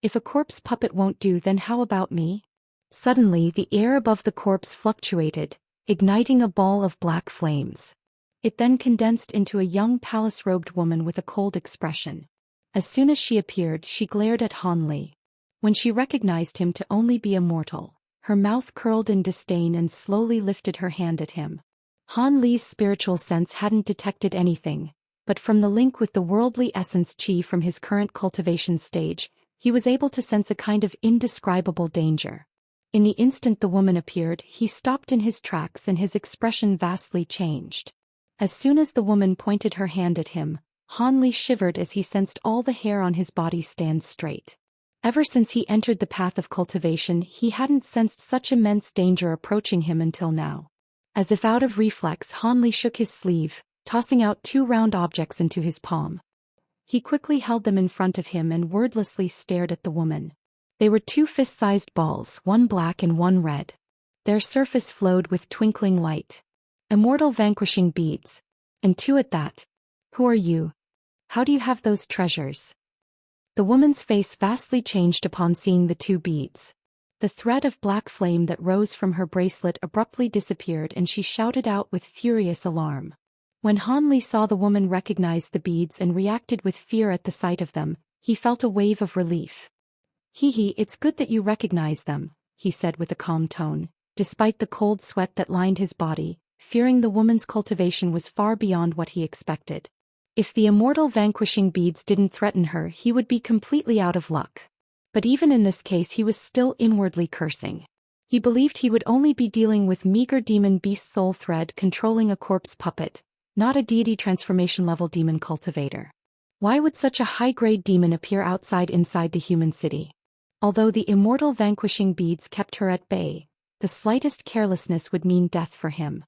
If a corpse puppet won't do, then how about me? Suddenly the air above the corpse fluctuated, igniting a ball of black flames. It then condensed into a young palace-robed woman with a cold expression. As soon as she appeared, she glared at Han Li. When she recognized him to only be a mortal, her mouth curled in disdain and slowly lifted her hand at him. Han Li's spiritual sense hadn't detected anything, but from the link with the worldly essence qi from his current cultivation stage, he was able to sense a kind of indescribable danger. In the instant the woman appeared, he stopped in his tracks and his expression vastly changed. As soon as the woman pointed her hand at him, Han Li shivered as he sensed all the hair on his body stand straight. Ever since he entered the path of cultivation, he hadn't sensed such immense danger approaching him until now. As if out of reflex, Han Li shook his sleeve, tossing out 2 round objects into his palm. He quickly held them in front of him and wordlessly stared at the woman. They were 2 fist-sized balls, one black and one red. Their surface flowed with twinkling light. Immortal vanquishing beads. And 2 at that. Who are you? How do you have those treasures? The woman's face vastly changed upon seeing the 2 beads. The thread of black flame that rose from her bracelet abruptly disappeared and she shouted out with furious alarm. When Han Li saw the woman recognize the beads and reacted with fear at the sight of them, he felt a wave of relief. It's good that you recognize them, he said with a calm tone, despite the cold sweat that lined his body, fearing the woman's cultivation was far beyond what he expected. If the immortal vanquishing beads didn't threaten her, he would be completely out of luck. But even in this case he was still inwardly cursing. He believed he would only be dealing with meager demon beast soul thread controlling a corpse puppet, not a deity transformation level demon cultivator. Why would such a high-grade demon appear inside the human city? Although the immortal vanquishing beads kept her at bay, the slightest carelessness would mean death for him.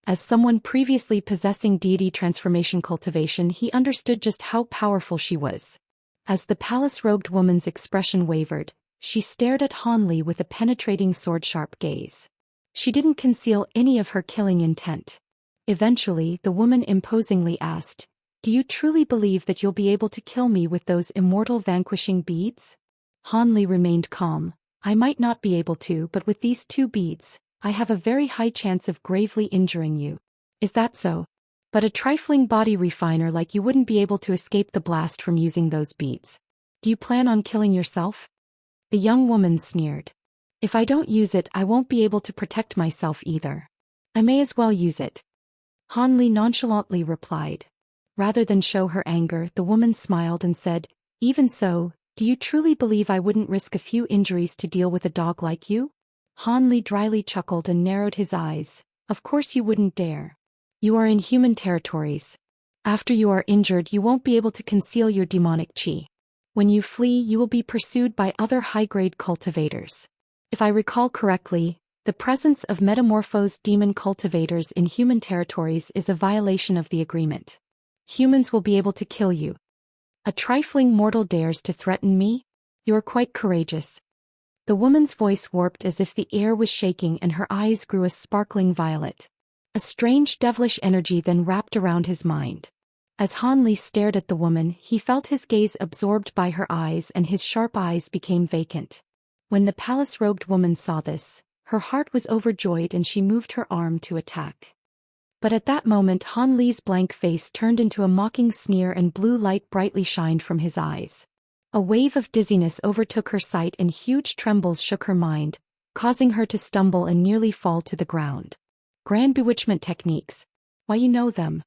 As someone previously possessing deity transformation cultivation, he understood just how powerful she was. As the palace-robed woman's expression wavered, she stared at Han Li with a penetrating sword-sharp gaze. She didn't conceal any of her killing intent. Eventually, the woman imposingly asked, "Do you truly believe that you'll be able to kill me with those immortal vanquishing beads?" Han Li remained calm. "I might not be able to, but with these 2 beads, I have a very high chance of gravely injuring you." "Is that so? But a trifling body refiner like you wouldn't be able to escape the blast from using those beads. Do you plan on killing yourself?" The young woman sneered. "If I don't use it, I won't be able to protect myself either. I may as well use it." Han Li nonchalantly replied. Rather than show her anger, the woman smiled and said, "Even so, do you truly believe I wouldn't risk a few injuries to deal with a dog like you?" Han Li dryly chuckled and narrowed his eyes. "Of course you wouldn't dare. You are in human territories. After you are injured, you won't be able to conceal your demonic qi. When you flee, you will be pursued by other high-grade cultivators. If I recall correctly, the presence of metamorphosed demon cultivators in human territories is a violation of the agreement. Humans will be able to kill you. A trifling mortal dares to threaten me? You are quite courageous." The woman's voice warped as if the air was shaking and her eyes grew a sparkling violet. A strange devilish energy then wrapped around his mind. As Han Li stared at the woman, he felt his gaze absorbed by her eyes and his sharp eyes became vacant. When the palace-robed woman saw this, her heart was overjoyed and she moved her arm to attack. But at that moment Han Li's blank face turned into a mocking sneer and blue light brightly shined from his eyes. A wave of dizziness overtook her sight and huge trembles shook her mind, causing her to stumble and nearly fall to the ground. Grand bewitchment techniques. Why, you know them.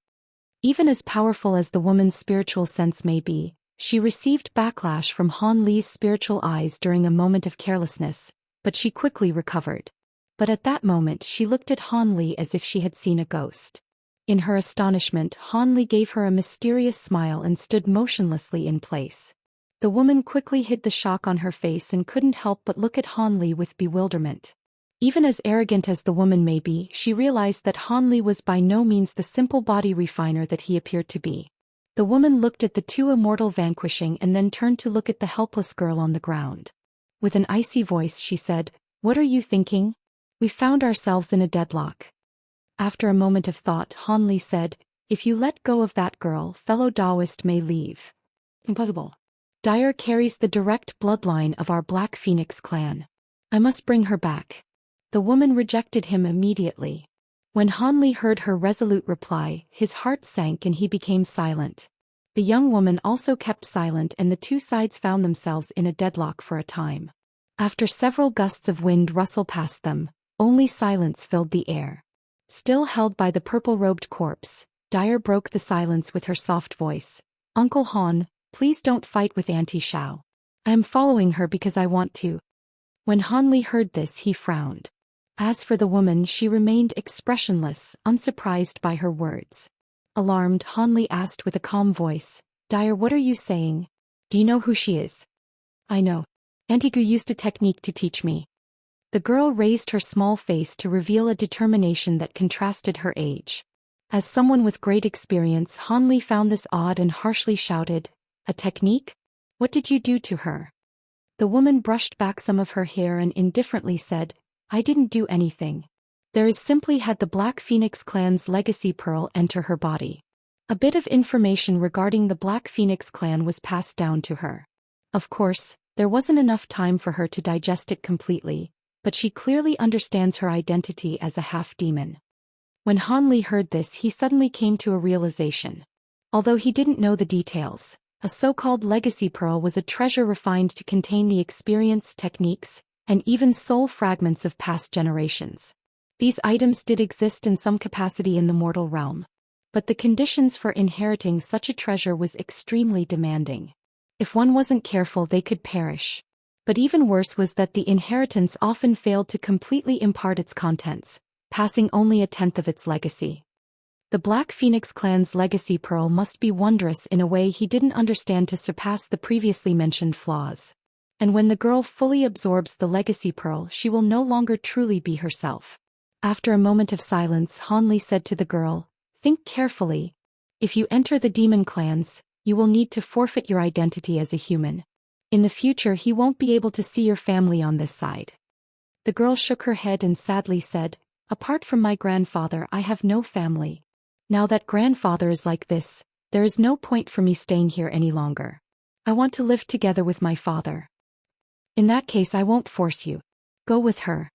Even as powerful as the woman's spiritual sense may be, she received backlash from Han Li's spiritual eyes during a moment of carelessness, but she quickly recovered. But at that moment she looked at Han Li as if she had seen a ghost. In her astonishment, Han Li gave her a mysterious smile and stood motionlessly in place. The woman quickly hid the shock on her face and couldn't help but look at Han Li with bewilderment. Even as arrogant as the woman may be, she realized that Han Li was by no means the simple body refiner that he appeared to be. The woman looked at the 2 immortal vanquishing and then turned to look at the helpless girl on the ground. With an icy voice she said, "What are you thinking? We found ourselves in a deadlock." After a moment of thought, Han Li said, "If you let go of that girl, fellow Taoist may leave." "Impossible." Dyer carries the direct bloodline of our Black Phoenix clan. I must bring her back. The woman rejected him immediately. When Han Li heard her resolute reply, his heart sank and he became silent. The young woman also kept silent, and the two sides found themselves in a deadlock for a time. After several gusts of wind rustle past them, only silence filled the air. Still held by the purple-robed corpse, Dyer broke the silence with her soft voice. Uncle Han, please don't fight with Auntie Xiao. I am following her because I want to. When Han Li heard this, he frowned. As for the woman, she remained expressionless, unsurprised by her words. Alarmed, Han Li asked with a calm voice, Dyer, what are you saying? Do you know who she is? I know. Auntie Gu used a technique to teach me. The girl raised her small face to reveal a determination that contrasted her age. As someone with great experience, Han Li found this odd and harshly shouted, a technique? What did you do to her? The woman brushed back some of her hair and indifferently said, I didn't do anything. There is simply had the Black Phoenix clan's legacy pearl enter her body. A bit of information regarding the Black Phoenix clan was passed down to her. Of course, there wasn't enough time for her to digest it completely, but she clearly understands her identity as a half-demon. When Han Li heard this, he suddenly came to a realization. Although he didn't know the details, a so-called legacy pearl was a treasure refined to contain the experience, techniques, and even soul fragments of past generations. These items did exist in some capacity in the mortal realm, but the conditions for inheriting such a treasure was extremely demanding. If one wasn't careful, they could perish. But even worse was that the inheritance often failed to completely impart its contents, passing only a tenth of its legacy. The Black Phoenix clan's legacy pearl must be wondrous in a way he didn't understand to surpass the previously mentioned flaws. And when the girl fully absorbs the legacy pearl, she will no longer truly be herself. After a moment of silence, Han Li said to the girl, think carefully. If you enter the demon clans, you will need to forfeit your identity as a human. In the future, he won't be able to see your family on this side. The girl shook her head and sadly said, apart from my grandfather, I have no family. Now that grandfather is like this, there is no point for me staying here any longer. I want to live together with my father. In that case, I won't force you. Go with her.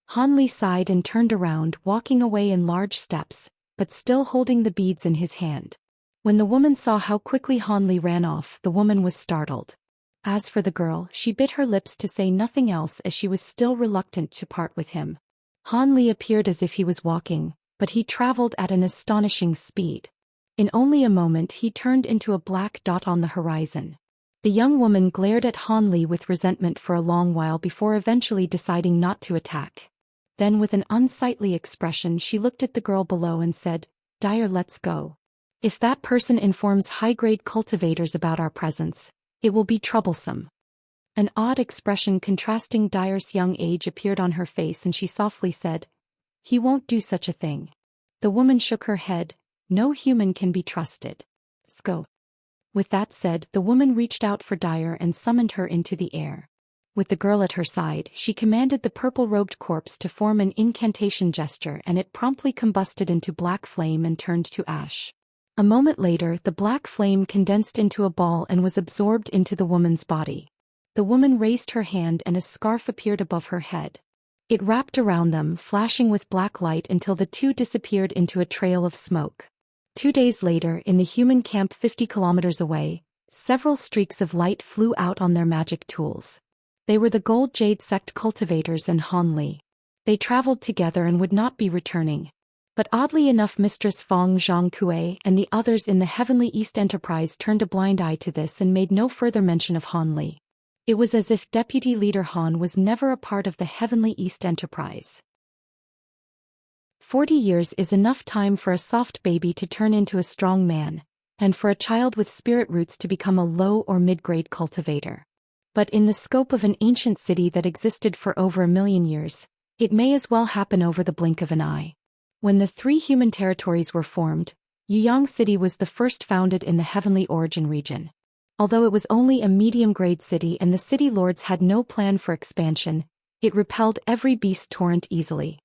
Han Li sighed and turned around, walking away in large steps, but still holding the beads in his hand. When the woman saw how quickly Han Li ran off, the woman was startled. As for the girl, she bit her lips to say nothing else as she was still reluctant to part with him. Han Li appeared as if he was walking, but he traveled at an astonishing speed. In only a moment, he turned into a black dot on the horizon. The young woman glared at Han Li with resentment for a long while before eventually deciding not to attack. Then with an unsightly expression, she looked at the girl below and said, Dyer, let's go. If that person informs high-grade cultivators about our presence, it will be troublesome. An odd expression contrasting Dyer's young age appeared on her face and she softly said, he won't do such a thing. The woman shook her head, no human can be trusted. Let's go. With that said, the woman reached out for Dyer and summoned her into the air. With the girl at her side, she commanded the purple-robed corpse to form an incantation gesture, and it promptly combusted into black flame and turned to ash. A moment later, the black flame condensed into a ball and was absorbed into the woman's body. The woman raised her hand and a scarf appeared above her head. It wrapped around them, flashing with black light until the two disappeared into a trail of smoke. 2 days later, in the human camp 50 kilometers away, several streaks of light flew out on their magic tools. They were the Gold Jade Sect cultivators and Han Li. They traveled together and would not be returning. But oddly enough, Mistress Fong Zhongkue and the others in the Heavenly East Enterprise turned a blind eye to this and made no further mention of Han Li. It was as if Deputy Leader Han was never a part of the Heavenly East Enterprise. 40 years is enough time for a soft baby to turn into a strong man, and for a child with spirit roots to become a low or mid-grade cultivator. But in the scope of an ancient city that existed for over 1 million years, it may as well happen over the blink of an eye. When the 3 human territories were formed, Yuyang City was the first founded in the Heavenly Origin region. Although it was only a medium-grade city and the city lords had no plan for expansion, it repelled every beast torrent easily.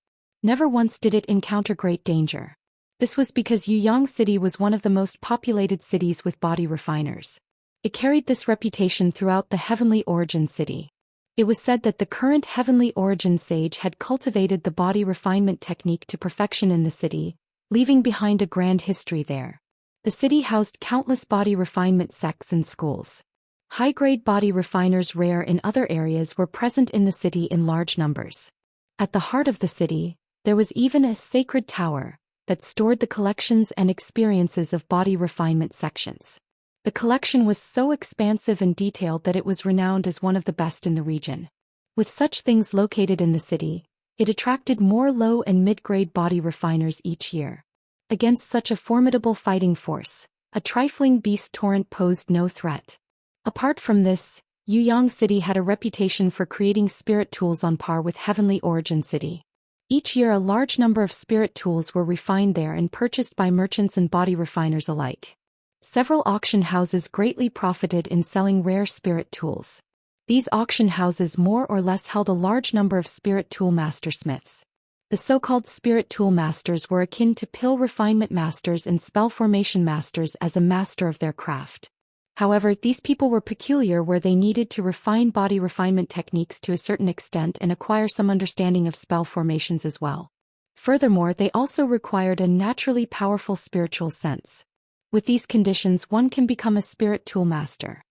Never once did it encounter great danger. This was because Yuyang City was one of the most populated cities with body refiners. It carried this reputation throughout the Heavenly Origin City. It was said that the current Heavenly Origin sage had cultivated the body refinement technique to perfection in the city, leaving behind a grand history there. The city housed countless body refinement sects and schools. High-grade body refiners rare in other areas were present in the city in large numbers. At the heart of the city, there was even a sacred tower that stored the collections and experiences of body refinement sections. The collection was so expansive and detailed that it was renowned as one of the best in the region. With such things located in the city, it attracted more low and mid-grade body refiners each year. Against such a formidable fighting force, a trifling beast torrent posed no threat. Apart from this, Yuyang City had a reputation for creating spirit tools on par with Heavenly Origin City. Each year a large number of spirit tools were refined there and purchased by merchants and body refiners alike. Several auction houses greatly profited in selling rare spirit tools. These auction houses more or less held a large number of spirit tool master smiths. The so-called spirit tool masters were akin to pill refinement masters and spell formation masters as a master of their craft. However, these people were peculiar where they needed to refine body refinement techniques to a certain extent and acquire some understanding of spell formations as well. Furthermore, they also required a naturally powerful spiritual sense. With these conditions, one can become a spirit tool master.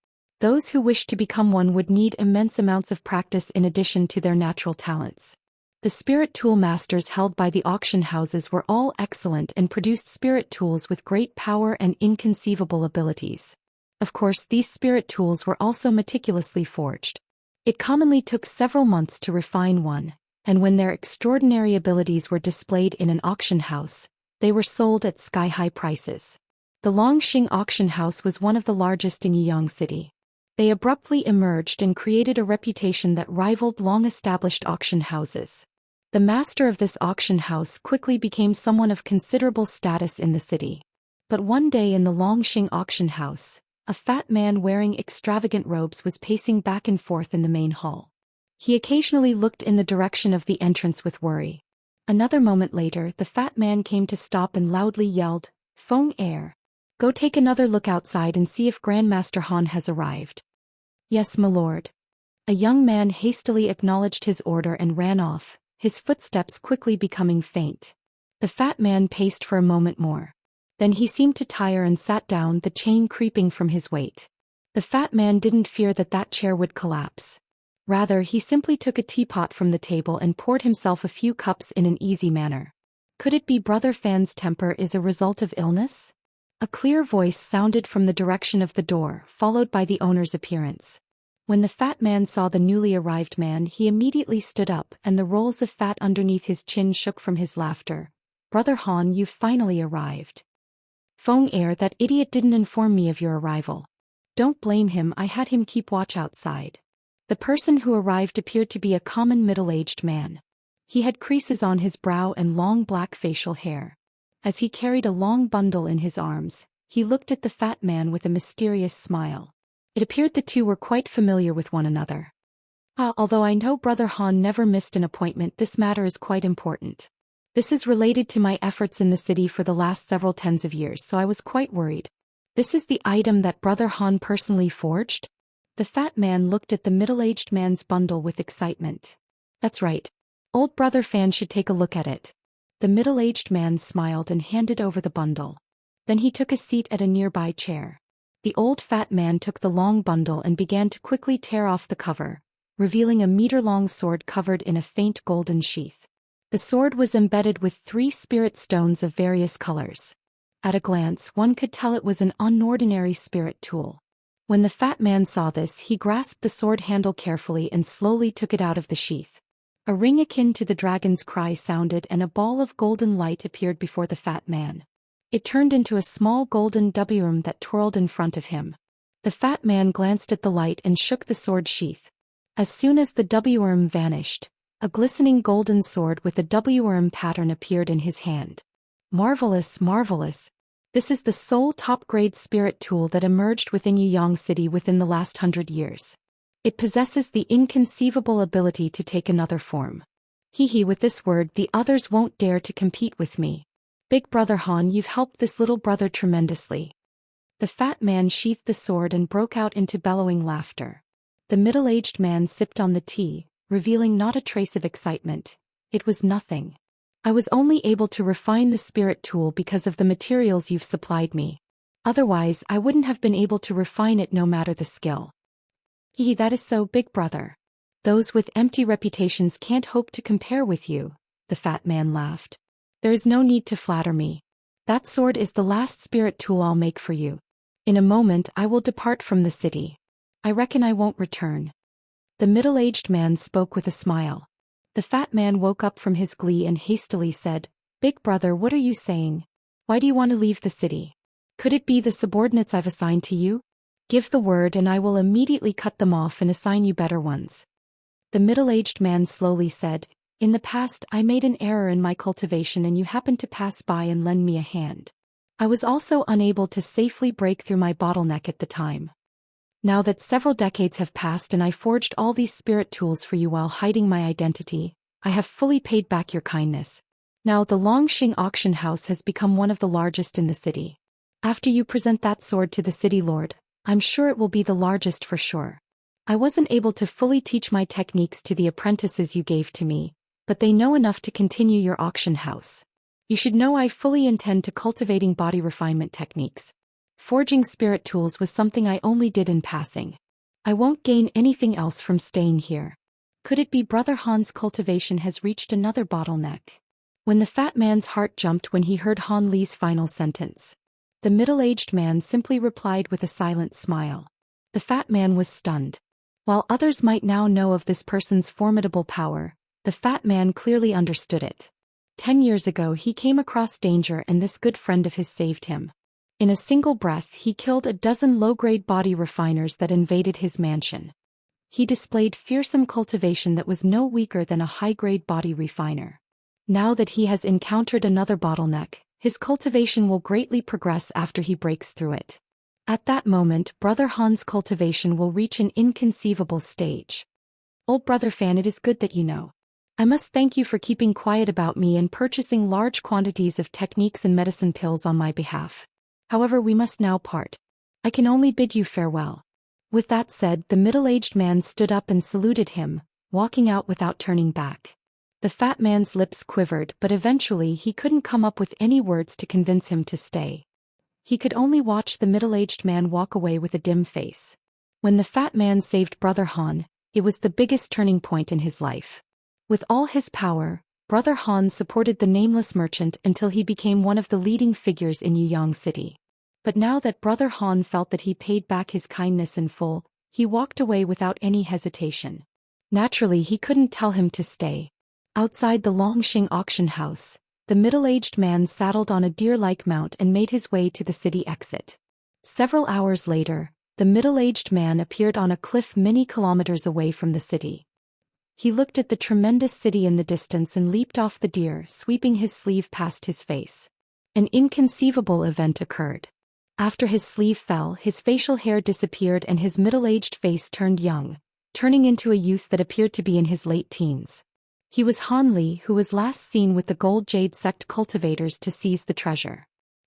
Those who wish to become one would need immense amounts of practice in addition to their natural talents. The spirit tool masters held by the auction houses were all excellent and produced spirit tools with great power and inconceivable abilities. Of course, these spirit tools were also meticulously forged. It commonly took several months to refine one, and when their extraordinary abilities were displayed in an auction house, they were sold at sky-high prices. The Longxing auction house was one of the largest in Yuyang City. They abruptly emerged and created a reputation that rivaled long-established auction houses. The master of this auction house quickly became someone of considerable status in the city. But one day in the Longxing auction house, a fat man wearing extravagant robes was pacing back and forth in the main hall. He occasionally looked in the direction of the entrance with worry. Another moment later, the fat man came to stop and loudly yelled, "Feng Er! Go take another look outside and see if Grandmaster Han has arrived." "Yes, my lord." A young man hastily acknowledged his order and ran off, his footsteps quickly becoming faint. The fat man paced for a moment more. Then he seemed to tire and sat down, the chain creeping from his weight. The fat man didn't fear that chair would collapse. Rather, he simply took a teapot from the table and poured himself a few cups in an easy manner. Could it be Brother Fan's temper is a result of illness? A clear voice sounded from the direction of the door, followed by the owner's appearance. When the fat man saw the newly arrived man, he immediately stood up, and the rolls of fat underneath his chin shook from his laughter. "Brother Han, you've finally arrived." "Feng Er, that idiot didn't inform me of your arrival." "Don't blame him, I had him keep watch outside." The person who arrived appeared to be a common middle-aged man. He had creases on his brow and long black facial hair. As he carried a long bundle in his arms, he looked at the fat man with a mysterious smile. It appeared the two were quite familiar with one another. Although I know Brother Han never missed an appointment, this matter is quite important. This is related to my efforts in the city for the last several tens of years, so I was quite worried. This is the item that Brother Han personally forged? The fat man looked at the middle-aged man's bundle with excitement. "That's right. Old Brother Fan should take a look at it." The middle-aged man smiled and handed over the bundle. Then he took a seat at a nearby chair. The old fat man took the long bundle and began to quickly tear off the cover, revealing a meter-long sword covered in a faint golden sheath. The sword was embedded with 3 spirit stones of various colors. At a glance, one could tell it was an unordinary spirit tool. When the fat man saw this, he grasped the sword handle carefully and slowly took it out of the sheath. A ring akin to the dragon's cry sounded and a ball of golden light appeared before the fat man. It turned into a small golden W-worm that twirled in front of him. The fat man glanced at the light and shook the sword sheath. As soon as the W-worm vanished, a glistening golden sword with a W-worm pattern appeared in his hand. "Marvelous, marvelous. This is the sole top-grade spirit tool that emerged within Yuyang City within the last 100 years. It possesses the inconceivable ability to take another form. Hee, with this word the others won't dare to compete with me. Big Brother Han, you've helped this little brother tremendously." The fat man sheathed the sword and broke out into bellowing laughter. The middle-aged man sipped on the tea, revealing not a trace of excitement. It was nothing. I was only able to refine the spirit tool because of the materials you've supplied me. Otherwise, I wouldn't have been able to refine it no matter the skill. That is so, big brother. Those with empty reputations can't hope to compare with you, the fat man laughed. There is no need to flatter me. That sword is the last spirit tool I'll make for you. In a moment I will depart from the city. I reckon I won't return. The middle-aged man spoke with a smile. The fat man woke up from his glee and hastily said, Big brother, what are you saying? Why do you want to leave the city? Could it be the subordinates I've assigned to you? Give the word and I will immediately cut them off and assign you better ones. The middle-aged man slowly said, In the past I made an error in my cultivation and you happened to pass by and lend me a hand. I was also unable to safely break through my bottleneck at the time. Now that several decades have passed and I forged all these spirit tools for you while hiding my identity, I have fully paid back your kindness. Now the Longxing auction house has become one of the largest in the city. After you present that sword to the city lord, I'm sure it will be the largest for sure. I wasn't able to fully teach my techniques to the apprentices you gave to me, but they know enough to continue your auction house. You should know I fully intend to cultivating body refinement techniques. Forging spirit tools was something I only did in passing. I won't gain anything else from staying here. Could it be Brother Han's cultivation has reached another bottleneck? When the fat man's heart jumped when he heard Han Li's final sentence. The middle-aged man simply replied with a silent smile. The fat man was stunned. While others might now know of this person's formidable power, the fat man clearly understood it. 10 years ago he came across danger and this good friend of his saved him. In a single breath he killed a dozen low-grade body refiners that invaded his mansion. He displayed fearsome cultivation that was no weaker than a high-grade body refiner. Now that he has encountered another bottleneck, his cultivation will greatly progress after he breaks through it. At that moment, Brother Han's cultivation will reach an inconceivable stage. Old Brother Fan, it is good that you know. I must thank you for keeping quiet about me and purchasing large quantities of techniques and medicine pills on my behalf. However, we must now part. I can only bid you farewell. With that said, the middle-aged man stood up and saluted him, walking out without turning back. The fat man's lips quivered, but eventually he couldn't come up with any words to convince him to stay. He could only watch the middle-aged man walk away with a dim face. When the fat man saved Brother Han, it was the biggest turning point in his life. With all his power, Brother Han supported the nameless merchant until he became one of the leading figures in Yuyang City. But now that Brother Han felt that he paid back his kindness in full, he walked away without any hesitation. Naturally, he couldn't tell him to stay. Outside the Longxing auction house, the middle-aged man saddled on a deer-like mount and made his way to the city exit. Several hours later, the middle-aged man appeared on a cliff many kilometers away from the city. He looked at the tremendous city in the distance and leaped off the deer, sweeping his sleeve past his face. An inconceivable event occurred. After his sleeve fell, his facial hair disappeared and his middle-aged face turned young, turning into a youth that appeared to be in his late teens. He was Han Li, who was last seen with the Gold Jade sect cultivators to seize the treasure.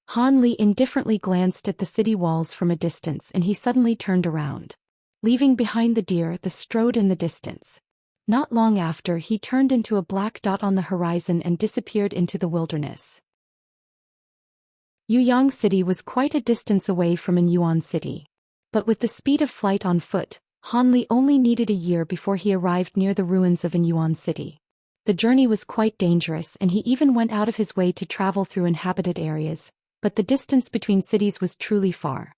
Han Li indifferently glanced at the city walls from a distance and he suddenly turned around. Leaving behind the deer that strode in the distance. Not long after, he turned into a black dot on the horizon and disappeared into the wilderness. Yuyang City was quite a distance away from Yuan City. But with the speed of flight on foot, Han Li only needed a year before he arrived near the ruins of Yuan City. The journey was quite dangerous and he even went out of his way to travel through inhabited areas, but the distance between cities was truly far.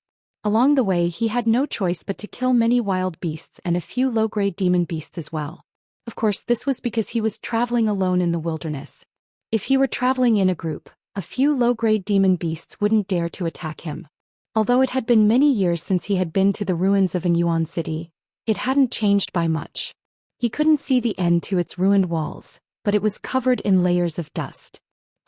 Along the way he had no choice but to kill many wild beasts and a few low-grade demon beasts as well. Of course, this was because he was traveling alone in the wilderness. If he were traveling in a group, a few low-grade demon beasts wouldn't dare to attack him. Although it had been many years since he had been to the ruins of Yuan City, it hadn't changed by much. He couldn't see the end to its ruined walls, but it was covered in layers of dust.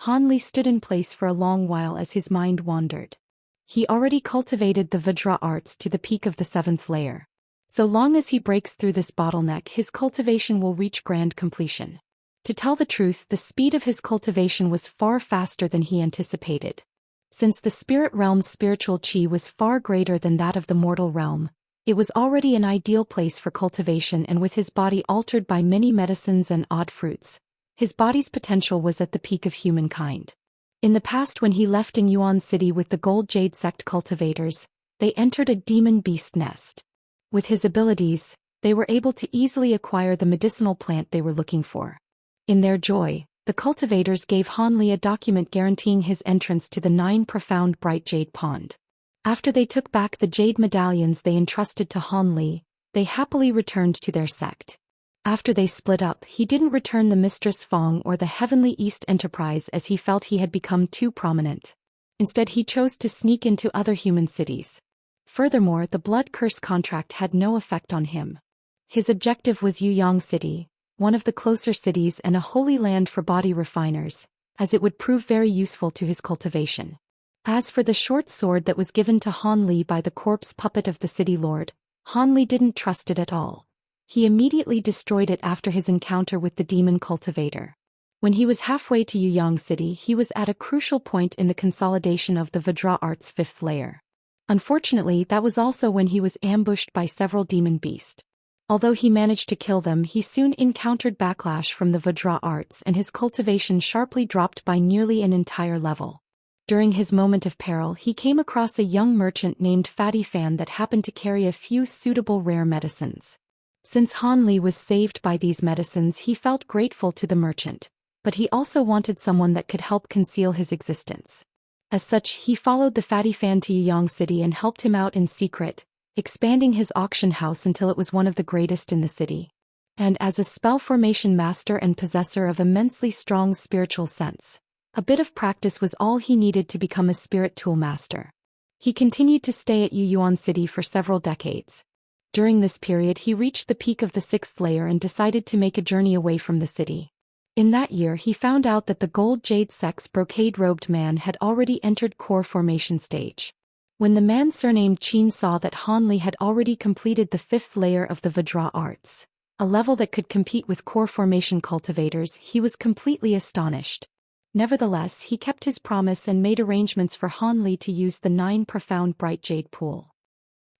Han Li stood in place for a long while as his mind wandered. He already cultivated the Vajra arts to the peak of the 7th layer. So long as he breaks through this bottleneck, his cultivation will reach grand completion. To tell the truth, the speed of his cultivation was far faster than he anticipated. Since the spirit realm's spiritual chi was far greater than that of the mortal realm, it was already an ideal place for cultivation, and with his body altered by many medicines and odd fruits, his body's potential was at the peak of humankind. In the past, when he left in Yuan City with the Gold Jade Sect cultivators, they entered a demon beast nest. With his abilities, they were able to easily acquire the medicinal plant they were looking for. In their joy, the cultivators gave Han Li a document guaranteeing his entrance to the 9 profound bright jade pond. After they took back the jade medallions they entrusted to Han Li, they happily returned to their sect. After they split up, he didn't return the Mistress Fong or the Heavenly East Enterprise as he felt he had become too prominent. Instead, he chose to sneak into other human cities. Furthermore, the blood curse contract had no effect on him. His objective was Yuyang City, one of the closer cities and a holy land for body refiners, as it would prove very useful to his cultivation. As for the short sword that was given to Han Li by the corpse puppet of the city lord, Han Li didn't trust it at all. He immediately destroyed it after his encounter with the demon cultivator. When he was halfway to Yuyang City, he was at a crucial point in the consolidation of the Vajra Art's 5th layer. Unfortunately, that was also when he was ambushed by several demon beasts. Although he managed to kill them, he soon encountered backlash from the Vajra Arts and his cultivation sharply dropped by nearly an entire level. During his moment of peril, he came across a young merchant named Fatty Fan that happened to carry a few suitable rare medicines. Since Han Li was saved by these medicines, he felt grateful to the merchant, but he also wanted someone that could help conceal his existence. As such, he followed the Fatty Fan to Yuyang City and helped him out in secret, expanding his auction house until it was one of the greatest in the city. And as a spell formation master and possessor of immensely strong spiritual sense, a bit of practice was all he needed to become a spirit tool master. He continued to stay at Yuyuan City for several decades. During this period, he reached the peak of the 6th layer and decided to make a journey away from the city. In that year, he found out that the Gold Jade Sect's brocade-robed man had already entered core formation stage. When the man surnamed Qin saw that Han Li had already completed the 5th layer of the Vajra Arts, a level that could compete with core formation cultivators, he was completely astonished. Nevertheless, he kept his promise and made arrangements for Han Li to use the 9 profound bright jade pool.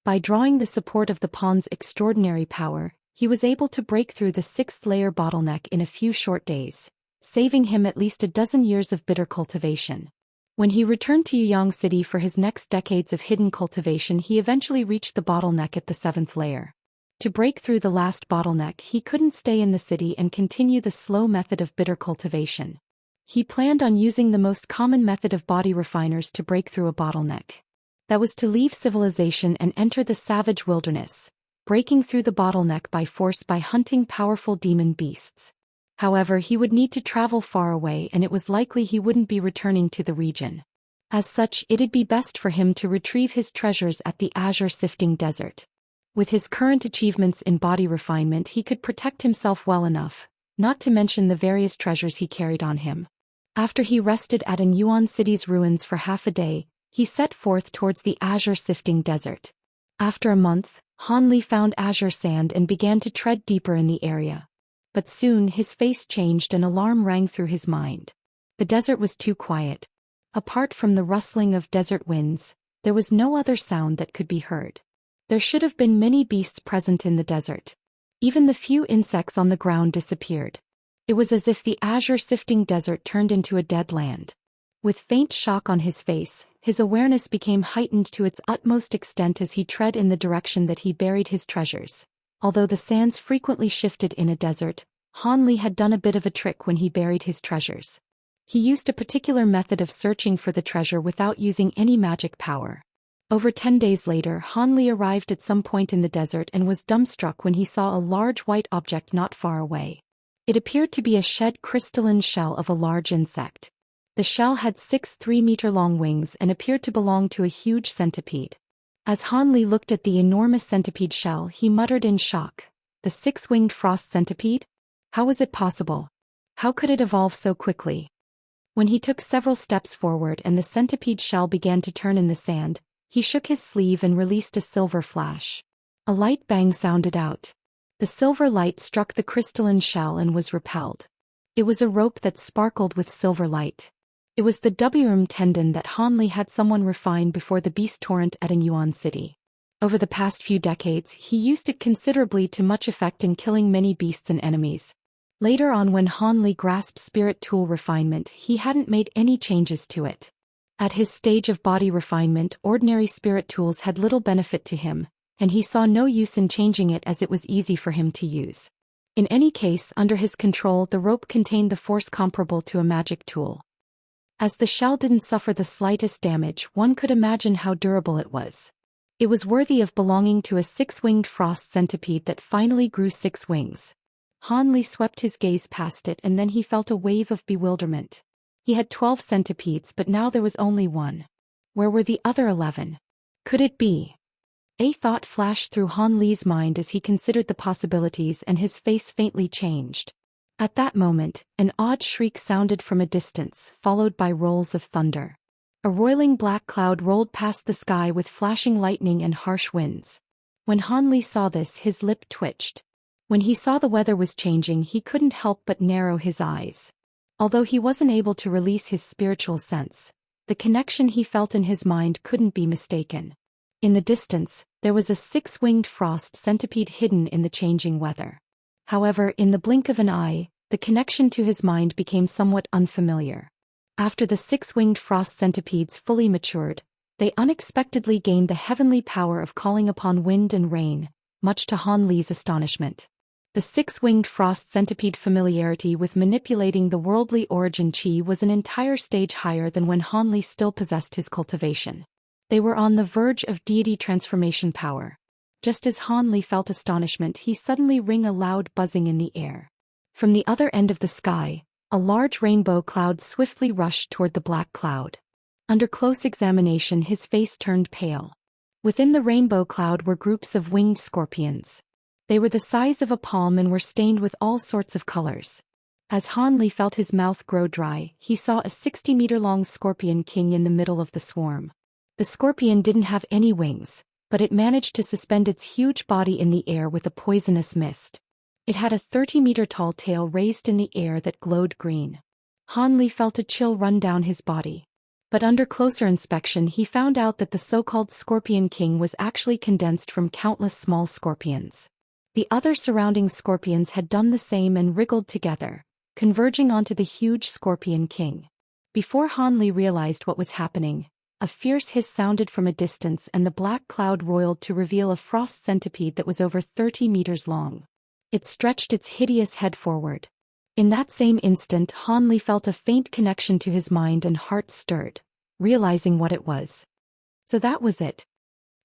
By drawing the support of the pond's extraordinary power, he was able to break through the 6th layer bottleneck in a few short days, saving him at least a dozen years of bitter cultivation. When he returned to Yuyang City for his next decades of hidden cultivation, he eventually reached the bottleneck at the 7th layer. To break through the last bottleneck, he couldn't stay in the city and continue the slow method of bitter cultivation. He planned on using the most common method of body refiners to break through a bottleneck. That was to leave civilization and enter the savage wilderness, breaking through the bottleneck by force by hunting powerful demon beasts. However, he would need to travel far away, and it was likely he wouldn't be returning to the region. As such, it'd be best for him to retrieve his treasures at the Azure Sifting Desert. With his current achievements in body refinement, he could protect himself well enough, not to mention the various treasures he carried on him. After he rested at an Yuan City's ruins for half a day, he set forth towards the Azure Sifting Desert. After a month, Han Li found azure sand and began to tread deeper in the area. But soon his face changed and alarm rang through his mind. The desert was too quiet. Apart from the rustling of desert winds, there was no other sound that could be heard. There should have been many beasts present in the desert. Even the few insects on the ground disappeared. It was as if the azure sifting desert turned into a dead land. With faint shock on his face, his awareness became heightened to its utmost extent as he tread in the direction that he buried his treasures. Although the sands frequently shifted in a desert, Han Li had done a bit of a trick when he buried his treasures. He used a particular method of searching for the treasure without using any magic power. Over 10 days later, Han Li arrived at some point in the desert and was dumbstruck when he saw a large white object not far away. It appeared to be a shed crystalline shell of a large insect. The shell had 6 3-meter-long wings and appeared to belong to a huge centipede. As Han Li looked at the enormous centipede shell, he muttered in shock, "The 6-winged frost centipede? How was it possible? How could it evolve so quickly?" When he took several steps forward and the centipede shell began to turn in the sand, he shook his sleeve and released a silver flash. A light bang sounded out. The silver light struck the crystalline shell and was repelled. It was a rope that sparkled with silver light. It was the Wurm tendon that Hanli had someone refine before the beast torrent at an Yuan city. Over the past few decades, he used it considerably to much effect in killing many beasts and enemies. Later on, when Hanli grasped spirit tool refinement, he hadn't made any changes to it. At his stage of body refinement, ordinary spirit tools had little benefit to him, and he saw no use in changing it as it was easy for him to use. In any case, under his control, the rope contained the force comparable to a magic tool. As the shell didn't suffer the slightest damage, one could imagine how durable it was. It was worthy of belonging to a six-winged frost centipede that finally grew 6 wings. Hanli swept his gaze past it, and then he felt a wave of bewilderment. He had 12 centipedes, but now there was only one. Where were the other 11? Could it be? A thought flashed through Hanli's mind as he considered the possibilities, and his face faintly changed. At that moment, an odd shriek sounded from a distance, followed by rolls of thunder. A roiling black cloud rolled past the sky with flashing lightning and harsh winds. When Hanli saw this, his lip twitched. When he saw the weather was changing, he couldn't help but narrow his eyes. Although he wasn't able to release his spiritual sense, the connection he felt in his mind couldn't be mistaken. In the distance, there was a 6-winged frost centipede hidden in the changing weather. However, in the blink of an eye, the connection to his mind became somewhat unfamiliar. After the 6-winged frost centipedes fully matured, they unexpectedly gained the heavenly power of calling upon wind and rain, much to Hanli's astonishment. The 6-winged frost centipede familiarity with manipulating the worldly origin chi was an entire stage higher than when Hanli still possessed his cultivation. They were on the verge of deity transformation power. Just as Hanli felt astonishment, he suddenly heard a loud buzzing in the air. From the other end of the sky, a large rainbow cloud swiftly rushed toward the black cloud. Under close examination, his face turned pale. Within the rainbow cloud were groups of winged scorpions. They were the size of a palm and were stained with all sorts of colors. As Hanli felt his mouth grow dry, he saw a 60-meter-long scorpion king in the middle of the swarm. The scorpion didn't have any wings, but it managed to suspend its huge body in the air with a poisonous mist. It had a 30-meter-tall tail raised in the air that glowed green. Hanli felt a chill run down his body. But under closer inspection, he found out that the so-called Scorpion King was actually condensed from countless small scorpions. The other surrounding scorpions had done the same and wriggled together, converging onto the huge Scorpion King. Before Hanli realized what was happening, a fierce hiss sounded from a distance and the black cloud roiled to reveal a frost centipede that was over 30 meters long. It stretched its hideous head forward. In that same instant, Hanli felt a faint connection to his mind and heart stirred, realizing what it was. So that was it.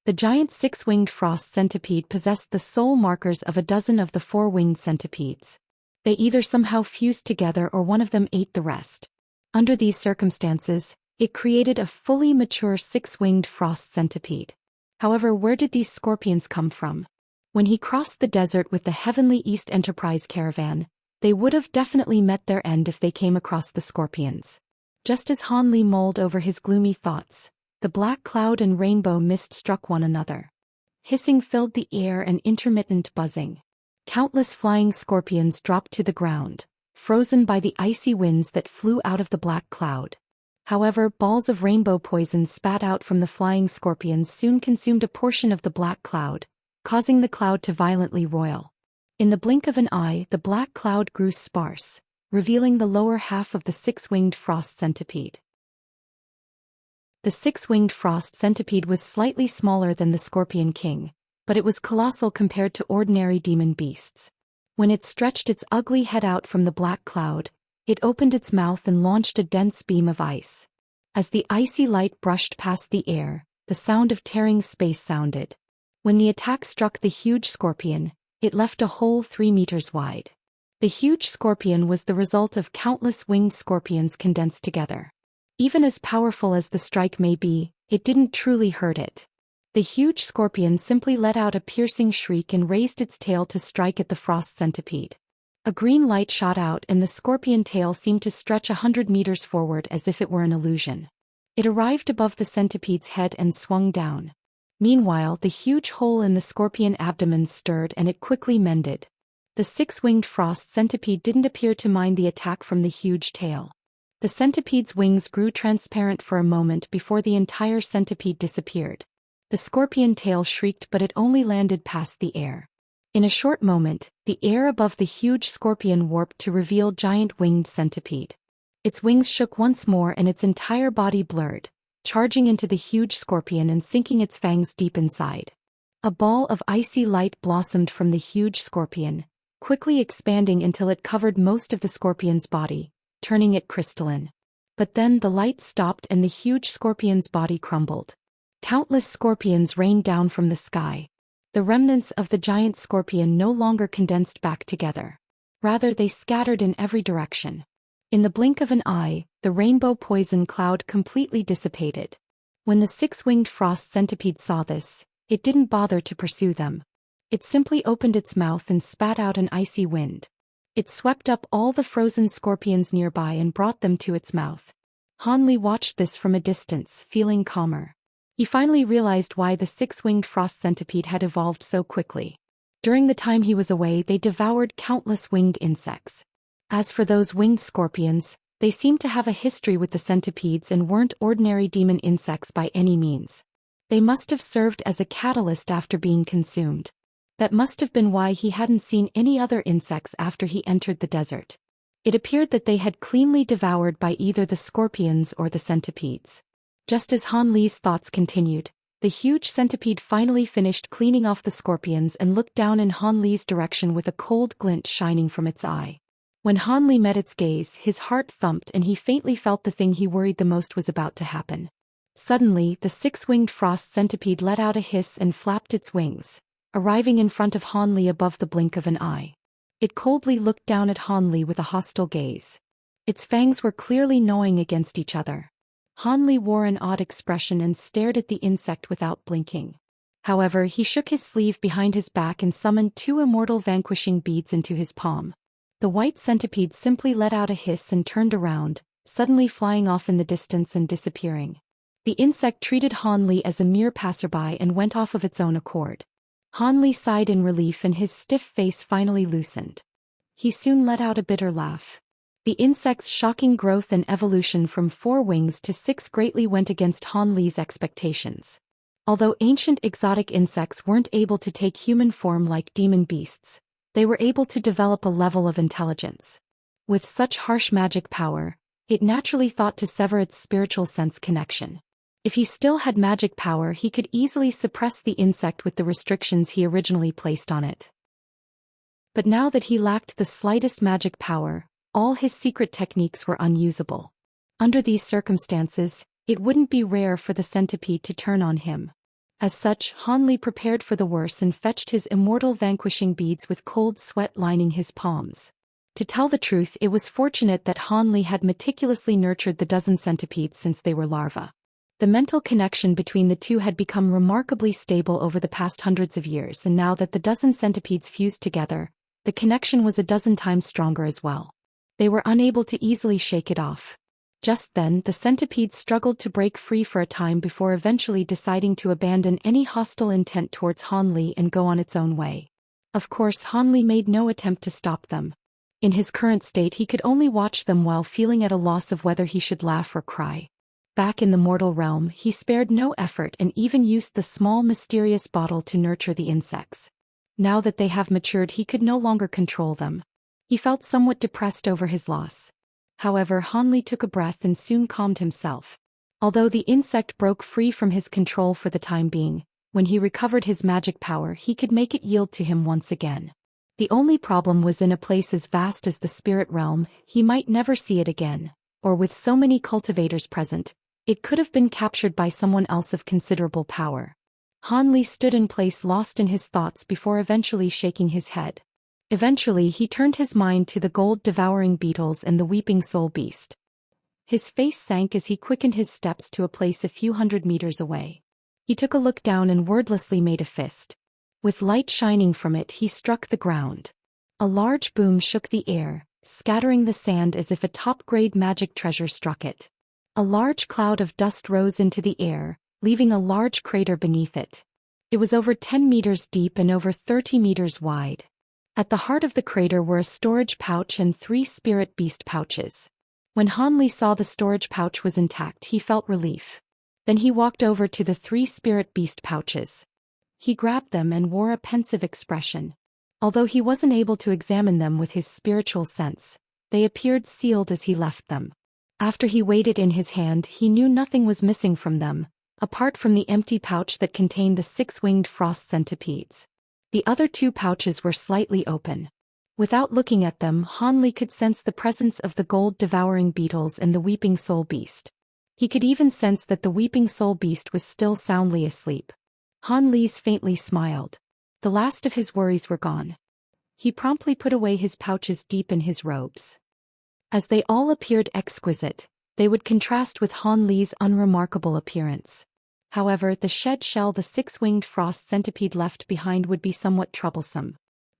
The giant 6-winged frost centipede possessed the soul markers of a dozen of the 4-winged centipedes. They either somehow fused together or one of them ate the rest. Under these circumstances, it created a fully mature 6-winged frost centipede. However, where did these scorpions come from? When he crossed the desert with the Heavenly East Enterprise caravan, they would have definitely met their end if they came across the scorpions. Just as Hanli mulled over his gloomy thoughts, the black cloud and rainbow mist struck one another. Hissing filled the air and intermittent buzzing. Countless flying scorpions dropped to the ground, frozen by the icy winds that flew out of the black cloud. However, balls of rainbow poison spat out from the flying scorpions soon consumed a portion of the black cloud, causing the cloud to violently roil. In the blink of an eye, the black cloud grew sparse, revealing the lower half of the 6-winged frost centipede. The 6-winged frost centipede was slightly smaller than the Scorpion King, but it was colossal compared to ordinary demon beasts. When it stretched its ugly head out from the black cloud, it opened its mouth and launched a dense beam of ice. As the icy light brushed past the air, the sound of tearing space sounded. When the attack struck the huge scorpion, it left a hole 3 meters wide. The huge scorpion was the result of countless winged scorpions condensed together. Even as powerful as the strike may be, it didn't truly hurt it. The huge scorpion simply let out a piercing shriek and raised its tail to strike at the frost centipede. A green light shot out and the scorpion tail seemed to stretch 100 meters forward as if it were an illusion. It arrived above the centipede's head and swung down. Meanwhile, the huge hole in the scorpion abdomen stirred and it quickly mended. The 6-winged frost centipede didn't appear to mind the attack from the huge tail. The centipede's wings grew transparent for a moment before the entire centipede disappeared. The scorpion tail shrieked, but it only landed past the air. In a short moment, the air above the huge scorpion warped to reveal giant winged centipede. Its wings shook once more and its entire body blurred, charging into the huge scorpion and sinking its fangs deep inside. A ball of icy light blossomed from the huge scorpion, quickly expanding until it covered most of the scorpion's body, turning it crystalline. But then the light stopped and the huge scorpion's body crumbled. Countless scorpions rained down from the sky. The remnants of the giant scorpion no longer condensed back together. Rather, they scattered in every direction. In the blink of an eye, the rainbow poison cloud completely dissipated. When the six-winged frost centipede saw this, it didn't bother to pursue them. It simply opened its mouth and spat out an icy wind. It swept up all the frozen scorpions nearby and brought them to its mouth. Han Li watched this from a distance, feeling calmer. He finally realized why the six-winged frost centipede had evolved so quickly. During the time he was away, they devoured countless winged insects. As for those winged scorpions, they seemed to have a history with the centipedes and weren't ordinary demon insects by any means. They must have served as a catalyst after being consumed. That must have been why he hadn't seen any other insects after he entered the desert. It appeared that they had cleanly devoured by either the scorpions or the centipedes. Just as Han Li's thoughts continued, the huge centipede finally finished cleaning off the scorpions and looked down in Han Li's direction with a cold glint shining from its eye. When Han Li met its gaze, his heart thumped and he faintly felt the thing he worried the most was about to happen. Suddenly, the six-winged frost centipede let out a hiss and flapped its wings, arriving in front of Han Li above the blink of an eye. It coldly looked down at Han Li with a hostile gaze. Its fangs were clearly gnawing against each other. Han Li wore an odd expression and stared at the insect without blinking. However, he shook his sleeve behind his back and summoned 2 immortal vanquishing beads into his palm. The white centipede simply let out a hiss and turned around, suddenly flying off in the distance and disappearing. The insect treated Han Li as a mere passerby and went off of its own accord. Han Li sighed in relief and his stiff face finally loosened. He soon let out a bitter laugh. The insect's shocking growth and evolution from 4 wings to 6 greatly went against Han Li's expectations. Although ancient exotic insects weren't able to take human form like demon beasts, they were able to develop a level of intelligence. With such harsh magic power, it naturally thought to sever its spiritual sense connection. If he still had magic power, he could easily suppress the insect with the restrictions he originally placed on it. But now that he lacked the slightest magic power, all his secret techniques were unusable. Under these circumstances, it wouldn't be rare for the centipede to turn on him. As such, Han Li prepared for the worst and fetched his immortal vanquishing beads with cold sweat lining his palms. To tell the truth, it was fortunate that Han Li had meticulously nurtured the dozen centipedes since they were larvae. The mental connection between the two had become remarkably stable over the past hundreds of years, and now that the dozen centipedes fused together, the connection was a dozen times stronger as well. They were unable to easily shake it off. Just then, the centipede struggled to break free for a time before eventually deciding to abandon any hostile intent towards Han Li and go on its own way. Of course, Han Li made no attempt to stop them. In his current state, he could only watch them while feeling at a loss of whether he should laugh or cry. Back in the mortal realm, he spared no effort and even used the small mysterious bottle to nurture the insects. Now that they have matured, he could no longer control them. He felt somewhat depressed over his loss. However, Han Li took a breath and soon calmed himself. Although the insect broke free from his control for the time being, when he recovered his magic power, he could make it yield to him once again. The only problem was in a place as vast as the spirit realm, he might never see it again, or with so many cultivators present, it could have been captured by someone else of considerable power. Han Li stood in place, lost in his thoughts before eventually shaking his head. Eventually he turned his mind to the gold-devouring beetles and the weeping soul beast. His face sank as he quickened his steps to a place a few hundred meters away. He took a look down and wordlessly made a fist. With light shining from it, he struck the ground. A large boom shook the air, scattering the sand as if a top-grade magic treasure struck it. A large cloud of dust rose into the air, leaving a large crater beneath it. It was over 10 meters deep and over 30 meters wide. At the heart of the crater were a storage pouch and 3 spirit beast pouches. When Han Li saw the storage pouch was intact, he felt relief. Then he walked over to the 3 spirit beast pouches. He grabbed them and wore a pensive expression. Although he wasn't able to examine them with his spiritual sense, they appeared sealed as he left them. After he weighed it in his hand, he knew nothing was missing from them, apart from the empty pouch that contained the 6-winged frost centipedes. The other 2 pouches were slightly open. Without looking at them, Han Li could sense the presence of the gold-devouring beetles and the weeping soul beast. He could even sense that the weeping soul beast was still soundly asleep. Han Li faintly smiled. The last of his worries were gone. He promptly put away his pouches deep in his robes. As they all appeared exquisite, they would contrast with Han Li's unremarkable appearance. However, the shed shell the 6-winged frost centipede left behind would be somewhat troublesome.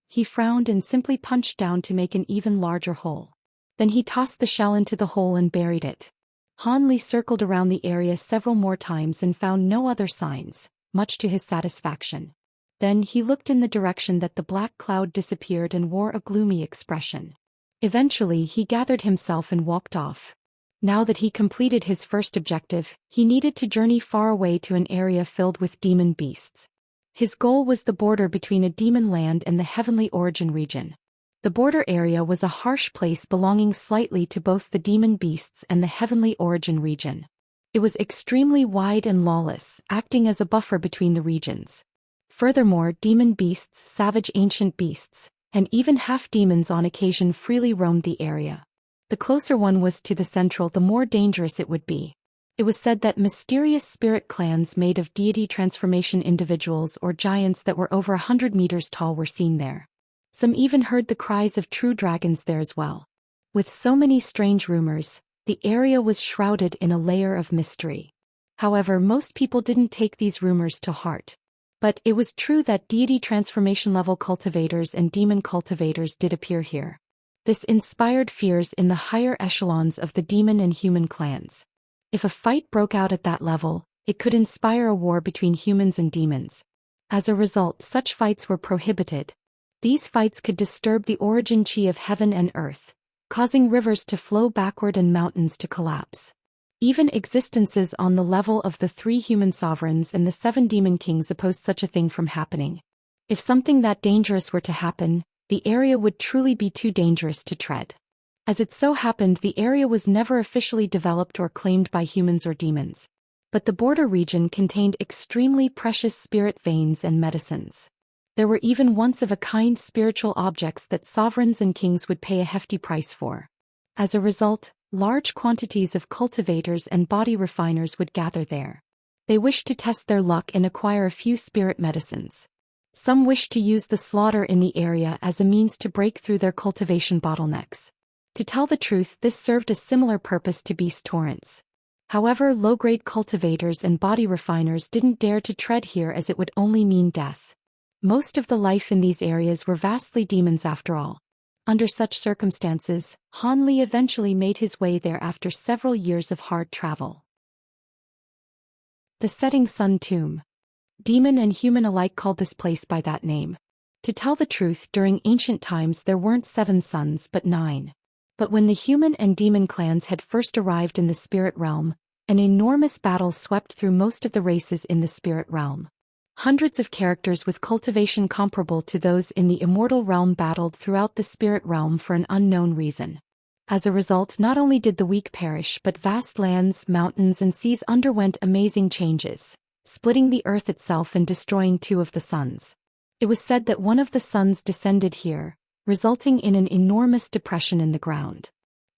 He frowned and simply punched down to make an even larger hole. Then he tossed the shell into the hole and buried it. Han Li circled around the area several more times and found no other signs, much to his satisfaction. Then he looked in the direction that the black cloud disappeared and wore a gloomy expression. Eventually he gathered himself and walked off. Now that he completed his first objective, he needed to journey far away to an area filled with demon beasts. His goal was the border between a demon land and the heavenly origin region. The border area was a harsh place belonging slightly to both the demon beasts and the heavenly origin region. It was extremely wide and lawless, acting as a buffer between the regions. Furthermore, demon beasts, savage ancient beasts, and even half-demons on occasion freely roamed the area. The closer one was to the central, the more dangerous it would be. It was said that mysterious spirit clans made of deity transformation individuals or giants that were over 100 meters tall were seen there. Some even heard the cries of true dragons there as well. With so many strange rumors, the area was shrouded in a layer of mystery. However, most people didn't take these rumors to heart. But it was true that deity transformation level cultivators and demon cultivators did appear here. This inspired fears in the higher echelons of the demon and human clans. If a fight broke out at that level, it could inspire a war between humans and demons. As a result, such fights were prohibited. These fights could disturb the origin chi of heaven and earth, causing rivers to flow backward and mountains to collapse. Even existences on the level of the 3 human sovereigns and the 7 demon kings opposed such a thing from happening. If something that dangerous were to happen, the area would truly be too dangerous to tread. As it so happened, the area was never officially developed or claimed by humans or demons. But the border region contained extremely precious spirit veins and medicines. There were even once-of-a-kind spiritual objects that sovereigns and kings would pay a hefty price for. As a result, large quantities of cultivators and body refiners would gather there. They wished to test their luck and acquire a few spirit medicines. Some wished to use the slaughter in the area as a means to break through their cultivation bottlenecks. To tell the truth, this served a similar purpose to beast torrents. However, low-grade cultivators and body refiners didn't dare to tread here as it would only mean death. Most of the life in these areas were vastly demons after all. Under such circumstances, Han Li eventually made his way there after several years of hard travel. The Setting Sun Tomb. Demon and human alike called this place by that name. To tell the truth, during ancient times there weren't 7 suns but 9. But when the human and demon clans had first arrived in the spirit realm, an enormous battle swept through most of the races in the spirit realm. Hundreds of characters with cultivation comparable to those in the immortal realm battled throughout the spirit realm for an unknown reason. As a result, not only did the weak perish, but vast lands, mountains and seas underwent amazing changes, splitting the earth itself and destroying 2 of the suns. It was said that one of the suns descended here, resulting in an enormous depression in the ground.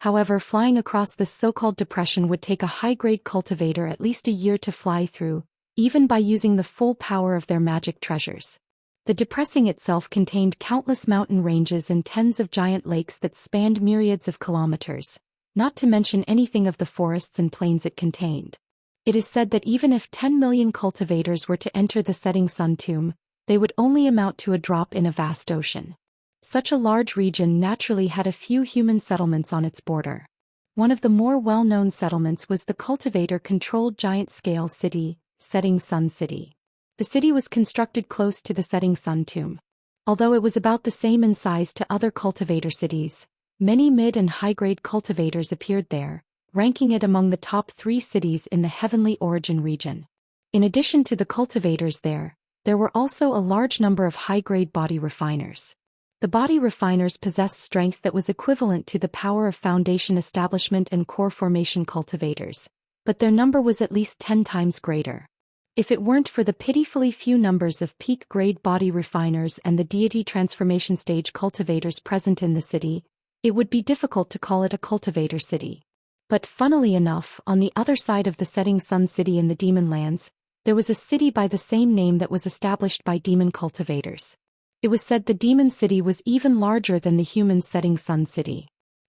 However, flying across this so-called depression would take a high-grade cultivator at least a year to fly through, even by using the full power of their magic treasures. The depressing itself contained countless mountain ranges and tens of giant lakes that spanned myriads of kilometers, not to mention anything of the forests and plains it contained. It is said that even if 10 million cultivators were to enter the Setting Sun Tomb, they would only amount to a drop in a vast ocean. Such a large region naturally had a few human settlements on its border. One of the more well-known settlements was the cultivator-controlled giant-scale city, Setting Sun City. The city was constructed close to the Setting Sun Tomb. Although it was about the same in size to other cultivator cities, Many mid and high-grade cultivators appeared there, ranking it among the top 3 cities in the Heavenly Origin region. In addition to the cultivators there were also a large number of high-grade body refiners. The body refiners possessed strength that was equivalent to the power of foundation establishment and core formation cultivators, but their number was at least 10 times greater. If it weren't for the pitifully few numbers of peak-grade body refiners and the deity transformation stage cultivators present in the city, it would be difficult to call it a cultivator city. But funnily enough, on the other side of the setting sun city in the demon lands, there was a city by the same name that was established by demon cultivators. It was said the demon city was even larger than the human setting sun city.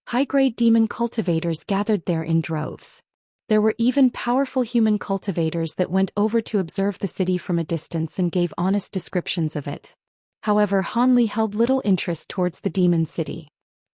High-grade demon cultivators gathered there in droves. There were even powerful human cultivators that went over to observe the city from a distance and gave honest descriptions of it. However, Hanli held little interest towards the demon city.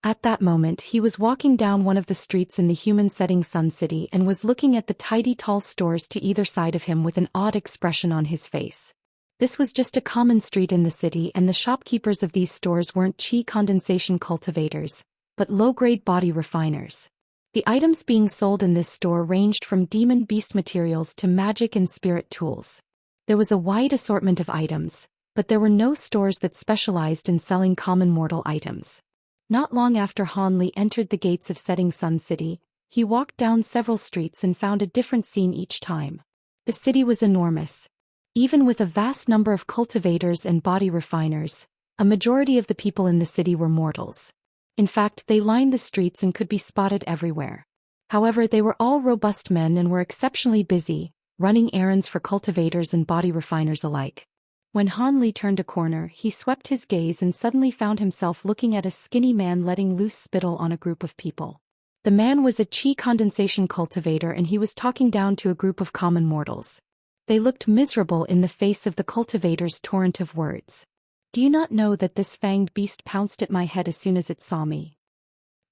At that moment he was walking down one of the streets in the human setting sun city and was looking at the tidy tall stores to either side of him with an odd expression on his face. This was just a common street in the city, and the shopkeepers of these stores weren't chi condensation cultivators, but low-grade body refiners. The items being sold in this store ranged from demon beast materials to magic and spirit tools. There was a wide assortment of items, but there were no stores that specialized in selling common mortal items. Not long after Hanli entered the gates of Setting Sun City, he walked down several streets and found a different scene each time. The city was enormous. Even with a vast number of cultivators and body refiners, a majority of the people in the city were mortals. In fact, they lined the streets and could be spotted everywhere. However, they were all robust men and were exceptionally busy, running errands for cultivators and body refiners alike. When Hanli turned a corner, he swept his gaze and suddenly found himself looking at a skinny man letting loose spittle on a group of people. The man was a chi condensation cultivator, and he was talking down to a group of common mortals. They looked miserable in the face of the cultivator's torrent of words. Do you not know that this fanged beast pounced at my head as soon as it saw me?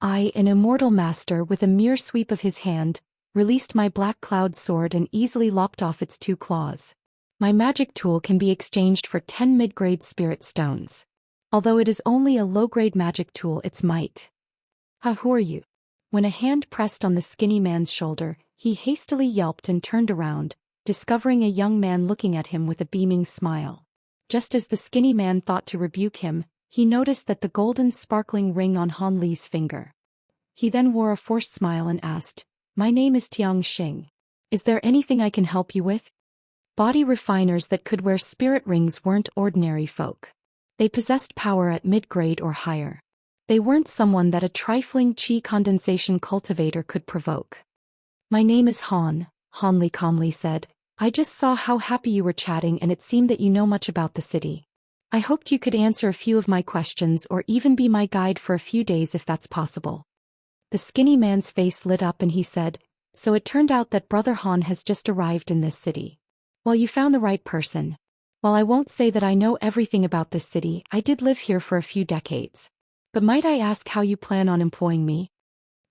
I, an immortal master, with a mere sweep of his hand, released my black cloud sword and easily lopped off its 2 claws. My magic tool can be exchanged for 10 mid-grade spirit stones. Although it is only a low-grade magic tool, it's might. Who are you? When a hand pressed on the skinny man's shoulder, he hastily yelped and turned around, discovering a young man looking at him with a beaming smile. Just as the skinny man thought to rebuke him, he noticed that the golden sparkling ring on Hanli's finger. He then wore a forced smile and asked, "My name is Xianxia. Is there anything I can help you with?" Body refiners that could wear spirit rings weren't ordinary folk. They possessed power at mid-grade or higher. They weren't someone that a trifling chi condensation cultivator could provoke. "My name is Han," Hanli calmly said. "I just saw how happy you were chatting, and it seemed that you know much about the city. I hoped you could answer a few of my questions or even be my guide for a few days if that's possible." The skinny man's face lit up and he said, "So it turned out that Brother Han has just arrived in this city. Well, you found the right person. While I won't say that I know everything about this city, I did live here for a few decades. But might I ask how you plan on employing me?"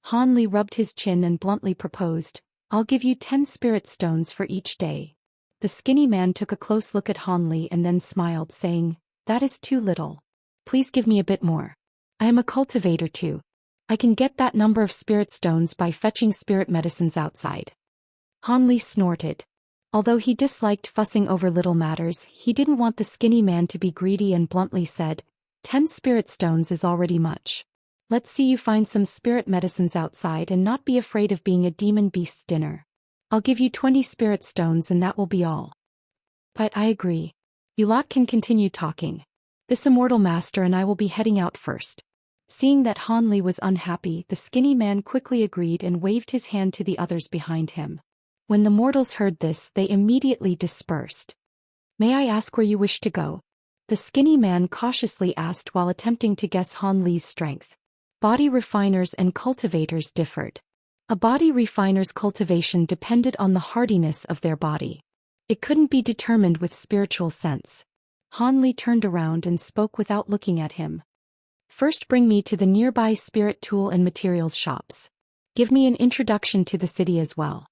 Hanli rubbed his chin and bluntly proposed, "I'll give you 10 spirit stones for each day." The skinny man took a close look at Hanli and then smiled, saying, "That is too little. Please give me a bit more. I am a cultivator too. I can get that number of spirit stones by fetching spirit medicines outside." Hanli snorted. Although he disliked fussing over little matters, he didn't want the skinny man to be greedy and bluntly said, 10 spirit stones is already much. Let's see you find some spirit medicines outside and not be afraid of being a demon beast's dinner. I'll give you 20 spirit stones and that will be all." "But I agree. You lot can continue talking. This immortal master and I will be heading out first." Seeing that Hanli was unhappy, the skinny man quickly agreed and waved his hand to the others behind him. When the mortals heard this, they immediately dispersed. "May I ask where you wish to go?" the skinny man cautiously asked while attempting to guess Hanli's strength. Body refiners and cultivators differed. A body refiner's cultivation depended on the hardiness of their body. It couldn't be determined with spiritual sense. Hanli turned around and spoke without looking at him. "First bring me to the nearby spirit tool and materials shops. Give me an introduction to the city as well."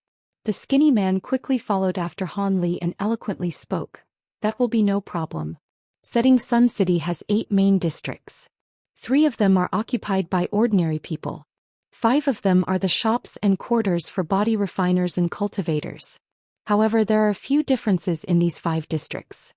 The skinny man quickly followed after Hanli and eloquently spoke. "That will be no problem. Setting Sun City has 8 main districts. 3 of them are occupied by ordinary people. 5 of them are the shops and quarters for body refiners and cultivators. However, there are a few differences in these 5 districts.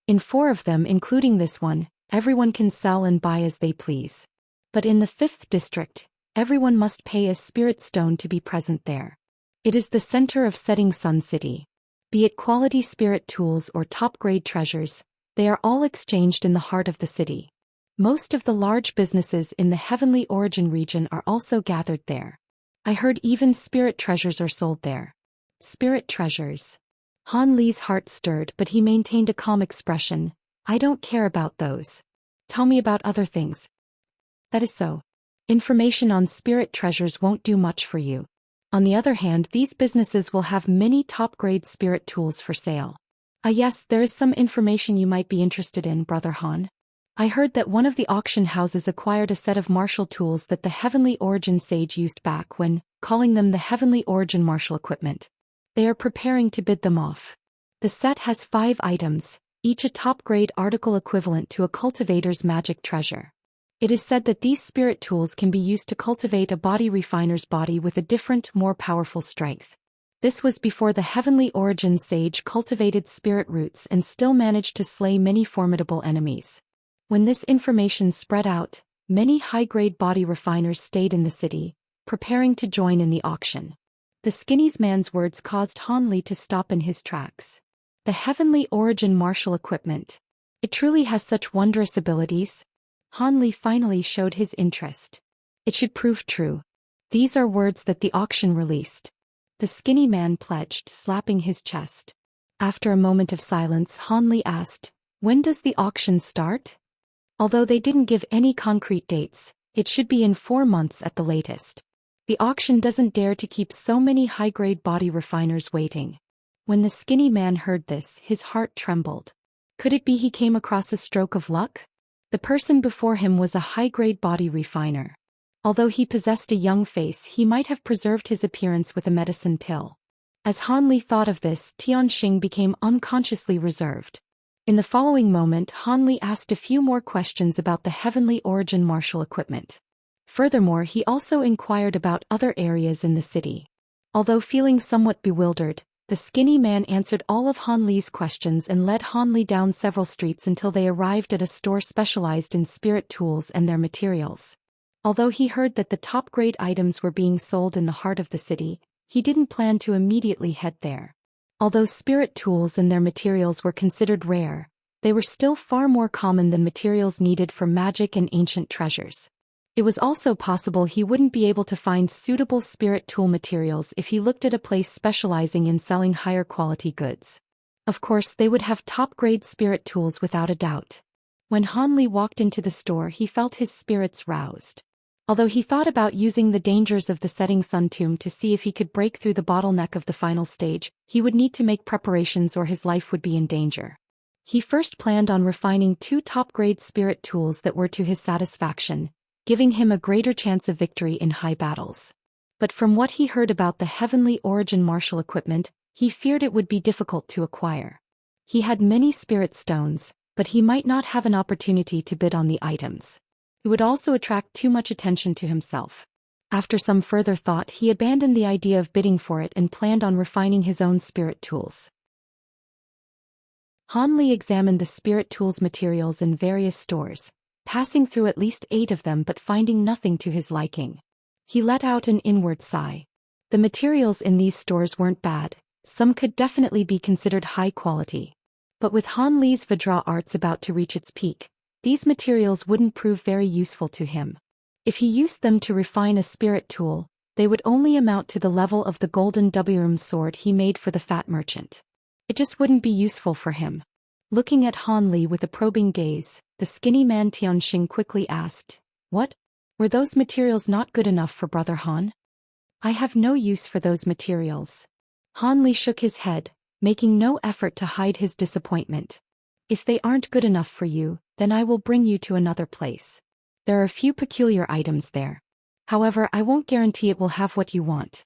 In 4 of them, including this one, everyone can sell and buy as they please. But in the 5th district, everyone must pay a spirit stone to be present there. It is the center of Setting Sun City. Be it quality spirit tools or top-grade treasures, they are all exchanged in the heart of the city. Most of the large businesses in the Heavenly Origin region are also gathered there. I heard even spirit treasures are sold there. Spirit treasures. Han Li's heart stirred, but he maintained a calm expression. I don't care about those. Tell me about other things. That is so. Information on spirit treasures won't do much for you. On the other hand, these businesses will have many top-grade spirit tools for sale. Yes, there is some information you might be interested in, Brother Han. I heard that one of the auction houses acquired a set of martial tools that the Heavenly Origin sage used back when, calling them the Heavenly Origin martial equipment. They are preparing to bid them off. The set has 5 items, each a top-grade article equivalent to a cultivator's magic treasure. It is said that these spirit tools can be used to cultivate a body refiner's body with a different, more powerful strength. This was before the Heavenly Origin sage cultivated spirit roots and still managed to slay many formidable enemies. When this information spread out, many high-grade body refiners stayed in the city, preparing to join in the auction. The skinny man's words caused Han Li to stop in his tracks. The Heavenly Origin martial equipment. It truly has such wondrous abilities. Han Li finally showed his interest. It should prove true. These are words that the auction released. The skinny man pledged, slapping his chest. After a moment of silence, Han Li asked, "When does the auction start?" Although they didn't give any concrete dates, it should be in 4 months at the latest. The auction doesn't dare to keep so many high-grade body refiners waiting. When the skinny man heard this, his heart trembled. Could it be he came across a stroke of luck? The person before him was a high-grade body refiner. Although he possessed a young face, he might have preserved his appearance with a medicine pill. As Han Li thought of this, Tianxing became unconsciously reserved. In the following moment, Han Li asked a few more questions about the Heavenly Origin martial equipment. Furthermore, he also inquired about other areas in the city. Although feeling somewhat bewildered, the skinny man answered all of Han Li's questions and led Han Li down several streets until they arrived at a store specialized in spirit tools and their materials. Although he heard that the top-grade items were being sold in the heart of the city, he didn't plan to immediately head there. Although spirit tools and their materials were considered rare, they were still far more common than materials needed for magic and ancient treasures. It was also possible he wouldn't be able to find suitable spirit tool materials if he looked at a place specializing in selling higher quality goods. Of course, they would have top-grade spirit tools without a doubt. When Han Li walked into the store, he felt his spirits roused. Although he thought about using the dangers of the Setting Sun tomb to see if he could break through the bottleneck of the final stage, he would need to make preparations or his life would be in danger. He first planned on refining 2 top-grade spirit tools that were to his satisfaction, giving him a greater chance of victory in high battles. But from what he heard about the Heavenly Origin martial equipment, he feared it would be difficult to acquire. He had many spirit stones, but he might not have an opportunity to bid on the items. It would also attract too much attention to himself. After some further thought, he abandoned the idea of bidding for it and planned on refining his own spirit tools. Han Li examined the spirit tools materials in various stores, passing through at least 8 of them but finding nothing to his liking. He let out an inward sigh. The materials in these stores weren't bad, some could definitely be considered high quality. But with Han Li's Vajra arts about to reach its peak, these materials wouldn't prove very useful to him. If he used them to refine a spirit tool, they would only amount to the level of the golden Wrum sword he made for the fat merchant. It just wouldn't be useful for him. Looking at Han Li with a probing gaze, the skinny man Tianxing quickly asked, "What? Were those materials not good enough for Brother Han?" "I have no use for those materials." Han Li shook his head, making no effort to hide his disappointment. "If they aren't good enough for you, then I will bring you to another place. There are a few peculiar items there. However, I won't guarantee it will have what you want."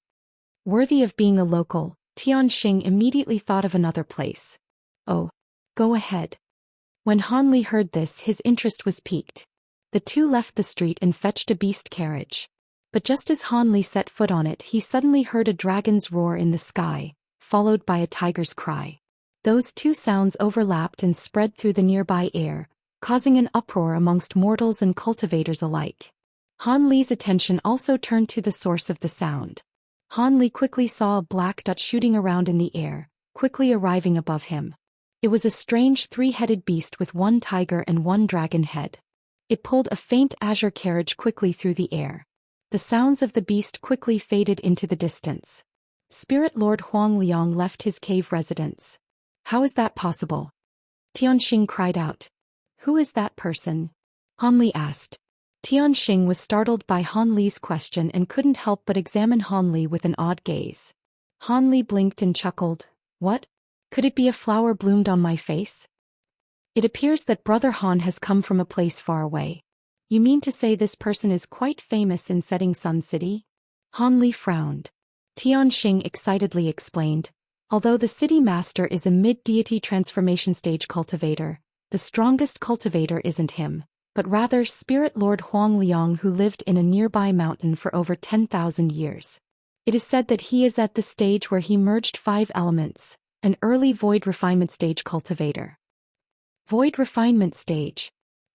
Worthy of being a local, Tianxing immediately thought of another place. "Oh, go ahead." When Han Li heard this, his interest was piqued. The two left the street and fetched a beast carriage. But just as Han Li set foot on it, he suddenly heard a dragon's roar in the sky, followed by a tiger's cry. Those two sounds overlapped and spread through the nearby air, causing an uproar amongst mortals and cultivators alike. Han Li's attention also turned to the source of the sound. Han Li quickly saw a black dot shooting around in the air, quickly arriving above him. It was a strange three-headed beast with one tiger and one dragon head. It pulled a faint azure carriage quickly through the air. The sounds of the beast quickly faded into the distance. Spirit Lord Huang Liang left his cave residence. How is that possible? Tianxing cried out. Who is that person? Han Li asked. Tianxing was startled by Han Li's question and couldn't help but examine Han Li with an odd gaze. Han Li blinked and chuckled. What? Could it be a flower bloomed on my face? It appears that Brother Han has come from a place far away. You mean to say this person is quite famous in Setting Sun City? Han Li frowned. Tianxing excitedly explained. Although the city master is a mid-deity transformation stage cultivator, the strongest cultivator isn't him, but rather Spirit Lord Huang Liang, who lived in a nearby mountain for over 10,000 years. It is said that he is at the stage where he merged 5 elements, an early void refinement stage cultivator. Void refinement stage.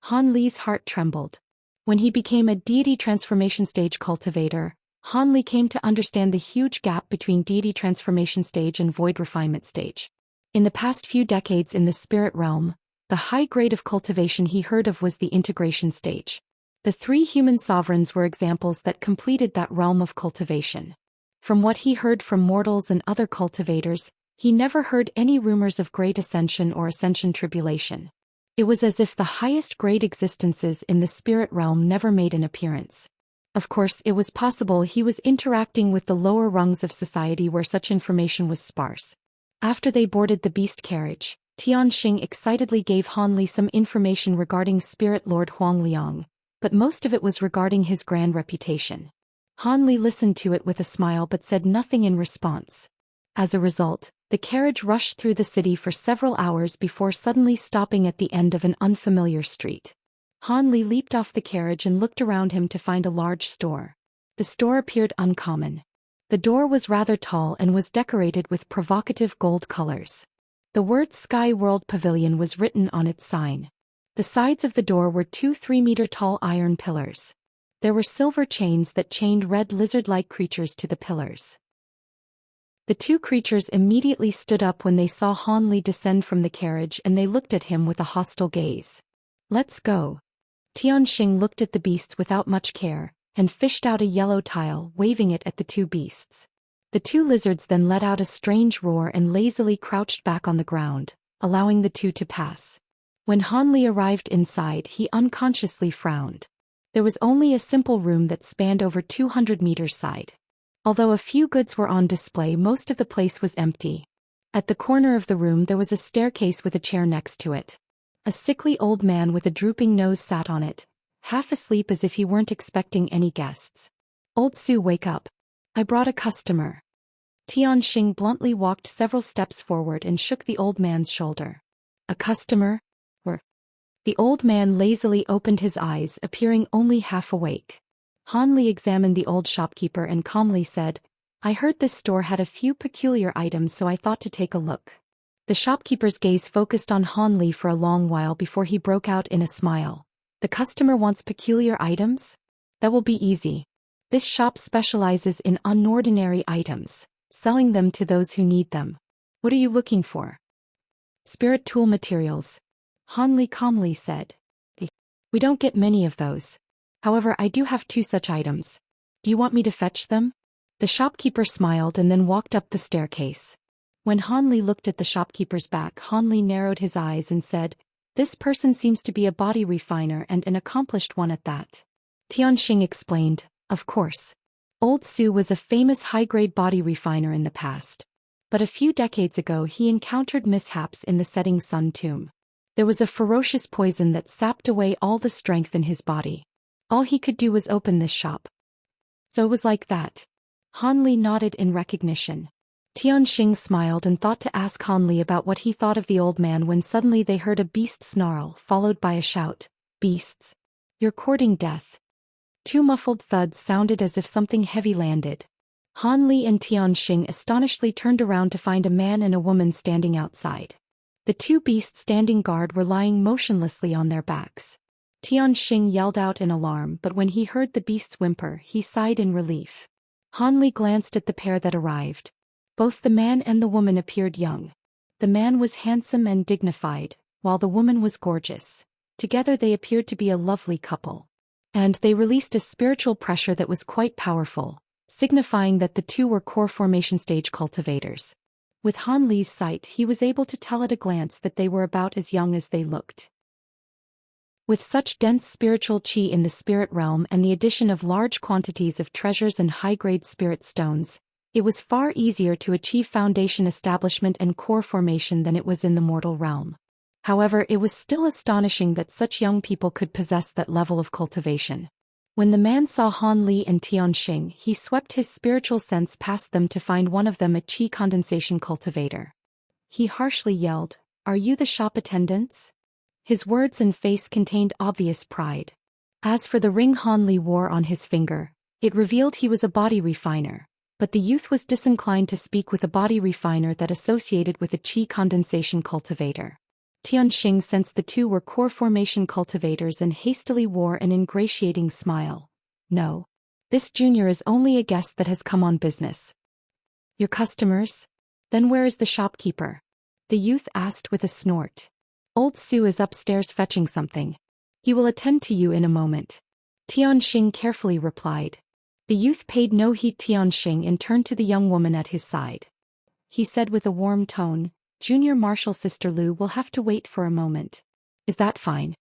Han Li's heart trembled. When he became a deity transformation stage cultivator, Han Li came to understand the huge gap between deity transformation stage and void refinement stage. In the past few decades in the spirit realm, the high grade of cultivation he heard of was the integration stage. The 3 human sovereigns were examples that completed that realm of cultivation. From what he heard from mortals and other cultivators, he never heard any rumors of great ascension or ascension tribulation. It was as if the highest grade existences in the spirit realm never made an appearance. Of course, it was possible he was interacting with the lower rungs of society where such information was sparse. After they boarded the beast carriage, Tianxing excitedly gave Han Li some information regarding Spirit Lord Huang Liang, but most of it was regarding his grand reputation. Han Li listened to it with a smile but said nothing in response. As a result, the carriage rushed through the city for several hours before suddenly stopping at the end of an unfamiliar street. Han Li leaped off the carriage and looked around him to find a large store. The store appeared uncommon. The door was rather tall and was decorated with provocative gold colors. The word Sky World Pavilion was written on its sign. The sides of the door were 2 3-meter-tall iron pillars. There were silver chains that chained red lizard-like creatures to the pillars. The 2 creatures immediately stood up when they saw Han Li descend from the carriage, and they looked at him with a hostile gaze. Let's go. Tianxing looked at the beasts without much care, and fished out a yellow tile, waving it at the 2 beasts. The 2 lizards then let out a strange roar and lazily crouched back on the ground, allowing the 2 to pass. When Han Li arrived inside, he unconsciously frowned. There was only a simple room that spanned over 200 meters side. Although a few goods were on display, most of the place was empty. At the corner of the room there was a staircase with a chair next to it. A sickly old man with a drooping nose sat on it, half asleep as if he weren't expecting any guests. Old Su, wake up. I brought a customer. Tianxing bluntly walked several steps forward and shook the old man's shoulder. A customer? The old man lazily opened his eyes, appearing only half awake. Han Li examined the old shopkeeper and calmly said, I heard this store had a few peculiar items, so I thought to take a look. The shopkeeper's gaze focused on Han Li for a long while before he broke out in a smile. The customer wants peculiar items? That will be easy. This shop specializes in unordinary items, selling them to those who need them. What are you looking for? Spirit tool materials. Han Li calmly said. We don't get many of those. However, I do have 2 such items. Do you want me to fetch them? The shopkeeper smiled and then walked up the staircase. When Han Li looked at the shopkeeper's back, Han Li narrowed his eyes and said, This person seems to be a body refiner, and an accomplished one at that. Tianxing explained, Of course. Old Su was a famous high-grade body refiner in the past. But a few decades ago he encountered mishaps in the Setting Sun tomb. There was a ferocious poison that sapped away all the strength in his body. All he could do was open this shop. So it was like that. Han Li nodded in recognition. Tianxing smiled and thought to ask Han Li about what he thought of the old man when suddenly they heard a beast snarl, followed by a shout. Beasts? You're courting death. Two muffled thuds sounded as if something heavy landed. Han Li and Xianxia astonishedly turned around to find a man and a woman standing outside. The two beasts standing guard were lying motionlessly on their backs. Xianxia yelled out in alarm, but when he heard the beast's whimper, he sighed in relief. Han Li glanced at the pair that arrived. Both the man and the woman appeared young. The man was handsome and dignified, while the woman was gorgeous. Together they appeared to be a lovely couple. And they released a spiritual pressure that was quite powerful, signifying that the two were core formation stage cultivators. With Han Li's sight, he was able to tell at a glance that they were about as young as they looked. With such dense spiritual qi in the spirit realm and the addition of large quantities of treasures and high-grade spirit stones, it was far easier to achieve foundation establishment and core formation than it was in the mortal realm. However, it was still astonishing that such young people could possess that level of cultivation. When the man saw Han Li and Xianxia, he swept his spiritual sense past them to find one of them a qi condensation cultivator. He harshly yelled, "Are you the shop attendants?" His words and face contained obvious pride. As for the ring Han Li wore on his finger, it revealed he was a body refiner, but the youth was disinclined to speak with a body refiner that associated with a qi condensation cultivator. Xianxia sensed the two were core formation cultivators and hastily wore an ingratiating smile. "No. This junior is only a guest that has come on business." "Your customers? Then where is the shopkeeper?" the youth asked with a snort. "Old Su is upstairs fetching something. He will attend to you in a moment," Xianxia carefully replied. The youth paid no heed to Xianxia and turned to the young woman at his side. He said with a warm tone, "Junior Marshal Sister Lu will have to wait for a moment. Is that fine?"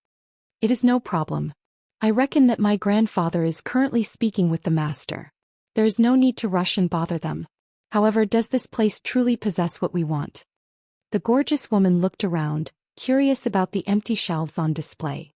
"It is no problem. I reckon that my grandfather is currently speaking with the master. There is no need to rush and bother them. However, does this place truly possess what we want?" The gorgeous woman looked around, curious about the empty shelves on display.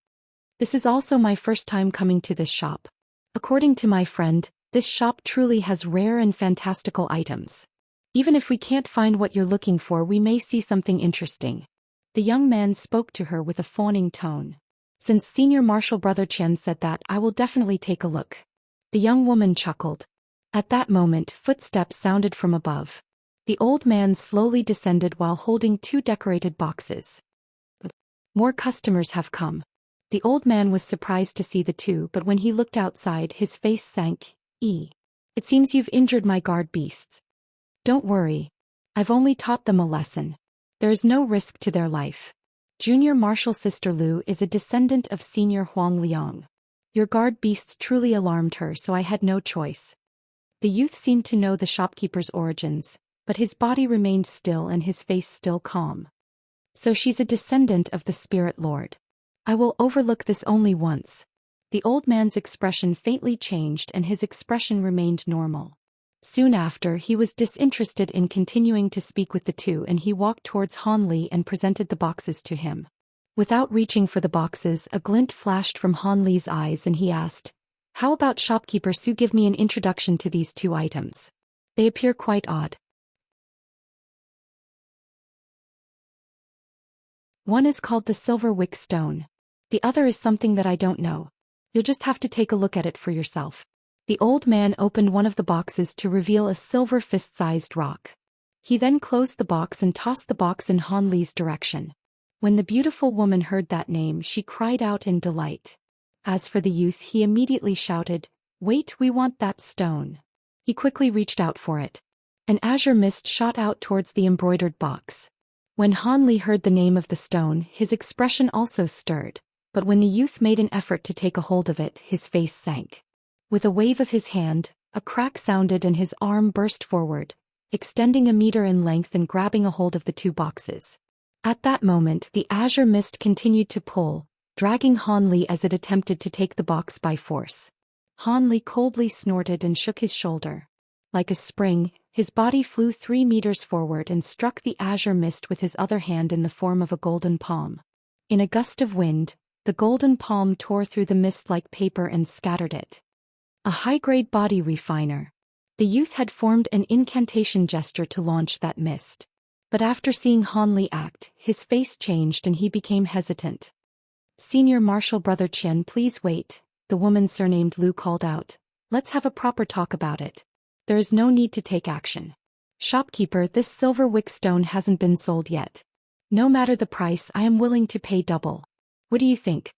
"This is also my first time coming to this shop. According to my friend, this shop truly has rare and fantastical items. Even if we can't find what you're looking for, we may see something interesting." The young man spoke to her with a fawning tone. "Since Senior Marshal Brother Chen said that, I will definitely take a look." The young woman chuckled. At that moment, footsteps sounded from above. The old man slowly descended while holding two decorated boxes. "More customers have come." The old man was surprised to see the two, but when he looked outside, his face sank. It seems you've injured my guard beasts." "Don't worry. I've only taught them a lesson. There is no risk to their life. Junior Marshal Sister Lu is a descendant of Senior Huang Liang. Your guard beasts truly alarmed her, so I had no choice." The youth seemed to know the shopkeeper's origins, but his body remained still and his face still calm. "So she's a descendant of the Spirit Lord. I will overlook this only once." The old man's expression faintly changed and his expression remained normal. Soon after, he was disinterested in continuing to speak with the two and he walked towards Han Li and presented the boxes to him. Without reaching for the boxes, a glint flashed from Han Li's eyes and he asked, "How about shopkeeper Su give me an introduction to these two items? They appear quite odd." "One is called the Silver Wick Stone. The other is something that I don't know. You'll just have to take a look at it for yourself." The old man opened one of the boxes to reveal a silver fist-sized rock. He then closed the box and tossed the box in Han Li's direction. When the beautiful woman heard that name, she cried out in delight. As for the youth, he immediately shouted, "Wait, we want that stone." He quickly reached out for it. An azure mist shot out towards the embroidered box. When Han Li heard the name of the stone, his expression also stirred, but when the youth made an effort to take a hold of it, his face sank. With a wave of his hand, a crack sounded and his arm burst forward, extending a meter in length and grabbing a hold of the two boxes. At that moment, the azure mist continued to pull, dragging Han Li as it attempted to take the box by force. Han Li coldly snorted and shook his shoulder. Like a spring, his body flew 3 meters forward and struck the azure mist with his other hand in the form of a golden palm. In a gust of wind, the golden palm tore through the mist like paper and scattered it. A high-grade body refiner. The youth had formed an incantation gesture to launch that mist. But after seeing Han Li act, his face changed and he became hesitant. Senior Marshal Brother Qian, please wait, the woman surnamed Lu called out. Let's have a proper talk about it. There is no need to take action. Shopkeeper, this silver wick stone hasn't been sold yet. No matter the price, I am willing to pay double. What do you think?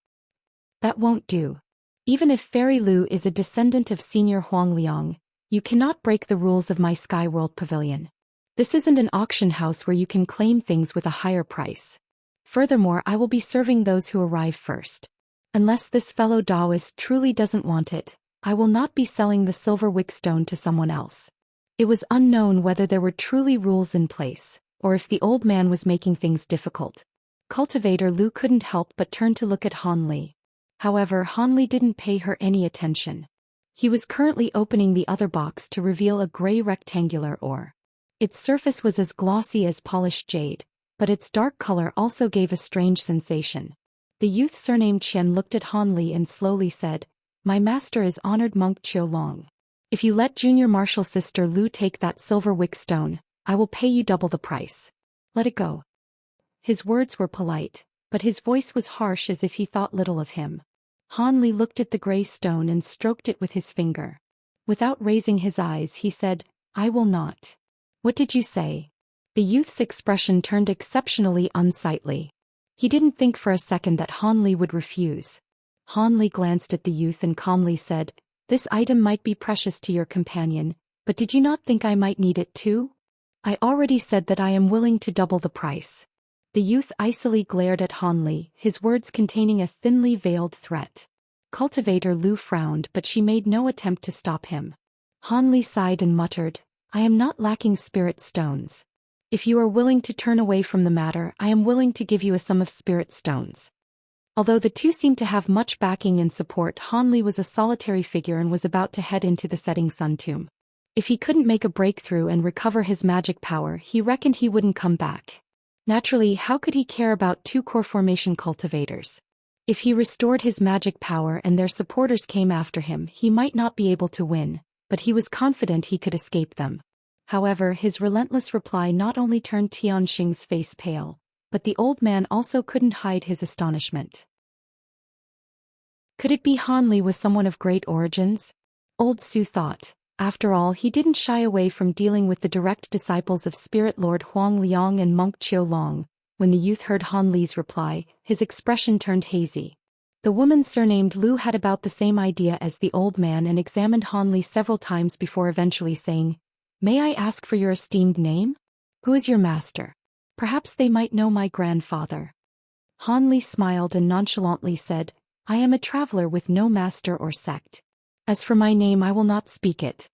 That won't do. Even if Fairy Lu is a descendant of Senior Huang Liang, you cannot break the rules of my Sky World Pavilion. This isn't an auction house where you can claim things with a higher price. Furthermore, I will be serving those who arrive first. Unless this fellow Taoist truly doesn't want it, I will not be selling the silver wick stone to someone else. It was unknown whether there were truly rules in place, or if the old man was making things difficult. Cultivator Lu couldn't help but turn to look at Han Li. However, Han Li didn't pay her any attention. He was currently opening the other box to reveal a gray rectangular ore. Its surface was as glossy as polished jade, but its dark color also gave a strange sensation. The youth surnamed Qian looked at Han Li and slowly said, "My master is honored monk Qiu Long. If you let Junior Marshal Sister Lu take that silver wick stone, I will pay you double the price. Let it go." His words were polite, but his voice was harsh as if he thought little of him. Han Li looked at the gray stone and stroked it with his finger. Without raising his eyes, he said, "I will not." "What did you say?" The youth's expression turned exceptionally unsightly. He didn't think for a second that Han Li would refuse. Han Li glanced at the youth and calmly said, "This item might be precious to your companion, but did you not think I might need it too? I already said that I am willing to double the price." The youth icily glared at Han Li, his words containing a thinly veiled threat. Cultivator Lu frowned, but she made no attempt to stop him. Han Li sighed and muttered, "I am not lacking spirit stones. If you are willing to turn away from the matter, I am willing to give you a sum of spirit stones." Although the two seemed to have much backing and support, Han Li was a solitary figure and was about to head into the setting sun tomb. If he couldn't make a breakthrough and recover his magic power, he reckoned he wouldn't come back. Naturally, how could he care about two core formation cultivators? If he restored his magic power and their supporters came after him, he might not be able to win, but he was confident he could escape them. However, his relentless reply not only turned Tianxing's face pale, but the old man also couldn't hide his astonishment. Could it be Han Li was someone of great origins? Old Su thought. After all, he didn't shy away from dealing with the direct disciples of Spirit Lord Huang Liang and Monk Qiu Long. When the youth heard Han Li's reply, his expression turned hazy. The woman surnamed Lu had about the same idea as the old man and examined Han Li several times before eventually saying, "May I ask for your esteemed name? Who is your master? Perhaps they might know my grandfather." Han Li smiled and nonchalantly said, "I am a traveler with no master or sect. As for my name, I will not speak it."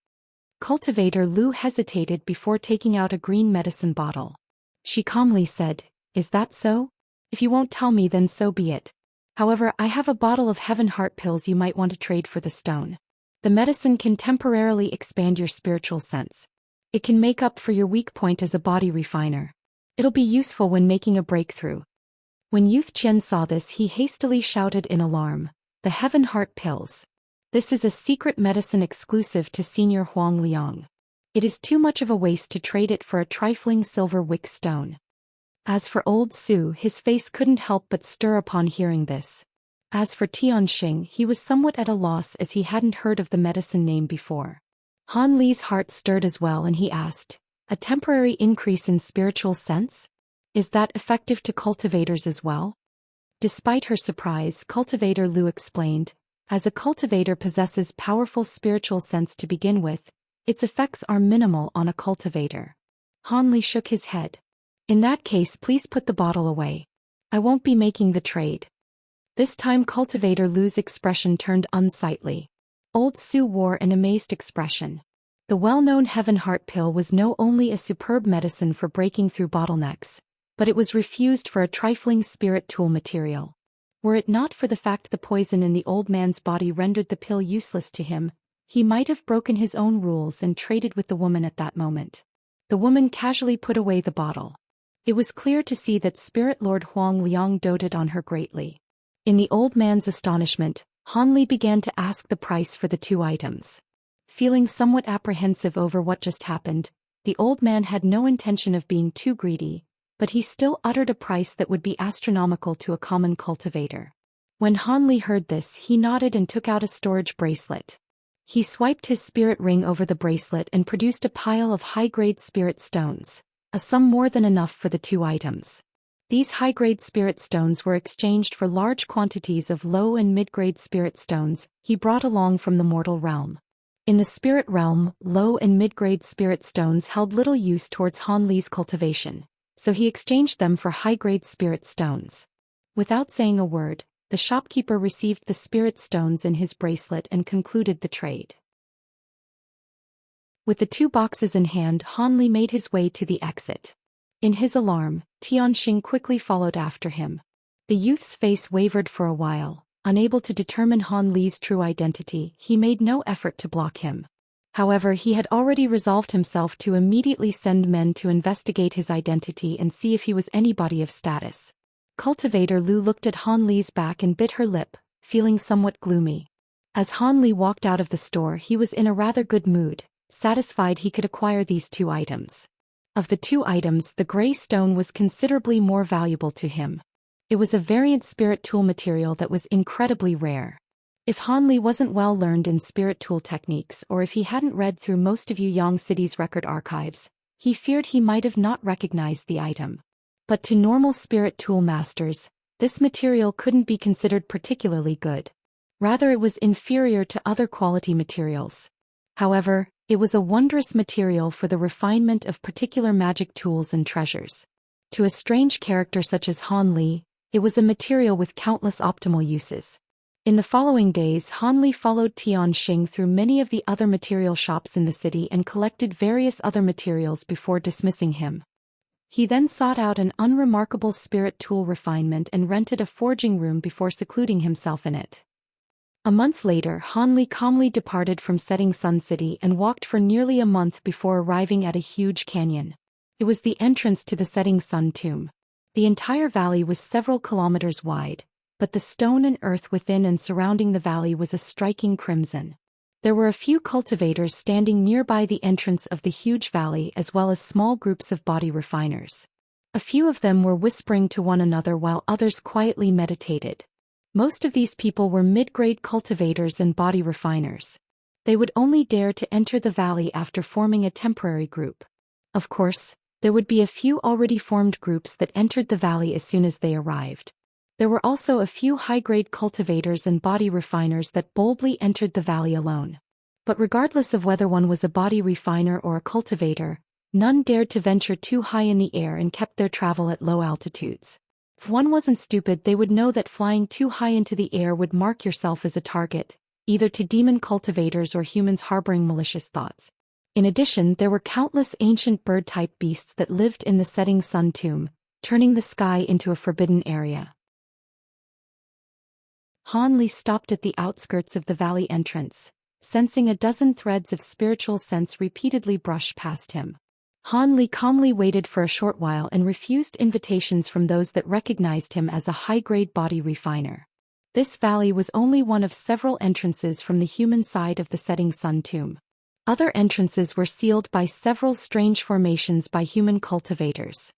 Cultivator Lu hesitated before taking out a green medicine bottle. She calmly said, "Is that so? If you won't tell me, then so be it. However, I have a bottle of heaven heart pills you might want to trade for the stone. The medicine can temporarily expand your spiritual sense. It can make up for your weak point as a body refiner. It'll be useful when making a breakthrough." When Youth Qian saw this, he hastily shouted in alarm, "The heaven heart pills. This is a secret medicine exclusive to Senior Huang Liang. It is too much of a waste to trade it for a trifling silver wick stone." As for old Su, his face couldn't help but stir upon hearing this. As for Tianxing, he was somewhat at a loss as he hadn't heard of the medicine name before. Han Li's heart stirred as well and he asked, "A temporary increase in spiritual sense? Is that effective to cultivators as well?" Despite her surprise, Cultivator Lu explained, "As a cultivator possesses powerful spiritual sense to begin with, its effects are minimal on a cultivator." Han Li shook his head. "In that case, please put the bottle away. I won't be making the trade." This time Cultivator Lu's expression turned unsightly. Old Su wore an amazed expression. The well-known heaven heart pill was not only a superb medicine for breaking through bottlenecks, but it was refused for a trifling spirit tool material. Were it not for the fact the poison in the old man's body rendered the pill useless to him, he might have broken his own rules and traded with the woman at that moment. The woman casually put away the bottle. It was clear to see that Spirit Lord Huang Liang doted on her greatly. In the old man's astonishment, Han Li began to ask the price for the two items. Feeling somewhat apprehensive over what just happened, the old man had no intention of being too greedy, but he still uttered a price that would be astronomical to a common cultivator. When Han Li heard this, he nodded and took out a storage bracelet. He swiped his spirit ring over the bracelet and produced a pile of high-grade spirit stones, a sum more than enough for the 2 items. These high-grade spirit stones were exchanged for large quantities of low and mid-grade spirit stones he brought along from the mortal realm. In the spirit realm, low and mid-grade spirit stones held little use towards Han Li's cultivation, so he exchanged them for high-grade spirit stones. Without saying a word, the shopkeeper received the spirit stones in his bracelet and concluded the trade. With the 2 boxes in hand, Han Li made his way to the exit. In his alarm, Xianxia quickly followed after him. The youth's face wavered for a while. Unable to determine Han Li's true identity, he made no effort to block him. However, he had already resolved himself to immediately send men to investigate his identity and see if he was anybody of status. Cultivator Lu looked at Han Li's back and bit her lip, feeling somewhat gloomy. As Han Li walked out of the store, he was in a rather good mood, satisfied he could acquire these 2 items. Of the 2 items, the gray stone was considerably more valuable to him. It was a variant spirit tool material that was incredibly rare. If Han Li wasn't well learned in spirit tool techniques, or if he hadn't read through most of Yuyang City's record archives, he feared he might have not recognized the item. But to normal spirit tool masters, this material couldn't be considered particularly good. Rather, it was inferior to other quality materials. However, it was a wondrous material for the refinement of particular magic tools and treasures. To a strange character such as Han Li, it was a material with countless optimal uses. In the following days, Han Li followed Tianxing through many of the other material shops in the city and collected various other materials before dismissing him. He then sought out an unremarkable spirit tool refinement and rented a forging room before secluding himself in it. A month later, Han Li calmly departed from Setting Sun City and walked for nearly a month before arriving at a huge canyon. It was the entrance to the Setting Sun tomb. The entire valley was several kilometers wide, but the stone and earth within and surrounding the valley was a striking crimson. There were a few cultivators standing nearby the entrance of the huge valley, as well as small groups of body refiners. A few of them were whispering to one another while others quietly meditated. Most of these people were mid-grade cultivators and body refiners. They would only dare to enter the valley after forming a temporary group. Of course, there would be a few already formed groups that entered the valley as soon as they arrived. There were also a few high-grade cultivators and body refiners that boldly entered the valley alone. But regardless of whether one was a body refiner or a cultivator, none dared to venture too high in the air and kept their travel at low altitudes. If one wasn't stupid, they would know that flying too high into the air would mark yourself as a target, either to demon cultivators or humans harboring malicious thoughts. In addition, there were countless ancient bird-type beasts that lived in the Setting Sun tomb, turning the sky into a forbidden area. Han Li stopped at the outskirts of the valley entrance, sensing a dozen threads of spiritual sense repeatedly brush past him. Han Li calmly waited for a short while and refused invitations from those that recognized him as a high-grade body refiner. This valley was only one of several entrances from the human side of the Setting Sun tomb. Other entrances were sealed by several strange formations by human cultivators.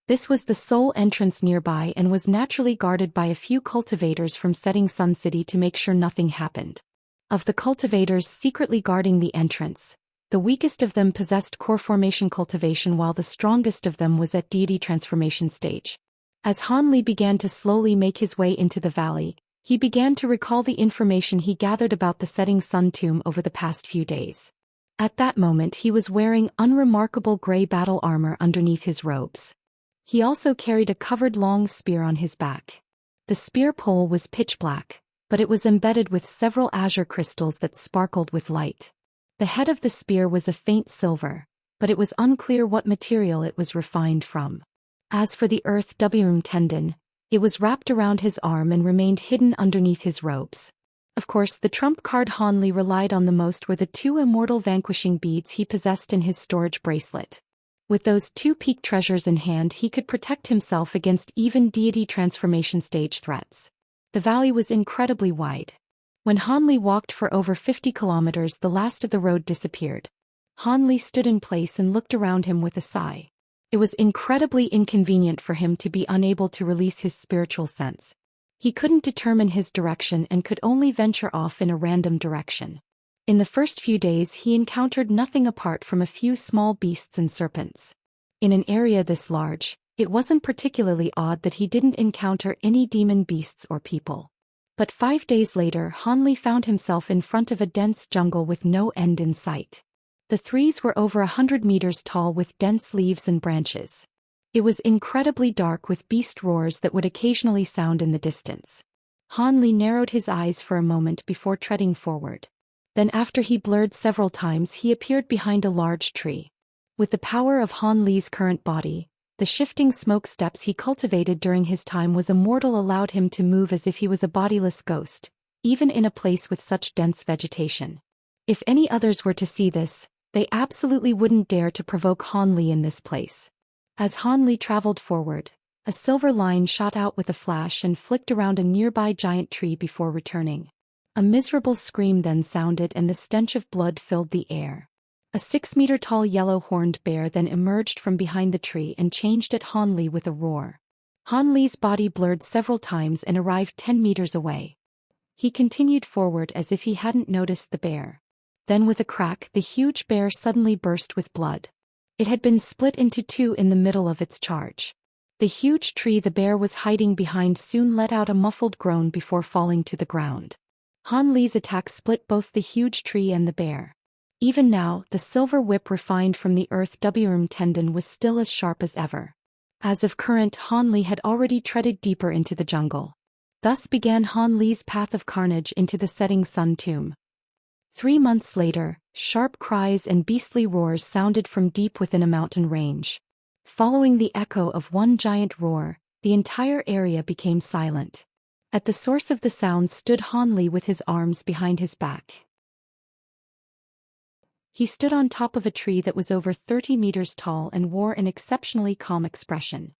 This was the sole entrance nearby and was naturally guarded by a few cultivators from Setting Sun City to make sure nothing happened. Of the cultivators secretly guarding the entrance, the weakest of them possessed core formation cultivation while the strongest of them was at deity transformation stage. As Han Li began to slowly make his way into the valley, he began to recall the information he gathered about the Setting Sun tomb over the past few days. At that moment he was wearing unremarkable gray battle armor underneath his robes. He also carried a covered long spear on his back. The spear pole was pitch black, but it was embedded with several azure crystals that sparkled with light. The head of the spear was a faint silver, but it was unclear what material it was refined from. As for the earth wurm tendon, it was wrapped around his arm and remained hidden underneath his robes. Of course, the trump card Han Li relied on the most were the 2 immortal vanquishing beads he possessed in his storage bracelet. With those 2 peak treasures in hand, he could protect himself against even deity transformation stage threats. The valley was incredibly wide. When Han Li walked for over 50 kilometers, the last of the road disappeared. Han Li stood in place and looked around him with a sigh. It was incredibly inconvenient for him to be unable to release his spiritual sense. He couldn't determine his direction and could only venture off in a random direction. In the first few days he encountered nothing apart from a few small beasts and serpents. In an area this large, it wasn't particularly odd that he didn't encounter any demon beasts or people. But 5 days later Han Li found himself in front of a dense jungle with no end in sight. The trees were over 100 meters tall with dense leaves and branches. It was incredibly dark with beast roars that would occasionally sound in the distance. Han Li narrowed his eyes for a moment before treading forward. Then after he blurred several times he appeared behind a large tree. With the power of Han Li's current body, the shifting smoke steps he cultivated during his time was immortal allowed him to move as if he was a bodiless ghost, even in a place with such dense vegetation. If any others were to see this, they absolutely wouldn't dare to provoke Han Li in this place. As Han Li traveled forward, a silver line shot out with a flash and flicked around a nearby giant tree before returning. A miserable scream then sounded and the stench of blood filled the air. A 6-meter-tall yellow-horned bear then emerged from behind the tree and changed at Han Li with a roar. Han Li's body blurred several times and arrived 10 meters away. He continued forward as if he hadn't noticed the bear. Then with a crack the huge bear suddenly burst with blood. It had been split into two in the middle of its charge. The huge tree the bear was hiding behind soon let out a muffled groan before falling to the ground. Han Li's attack split both the huge tree and the bear. Even now, the silver whip refined from the earth Wurm tendon was still as sharp as ever. As of current, Han Li had already treaded deeper into the jungle. Thus began Han Li's path of carnage into the setting sun tomb. 3 months later, sharp cries and beastly roars sounded from deep within a mountain range. Following the echo of one giant roar, the entire area became silent. At the source of the sounds stood Han Li with his arms behind his back. He stood on top of a tree that was over 30 meters tall and wore an exceptionally calm expression.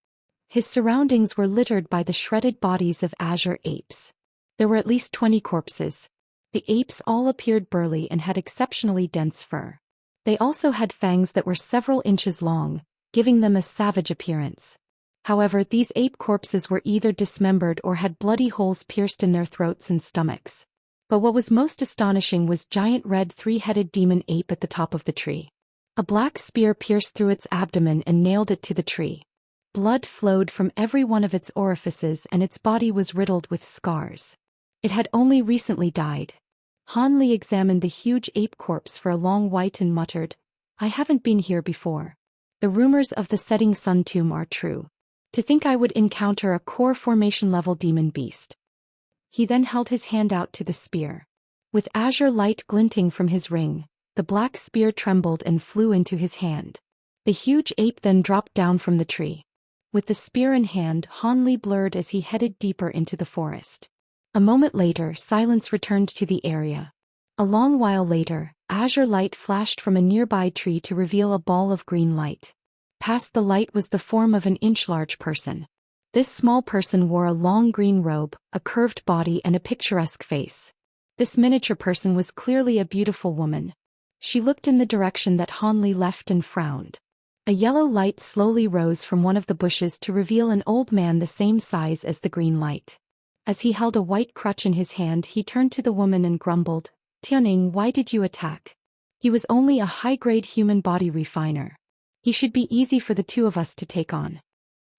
His surroundings were littered by the shredded bodies of azure apes. There were at least 20 corpses. The apes all appeared burly and had exceptionally dense fur. They also had fangs that were several inches long, giving them a savage appearance. However, these ape corpses were either dismembered or had bloody holes pierced in their throats and stomachs. But what was most astonishing was giant red 3-headed demon ape at the top of the tree. A black spear pierced through its abdomen and nailed it to the tree. Blood flowed from every one of its orifices and its body was riddled with scars. It had only recently died. Han Li examined the huge ape corpse for a long while and muttered, "I haven't been here before. The rumors of the setting sun tomb are true. To think I would encounter a core formation level demon beast." He then held his hand out to the spear. With azure light glinting from his ring, the black spear trembled and flew into his hand. The huge ape then dropped down from the tree. With the spear in hand, Han Li blurred as he headed deeper into the forest. A moment later, silence returned to the area. A long while later, azure light flashed from a nearby tree to reveal a ball of green light. Past the light was the form of an inch-large person. This small person wore a long green robe, a curved body and a picturesque face. This miniature person was clearly a beautiful woman. She looked in the direction that Han Li left and frowned. A yellow light slowly rose from one of the bushes to reveal an old man the same size as the green light. As he held a white crutch in his hand, he turned to the woman and grumbled, "Tianing, why did you attack? He was only a high-grade human body refiner. He should be easy for the two of us to take on."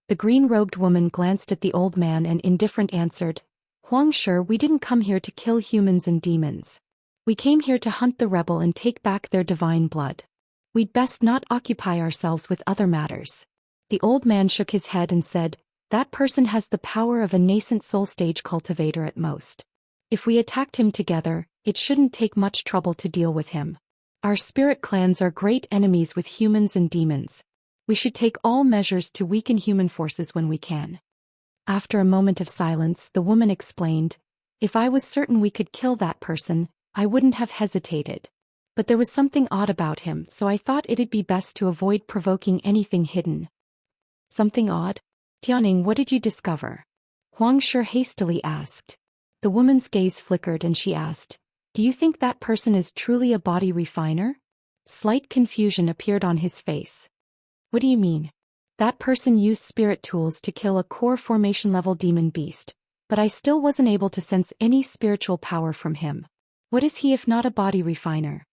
The green-robed woman glanced at the old man and indifferent answered, "Huang Shi, we didn't come here to kill humans and demons. We came here to hunt the rebel and take back their divine blood. We'd best not occupy ourselves with other matters." The old man shook his head and said, "That person has the power of a nascent soul-stage cultivator at most. If we attacked him together, it shouldn't take much trouble to deal with him. Our spirit clans are great enemies with humans and demons. We should take all measures to weaken human forces when we can." After a moment of silence, the woman explained, "If I was certain we could kill that person, I wouldn't have hesitated. But there was something odd about him, so I thought it'd be best to avoid provoking anything hidden." "Something odd? Tianing, what did you discover?" Huang Shi hastily asked. The woman's gaze flickered and she asked, "Do you think that person is truly a body refiner?" Slight confusion appeared on his face. "What do you mean?" "That person used spirit tools to kill a core formation level demon beast. but I still wasn't able to sense any spiritual power from him. What is he if not a body refiner?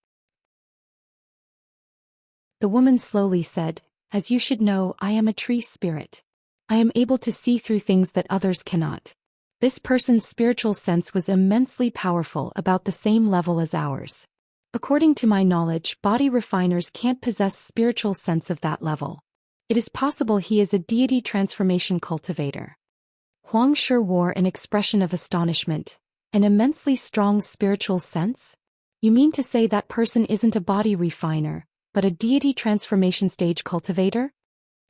The woman slowly said, as you should know, I am a tree spirit. I am able to see through things that others cannot. This person's spiritual sense was immensely powerful, about the same level as ours. According to my knowledge, body refiners can't possess spiritual sense of that level. It is possible he is a deity transformation cultivator. Huang Shi wore an expression of astonishment. An immensely strong spiritual sense? You mean to say that person isn't a body refiner, but a deity transformation stage cultivator?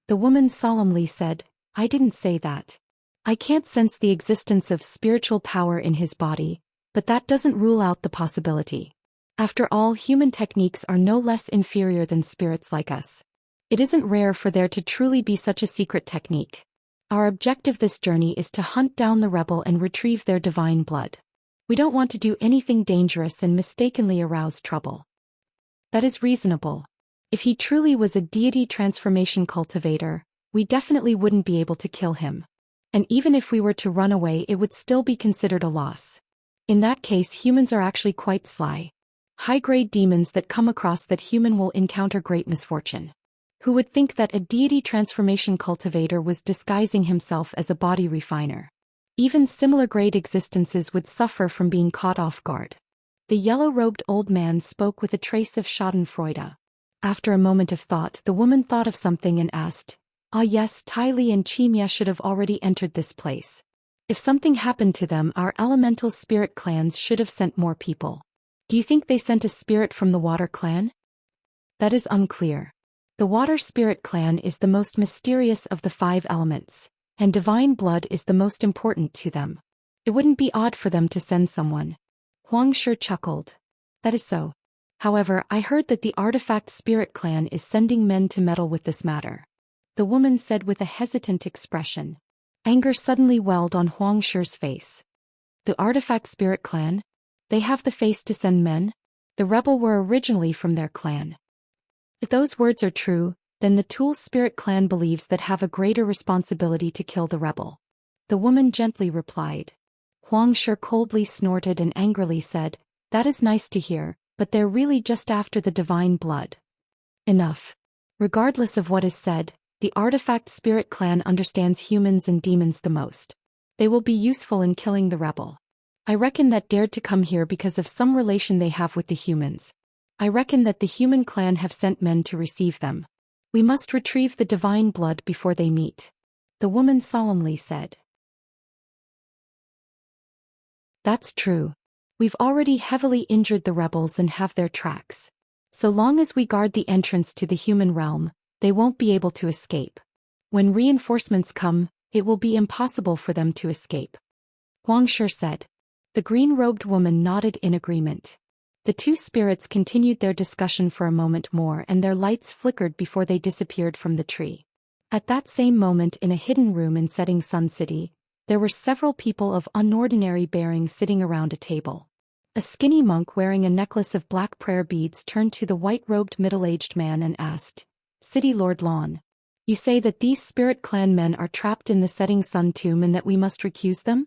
The woman solemnly said, I didn't say that. I can't sense the existence of spiritual power in his body, but that doesn't rule out the possibility. After all, human techniques are no less inferior than spirits like us. It isn't rare for there to truly be such a secret technique. Our objective this journey is to hunt down the rebel and retrieve their divine blood. We don't want to do anything dangerous and mistakenly arouse trouble. That is reasonable. If he truly was a deity transformation cultivator, we definitely wouldn't be able to kill him. And even if we were to run away, it would still be considered a loss. In that case, humans are actually quite sly. High-grade demons that come across that human will encounter great misfortune. Who would think that a deity transformation cultivator was disguising himself as a body refiner? Even similar grade existences would suffer from being caught off guard. The yellow-robed old man spoke with a trace of schadenfreude. After a moment of thought, the woman thought of something and asked, Ah yes, Tai Li and Xianxia should have already entered this place. If something happened to them, our elemental spirit clans should have sent more people. Do you think they sent a spirit from the water clan? That is unclear. The water spirit clan is the most mysterious of the 5 elements, and divine blood is the most important to them. It wouldn't be odd for them to send someone. Huang Shi chuckled. That is so. However, I heard that the artifact spirit clan is sending men to meddle with this matter. The woman said with a hesitant expression. Anger suddenly welled on Huang Shi's face. The artifact spirit clan? They have the face to send men? The rebel were originally from their clan. If those words are true, then the Tool spirit clan believes that have a greater responsibility to kill the rebel. The woman gently replied. Huang Shi coldly snorted and angrily said, That is nice to hear, but they're really just after the divine blood. Enough. Regardless of what is said, the artifact spirit clan understands humans and demons the most. They will be useful in killing the rebel. I reckon that dared to come here because of some relation they have with the humans. I reckon that the human clan have sent men to receive them. We must retrieve the divine blood before they meet. The woman solemnly said. That's true. We've already heavily injured the rebels and have their tracks. So long as we guard the entrance to the human realm, they won't be able to escape. When reinforcements come, it will be impossible for them to escape. Huang Shi said. The green-robed woman nodded in agreement. The 2 spirits continued their discussion for a moment more, and their lights flickered before they disappeared from the tree. At that same moment, in a hidden room in Setting Sun City, there were several people of unordinary bearing sitting around a table. A skinny monk wearing a necklace of black prayer beads turned to the white-robed middle-aged man and asked, City Lord Lon, you say that these spirit clan men are trapped in the Setting Sun tomb and that we must recuse them?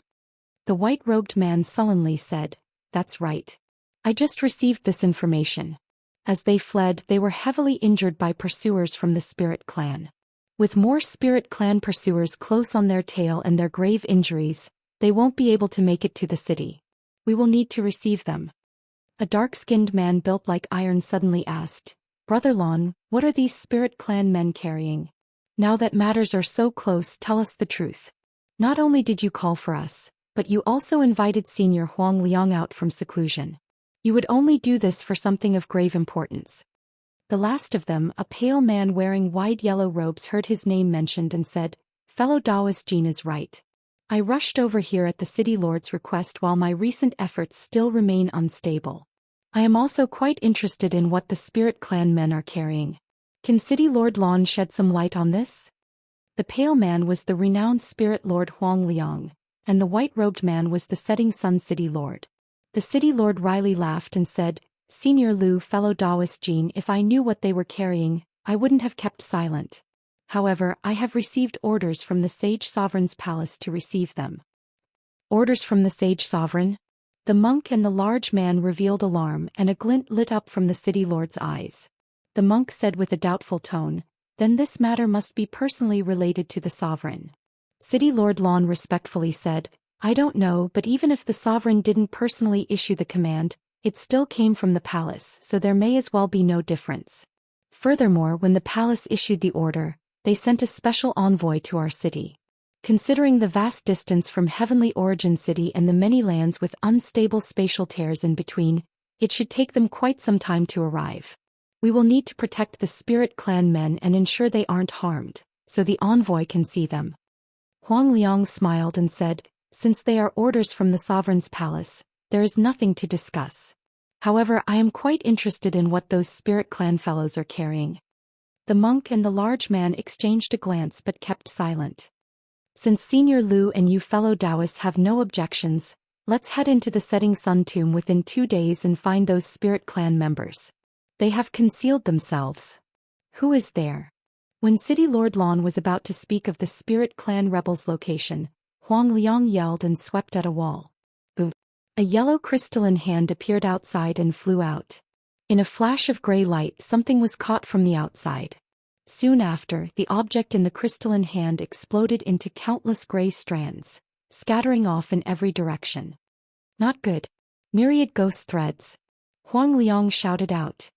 The white-robed man sullenly said, That's right. I just received this information. As they fled, they were heavily injured by pursuers from the spirit clan. With more spirit clan pursuers close on their tail and their grave injuries, they won't be able to make it to the city. We will need to receive them. A dark-skinned man built like iron suddenly asked, Brother Lon, what are these spirit clan men carrying? Now that matters are so close, tell us the truth. Not only did you call for us, but you also invited Senior Huang Liang out from seclusion. You would only do this for something of grave importance. The last of them, a pale man wearing wide yellow robes, heard his name mentioned and said, Fellow Taoist Jean is right. I rushed over here at the City Lord's request while my recent efforts still remain unstable. I am also quite interested in what the spirit clan men are carrying. Can City Lord Lon shed some light on this? The pale man was the renowned spirit lord Huang Liang, and the white-robed man was the Setting Sun City Lord. The City Lord wryly laughed and said, Senior Lu, fellow Taoist Jean, if I knew what they were carrying, I wouldn't have kept silent. However, I have received orders from the Sage Sovereign's palace to receive them. Orders from the sage sovereign? The monk and the large man revealed alarm, and a glint lit up from the city lord's eyes. The monk said with a doubtful tone, "Then this matter must be personally related to the sovereign." City Lord Lon respectfully said, "I don't know, but even if the sovereign didn't personally issue the command, it still came from the palace, so there may as well be no difference. Furthermore, when the palace issued the order, they sent a special envoy to our city. Considering the vast distance from Heavenly Origin City and the many lands with unstable spatial tears in between, it should take them quite some time to arrive. We will need to protect the Spirit Clan men and ensure they aren't harmed, so the envoy can see them." Huang Liang smiled and said, "Since they are orders from the sovereign's palace, there is nothing to discuss. However, I am quite interested in what those Spirit Clan fellows are carrying." The monk and the large man exchanged a glance but kept silent. "Since Senior Lu and you fellow Taoists have no objections, let's head into the Setting Sun tomb within 2 days and find those Spirit Clan members. They have concealed themselves. Who is there?" When City Lord Lon was about to speak of the Spirit Clan rebels' location, Huang Liang yelled and swept at a wall. Boom! A yellow crystalline hand appeared outside and flew out. In a flash of gray light, something was caught from the outside. Soon after, the object in the crystalline hand exploded into countless gray strands, scattering off in every direction. "Not good. Myriad ghost threads!" Huang Liang shouted out.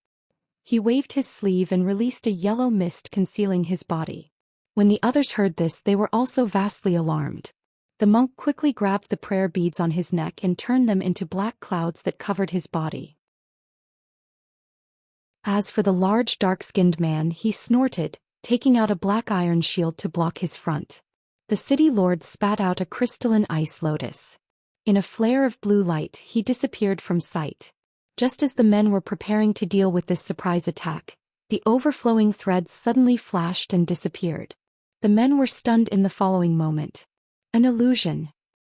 He waved his sleeve and released a yellow mist concealing his body. When the others heard this, they were also vastly alarmed. The monk quickly grabbed the prayer beads on his neck and turned them into black clouds that covered his body. As for the large dark-skinned man, he snorted, taking out a black iron shield to block his front. The city lord spat out a crystalline ice lotus. In a flare of blue light, he disappeared from sight. Just as the men were preparing to deal with this surprise attack, the overflowing threads suddenly flashed and disappeared. The men were stunned in the following moment. An illusion.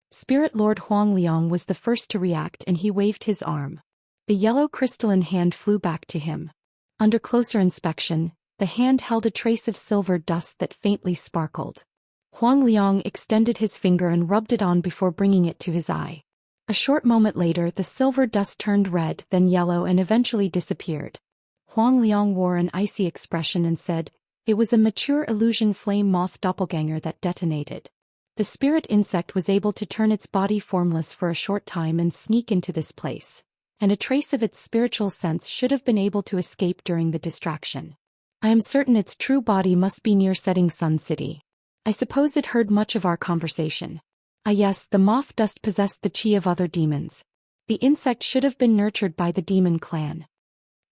Spirit Lord Huang Liang was the first to react, and he waved his arm. The yellow crystalline hand flew back to him. Under closer inspection, the hand held a trace of silver dust that faintly sparkled. Huang Liang extended his finger and rubbed it on before bringing it to his eye. A short moment later, the silver dust turned red, then yellow, and eventually disappeared. Huang Liang wore an icy expression and said, "It was a mature illusion flame moth doppelganger that detonated. The spirit insect was able to turn its body formless for a short time and sneak into this place, and a trace of its spiritual sense should have been able to escape during the distraction. I am certain its true body must be near Setting Sun City. I suppose it heard much of our conversation. Ah yes, the moth dust possessed the chi of other demons. The insect should have been nurtured by the demon clan."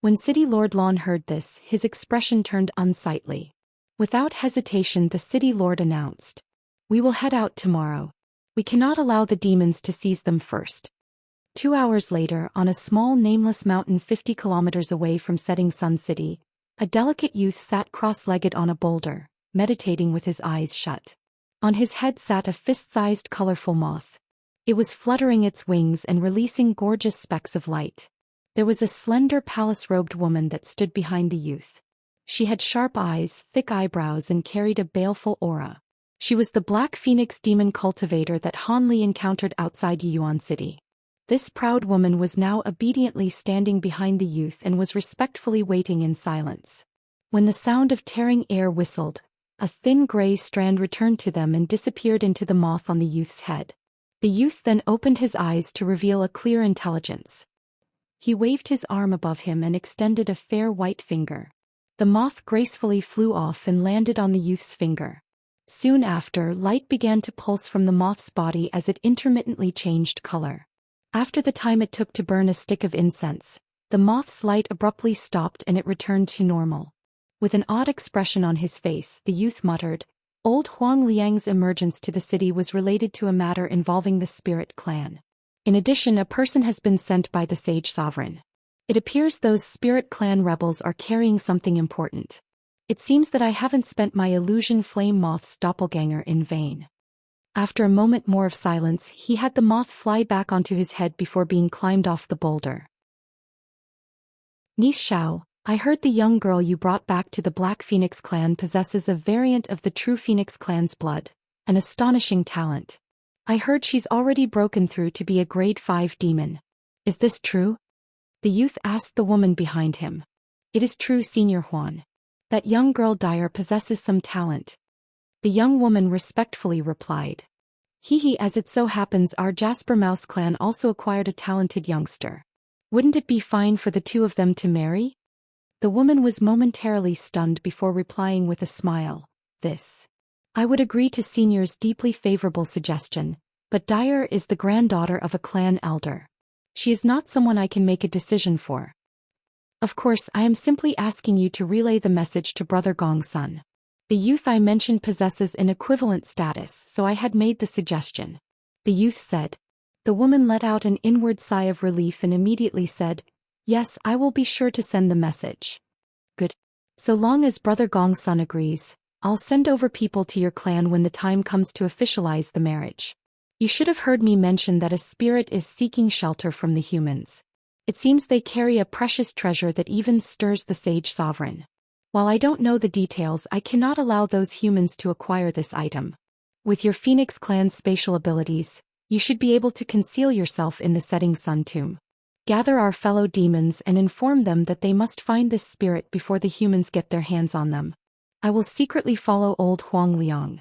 When City Lord Lon heard this, his expression turned unsightly. Without hesitation, the City Lord announced, "We will head out tomorrow. We cannot allow the demons to seize them first." 2 hours later, on a small nameless mountain 50 kilometers away from Setting Sun City, a delicate youth sat cross-legged on a boulder, meditating with his eyes shut. On his head sat a fist-sized colorful moth. It was fluttering its wings and releasing gorgeous specks of light. There was a slender palace-robed woman that stood behind the youth. She had sharp eyes, thick eyebrows, and carried a baleful aura. She was the Black Phoenix demon cultivator that Han Li encountered outside Yuan City. This proud woman was now obediently standing behind the youth and was respectfully waiting in silence. When the sound of tearing air whistled, a thin gray strand returned to them and disappeared into the moth on the youth's head. The youth then opened his eyes to reveal a clear intelligence. He waved his arm above him and extended a fair white finger. The moth gracefully flew off and landed on the youth's finger. Soon after, light began to pulse from the moth's body as it intermittently changed color. After the time it took to burn a stick of incense, the moth's light abruptly stopped and it returned to normal. With an odd expression on his face, the youth muttered, "Old Huang Liang's emergence to the city was related to a matter involving the Spirit Clan. In addition, a person has been sent by the Sage Sovereign. It appears those Spirit Clan rebels are carrying something important. It seems that I haven't spent my illusion flame moth's doppelganger in vain." After a moment more of silence, he had the moth fly back onto his head before being climbed off the boulder. "Niece Xiao, I heard the young girl you brought back to the Black Phoenix clan possesses a variant of the true Phoenix clan's blood, an astonishing talent. I heard she's already broken through to be a grade 5 demon. Is this true? The youth asked the woman behind him. It is true, Senior Huan. That young girl Dyer possesses some talent. The young woman respectfully replied. Hee, as it so happens our Jasper Mouse clan also acquired a talented youngster. Wouldn't it be fine for the two of them to marry? The woman was momentarily stunned before replying with a smile. This. I would agree to Senior's deeply favorable suggestion, but Dyer is the granddaughter of a clan elder. She is not someone I can make a decision for. Of course, I am simply asking you to relay the message to Brother Gong's son. The youth I mentioned possesses an equivalent status, so I had made the suggestion. The youth said. The woman let out an inward sigh of relief and immediately said, Yes, I will be sure to send the message. Good. So long as Brother Gong's son agrees, I'll send over people to your clan when the time comes to officialize the marriage. You should have heard me mention that a spirit is seeking shelter from the humans. It seems they carry a precious treasure that even stirs the sage sovereign. While I don't know the details, I cannot allow those humans to acquire this item. With your Phoenix clan's spatial abilities, you should be able to conceal yourself in the setting sun tomb. Gather our fellow demons and inform them that they must find this spirit before the humans get their hands on them. I will secretly follow old Huang Liang.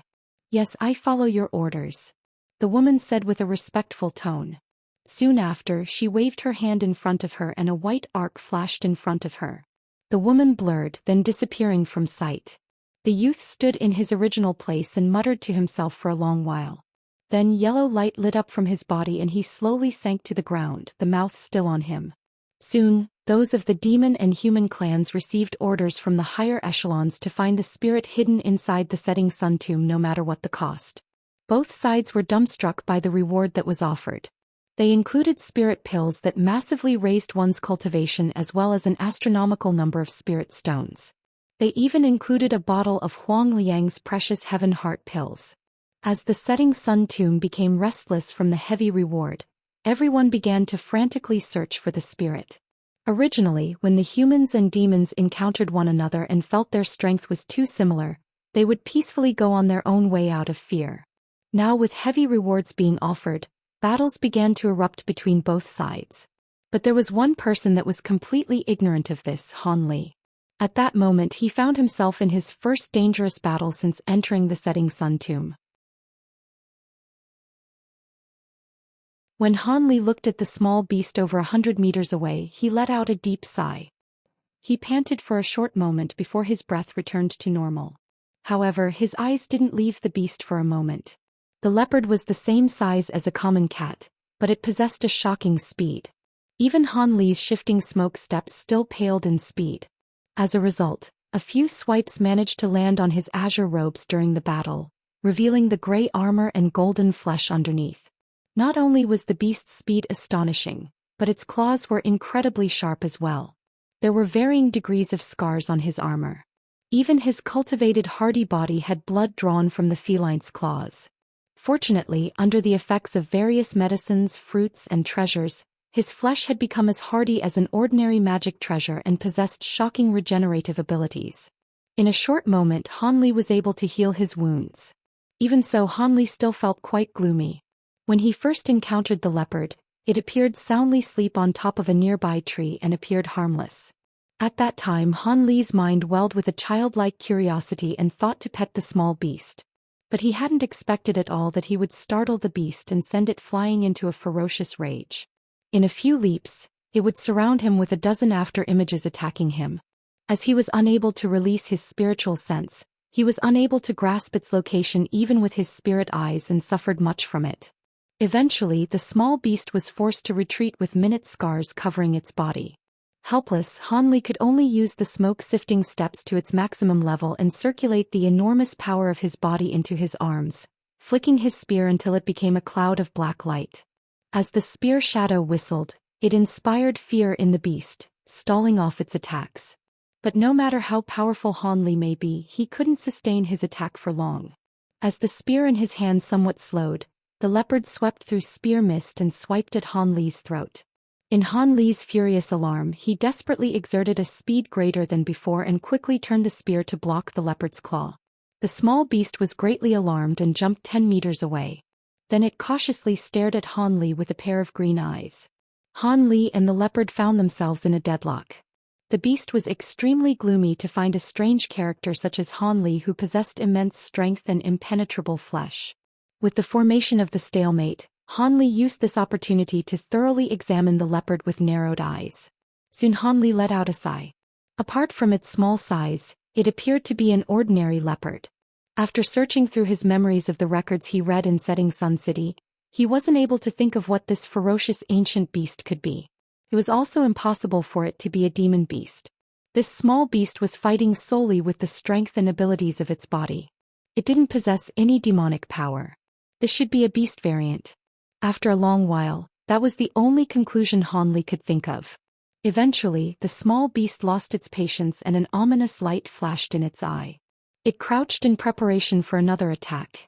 Yes, I follow your orders. The woman said with a respectful tone. Soon after, she waved her hand in front of her and a white arc flashed in front of her. The woman blurred, then disappearing from sight. The youth stood in his original place and muttered to himself for a long while. Then yellow light lit up from his body and he slowly sank to the ground, the mouth still on him. Soon, those of the demon and human clans received orders from the higher echelons to find the spirit hidden inside the setting sun tomb no matter what the cost. Both sides were dumbstruck by the reward that was offered. They included spirit pills that massively raised one's cultivation as well as an astronomical number of spirit stones. They even included a bottle of Huang Liang's precious heaven heart pills. As the setting sun tomb became restless from the heavy reward, everyone began to frantically search for the spirit. Originally, when the humans and demons encountered one another and felt their strength was too similar, they would peacefully go on their own way out of fear. Now, with heavy rewards being offered, battles began to erupt between both sides. But there was one person that was completely ignorant of this, Han Li. At that moment he found himself in his first dangerous battle since entering the setting sun tomb. When Han Li looked at the small beast over 100 meters away, he let out a deep sigh. He panted for a short moment before his breath returned to normal. However, his eyes didn't leave the beast for a moment. The leopard was the same size as a common cat, but it possessed a shocking speed. Even Han Li's shifting smoke steps still paled in speed. As a result, a few swipes managed to land on his azure robes during the battle, revealing the gray armor and golden flesh underneath. Not only was the beast's speed astonishing, but its claws were incredibly sharp as well. There were varying degrees of scars on his armor. Even his cultivated hardy body had blood drawn from the feline's claws. Fortunately, under the effects of various medicines, fruits, and treasures, his flesh had become as hardy as an ordinary magic treasure and possessed shocking regenerative abilities. In a short moment, Han Li was able to heal his wounds. Even so, Han Li still felt quite gloomy. When he first encountered the leopard, it appeared soundly asleep on top of a nearby tree and appeared harmless. At that time, Han Li's mind welled with a childlike curiosity and thought to pet the small beast. But he hadn't expected at all that he would startle the beast and send it flying into a ferocious rage. In a few leaps, it would surround him with a dozen after-images attacking him. As he was unable to release his spiritual sense, he was unable to grasp its location even with his spirit eyes and suffered much from it. Eventually, the small beast was forced to retreat with minute scars covering its body. Helpless, Han Li could only use the smoke-sifting steps to its maximum level and circulate the enormous power of his body into his arms, flicking his spear until it became a cloud of black light. As the spear shadow whistled, it inspired fear in the beast, stalling off its attacks. But no matter how powerful Han Li may be, he couldn't sustain his attack for long. As the spear in his hand somewhat slowed, the leopard swept through spear mist and swiped at Han Li's throat. In Han Li's furious alarm, he desperately exerted a speed greater than before and quickly turned the spear to block the leopard's claw. The small beast was greatly alarmed and jumped 10 meters away. Then it cautiously stared at Han Li with a pair of green eyes. Han Li and the leopard found themselves in a deadlock. The beast was extremely gloomy to find a strange character such as Han Li who possessed immense strength and impenetrable flesh. With the formation of the stalemate, Han Li used this opportunity to thoroughly examine the leopard with narrowed eyes. Soon Han Li let out a sigh. Apart from its small size, it appeared to be an ordinary leopard. After searching through his memories of the records he read in Setting Sun City, he wasn't able to think of what this ferocious ancient beast could be. It was also impossible for it to be a demon beast. This small beast was fighting solely with the strength and abilities of its body. It didn't possess any demonic power. This should be a beast variant. After a long while, that was the only conclusion Han Li could think of. Eventually, the small beast lost its patience and an ominous light flashed in its eye. It crouched in preparation for another attack.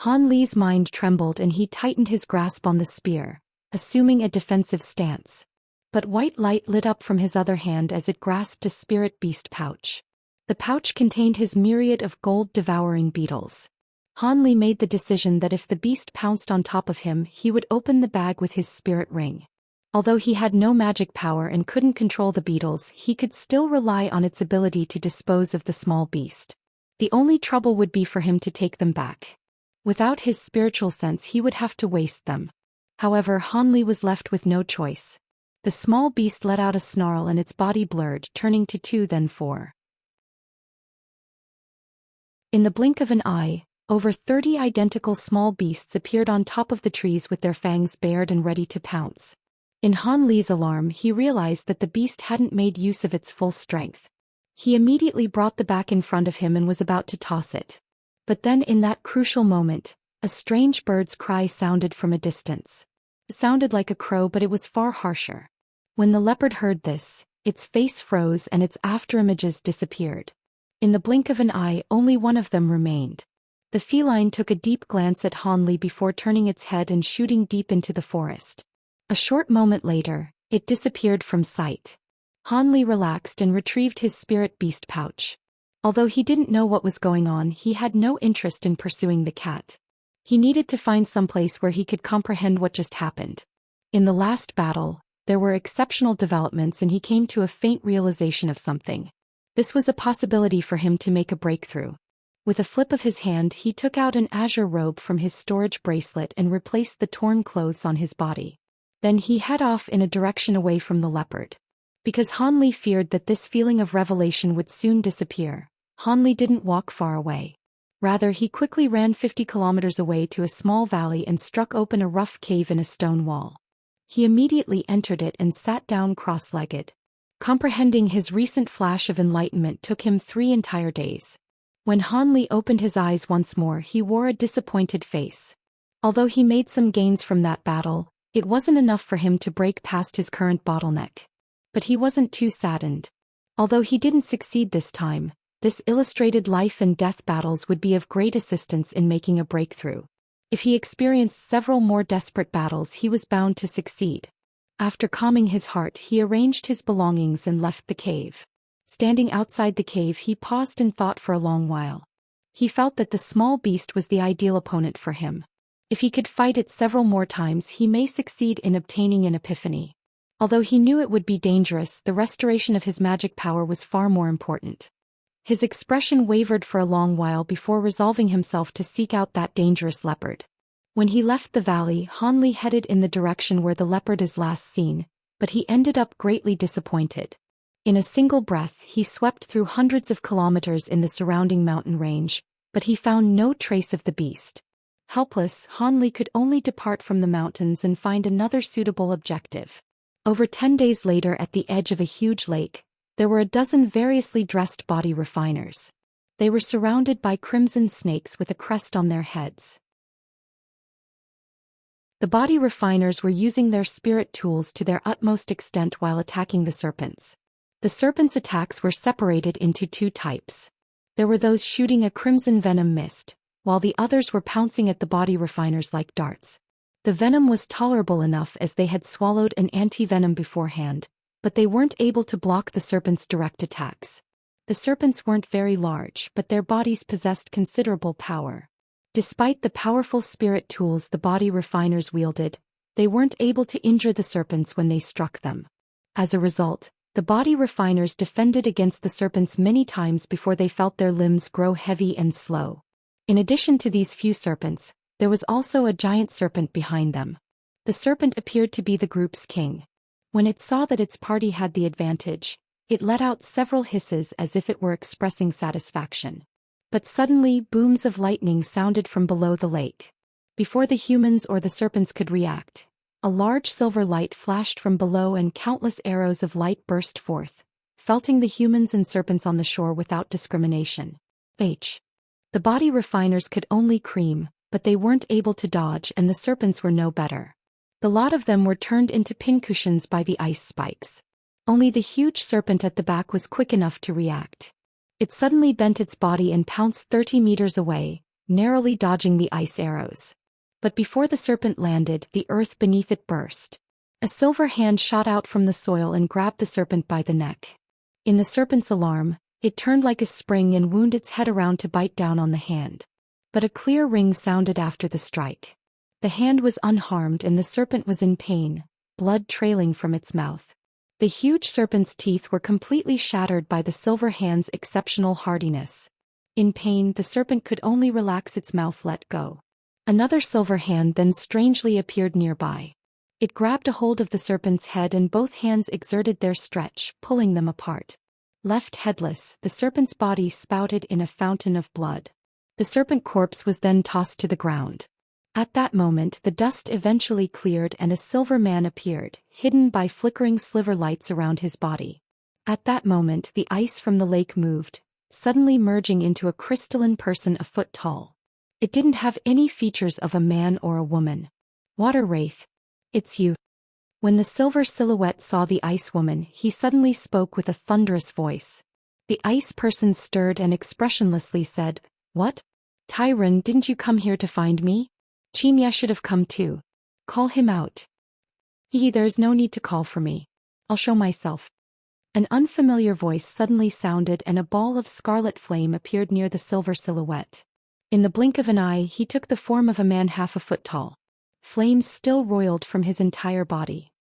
Han Li's mind trembled and he tightened his grasp on the spear, assuming a defensive stance. But white light lit up from his other hand as it grasped a spirit beast pouch. The pouch contained his myriad of gold-devouring beetles. Han Li made the decision that if the beast pounced on top of him he would open the bag with his spirit ring. Although he had no magic power and couldn't control the beetles, he could still rely on its ability to dispose of the small beast. The only trouble would be for him to take them back. Without his spiritual sense he would have to waste them. However, Han Li was left with no choice. The small beast let out a snarl and its body blurred, turning to 2 then 4. In the blink of an eye, over 30 identical small beasts appeared on top of the trees with their fangs bared and ready to pounce. In Han Li's alarm he realized that the beast hadn't made use of its full strength. He immediately brought the back in front of him and was about to toss it. But then in that crucial moment, a strange bird's cry sounded from a distance. It sounded like a crow but it was far harsher. When the leopard heard this, its face froze and its afterimages disappeared. In the blink of an eye only one of them remained. The feline took a deep glance at Han Li before turning its head and shooting deep into the forest. A short moment later, it disappeared from sight. Han Li relaxed and retrieved his spirit beast pouch. Although he didn't know what was going on, he had no interest in pursuing the cat. He needed to find some place where he could comprehend what just happened. In the last battle, there were exceptional developments and he came to a faint realization of something. This was a possibility for him to make a breakthrough. With a flip of his hand he took out an azure robe from his storage bracelet and replaced the torn clothes on his body. Then he head off in a direction away from the leopard. Because Han Li feared that this feeling of revelation would soon disappear, Han Li didn't walk far away. Rather he quickly ran 50 kilometers away to a small valley and struck open a rough cave in a stone wall. He immediately entered it and sat down cross-legged. Comprehending his recent flash of enlightenment took him 3 entire days. When Han Li opened his eyes once more he wore a disappointed face. Although he made some gains from that battle, it wasn't enough for him to break past his current bottleneck. But he wasn't too saddened. Although he didn't succeed this time, this illustrated life and death battles would be of great assistance in making a breakthrough. If he experienced several more desperate battles he was bound to succeed. After calming his heart he arranged his belongings and left the cave. Standing outside the cave he paused and thought for a long while. He felt that the small beast was the ideal opponent for him. If he could fight it several more times he may succeed in obtaining an epiphany. Although he knew it would be dangerous, the restoration of his magic power was far more important. His expression wavered for a long while before resolving himself to seek out that dangerous leopard. When he left the valley, Han Li headed in the direction where the leopard is last seen, but he ended up greatly disappointed. In a single breath he swept through hundreds of kilometers in the surrounding mountain range, but he found no trace of the beast. Helpless, Han Li could only depart from the mountains and find another suitable objective. Over 10 days later at the edge of a huge lake, there were a dozen variously dressed body refiners. They were surrounded by crimson snakes with a crest on their heads. The body refiners were using their spirit tools to their utmost extent while attacking the serpents. The serpents' attacks were separated into 2 types. There were those shooting a crimson venom mist, while the others were pouncing at the body refiners like darts. The venom was tolerable enough as they had swallowed an anti-venom beforehand, but they weren't able to block the serpents' direct attacks. The serpents weren't very large, but their bodies possessed considerable power. Despite the powerful spirit tools the body refiners wielded, they weren't able to injure the serpents when they struck them. As a result, the body refiners defended against the serpents many times before they felt their limbs grow heavy and slow. In addition to these few serpents, there was also a giant serpent behind them. The serpent appeared to be the group's king. When it saw that its party had the advantage, it let out several hisses as if it were expressing satisfaction. But suddenly booms of lightning sounded from below the lake. Before the humans or the serpents could react, a large silver light flashed from below and countless arrows of light burst forth, felting the humans and serpents on the shore without discrimination. The body refiners could only cream, but they weren't able to dodge, and the serpents were no better. The lot of them were turned into pincushions by the ice spikes. Only the huge serpent at the back was quick enough to react. It suddenly bent its body and pounced 30 meters away, narrowly dodging the ice arrows. But before the serpent landed, the earth beneath it burst. A silver hand shot out from the soil and grabbed the serpent by the neck. In the serpent's alarm, it turned like a spring and wound its head around to bite down on the hand. But a clear ring sounded after the strike. The hand was unharmed and the serpent was in pain, blood trailing from its mouth. The huge serpent's teeth were completely shattered by the silver hand's exceptional hardiness. In pain, the serpent could only relax its mouth, let go. Another silver hand then strangely appeared nearby. It grabbed a hold of the serpent's head and both hands exerted their stretch, pulling them apart. Left headless, the serpent's body spouted in a fountain of blood. The serpent corpse was then tossed to the ground. At that moment, the dust eventually cleared and a silver man appeared, hidden by flickering sliver lights around his body. At that moment, the ice from the lake moved, suddenly merging into a crystalline person a foot tall. It didn't have any features of a man or a woman. Water Wraith. It's you. When the silver silhouette saw the ice woman, he suddenly spoke with a thunderous voice. The ice person stirred and expressionlessly said, "What? Tyron, didn't you come here to find me? Xianxia should have come too. Call him out." There's no need to call for me. I'll show myself." An unfamiliar voice suddenly sounded and a ball of scarlet flame appeared near the silver silhouette. In the blink of an eye, he took the form of a man half a foot tall. Flames still roiled from his entire body.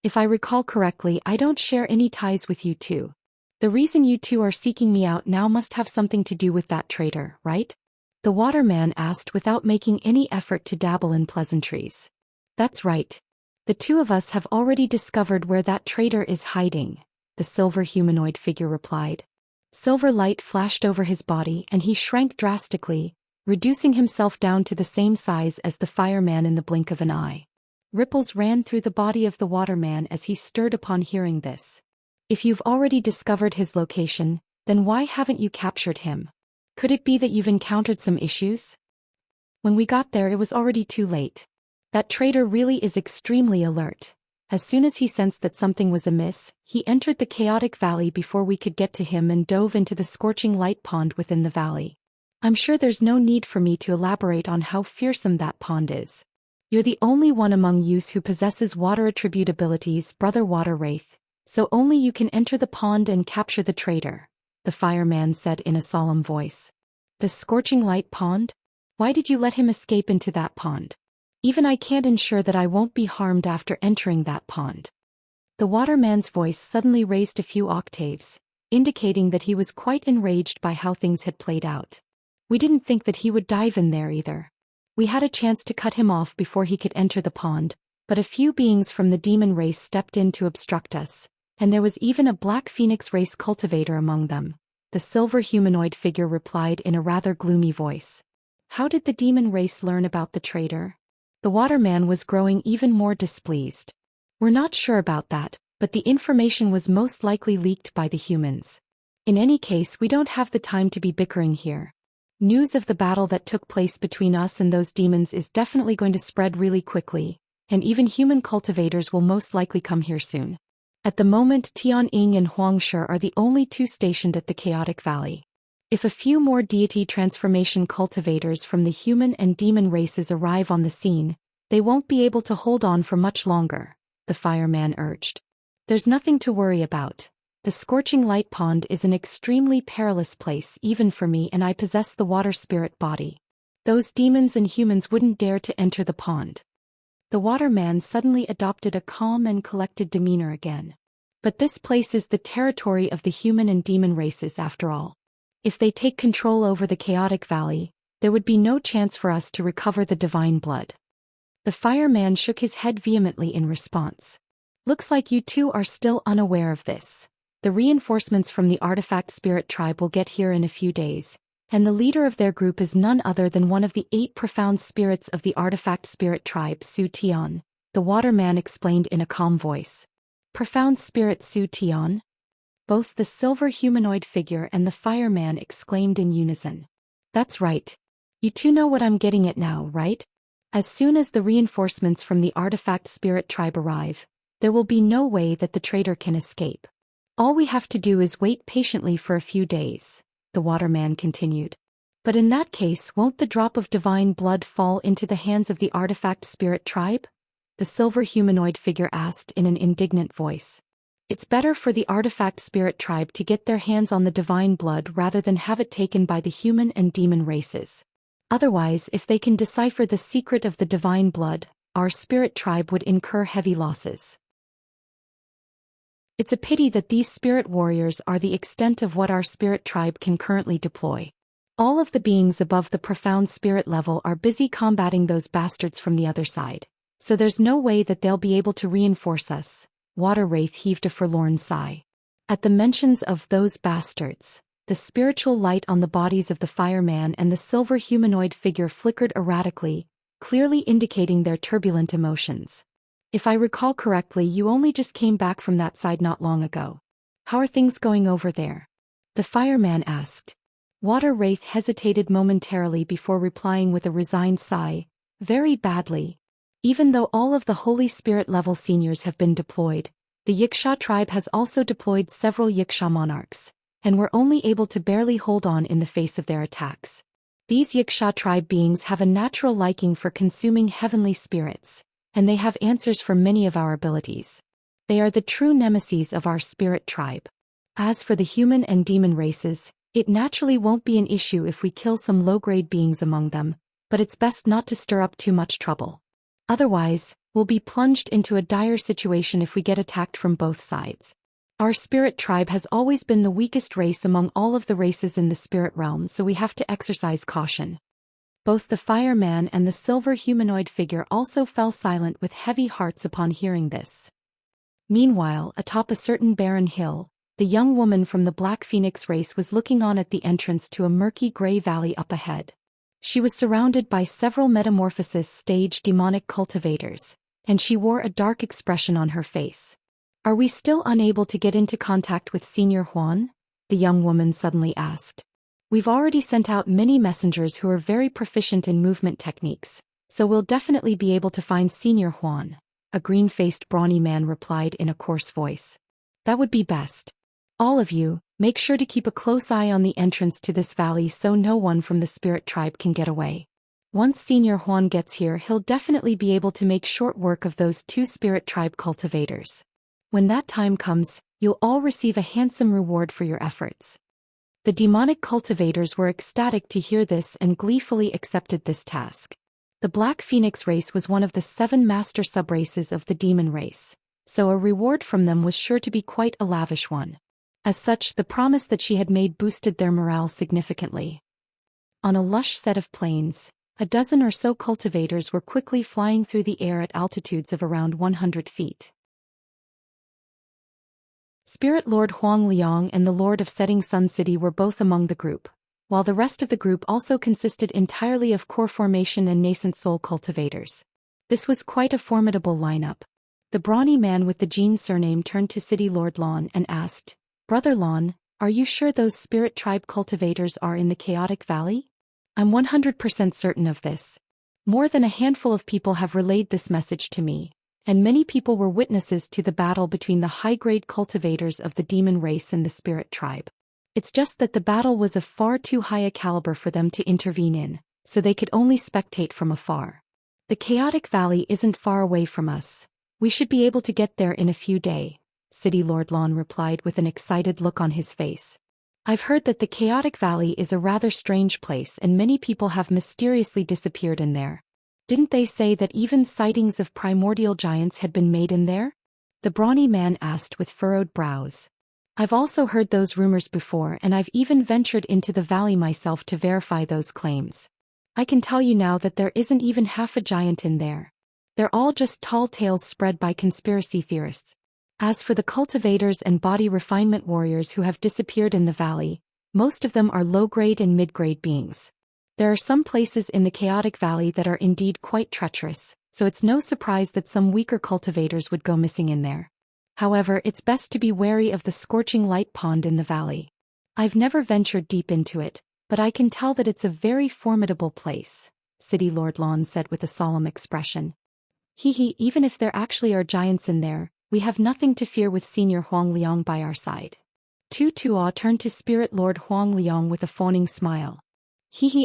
"If I recall correctly, I don't share any ties with you two. The reason you two are seeking me out now must have something to do with that traitor, right?" The waterman asked without making any effort to dabble in pleasantries. "That's right. The two of us have already discovered where that traitor is hiding," the silver humanoid figure replied. Silver light flashed over his body and he shrank drastically, reducing himself down to the same size as the fireman in the blink of an eye. Ripples ran through the body of the waterman as he stirred upon hearing this. "If you've already discovered his location, then why haven't you captured him? Could it be that you've encountered some issues?" "When we got there, it was already too late. That traitor really is extremely alert. As soon as he sensed that something was amiss, he entered the chaotic valley before we could get to him and dove into the scorching light pond within the valley. I'm sure there's no need for me to elaborate on how fearsome that pond is. You're the only one among yous who possesses water attribute abilities, Brother Water Wraith, so only you can enter the pond and capture the traitor," the fireman said in a solemn voice. "The scorching light pond? Why did you let him escape into that pond? Even I can't ensure that I won't be harmed after entering that pond." The waterman's voice suddenly raised a few octaves, indicating that he was quite enraged by how things had played out. "We didn't think that he would dive in there either. We had a chance to cut him off before he could enter the pond, but a few beings from the demon race stepped in to obstruct us, and there was even a black phoenix race cultivator among them," the silver humanoid figure replied in a rather gloomy voice. "How did the demon race learn about the traitor?" The waterman was growing even more displeased. "We're not sure about that, but the information was most likely leaked by the humans. In any case, we don't have the time to be bickering here. News of the battle that took place between us and those demons is definitely going to spread really quickly, and even human cultivators will most likely come here soon. At the moment, Tianying and Huangshe are the only two stationed at the Chaotic Valley. If a few more deity transformation cultivators from the human and demon races arrive on the scene, they won't be able to hold on for much longer," the fireman urged. "There's nothing to worry about. The Scorching Light Pond is an extremely perilous place even for me, and I possess the water spirit body. Those demons and humans wouldn't dare to enter the pond. The water man suddenly adopted a calm and collected demeanor again. But this place is the territory of the human and demon races after all. If they take control over the chaotic valley, there would be no chance for us to recover the divine blood. The fireman shook his head vehemently in response. Looks like you two are still unaware of this. The reinforcements from the artifact spirit tribe will get here in a few days, and the leader of their group is none other than one of the 8 profound spirits of the artifact spirit tribe, Zhou Xian, the waterman explained in a calm voice. Profound spirit Zhou Xian? Both the silver humanoid figure and the fireman exclaimed in unison. That's right. You two know what I'm getting at now, right? As soon as the reinforcements from the artifact spirit tribe arrive, there will be no way that the traitor can escape. All we have to do is wait patiently for a few days, the waterman continued. But in that case, won't the drop of divine blood fall into the hands of the artifact spirit tribe? The silver humanoid figure asked in an indignant voice. It's better for the artifact spirit tribe to get their hands on the divine blood rather than have it taken by the human and demon races. Otherwise, if they can decipher the secret of the divine blood, our spirit tribe would incur heavy losses. It's a pity that these spirit warriors are the extent of what our spirit tribe can currently deploy. All of the beings above the profound spirit level are busy combating those bastards from the other side, so there's no way that they'll be able to reinforce us. Water Wraith heaved a forlorn sigh. At the mentions of those bastards, the spiritual light on the bodies of the fireman and the silver humanoid figure flickered erratically, clearly indicating their turbulent emotions. If I recall correctly, you only just came back from that side not long ago. How are things going over there? The fireman asked. Water Wraith hesitated momentarily before replying with a resigned sigh. Very badly. Even though all of the Holy Spirit level seniors have been deployed, the Xianxia tribe has also deployed several Xianxia monarchs, and were only able to barely hold on in the face of their attacks. These Xianxia tribe beings have a natural liking for consuming heavenly spirits, and they have answers for many of our abilities. They are the true nemesis of our spirit tribe. As for the human and demon races, it naturally won't be an issue if we kill some low-grade beings among them, but it's best not to stir up too much trouble. Otherwise, we'll be plunged into a dire situation if we get attacked from both sides. Our spirit tribe has always been the weakest race among all of the races in the spirit realm, so we have to exercise caution. Both the fireman and the silver humanoid figure also fell silent with heavy hearts upon hearing this. Meanwhile, atop a certain barren hill, the young woman from the Black Phoenix race was looking on at the entrance to a murky gray valley up ahead. She was surrounded by several metamorphosis stage demonic cultivators, and she wore a dark expression on her face. Are we still unable to get into contact with Senior Huan? The young woman suddenly asked. We've already sent out many messengers who are very proficient in movement techniques, so we'll definitely be able to find Senior Huan, a green-faced brawny man replied in a coarse voice. That would be best. All of you, make sure to keep a close eye on the entrance to this valley so no one from the spirit tribe can get away. Once Senior Huan gets here, he'll definitely be able to make short work of those 2 spirit tribe cultivators. When that time comes, you'll all receive a handsome reward for your efforts. The demonic cultivators were ecstatic to hear this and gleefully accepted this task. The Black Phoenix race was one of the 7 master subraces of the demon race, so a reward from them was sure to be quite a lavish one. As such, the promise that she had made boosted their morale significantly. On a lush set of plains, a dozen or so cultivators were quickly flying through the air at altitudes of around 100 feet. Spirit Lord Huang Liang and the Lord of Setting Sun City were both among the group, while the rest of the group also consisted entirely of core formation and nascent soul cultivators. This was quite a formidable lineup. The brawny man with the Jean surname turned to City Lord Lon and asked, Brother Lon, are you sure those spirit tribe cultivators are in the chaotic valley? I'm 100% certain of this. More than a handful of people have relayed this message to me, and many people were witnesses to the battle between the high-grade cultivators of the demon race and the spirit tribe. It's just that the battle was of far too high a caliber for them to intervene in, so they could only spectate from afar. The chaotic valley isn't far away from us. We should be able to get there in a few days. City Lord Lon replied with an excited look on his face. I've heard that the Chaotic Valley is a rather strange place and many people have mysteriously disappeared in there. Didn't they say that even sightings of primordial giants had been made in there? The brawny man asked with furrowed brows. I've also heard those rumors before and I've even ventured into the valley myself to verify those claims. I can tell you now that there isn't even half a giant in there. They're all just tall tales spread by conspiracy theorists. As for the cultivators and body refinement warriors who have disappeared in the valley, most of them are low-grade and mid-grade beings. There are some places in the Chaotic Valley that are indeed quite treacherous, so it's no surprise that some weaker cultivators would go missing in there. However, it's best to be wary of the scorching light pond in the valley. I've never ventured deep into it, but I can tell that it's a very formidable place, City Lord Lon said with a solemn expression. Even if there actually are giants in there, we have nothing to fear with Senior Huang Liang by our side. Tu Tuo turned to Spirit Lord Huang Liang with a fawning smile.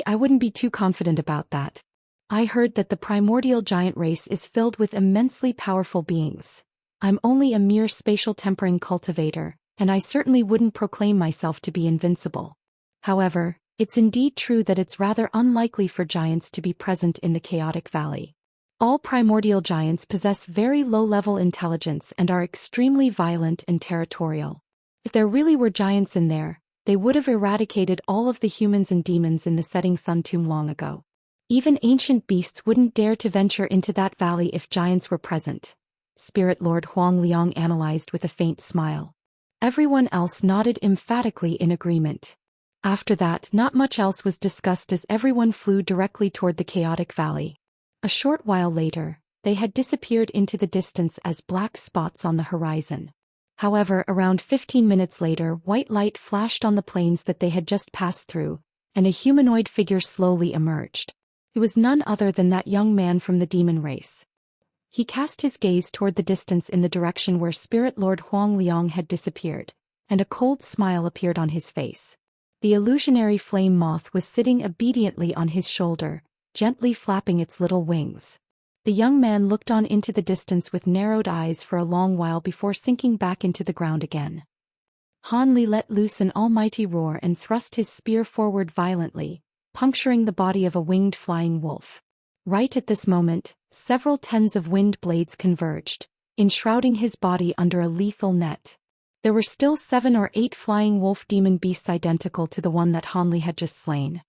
I wouldn't be too confident about that. I heard that the primordial giant race is filled with immensely powerful beings. I'm only a mere spatial tempering cultivator, and I certainly wouldn't proclaim myself to be invincible. However, it's indeed true that it's rather unlikely for giants to be present in the Chaotic Valley. All primordial giants possess very low-level intelligence and are extremely violent and territorial. If there really were giants in there, they would have eradicated all of the humans and demons in the setting sun tomb long ago. Even ancient beasts wouldn't dare to venture into that valley if giants were present. Spirit Lord Huang Liang analyzed with a faint smile. Everyone else nodded emphatically in agreement. After that, not much else was discussed as everyone flew directly toward the Chaotic Valley. A short while later, they had disappeared into the distance as black spots on the horizon. However, around 15 minutes later, white light flashed on the plains that they had just passed through, and a humanoid figure slowly emerged. It was none other than that young man from the demon race. He cast his gaze toward the distance in the direction where Spirit Lord Huang Liang had disappeared, and a cold smile appeared on his face. The illusionary flame moth was sitting obediently on his shoulder, gently flapping its little wings. The young man looked on into the distance with narrowed eyes for a long while before sinking back into the ground again. Han Li let loose an almighty roar and thrust his spear forward violently, puncturing the body of a winged flying wolf. Right at this moment, several tens of wind blades converged, enshrouding his body under a lethal net. There were still 7 or 8 flying wolf demon beasts identical to the one that Han Li had just slain.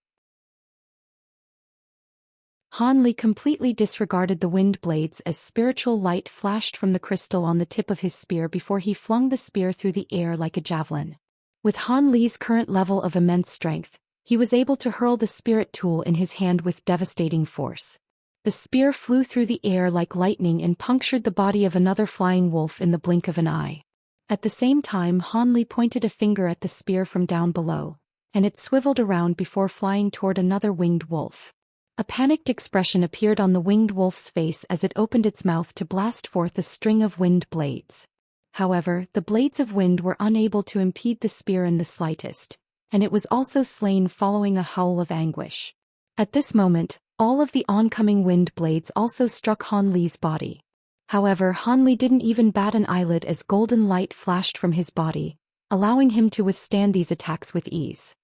Han Li completely disregarded the wind blades as spiritual light flashed from the crystal on the tip of his spear before he flung the spear through the air like a javelin. With Han Li's current level of immense strength, he was able to hurl the spirit tool in his hand with devastating force. The spear flew through the air like lightning and punctured the body of another flying wolf in the blink of an eye. At the same time, Han Li pointed a finger at the spear from down below, and it swiveled around before flying toward another winged wolf. A panicked expression appeared on the winged wolf's face as it opened its mouth to blast forth a string of wind blades. However, the blades of wind were unable to impede the spear in the slightest, and it was also slain following a howl of anguish. At this moment, all of the oncoming wind blades also struck Han Li's body. However, Han Li didn't even bat an eyelid as golden light flashed from his body, allowing him to withstand these attacks with ease.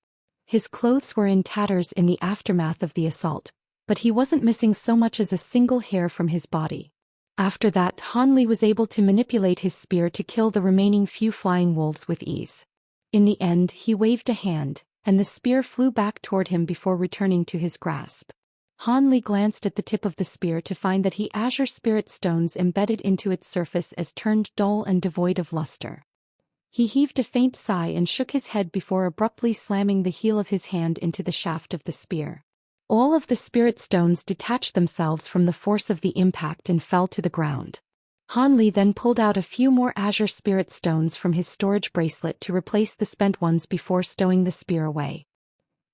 His clothes were in tatters in the aftermath of the assault, but he wasn't missing so much as a single hair from his body. After that, Han Li was able to manipulate his spear to kill the remaining few flying wolves with ease. In the end, he waved a hand, and the spear flew back toward him before returning to his grasp. Han Li glanced at the tip of the spear to find that the azure spirit stones embedded into its surface as turned dull and devoid of luster. He heaved a faint sigh and shook his head before abruptly slamming the heel of his hand into the shaft of the spear. All of the spirit stones detached themselves from the force of the impact and fell to the ground. Han Li then pulled out a few more azure spirit stones from his storage bracelet to replace the spent ones before stowing the spear away.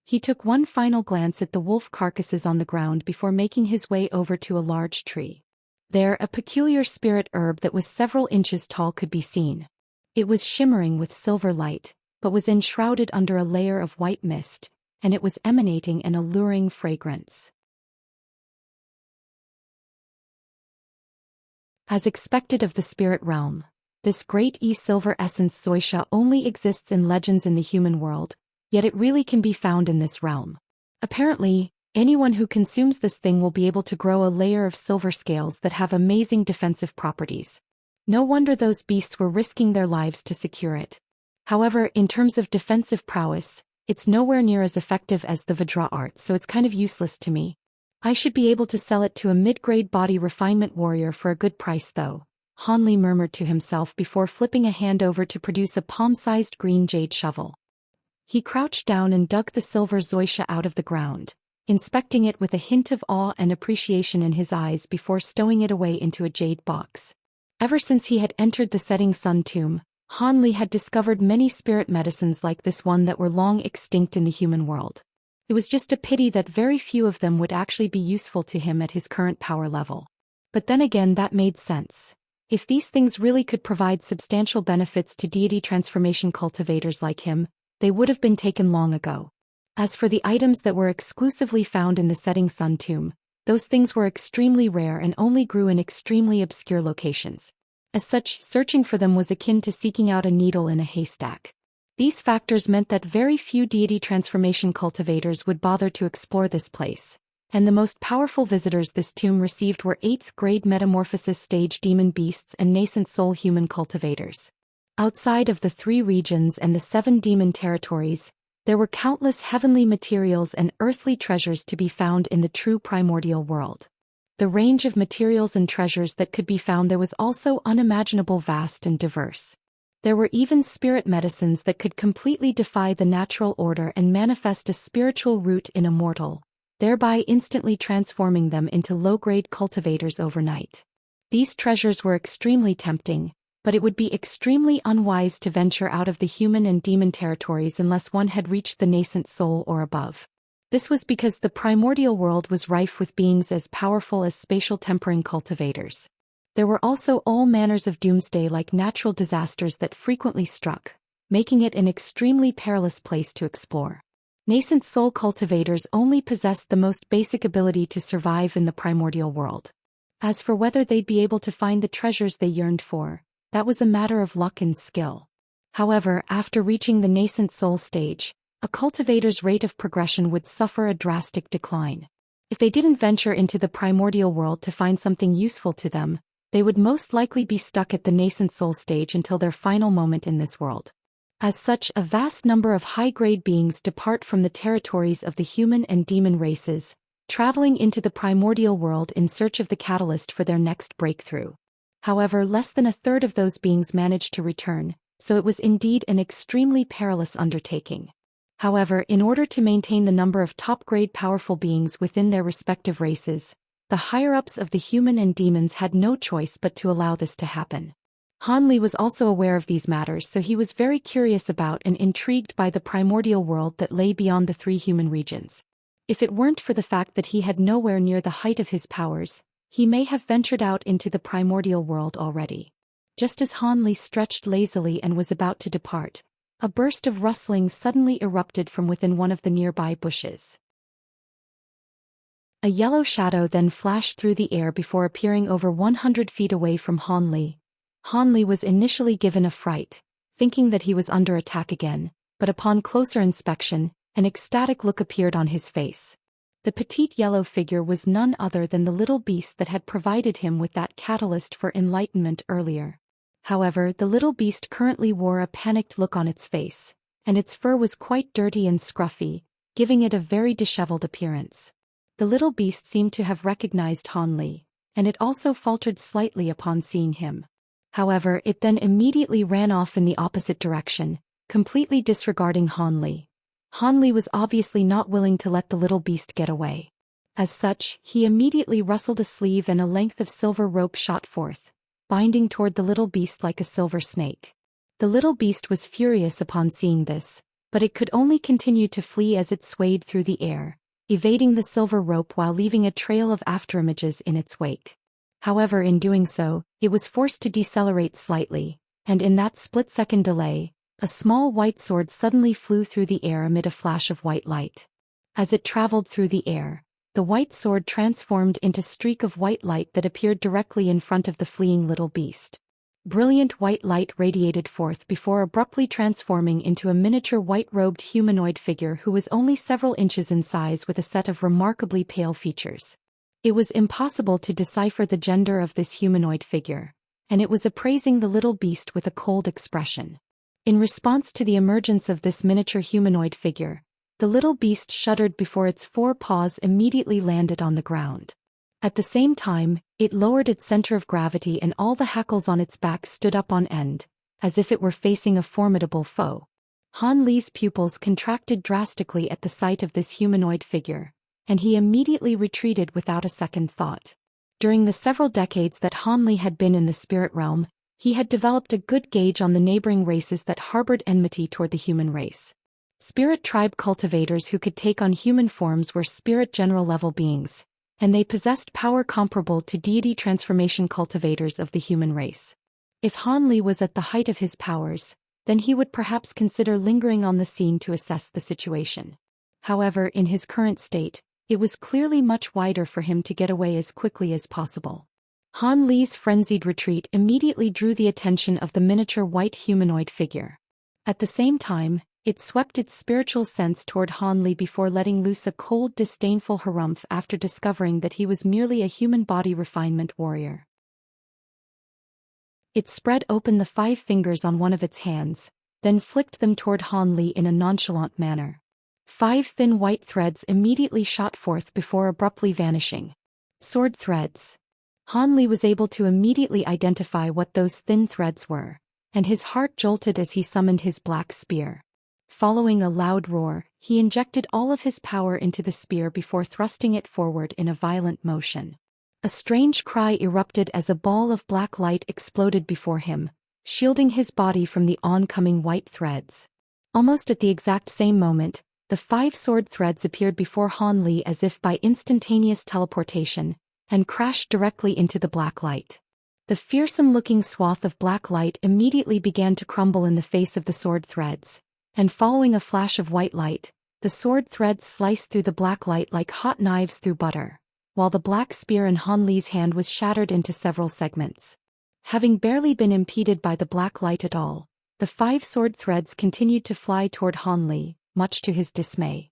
He took one final glance at the wolf carcasses on the ground before making his way over to a large tree. There, a peculiar spirit herb that was several inches tall could be seen. It was shimmering with silver light, but was enshrouded under a layer of white mist, and it was emanating an alluring fragrance. As expected of the spirit realm, This great silver essence Zhou Xian only exists in legends in the human world, yet it really can be found in this realm. Apparently, anyone who consumes this thing will be able to grow a layer of silver scales that have amazing defensive properties. No wonder those beasts were risking their lives to secure it. However, in terms of defensive prowess, it's nowhere near as effective as the Vajra art, so it's kind of useless to me. I should be able to sell it to a mid-grade body refinement warrior for a good price though, Han Li murmured to himself before flipping a hand over to produce a palm-sized green jade shovel. He crouched down and dug the silver Zhou Xian out of the ground, inspecting it with a hint of awe and appreciation in his eyes before stowing it away into a jade box. Ever since he had entered the setting sun tomb, Han Li had discovered many spirit medicines like this one that were long extinct in the human world. It was just a pity that very few of them would actually be useful to him at his current power level. But then again, that made sense. If these things really could provide substantial benefits to deity transformation cultivators like him, they would have been taken long ago. As for the items that were exclusively found in the setting sun tomb, those things were extremely rare and only grew in extremely obscure locations. As such, searching for them was akin to seeking out a needle in a haystack. These factors meant that very few deity transformation cultivators would bother to explore this place, and the most powerful visitors this tomb received were 8th grade metamorphosis stage demon beasts and nascent soul human cultivators. Outside of the 3 regions and the 7 demon territories, there were countless heavenly materials and earthly treasures to be found in the true primordial world. The range of materials and treasures that could be found there was also unimaginable vast and diverse. There were even spirit medicines that could completely defy the natural order and manifest a spiritual root in a mortal, thereby instantly transforming them into low-grade cultivators overnight. These treasures were extremely tempting, but it would be extremely unwise to venture out of the human and demon territories unless one had reached the nascent soul or above. This was because the primordial world was rife with beings as powerful as spatial tempering cultivators. There were also all manners of doomsday like natural disasters that frequently struck, making it an extremely perilous place to explore. Nascent soul cultivators only possessed the most basic ability to survive in the primordial world. As for whether they'd be able to find the treasures they yearned for, that was a matter of luck and skill. However, after reaching the nascent soul stage, a cultivator's rate of progression would suffer a drastic decline. If they didn't venture into the primordial world to find something useful to them, they would most likely be stuck at the nascent soul stage until their final moment in this world. As such, a vast number of high-grade beings depart from the territories of the human and demon races, traveling into the primordial world in search of the catalyst for their next breakthrough. However, less than a third of those beings managed to return, so it was indeed an extremely perilous undertaking. However, in order to maintain the number of top-grade powerful beings within their respective races, the higher-ups of the human and demons had no choice but to allow this to happen. Han Li was also aware of these matters, so he was very curious about and intrigued by the primordial world that lay beyond the 3 human regions. If it weren't for the fact that he had nowhere near the height of his powers, he may have ventured out into the primordial world already. Just as Han Li stretched lazily and was about to depart, a burst of rustling suddenly erupted from within one of the nearby bushes. A yellow shadow then flashed through the air before appearing over 100 feet away from Han Li. Han Li was initially given a fright, thinking that he was under attack again, but upon closer inspection, an ecstatic look appeared on his face. The petite yellow figure was none other than the little beast that had provided him with that catalyst for enlightenment earlier. However, the little beast currently wore a panicked look on its face, and its fur was quite dirty and scruffy, giving it a very disheveled appearance. The little beast seemed to have recognized Han Li, and it also faltered slightly upon seeing him. However, it then immediately ran off in the opposite direction, completely disregarding Han Li. Han Li was obviously not willing to let the little beast get away. As such, he immediately rustled a sleeve and a length of silver rope shot forth, binding toward the little beast like a silver snake. The little beast was furious upon seeing this, but it could only continue to flee as it swayed through the air, evading the silver rope while leaving a trail of afterimages in its wake. However, in doing so, it was forced to decelerate slightly, and in that split-second delay, a small white sword suddenly flew through the air amid a flash of white light. As it traveled through the air, the white sword transformed into a streak of white light that appeared directly in front of the fleeing little beast. Brilliant white light radiated forth before abruptly transforming into a miniature white-robed humanoid figure who was only several inches in size with a set of remarkably pale features. It was impossible to decipher the gender of this humanoid figure, and it was appraising the little beast with a cold expression. In response to the emergence of this miniature humanoid figure, the little beast shuddered before its 4 paws immediately landed on the ground. At the same time, it lowered its center of gravity and all the hackles on its back stood up on end, as if it were facing a formidable foe. Han Li's pupils contracted drastically at the sight of this humanoid figure, and he immediately retreated without a second thought. During the several decades that Han Li had been in the spirit realm, he had developed a good gauge on the neighboring races that harbored enmity toward the human race. Spirit tribe cultivators who could take on human forms were spirit general-level beings, and they possessed power comparable to deity transformation cultivators of the human race. If Han Li was at the height of his powers, then he would perhaps consider lingering on the scene to assess the situation. However, in his current state, it was clearly much wiser for him to get away as quickly as possible. Han Li's frenzied retreat immediately drew the attention of the miniature white humanoid figure. At the same time, it swept its spiritual sense toward Han Li before letting loose a cold, disdainful harumph after discovering that he was merely a human body refinement warrior. It spread open the 5 fingers on one of its hands, then flicked them toward Han Li in a nonchalant manner. 5 thin white threads immediately shot forth before abruptly vanishing. Sword threads. Han Li was able to immediately identify what those thin threads were, and his heart jolted as he summoned his black spear. Following a loud roar, he injected all of his power into the spear before thrusting it forward in a violent motion. A strange cry erupted as a ball of black light exploded before him, shielding his body from the oncoming white threads. Almost at the exact same moment, the 5 sword threads appeared before Han Li as if by instantaneous teleportation, and crashed directly into the black light. The fearsome-looking swath of black light immediately began to crumble in the face of the sword threads, and following a flash of white light, the sword threads sliced through the black light like hot knives through butter, while the black spear in Han Li's hand was shattered into several segments. Having barely been impeded by the black light at all, the 5 sword threads continued to fly toward Han Li, much to his dismay.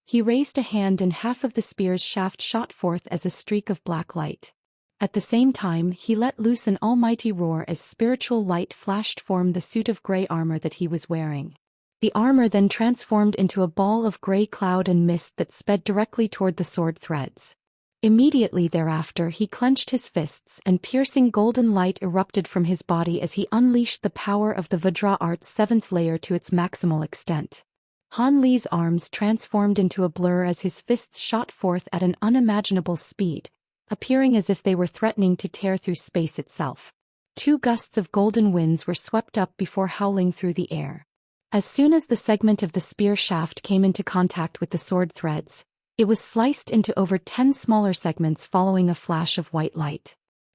He raised a hand and half of the spear's shaft shot forth as a streak of black light. At the same time, he let loose an almighty roar as spiritual light flashed from the suit of gray armor that he was wearing. The armor then transformed into a ball of gray cloud and mist that sped directly toward the sword threads. Immediately thereafter he clenched his fists and piercing golden light erupted from his body as he unleashed the power of the Vajra art's 7th layer to its maximal extent. Han Li's arms transformed into a blur as his fists shot forth at an unimaginable speed, appearing as if they were threatening to tear through space itself. 2 gusts of golden winds were swept up before howling through the air. As soon as the segment of the spear shaft came into contact with the sword threads, it was sliced into over 10 smaller segments following a flash of white light.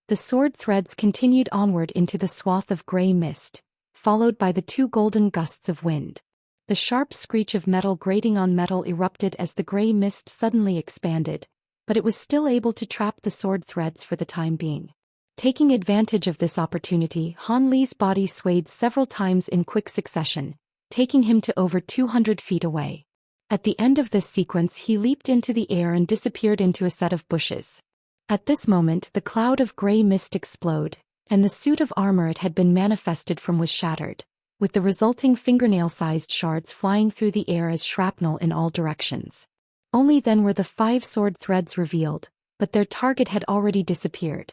The sword threads continued onward into the swath of gray mist, followed by the 2 golden gusts of wind. The sharp screech of metal grating on metal erupted as the gray mist suddenly expanded, but it was still able to trap the sword threads for the time being. Taking advantage of this opportunity, Han Li's body swayed several times in quick succession, taking him to over 200 feet away. At the end of this sequence he leaped into the air and disappeared into a set of bushes. At this moment the cloud of gray mist exploded, and the suit of armor it had been manifested from was shattered, with the resulting fingernail-sized shards flying through the air as shrapnel in all directions. Only then were the 5 sword threads revealed, but their target had already disappeared.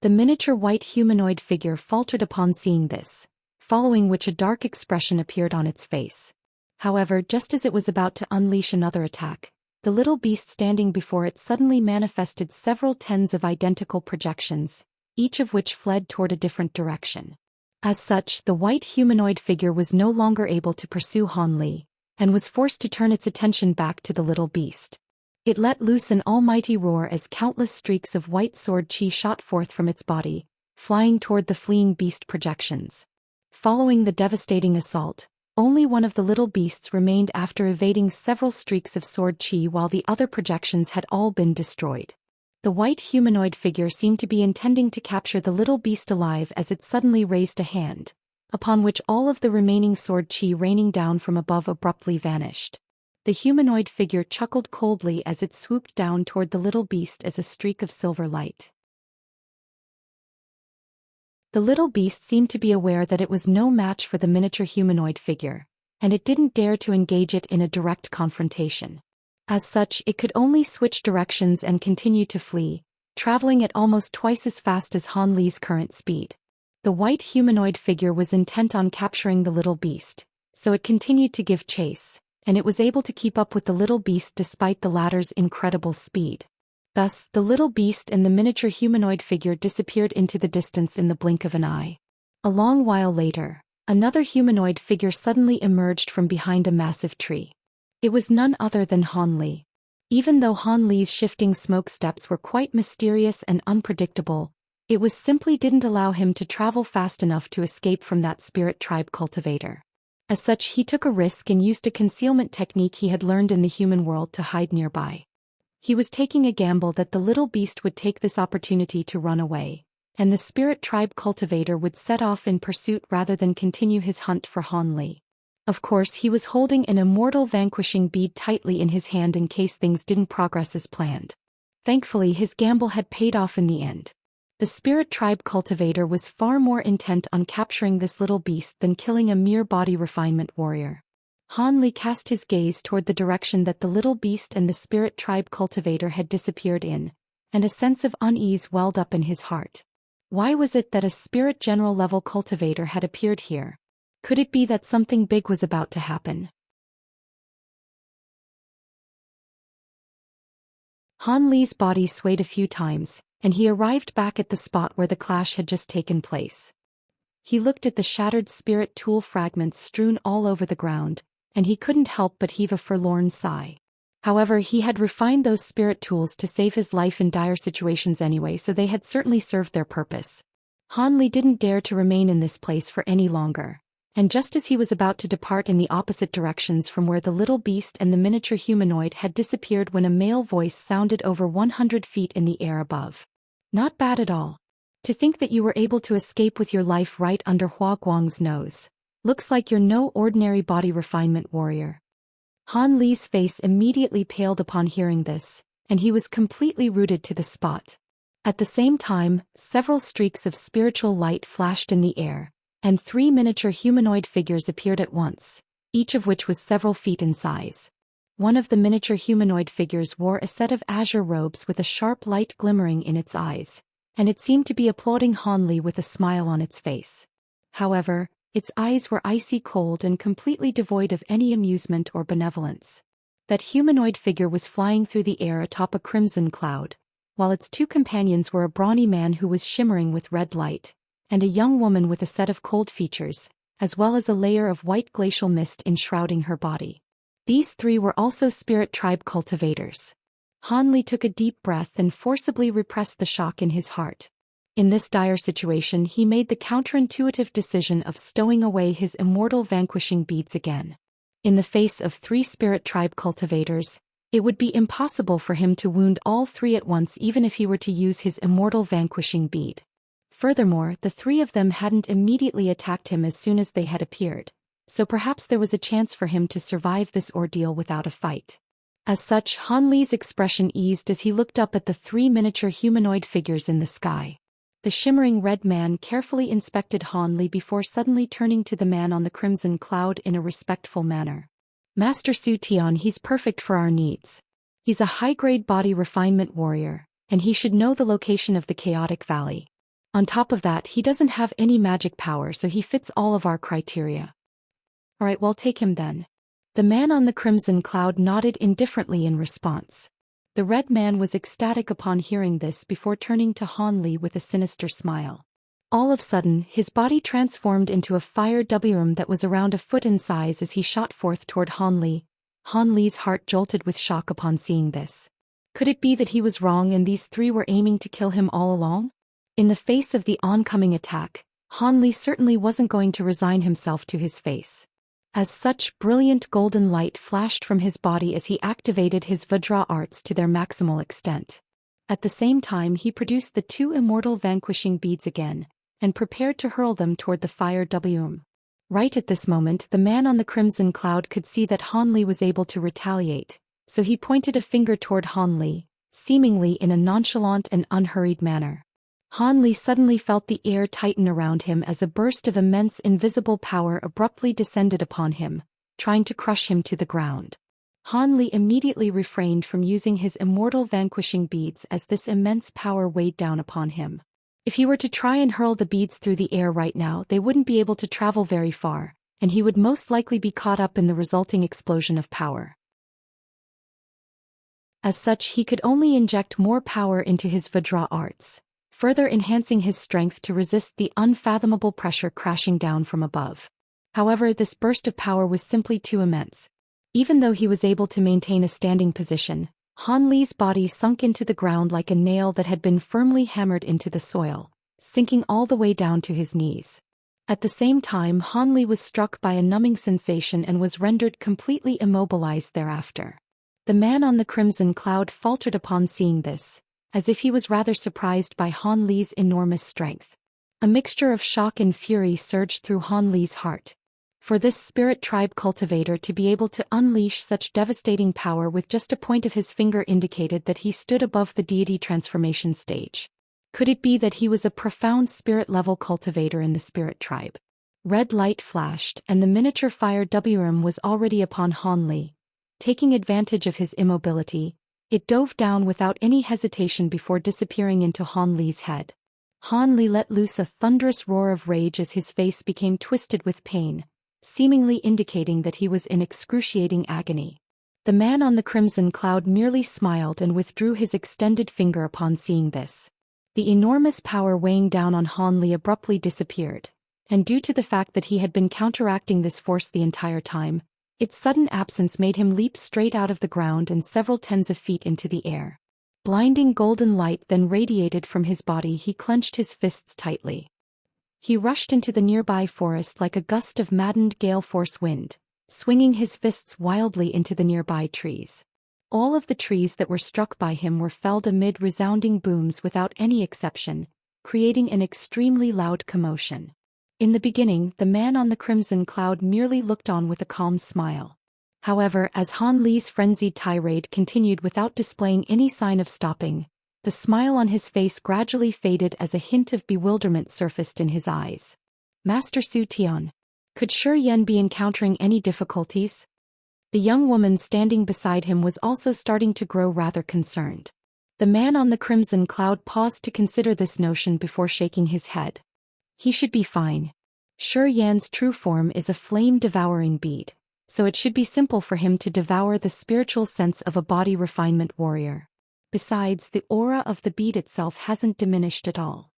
The miniature white humanoid figure faltered upon seeing this, following which a dark expression appeared on its face. However, just as it was about to unleash another attack, the little beast standing before it suddenly manifested several tens of identical projections, each of which fled toward a different direction. As such, the white humanoid figure was no longer able to pursue Han Li, and was forced to turn its attention back to the little beast. It let loose an almighty roar as countless streaks of white sword chi shot forth from its body, flying toward the fleeing beast projections. Following the devastating assault, only one of the little beasts remained after evading several streaks of sword chi while the other projections had all been destroyed. The white humanoid figure seemed to be intending to capture the little beast alive as it suddenly raised a hand, upon which all of the remaining sword chi raining down from above abruptly vanished. The humanoid figure chuckled coldly as it swooped down toward the little beast as a streak of silver light. The little beast seemed to be aware that it was no match for the miniature humanoid figure, and it didn't dare to engage it in a direct confrontation. As such, it could only switch directions and continue to flee, traveling at almost twice as fast as Han Li's current speed. The white humanoid figure was intent on capturing the little beast, so it continued to give chase, and it was able to keep up with the little beast despite the latter's incredible speed. Thus, the little beast and the miniature humanoid figure disappeared into the distance in the blink of an eye. A long while later, another humanoid figure suddenly emerged from behind a massive tree. It was none other than Han Li. Even though Han Li's shifting smoke steps were quite mysterious and unpredictable, it simply didn't allow him to travel fast enough to escape from that spirit tribe cultivator. As such, he took a risk and used a concealment technique he had learned in the human world to hide nearby. He was taking a gamble that the little beast would take this opportunity to run away, and the spirit tribe cultivator would set off in pursuit rather than continue his hunt for Han Li. Of course, he was holding an immortal vanquishing bead tightly in his hand in case things didn't progress as planned. Thankfully, his gamble had paid off in the end. The spirit tribe cultivator was far more intent on capturing this little beast than killing a mere body refinement warrior. Han Li cast his gaze toward the direction that the little beast and the spirit tribe cultivator had disappeared in, and a sense of unease welled up in his heart. Why was it that a spirit general level cultivator had appeared here? Could it be that something big was about to happen? Han Li's body swayed a few times, and he arrived back at the spot where the clash had just taken place. He looked at the shattered spirit tool fragments strewn all over the ground, and he couldn't help but heave a forlorn sigh. However, he had refined those spirit tools to save his life in dire situations anyway, so they had certainly served their purpose. Han Li didn't dare to remain in this place for any longer. And just as he was about to depart in the opposite directions from where the little beast and the miniature humanoid had disappeared when a male voice sounded over 100 feet in the air above. Not bad at all. To think that you were able to escape with your life right under Hua Guang's nose. Looks like you're no ordinary body refinement warrior. Han Li's face immediately paled upon hearing this, and he was completely rooted to the spot. At the same time, several streaks of spiritual light flashed in the air, and 3 miniature humanoid figures appeared at once, each of which was several feet in size. One of the miniature humanoid figures wore a set of azure robes with a sharp light glimmering in its eyes, and it seemed to be applauding Han Li with a smile on its face. However, its eyes were icy cold and completely devoid of any amusement or benevolence. That humanoid figure was flying through the air atop a crimson cloud, while its 2 companions were a brawny man who was shimmering with red light, and a young woman with a set of cold features, as well as a layer of white glacial mist enshrouding her body. These 3 were also spirit tribe cultivators. Han Li took a deep breath and forcibly repressed the shock in his heart. In this dire situation, he made the counterintuitive decision of stowing away his immortal vanquishing beads again. In the face of 3 spirit tribe cultivators, it would be impossible for him to wound all 3 at once even if he were to use his immortal vanquishing bead. Furthermore, the 3 of them hadn't immediately attacked him as soon as they had appeared, so perhaps there was a chance for him to survive this ordeal without a fight. As such, Han Li's expression eased as he looked up at the 3 miniature humanoid figures in the sky. The shimmering red man carefully inspected Han Li before suddenly turning to the man on the crimson cloud in a respectful manner. Master Su Tian, he's perfect for our needs. He's a high-grade body refinement warrior, and he should know the location of the chaotic valley. On top of that, he doesn't have any magic power, so he fits all of our criteria. Alright, well, take him then. The man on the crimson cloud nodded indifferently in response. The red man was ecstatic upon hearing this before turning to Han Li with a sinister smile. All of a sudden, his body transformed into a fire worm that was around a foot in size as he shot forth toward Han Li. Han Li's heart jolted with shock upon seeing this. Could it be that he was wrong and these 3 were aiming to kill him all along? In the face of the oncoming attack, Han Li certainly wasn't going to resign himself to his face. As such, brilliant golden light flashed from his body as he activated his Vajra arts to their maximal extent. At the same time he produced the 2 immortal vanquishing beads again, and prepared to hurl them toward the fire WM. Right at this moment the man on the crimson cloud could see that Han Li was able to retaliate, so he pointed a finger toward Han Li, seemingly in a nonchalant and unhurried manner. Han Li suddenly felt the air tighten around him as a burst of immense invisible power abruptly descended upon him, trying to crush him to the ground. Han Li immediately refrained from using his immortal vanquishing beads as this immense power weighed down upon him. If he were to try and hurl the beads through the air right now, they wouldn't be able to travel very far, and he would most likely be caught up in the resulting explosion of power. As such, he could only inject more power into his Vajra arts, further enhancing his strength to resist the unfathomable pressure crashing down from above. However, this burst of power was simply too immense. Even though he was able to maintain a standing position, Han Li's body sunk into the ground like a nail that had been firmly hammered into the soil, sinking all the way down to his knees. At the same time, Han Li was struck by a numbing sensation and was rendered completely immobilized thereafter. The man on the crimson cloud faltered upon seeing this, as if he was rather surprised by Han Li's enormous strength. A mixture of shock and fury surged through Han Li's heart. For this spirit tribe cultivator to be able to unleash such devastating power with just a point of his finger indicated that he stood above the deity transformation stage. Could it be that he was a profound spirit-level cultivator in the spirit tribe? Red light flashed, and the miniature fire WM was already upon Han Li. Taking advantage of his immobility, it dove down without any hesitation before disappearing into Han Li's head. Han Li let loose a thunderous roar of rage as his face became twisted with pain, seemingly indicating that he was in excruciating agony. The man on the crimson cloud merely smiled and withdrew his extended finger upon seeing this. The enormous power weighing down on Han Li abruptly disappeared, and due to the fact that he had been counteracting this force the entire time, its sudden absence made him leap straight out of the ground and several tens of feet into the air. Blinding golden light then radiated from his body. He clenched his fists tightly. He rushed into the nearby forest like a gust of maddened gale-force wind, swinging his fists wildly into the nearby trees. All of the trees that were struck by him were felled amid resounding booms without any exception, creating an extremely loud commotion. In the beginning, the man on the crimson cloud merely looked on with a calm smile. However, as Han Li's frenzied tirade continued without displaying any sign of stopping, the smile on his face gradually faded as a hint of bewilderment surfaced in his eyes. Master Zhou Xian. Could Zhou Xian be encountering any difficulties? The young woman standing beside him was also starting to grow rather concerned. The man on the crimson cloud paused to consider this notion before shaking his head. He should be fine. Zhou Xian's true form is a flame-devouring bead, so it should be simple for him to devour the spiritual sense of a body refinement warrior. Besides, the aura of the bead itself hasn't diminished at all.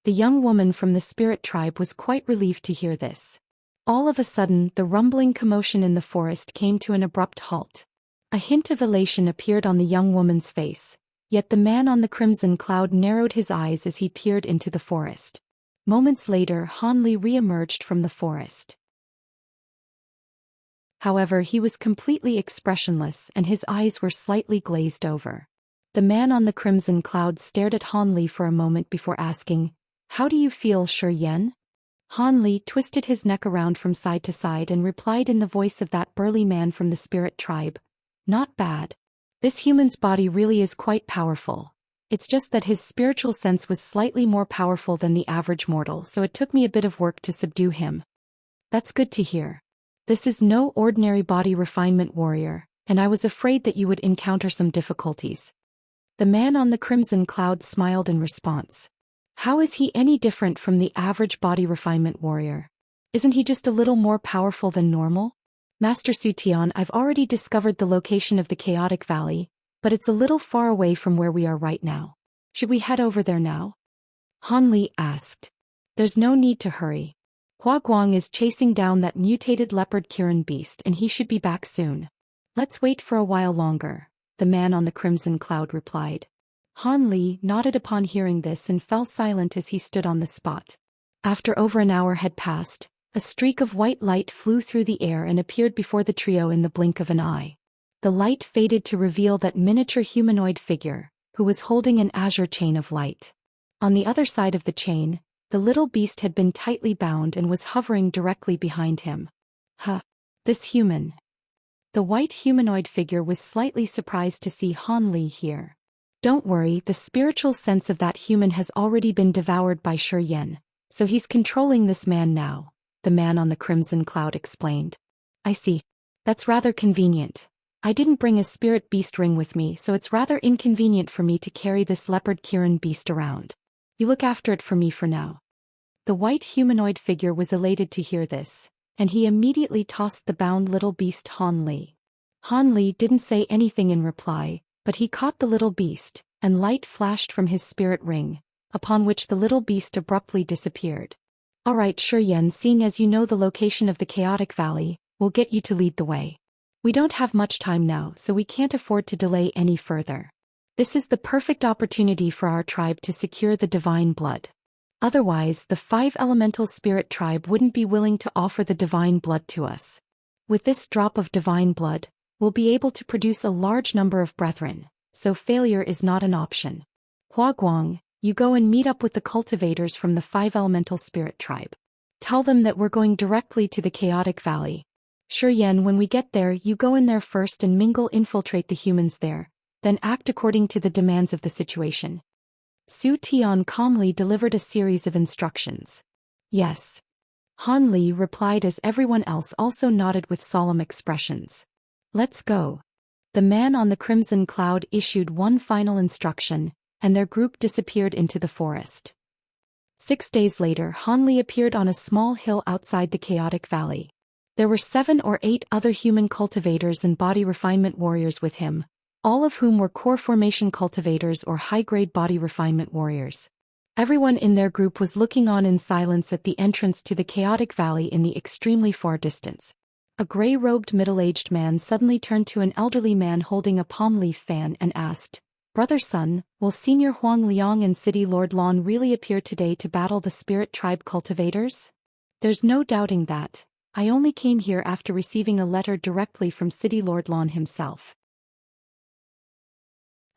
The young woman from the spirit tribe was quite relieved to hear this. All of a sudden, the rumbling commotion in the forest came to an abrupt halt. A hint of elation appeared on the young woman's face, yet the man on the crimson cloud narrowed his eyes as he peered into the forest. Moments later, Han Li re-emerged from the forest. However, he was completely expressionless and his eyes were slightly glazed over. The man on the crimson cloud stared at Han Li for a moment before asking, "How do you feel, Zhou Xian?" Han Li twisted his neck around from side to side and replied in the voice of that burly man from the spirit tribe, "Not bad. This human's body really is quite powerful. It's just that his spiritual sense was slightly more powerful than the average mortal, so it took me a bit of work to subdue him." "That's good to hear. This is no ordinary body refinement warrior, and I was afraid that you would encounter some difficulties." The man on the crimson cloud smiled in response. "How is he any different from the average body refinement warrior? Isn't he just a little more powerful than normal?" "Master Zhou Xian, I've already discovered the location of the chaotic valley, but it's a little far away from where we are right now. Should we head over there now?" Han Li asked. "There's no need to hurry. Hua Guang is chasing down that mutated leopard Kirin beast and he should be back soon. Let's wait for a while longer," the man on the crimson cloud replied. Han Li nodded upon hearing this and fell silent as he stood on the spot. After over an hour had passed, a streak of white light flew through the air and appeared before the trio in the blink of an eye. The light faded to reveal that miniature humanoid figure, who was holding an azure chain of light. On the other side of the chain, the little beast had been tightly bound and was hovering directly behind him. Huh. This human. The white humanoid figure was slightly surprised to see Han Li here. Don't worry, the spiritual sense of that human has already been devoured by Zhou Xian, so he's controlling this man now, the man on the crimson cloud explained. I see. That's rather convenient. I didn't bring a spirit beast ring with me, so it's rather inconvenient for me to carry this leopard Kirin beast around. You look after it for me for now. The white humanoid figure was elated to hear this, and he immediately tossed the bound little beast Han Li. Han Li didn't say anything in reply, but he caught the little beast, and light flashed from his spirit ring, upon which the little beast abruptly disappeared. Alright Zhou Xian, seeing as you know the location of the chaotic valley, we'll get you to lead the way. We don't have much time now, so we can't afford to delay any further. This is the perfect opportunity for our tribe to secure the divine blood. Otherwise, the 5 elemental spirit tribe wouldn't be willing to offer the divine blood to us. With this drop of divine blood, we'll be able to produce a large number of brethren, so failure is not an option. Hua Guang, you go and meet up with the cultivators from the 5 elemental spirit tribe. Tell them that we're going directly to the chaotic valley. Zhou Xian, when we get there, you go in there first and infiltrate the humans there, then act according to the demands of the situation. Su Tian calmly delivered a series of instructions. Yes. Han Li replied as everyone else also nodded with solemn expressions. Let's go. The man on the crimson cloud issued one final instruction, and their group disappeared into the forest. 6 days later, Han Li appeared on a small hill outside the chaotic valley. There were 7 or 8 other human cultivators and body refinement warriors with him, all of whom were core formation cultivators or high-grade body refinement warriors. Everyone in their group was looking on in silence at the entrance to the chaotic valley in the extremely far distance. A gray-robed middle-aged man suddenly turned to an elderly man holding a palm leaf fan and asked, "Brother Sun, will Senior Huang Liang and City Lord Lan really appear today to battle the spirit tribe cultivators?" "There's no doubting that. I only came here after receiving a letter directly from City Lord Lan himself.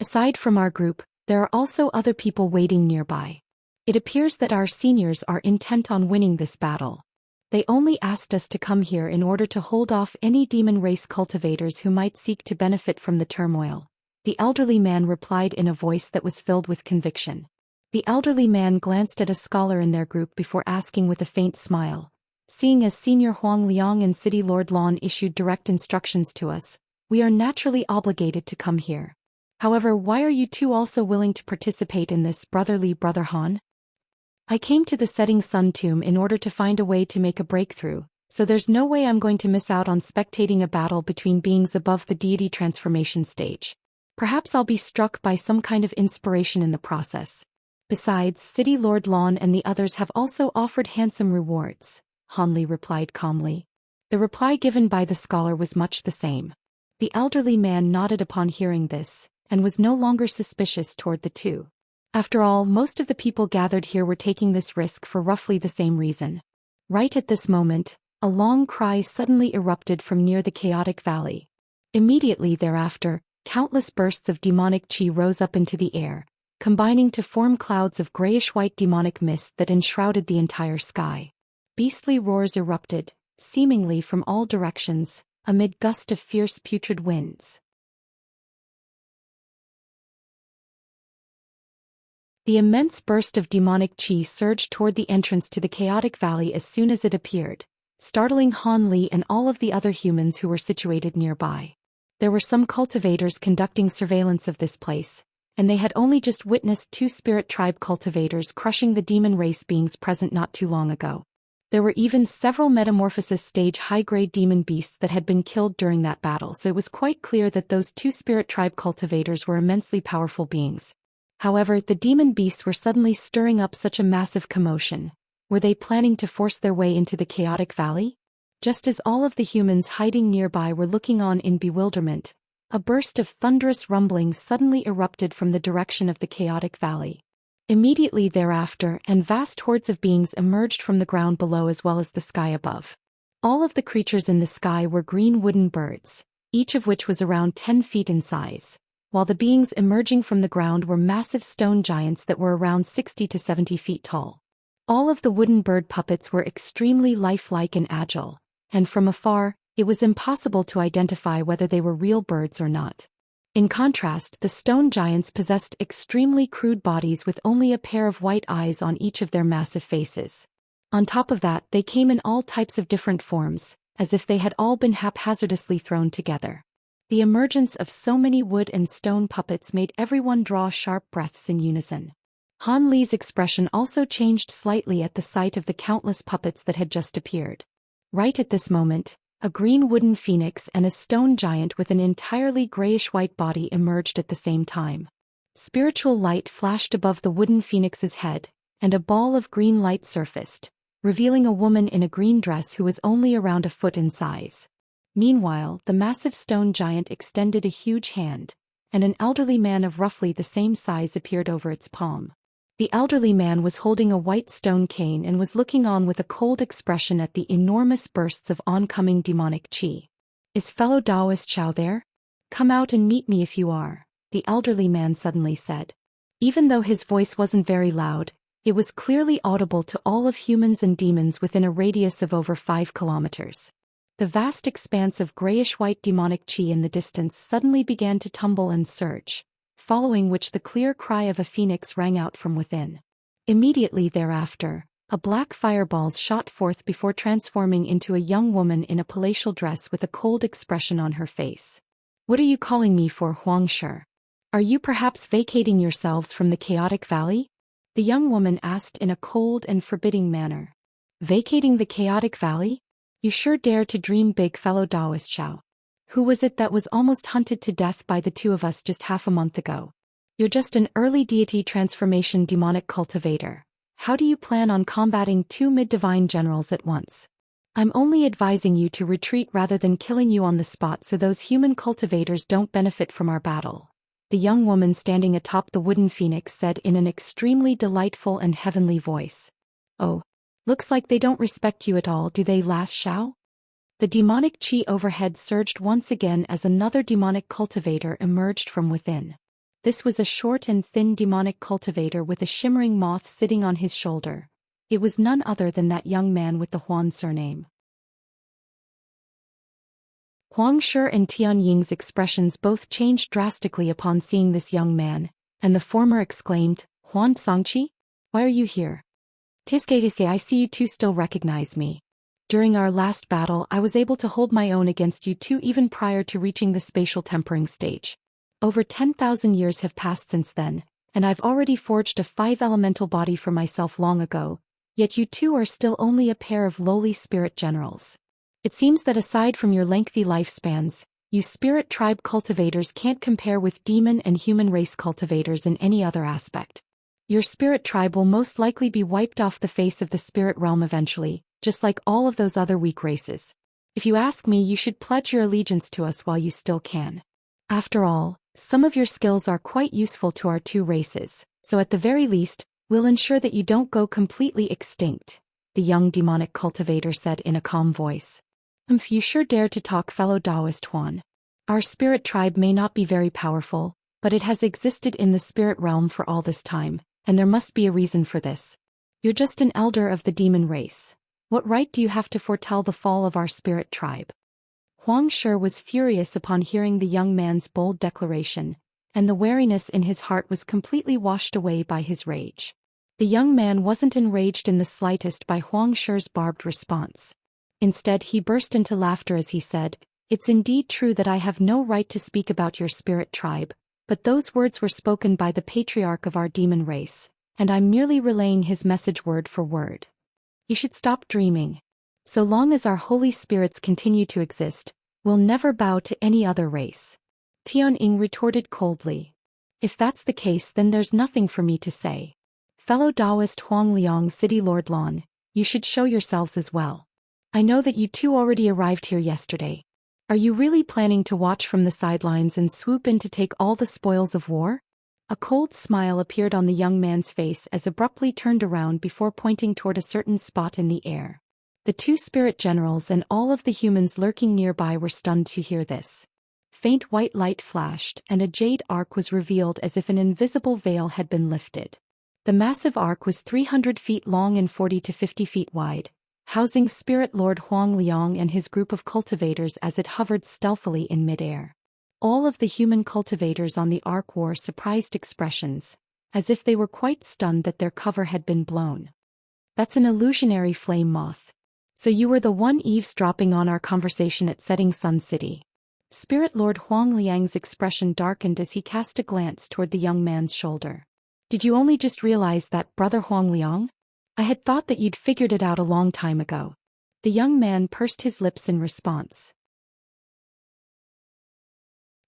Aside from our group, there are also other people waiting nearby. It appears that our seniors are intent on winning this battle. They only asked us to come here in order to hold off any demon race cultivators who might seek to benefit from the turmoil," the elderly man replied in a voice that was filled with conviction. The elderly man glanced at a scholar in their group before asking with a faint smile, "Seeing as Senior Huang Liang and City Lord Lan issued direct instructions to us, we are naturally obligated to come here. However, why are you two also willing to participate in this, Brother Han?" "I came to the Setting Sun Tomb in order to find a way to make a breakthrough, so there's no way I'm going to miss out on spectating a battle between beings above the deity transformation stage. Perhaps I'll be struck by some kind of inspiration in the process. Besides, City Lord Lan and the others have also offered handsome rewards," Han Li replied calmly. The reply given by the scholar was much the same. The elderly man nodded upon hearing this, and was no longer suspicious toward the two. After all, most of the people gathered here were taking this risk for roughly the same reason. Right at this moment, a long cry suddenly erupted from near the chaotic valley. Immediately thereafter, countless bursts of demonic chi rose up into the air, combining to form clouds of grayish-white demonic mist that enshrouded the entire sky. Beastly roars erupted, seemingly from all directions, amid gusts of fierce putrid winds. The immense burst of demonic chi surged toward the entrance to the chaotic valley as soon as it appeared, startling Han Li and all of the other humans who were situated nearby. There were some cultivators conducting surveillance of this place, and they had only just witnessed 2 spirit tribe cultivators crushing the demon race beings present not too long ago. There were even several metamorphosis stage high-grade demon beasts that had been killed during that battle, so it was quite clear that those 2 spirit tribe cultivators were immensely powerful beings. However, the demon beasts were suddenly stirring up such a massive commotion. Were they planning to force their way into the chaotic valley? Just as all of the humans hiding nearby were looking on in bewilderment, a burst of thunderous rumbling suddenly erupted from the direction of the chaotic valley. Immediately thereafter, and vast hordes of beings emerged from the ground below as well as the sky above. All of the creatures in the sky were green wooden birds, each of which was around 10 feet in size. while the beings emerging from the ground were massive stone giants that were around 60 to 70 feet tall. All of the wooden bird puppets were extremely lifelike and agile, and from afar, it was impossible to identify whether they were real birds or not. In contrast, the stone giants possessed extremely crude bodies with only a pair of white eyes on each of their massive faces. On top of that, they came in all types of different forms, as if they had all been haphazardly thrown together. The emergence of so many wood and stone puppets made everyone draw sharp breaths in unison. Han Li's expression also changed slightly at the sight of the countless puppets that had just appeared. Right at this moment, a green wooden phoenix and a stone giant with an entirely grayish-white body emerged at the same time. Spiritual light flashed above the wooden phoenix's head, and a ball of green light surfaced, revealing a woman in a green dress who was only around a foot in size. Meanwhile, the massive stone giant extended a huge hand, and an elderly man of roughly the same size appeared over its palm. The elderly man was holding a white stone cane and was looking on with a cold expression at the enormous bursts of oncoming demonic qi. "Is fellow Taoist Xiao there? Come out and meet me if you are," the elderly man suddenly said. Even though his voice wasn't very loud, it was clearly audible to all of humans and demons within a radius of over 5 kilometers. The vast expanse of grayish-white demonic qi in the distance suddenly began to tumble and surge, following which the clear cry of a phoenix rang out from within. Immediately thereafter, a black fireball shot forth before transforming into a young woman in a palatial dress with a cold expression on her face. "What are you calling me for, Huangshi? Are you perhaps vacating yourselves from the chaotic valley?" the young woman asked in a cold and forbidding manner. "Vacating the chaotic valley? You sure dare to dream big, fellow Taoist Xiao. Who was it that was almost hunted to death by the two of us just half a month ago? You're just an early deity transformation demonic cultivator. How do you plan on combating 2 mid-divine generals at once? I'm only advising you to retreat rather than killing you on the spot so those human cultivators don't benefit from our battle," the young woman standing atop the wooden phoenix said in an extremely delightful and heavenly voice. "Oh. Looks like they don't respect you at all, do they, last Xiao?" The demonic qi overhead surged once again as another demonic cultivator emerged from within. This was a short and thin demonic cultivator with a shimmering moth sitting on his shoulder. It was none other than that young man with the Huan surname. Huang Shi and Tian Ying's expressions both changed drastically upon seeing this young man, and the former exclaimed, "Huan Songqi? Why are you here? Tiske, I see you two still recognize me. During our last battle I was able to hold my own against you two even prior to reaching the spatial tempering stage. Over 10,000 years have passed since then, and I've already forged a 5-elemental body for myself long ago, yet you two are still only a pair of lowly spirit generals. It seems that aside from your lengthy lifespans, you spirit tribe cultivators can't compare with demon and human race cultivators in any other aspect. Your spirit tribe will most likely be wiped off the face of the spirit realm eventually, just like all of those other weak races. If you ask me, you should pledge your allegiance to us while you still can. After all, some of your skills are quite useful to our two races, so at the very least, we'll ensure that you don't go completely extinct," the young demonic cultivator said in a calm voice. You sure dare to talk, fellow Taoist Huan. Our spirit tribe may not be very powerful, but it has existed in the spirit realm for all this time, and there must be a reason for this. You're just an elder of the demon race. What right do you have to foretell the fall of our spirit tribe?" Huang Shi was furious upon hearing the young man's bold declaration, and the wariness in his heart was completely washed away by his rage. The young man wasn't enraged in the slightest by Huang Shi's barbed response. Instead, he burst into laughter as he said, "It's indeed true that I have no right to speak about your spirit tribe, but those words were spoken by the patriarch of our demon race, and I'm merely relaying his message word for word. You should stop dreaming. So long as our holy spirits continue to exist, we'll never bow to any other race." Tian Ying retorted coldly. "If that's the case, then there's nothing for me to say. Fellow Taoist Huang Liang City Lord Lan, you should show yourselves as well. I know that you two already arrived here yesterday. Are you really planning to watch from the sidelines and swoop in to take all the spoils of war?" A cold smile appeared on the young man's face as abruptly turned around before pointing toward a certain spot in the air. The two spirit generals and all of the humans lurking nearby were stunned to hear this. faint white light flashed and a jade arc was revealed as if an invisible veil had been lifted. The massive arc was 300 feet long and 40 to 50 feet wide, housing Spirit Lord Huang Liang and his group of cultivators as it hovered stealthily in midair. All of the human cultivators on the arc wore surprised expressions, as if they were quite stunned that their cover had been blown. That's an illusionary flame moth. So you were the one eavesdropping on our conversation at Setting Sun City. Spirit Lord Huang Liang's expression darkened as he cast a glance toward the young man's shoulder. Did you only just realize that, Brother Huang Liang? I had thought that you'd figured it out a long time ago. The young man pursed his lips in response.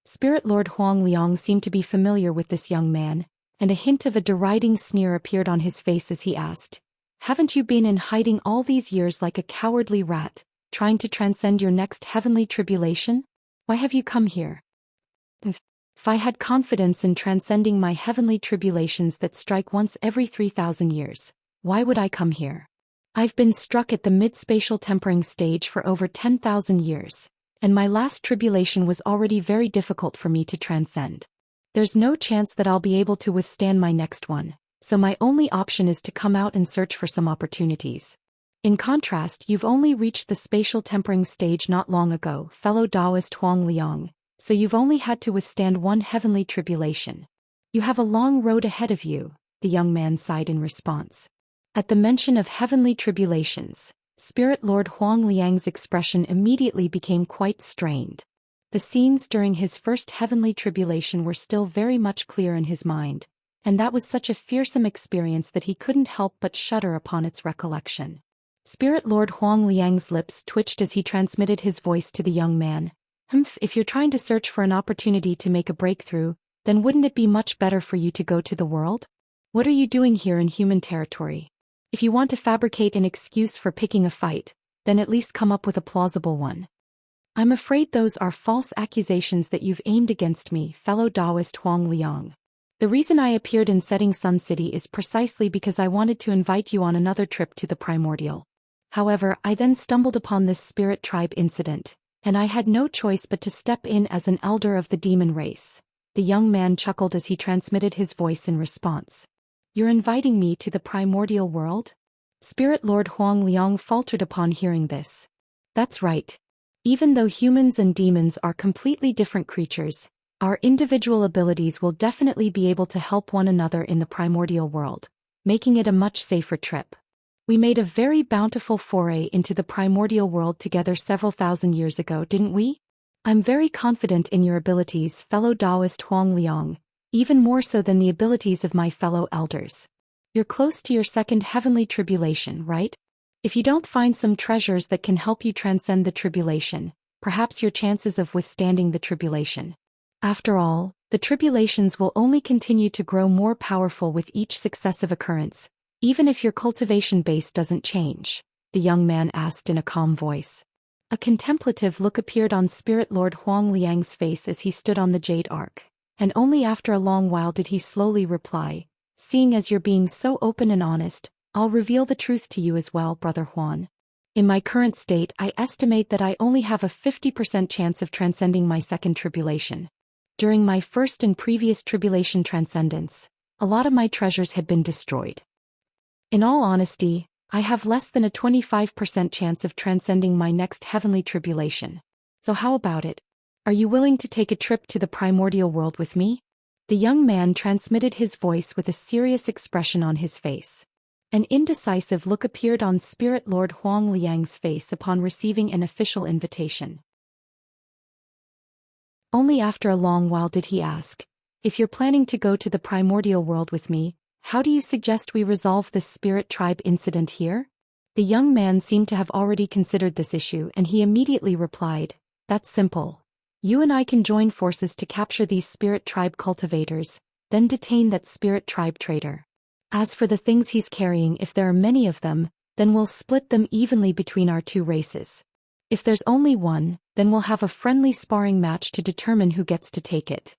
Spirit Lord Huang Liang seemed to be familiar with this young man, and a hint of a deriding sneer appeared on his face as he asked, "Haven't you been in hiding all these years like a cowardly rat, trying to transcend your next heavenly tribulation? Why have you come here?" If I had confidence in transcending my heavenly tribulations that strike once every 3,000 years, why would I come here? I've been struck at the mid-spatial tempering stage for over 10,000 years, and my last tribulation was already very difficult for me to transcend. There's no chance that I'll be able to withstand my next one, so my only option is to come out and search for some opportunities. In contrast, you've only reached the spatial tempering stage not long ago, fellow Taoist Huang Liang, so you've only had to withstand one heavenly tribulation. You have a long road ahead of you, the young man sighed in response. At the mention of heavenly tribulations, Spirit Lord Huang Liang's expression immediately became quite strained. The scenes during his first heavenly tribulation were still very much clear in his mind, and that was such a fearsome experience that he couldn't help but shudder upon its recollection. Spirit Lord Huang Liang's lips twitched as he transmitted his voice to the young man. If you're trying to search for an opportunity to make a breakthrough, then wouldn't it be much better for you to go to the world? What are you doing here in human territory? If you want to fabricate an excuse for picking a fight, then at least come up with a plausible one. I'm afraid those are false accusations that you've aimed against me, fellow Taoist Huang Liang. The reason I appeared in Setting Sun City is precisely because I wanted to invite you on another trip to the primordial. However, I then stumbled upon this spirit tribe incident, and I had no choice but to step in as an elder of the demon race. The young man chuckled as he transmitted his voice in response. You're inviting me to the primordial world? Spirit Lord Huang Liang faltered upon hearing this. That's right. Even though humans and demons are completely different creatures, our individual abilities will definitely be able to help one another in the primordial world, making it a much safer trip. We made a very bountiful foray into the primordial world together several thousand years ago, didn't we? I'm very confident in your abilities, fellow Taoist Huang Liang, even more so than the abilities of my fellow elders. You're close to your second heavenly tribulation, right? If you don't find some treasures that can help you transcend the tribulation, perhaps your chances of withstanding the tribulation. After all, the tribulations will only continue to grow more powerful with each successive occurrence, even if your cultivation base doesn't change, the young man asked in a calm voice. A contemplative look appeared on Spirit Lord Huang Liang's face as he stood on the jade arc, and only after a long while did he slowly reply, "Seeing as you're being so open and honest, I'll reveal the truth to you as well, Brother Huan. In my current state, I estimate that I only have a 50% chance of transcending my second tribulation. During my first and previous tribulation transcendence, a lot of my treasures had been destroyed. In all honesty, I have less than a 25% chance of transcending my next heavenly tribulation. So how about it? Are you willing to take a trip to the primordial world with me?" The young man transmitted his voice with a serious expression on his face. An indecisive look appeared on Spirit Lord Huang Liang's face upon receiving an official invitation. Only after a long while did he ask, "If you're planning to go to the primordial world with me, how do you suggest we resolve this spirit tribe incident here?" The young man seemed to have already considered this issue and he immediately replied, "That's simple. You and I can join forces to capture these spirit tribe cultivators, then detain that spirit tribe traitor. As for the things he's carrying, if there are many of them, then we'll split them evenly between our two races. If there's only one, then we'll have a friendly sparring match to determine who gets to take it.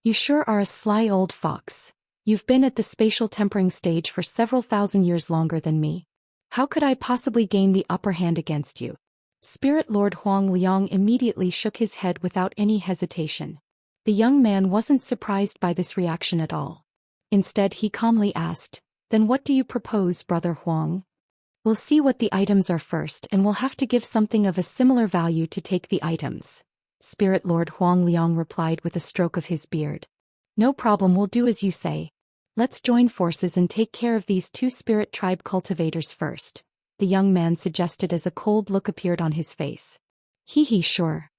You sure are a sly old fox. You've been at the spatial tempering stage for several thousand years longer than me. How could I possibly gain the upper hand against you?" Spirit Lord Huang Liang immediately shook his head without any hesitation. The young man wasn't surprised by this reaction at all. Instead he calmly asked, "Then what do you propose, Brother Huang? We'll see what the items are first and we'll have to give something of a similar value to take the items." Spirit Lord Huang Liang replied with a stroke of his beard. "No problem, we'll do as you say. Let's join forces and take care of these two spirit tribe cultivators first," the young man suggested as a cold look appeared on his face. Sure."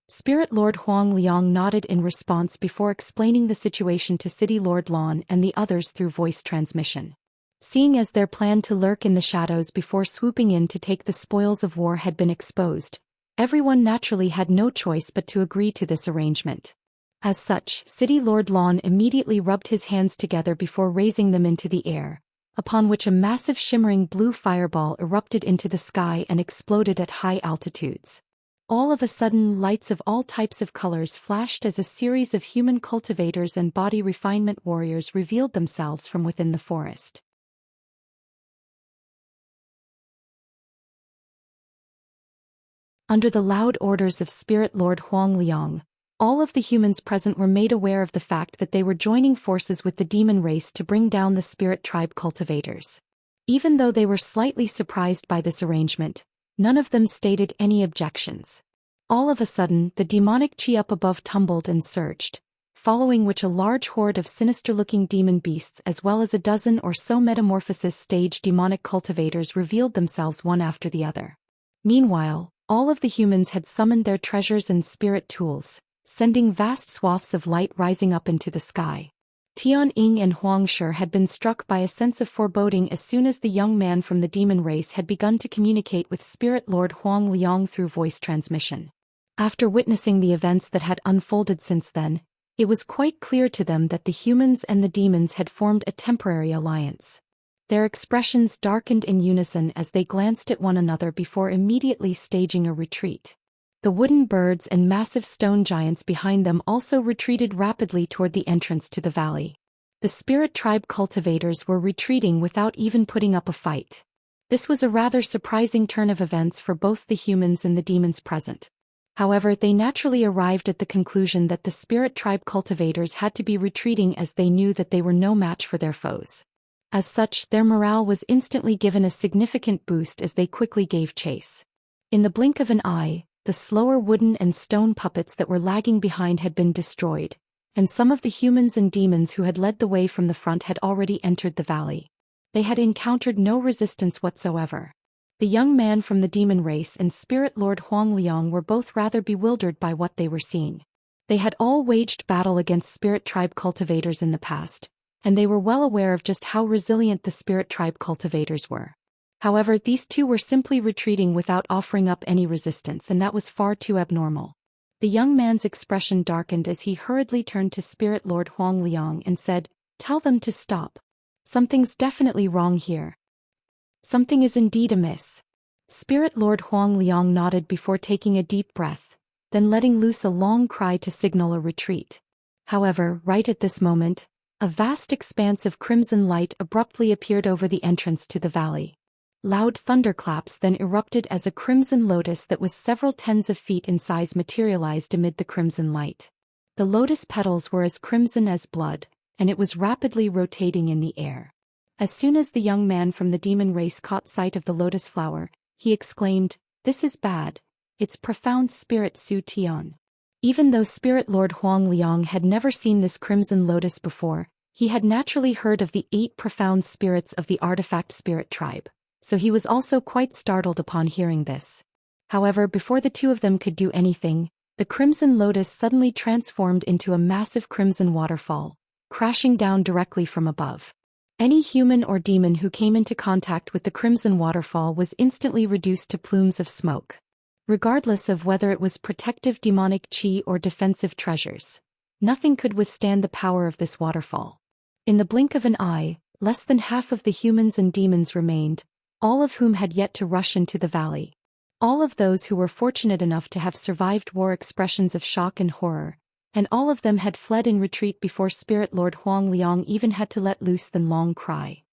Spirit Lord Huang Liang nodded in response before explaining the situation to City Lord Lan and the others through voice transmission. Seeing as their plan to lurk in the shadows before swooping in to take the spoils of war had been exposed, everyone naturally had no choice but to agree to this arrangement. As such, City Lord Lan immediately rubbed his hands together before raising them into the air, upon which a massive shimmering blue fireball erupted into the sky and exploded at high altitudes. All of a sudden, lights of all types of colors flashed as a series of human cultivators and body refinement warriors revealed themselves from within the forest. Under the loud orders of Spirit Lord Huang Liang, all of the humans present were made aware of the fact that they were joining forces with the demon race to bring down the spirit tribe cultivators. Even though they were slightly surprised by this arrangement, none of them stated any objections. All of a sudden, the demonic chi up above tumbled and surged, following which a large horde of sinister-looking demon beasts as well as a dozen or so metamorphosis-stage demonic cultivators revealed themselves one after the other. Meanwhile, all of the humans had summoned their treasures and spirit tools, sending vast swaths of light rising up into the sky. Tian Ying and Huang Shi had been struck by a sense of foreboding as soon as the young man from the demon race had begun to communicate with Spirit Lord Huang Liang through voice transmission. After witnessing the events that had unfolded since then, it was quite clear to them that the humans and the demons had formed a temporary alliance. Their expressions darkened in unison as they glanced at one another before immediately staging a retreat. The wooden birds and massive stone giants behind them also retreated rapidly toward the entrance to the valley. The spirit tribe cultivators were retreating without even putting up a fight. This was a rather surprising turn of events for both the humans and the demons present. However, they naturally arrived at the conclusion that the spirit tribe cultivators had to be retreating as they knew that they were no match for their foes. As such, their morale was instantly given a significant boost as they quickly gave chase. In the blink of an eye, the slower wooden and stone puppets that were lagging behind had been destroyed, and some of the humans and demons who had led the way from the front had already entered the valley. They had encountered no resistance whatsoever. The young man from the demon race and Spirit Lord Huang Liang were both rather bewildered by what they were seeing. They had all waged battle against spirit tribe cultivators in the past, and they were well aware of just how resilient the spirit tribe cultivators were. However, these two were simply retreating without offering up any resistance, and that was far too abnormal. The young man's expression darkened as he hurriedly turned to Spirit Lord Huang Liang and said, "Tell them to stop. Something's definitely wrong here. Something is indeed amiss." Spirit Lord Huang Liang nodded before taking a deep breath, then letting loose a long cry to signal a retreat. However, right at this moment, a vast expanse of crimson light abruptly appeared over the entrance to the valley. Loud thunderclaps then erupted as a crimson lotus that was several tens of feet in size materialized amid the crimson light. The lotus petals were as crimson as blood, and it was rapidly rotating in the air. As soon as the young man from the demon race caught sight of the lotus flower, he exclaimed, "This is bad. It's profound spirit Su Tian." Even though Spirit Lord Huang Liang had never seen this crimson lotus before, he had naturally heard of the 8 profound spirits of the artifact spirit tribe, so he was also quite startled upon hearing this. However, before the two of them could do anything, the crimson lotus suddenly transformed into a massive crimson waterfall, crashing down directly from above. Any human or demon who came into contact with the crimson waterfall was instantly reduced to plumes of smoke. Regardless of whether it was protective demonic chi or defensive treasures, nothing could withstand the power of this waterfall. In the blink of an eye, less than half of the humans and demons remained, all of whom had yet to rush into the valley. All of those who were fortunate enough to have survived wore expressions of shock and horror, and all of them had fled in retreat before Spirit Lord Huang Liang even had to let loose the long cry.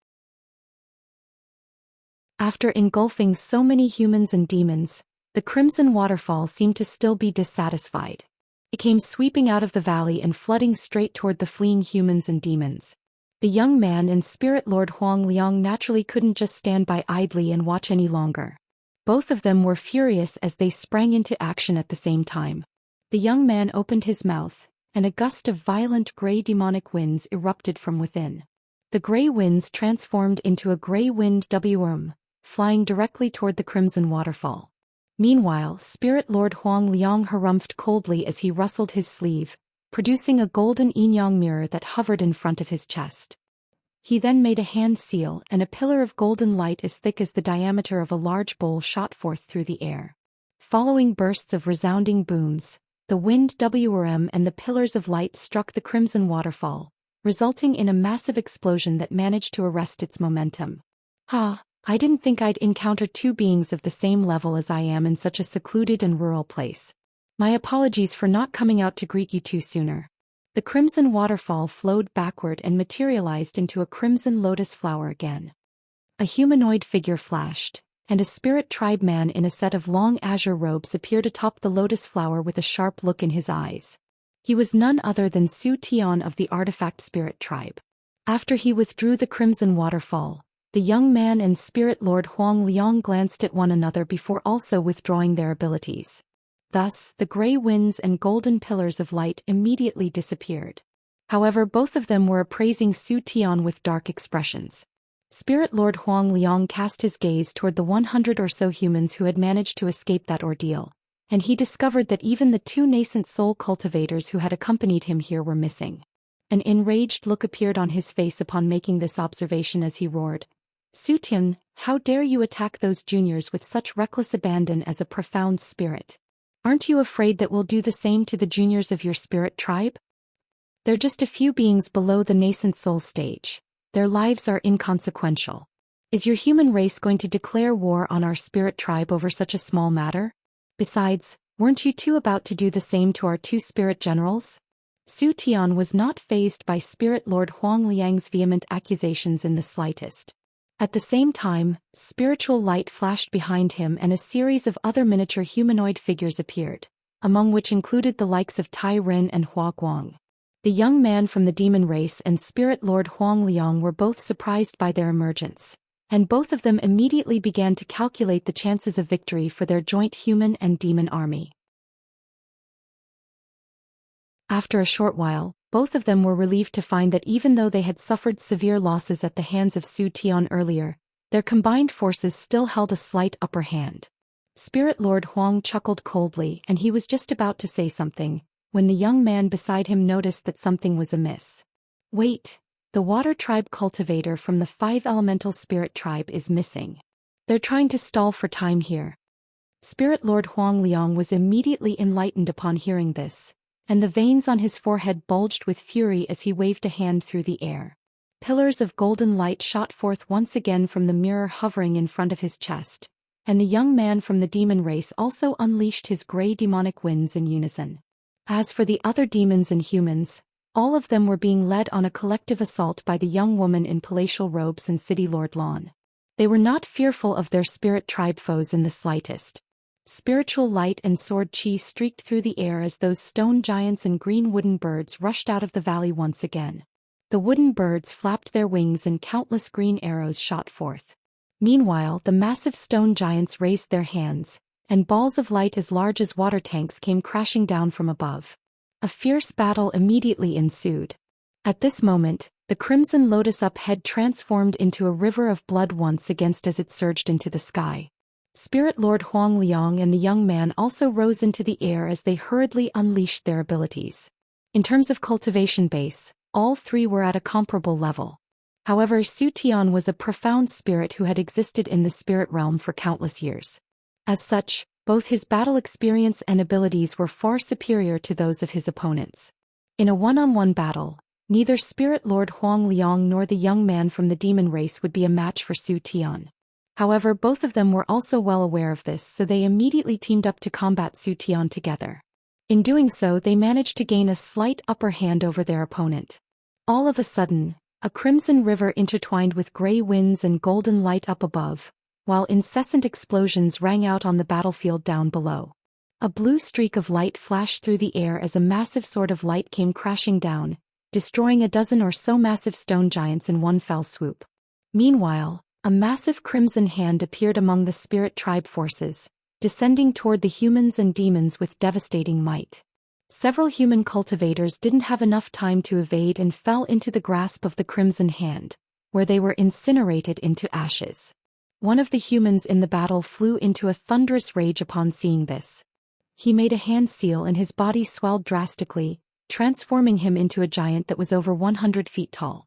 After engulfing so many humans and demons, The crimson waterfall seemed to still be dissatisfied. It came sweeping out of the valley and flooding straight toward the fleeing humans and demons. The young man and Spirit Lord Huang Liang naturally couldn't just stand by idly and watch any longer. Both of them were furious as they sprang into action at the same time. The young man opened his mouth, and a gust of violent gray demonic winds erupted from within. The gray winds transformed into a gray wind worm, flying directly toward the crimson waterfall. Meanwhile, Spirit Lord Huang Liang harumphed coldly as he rustled his sleeve, producing a golden yin-yang mirror that hovered in front of his chest. He then made a hand seal, and a pillar of golden light as thick as the diameter of a large bowl shot forth through the air. Following bursts of resounding booms, the wind worm and the pillars of light struck the crimson waterfall, resulting in a massive explosion that managed to arrest its momentum. I didn't think I'd encounter two beings of the same level as I am in such a secluded and rural place. My apologies for not coming out to greet you two sooner. The crimson waterfall flowed backward and materialized into a crimson lotus flower again. A humanoid figure flashed, and a spirit tribe man in a set of long azure robes appeared atop the lotus flower with a sharp look in his eyes. He was none other than Zhou Xian of the artifact spirit tribe. After he withdrew the crimson waterfall, the young man and Spirit Lord Huang Liang glanced at one another before also withdrawing their abilities. Thus, the gray winds and golden pillars of light immediately disappeared. However, both of them were appraising Zhou Xian with dark expressions. Spirit Lord Huang Liang cast his gaze toward the 100 or so humans who had managed to escape that ordeal, and he discovered that even the two nascent soul cultivators who had accompanied him here were missing. An enraged look appeared on his face upon making this observation as he roared, "Zhou Xian, how dare you attack those juniors with such reckless abandon as a profound spirit? Aren't you afraid that we'll do the same to the juniors of your spirit tribe? They're just a few beings below the nascent soul stage. Their lives are inconsequential. Is your human race going to declare war on our spirit tribe over such a small matter? Besides, weren't you two about to do the same to our two spirit generals?" Zhou Xian was not fazed by Spirit Lord Huang Liang's vehement accusations in the slightest. At the same time, spiritual light flashed behind him and a series of other miniature humanoid figures appeared, among which included the likes of Tai Rin and Hua Guang. The young man from the demon race and Spirit Lord Huang Liang were both surprised by their emergence, and both of them immediately began to calculate the chances of victory for their joint human and demon army. After a short while, both of them were relieved to find that even though they had suffered severe losses at the hands of Zhou Xian earlier, their combined forces still held a slight upper hand. Spirit Lord Huang chuckled coldly, and he was just about to say something, when the young man beside him noticed that something was amiss. "Wait, the water tribe cultivator from the 5 elemental spirit tribe is missing. They're trying to stall for time here." Spirit Lord Huang Liang was immediately enlightened upon hearing this, and the veins on his forehead bulged with fury as he waved a hand through the air. Pillars of golden light shot forth once again from the mirror hovering in front of his chest, and the young man from the demon race also unleashed his gray demonic winds in unison. As for the other demons and humans, all of them were being led on a collective assault by the young woman in palatial robes and City Lord Lon. They were not fearful of their spirit tribe foes in the slightest. Spiritual light and sword chi streaked through the air as those stone giants and green wooden birds rushed out of the valley once again. The wooden birds flapped their wings and countless green arrows shot forth. Meanwhile, the massive stone giants raised their hands, and balls of light as large as water tanks came crashing down from above. A fierce battle immediately ensued. At this moment, the crimson lotus up head transformed into a river of blood once again as it surged into the sky. Spirit Lord Huang Liang and the young man also rose into the air as they hurriedly unleashed their abilities. In terms of cultivation base, all three were at a comparable level. However, Zhou Xian was a profound spirit who had existed in the spirit realm for countless years. As such, both his battle experience and abilities were far superior to those of his opponents. In a one-on-one battle, neither Spirit Lord Huang Liang nor the young man from the demon race would be a match for Zhou Xian. However, both of them were also well aware of this, so they immediately teamed up to combat Zhou Xian together. In doing so, they managed to gain a slight upper hand over their opponent. All of a sudden, a crimson river intertwined with gray winds and golden light up above, while incessant explosions rang out on the battlefield down below. A blue streak of light flashed through the air as a massive sword of light came crashing down, destroying a dozen or so massive stone giants in one fell swoop. Meanwhile, a massive crimson hand appeared among the spirit tribe forces, descending toward the humans and demons with devastating might. Several human cultivators didn't have enough time to evade and fell into the grasp of the crimson hand, where they were incinerated into ashes. One of the humans in the battle flew into a thunderous rage upon seeing this. He made a hand seal and his body swelled drastically, transforming him into a giant that was over 100 feet tall.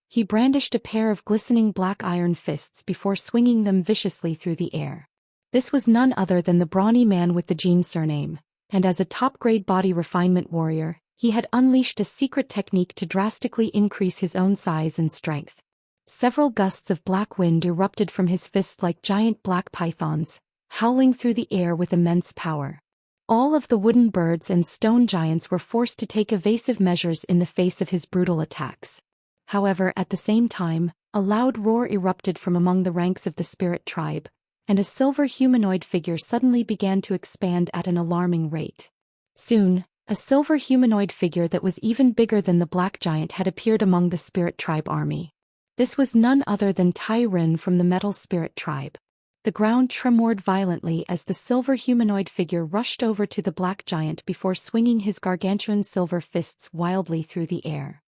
He brandished a pair of glistening black iron fists before swinging them viciously through the air. This was none other than the brawny man with the Jin surname, and as a top-grade body refinement warrior, he had unleashed a secret technique to drastically increase his own size and strength. Several gusts of black wind erupted from his fists like giant black pythons, howling through the air with immense power. All of the wooden birds and stone giants were forced to take evasive measures in the face of his brutal attacks. However, at the same time, a loud roar erupted from among the ranks of the spirit tribe, and a silver humanoid figure suddenly began to expand at an alarming rate. Soon, a silver humanoid figure that was even bigger than the black giant had appeared among the spirit tribe army. This was none other than Tai Rin from the metal spirit tribe. The ground tremored violently as the silver humanoid figure rushed over to the black giant before swinging his gargantuan silver fists wildly through the air.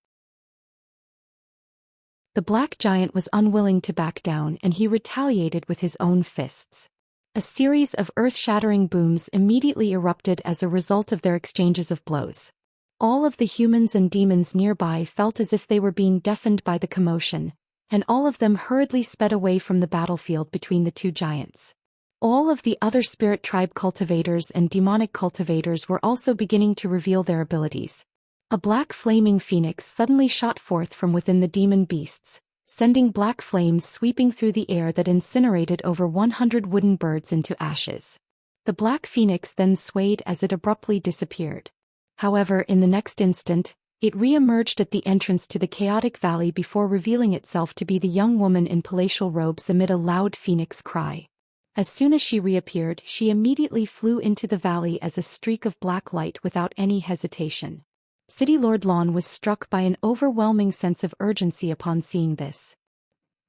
The black giant was unwilling to back down and he retaliated with his own fists. A series of earth-shattering booms immediately erupted as a result of their exchanges of blows. All of the humans and demons nearby felt as if they were being deafened by the commotion, and all of them hurriedly sped away from the battlefield between the two giants. All of the other spirit tribe cultivators and demonic cultivators were also beginning to reveal their abilities. A black flaming phoenix suddenly shot forth from within the demon beasts, sending black flames sweeping through the air that incinerated over 100 wooden birds into ashes. The black phoenix then swayed as it abruptly disappeared. However, in the next instant, it re-emerged at the entrance to the chaotic valley before revealing itself to be the young woman in palatial robes amid a loud phoenix cry. As soon as she reappeared, she immediately flew into the valley as a streak of black light without any hesitation. City Lord Lon was struck by an overwhelming sense of urgency upon seeing this.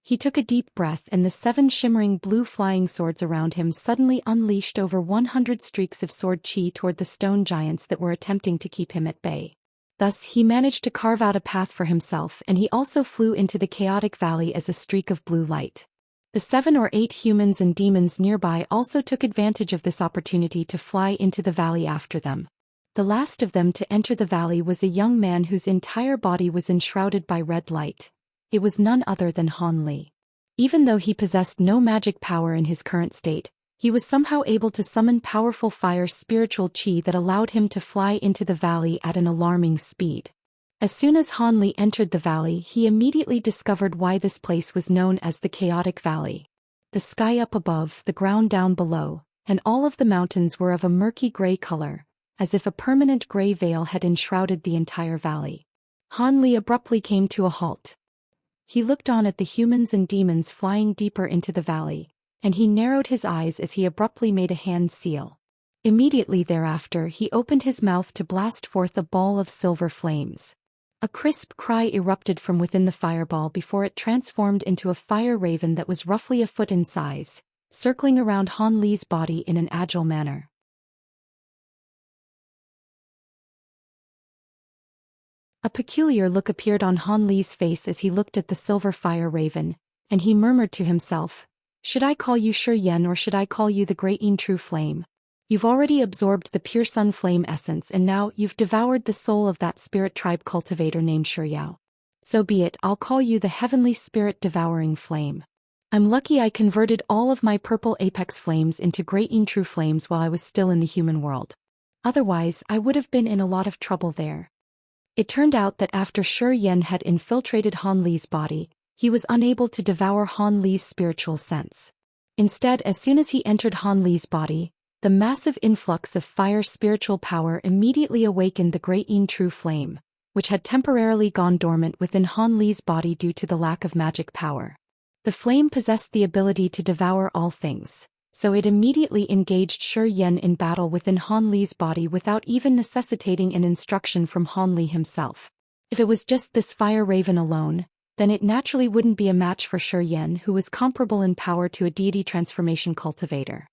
He took a deep breath and the 7 shimmering blue flying swords around him suddenly unleashed over 100 streaks of sword chi toward the stone giants that were attempting to keep him at bay. Thus, he managed to carve out a path for himself and he also flew into the chaotic valley as a streak of blue light. The 7 or 8 humans and demons nearby also took advantage of this opportunity to fly into the valley after them. The last of them to enter the valley was a young man whose entire body was enshrouded by red light. It was none other than Han Li. Even though he possessed no magic power in his current state, he was somehow able to summon powerful fire spiritual chi that allowed him to fly into the valley at an alarming speed. As soon as Han Li entered the valley, he immediately discovered why this place was known as the Chaotic Valley. The sky up above, the ground down below, and all of the mountains were of a murky gray color, as if a permanent gray veil had enshrouded the entire valley. Han Li abruptly came to a halt. He looked on at the humans and demons flying deeper into the valley, and he narrowed his eyes as he abruptly made a hand seal. Immediately thereafter he opened his mouth to blast forth a ball of silver flames. A crisp cry erupted from within the fireball before it transformed into a fire raven that was roughly a foot in size, circling around Han Li's body in an agile manner. A peculiar look appeared on Han Li's face as he looked at the silver fire raven, and he murmured to himself, "Should I call you Zhou Xian or should I call you the Great Yin True Flame? You've already absorbed the pure sun flame essence and now you've devoured the soul of that spirit tribe cultivator named Xiao. So be it, I'll call you the Heavenly Spirit Devouring Flame. I'm lucky I converted all of my purple apex flames into Great Yin True Flames while I was still in the human world. Otherwise, I would have been in a lot of trouble there." It turned out that after Zhou Xian had infiltrated Han Li's body, he was unable to devour Han Li's spiritual sense. Instead, as soon as he entered Han Li's body, the massive influx of fire spiritual power immediately awakened the Great Yin True Flame, which had temporarily gone dormant within Han Li's body due to the lack of magic power. The flame possessed the ability to devour all things, so it immediately engaged Zhou Xian in battle within Han Li's body without even necessitating an instruction from Han Li himself. If it was just this fire raven alone, then it naturally wouldn't be a match for Zhou Xian, who was comparable in power to a deity transformation cultivator.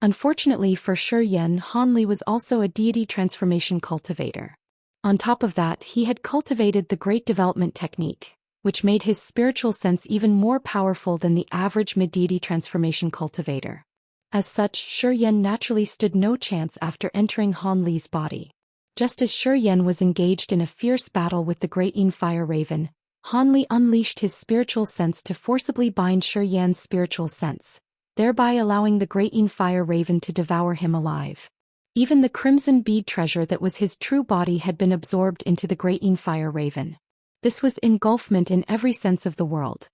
Unfortunately for Zhou Xian, Han Li was also a deity transformation cultivator. On top of that, he had cultivated the Great Development Technique, which made his spiritual sense even more powerful than the average mid-deity transformation cultivator. As such, Zhou Xian naturally stood no chance after entering Han Li's body. Just as Zhou Xian was engaged in a fierce battle with the Great Yin Fire Raven, Han Li unleashed his spiritual sense to forcibly bind Zhou Xian's spiritual sense, thereby allowing the Great Yin Fire Raven to devour him alive. Even the crimson bead treasure that was his true body had been absorbed into the Great Yin Fire Raven. This was engulfment in every sense of the word.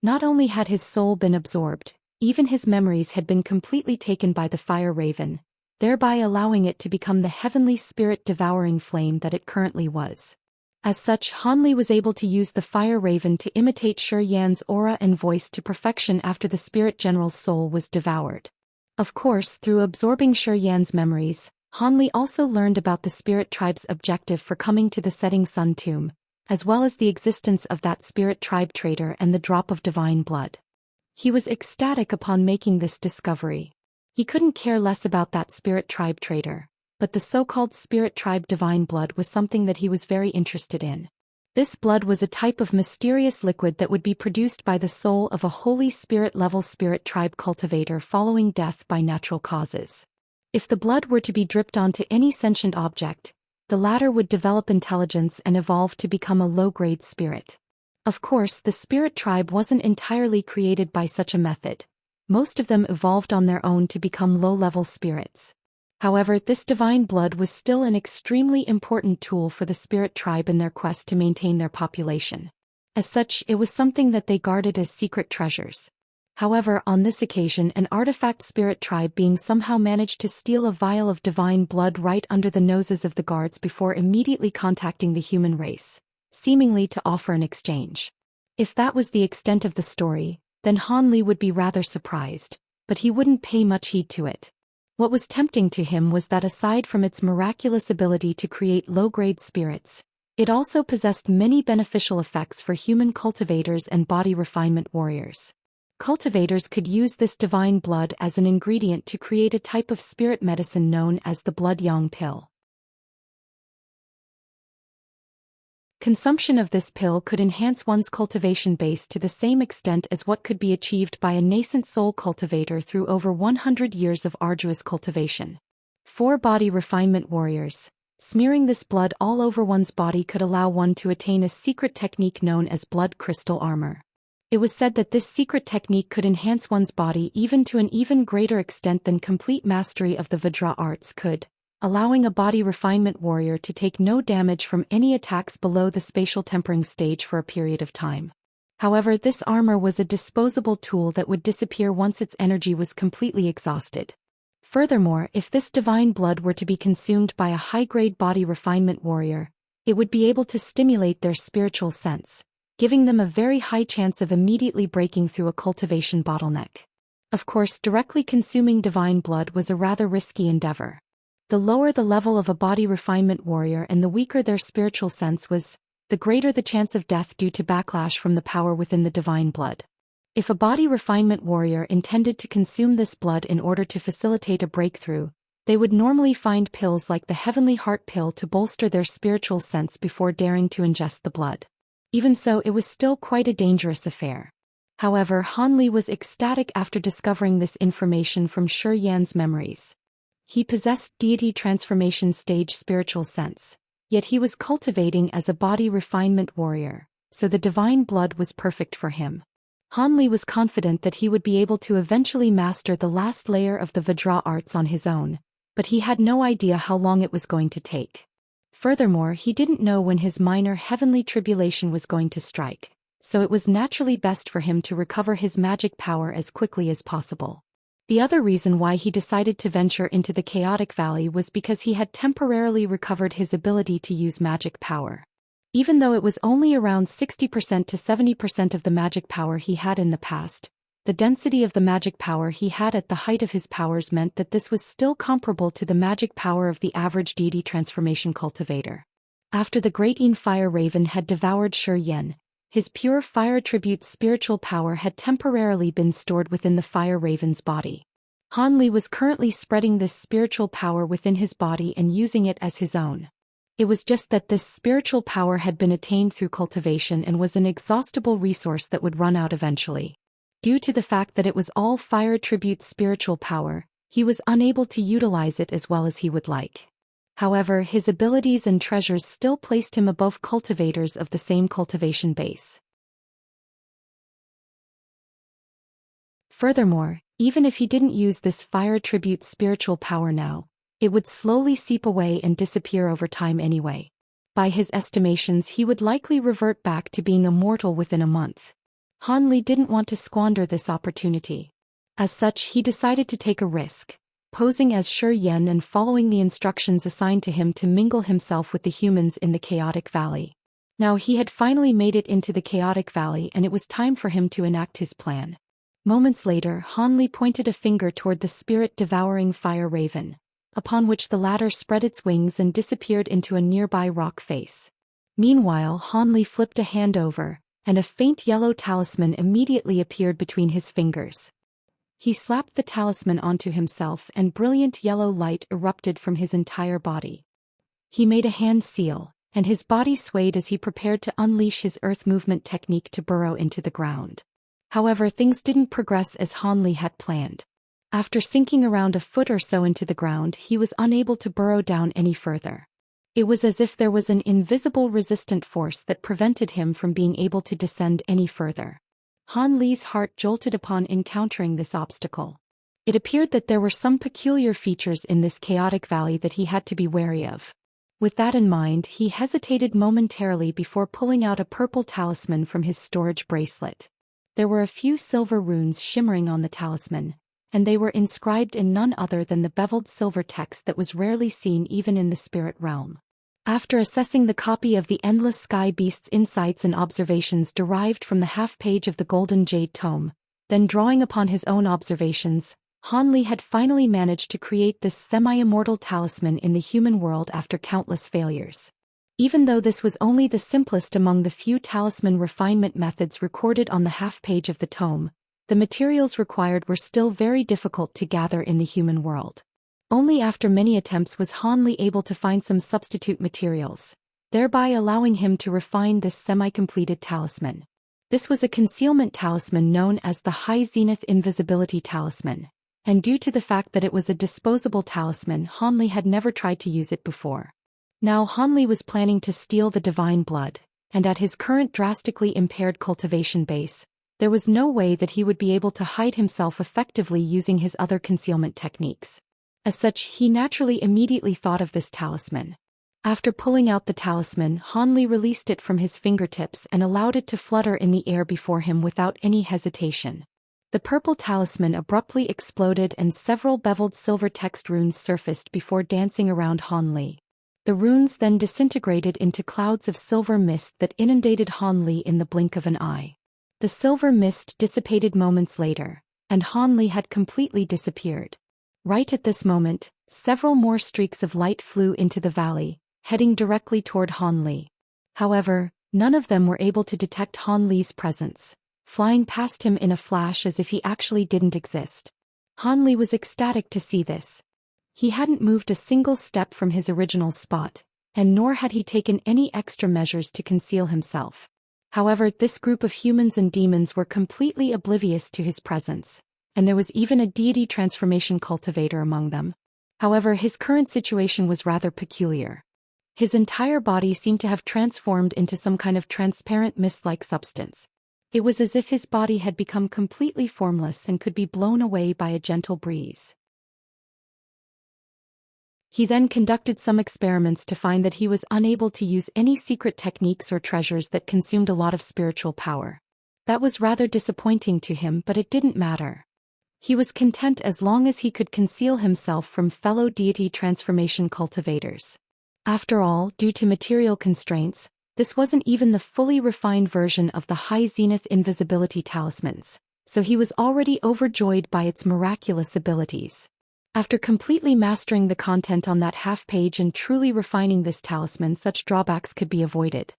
Not only had his soul been absorbed, even his memories had been completely taken by the Fire Raven, thereby allowing it to become the heavenly spirit-devouring flame that it currently was. As such, Han Li was able to use the Fire Raven to imitate Zhou Xian's aura and voice to perfection after the Spirit General's soul was devoured. Of course, through absorbing Zhou Xian's memories, Han Li also learned about the Spirit Tribe's objective for coming to the Setting Sun Tomb, as well as the existence of that Spirit Tribe traitor and the drop of divine blood. He was ecstatic upon making this discovery. He couldn't care less about that Spirit Tribe traitor, but the so-called Spirit Tribe divine blood was something that he was very interested in. This blood was a type of mysterious liquid that would be produced by the soul of a Holy Spirit-level Spirit Tribe cultivator following death by natural causes. If the blood were to be dripped onto any sentient object, the latter would develop intelligence and evolve to become a low-grade spirit. Of course, the Spirit Tribe wasn't entirely created by such a method. Most of them evolved on their own to become low-level spirits. However, this divine blood was still an extremely important tool for the Spirit Tribe in their quest to maintain their population. As such, it was something that they guarded as secret treasures. However, on this occasion, an artifact Spirit Tribe being somehow managed to steal a vial of divine blood right under the noses of the guards before immediately contacting the human race, seemingly to offer an exchange. If that was the extent of the story, then Han Li would be rather surprised, but he wouldn't pay much heed to it. What was tempting to him was that aside from its miraculous ability to create low-grade spirits, it also possessed many beneficial effects for human cultivators and body refinement warriors. Cultivators could use this divine blood as an ingredient to create a type of spirit medicine known as the Blood Yang pill. Consumption of this pill could enhance one's cultivation base to the same extent as what could be achieved by a nascent soul cultivator through over 100 years of arduous cultivation. For body refinement warriors, smearing this blood all over one's body could allow one to attain a secret technique known as blood crystal armor. It was said that this secret technique could enhance one's body even to an even greater extent than complete mastery of the Vajra arts could, allowing a body refinement warrior to take no damage from any attacks below the spatial tempering stage for a period of time. However, this armor was a disposable tool that would disappear once its energy was completely exhausted. Furthermore, if this divine blood were to be consumed by a high-grade body refinement warrior, it would be able to stimulate their spiritual sense, giving them a very high chance of immediately breaking through a cultivation bottleneck. Of course, directly consuming divine blood was a rather risky endeavor. The lower the level of a body refinement warrior and the weaker their spiritual sense was, the greater the chance of death due to backlash from the power within the divine blood. If a body refinement warrior intended to consume this blood in order to facilitate a breakthrough, they would normally find pills like the Heavenly Heart pill to bolster their spiritual sense before daring to ingest the blood. Even so, it was still quite a dangerous affair. However, Han Li was ecstatic after discovering this information from Zhou Xian's memories. He possessed deity transformation stage spiritual sense, yet he was cultivating as a body refinement warrior, so the divine blood was perfect for him. Han Li was confident that he would be able to eventually master the last layer of the Vajra arts on his own, but he had no idea how long it was going to take. Furthermore, he didn't know when his minor heavenly tribulation was going to strike, so it was naturally best for him to recover his magic power as quickly as possible. The other reason why he decided to venture into the chaotic valley was because he had temporarily recovered his ability to use magic power. Even though it was only around 60% to 70% of the magic power he had in the past, the density of the magic power he had at the height of his powers meant that this was still comparable to the magic power of the average deity transformation cultivator. After the great fire raven had devoured Zhou Xian, his pure fire attribute spiritual power had temporarily been stored within the fire raven's body. Han Li was currently spreading this spiritual power within his body and using it as his own. It was just that this spiritual power had been attained through cultivation and was an inexhaustible resource that would run out eventually. Due to the fact that it was all fire attribute spiritual power, he was unable to utilize it as well as he would like. However, his abilities and treasures still placed him above cultivators of the same cultivation base. Furthermore, even if he didn't use this fire attribute spiritual power now, it would slowly seep away and disappear over time anyway. By his estimations, he would likely revert back to being immortal within a month. Han Li didn't want to squander this opportunity. As such, he decided to take a risk, posing as Zhou Xian and following the instructions assigned to him to mingle himself with the humans in the Chaotic Valley. Now he had finally made it into the Chaotic Valley and it was time for him to enact his plan. Moments later, Han Li pointed a finger toward the spirit-devouring fire raven, upon which the latter spread its wings and disappeared into a nearby rock face. Meanwhile, Han Li flipped a hand over, and a faint yellow talisman immediately appeared between his fingers. He slapped the talisman onto himself and brilliant yellow light erupted from his entire body. He made a hand seal, and his body swayed as he prepared to unleash his earth movement technique to burrow into the ground. However, things didn't progress as Han Li had planned. After sinking around a foot or so into the ground, he was unable to burrow down any further. It was as if there was an invisible resistant force that prevented him from being able to descend any further. Han Li's heart jolted upon encountering this obstacle. It appeared that there were some peculiar features in this chaotic valley that he had to be wary of. With that in mind, he hesitated momentarily before pulling out a purple talisman from his storage bracelet. There were a few silver runes shimmering on the talisman, and they were inscribed in none other than the beveled silver text that was rarely seen even in the spirit realm. After assessing the copy of the Endless Sky Beast's insights and observations derived from the half-page of the Golden Jade Tome, then drawing upon his own observations, Han Li had finally managed to create this semi-immortal talisman in the human world after countless failures. Even though this was only the simplest among the few talisman refinement methods recorded on the half-page of the tome, the materials required were still very difficult to gather in the human world. Only after many attempts was Han Li able to find some substitute materials, thereby allowing him to refine this semi-completed talisman. This was a concealment talisman known as the High Zenith Invisibility Talisman, and due to the fact that it was a disposable talisman, Han Li had never tried to use it before. Now Han Li was planning to steal the divine blood, and at his current drastically impaired cultivation base, there was no way that he would be able to hide himself effectively using his other concealment techniques. As such, he naturally immediately thought of this talisman. After pulling out the talisman, Han Li released it from his fingertips and allowed it to flutter in the air before him without any hesitation. The purple talisman abruptly exploded and several beveled silver text runes surfaced before dancing around Han Li. The runes then disintegrated into clouds of silver mist that inundated Han Li in the blink of an eye. The silver mist dissipated moments later, and Han Li had completely disappeared. Right at this moment, several more streaks of light flew into the valley, heading directly toward Han Li. However, none of them were able to detect Han Li's presence, flying past him in a flash as if he actually didn't exist. Han Li was ecstatic to see this. He hadn't moved a single step from his original spot, and nor had he taken any extra measures to conceal himself. However, this group of humans and demons were completely oblivious to his presence, and there was even a deity transformation cultivator among them. However, his current situation was rather peculiar. His entire body seemed to have transformed into some kind of transparent mist-like substance. It was as if his body had become completely formless and could be blown away by a gentle breeze. He then conducted some experiments to find that he was unable to use any secret techniques or treasures that consumed a lot of spiritual power. That was rather disappointing to him, but it didn't matter. He was content as long as he could conceal himself from fellow deity transformation cultivators. After all, due to material constraints, This wasn't even the fully refined version of the high zenith invisibility talismans, so he was already overjoyed by its miraculous abilities. After completely mastering the content on that half page and truly refining this talisman, such drawbacks could be avoided.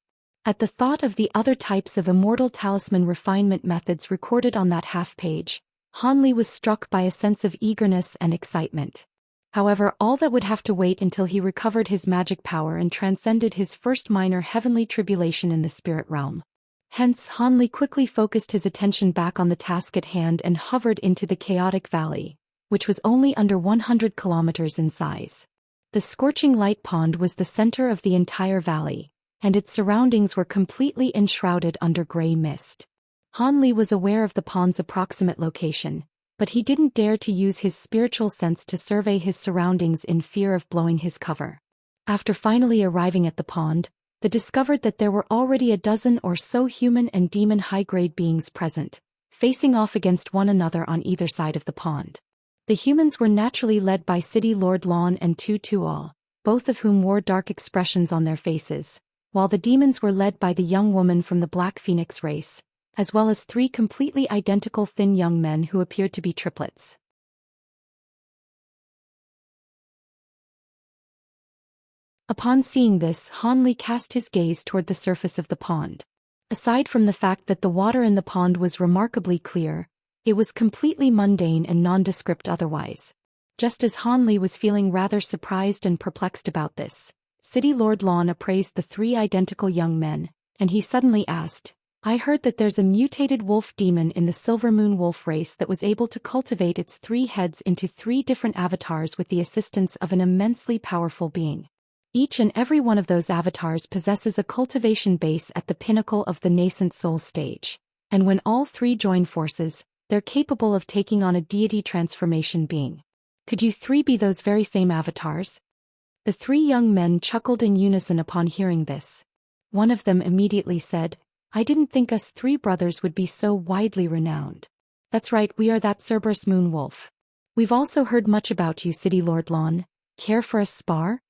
At the thought of the other types of immortal talisman refinement methods recorded on that half page, Han Li was struck by a sense of eagerness and excitement. However, all that would have to wait until he recovered his magic power and transcended his first minor heavenly tribulation in the spirit realm. Hence, Han Li quickly focused his attention back on the task at hand and hovered into the chaotic valley, which was only under 100 kilometers in size. The scorching light pond was the center of the entire valley, and its surroundings were completely enshrouded under gray mist. Han Li was aware of the pond's approximate location, but he didn't dare to use his spiritual sense to survey his surroundings in fear of blowing his cover. After finally arriving at the pond, they discovered that there were already a dozen or so human and demon high-grade beings present, facing off against one another on either side of the pond. The humans were naturally led by City Lord Lon and Tu Tuol, both of whom wore dark expressions on their faces, while the demons were led by the young woman from the Black Phoenix race, as well as 3 completely identical thin young men who appeared to be triplets. Upon seeing this, Han Li cast his gaze toward the surface of the pond. Aside from the fact that the water in the pond was remarkably clear, it was completely mundane and nondescript otherwise. Just as Han Li was feeling rather surprised and perplexed about this, City Lord Lon appraised the 3 identical young men, and he suddenly asked, "I heard that there's a mutated wolf demon in the Silver Moon Wolf race that was able to cultivate its 3 heads into 3 different avatars with the assistance of an immensely powerful being. Each and every one of those avatars possesses a cultivation base at the pinnacle of the nascent soul stage, and when all 3 join forces, they're capable of taking on a deity transformation being. Could you 3 be those very same avatars?" The 3 young men chuckled in unison upon hearing this. One of them immediately said, "I didn't think us 3 brothers would be so widely renowned." "That's right, we are that Cerberus Moon Wolf. We've also heard much about you, City Lord Lon. Care for a spar?"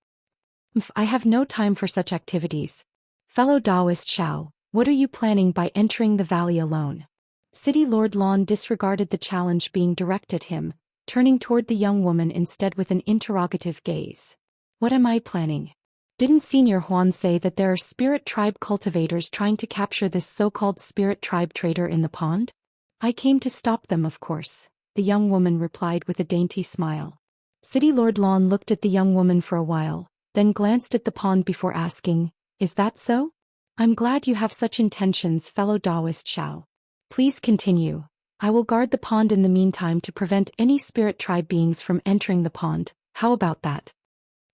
"I have no time for such activities. Fellow Taoist Xiao, what are you planning by entering the valley alone?" City Lord Lon disregarded the challenge being directed at him, turning toward the young woman instead with an interrogative gaze. "What am I planning? Didn't Senior Huan say that there are spirit tribe cultivators trying to capture this so-called spirit tribe trader in the pond?" "I came to stop them, of course," the young woman replied with a dainty smile. City Lord Lon looked at the young woman for a while, then glanced at the pond before asking, "Is that so? I'm glad you have such intentions, fellow Taoist Xiao. Please continue. I will guard the pond in the meantime to prevent any spirit tribe beings from entering the pond. How about that?"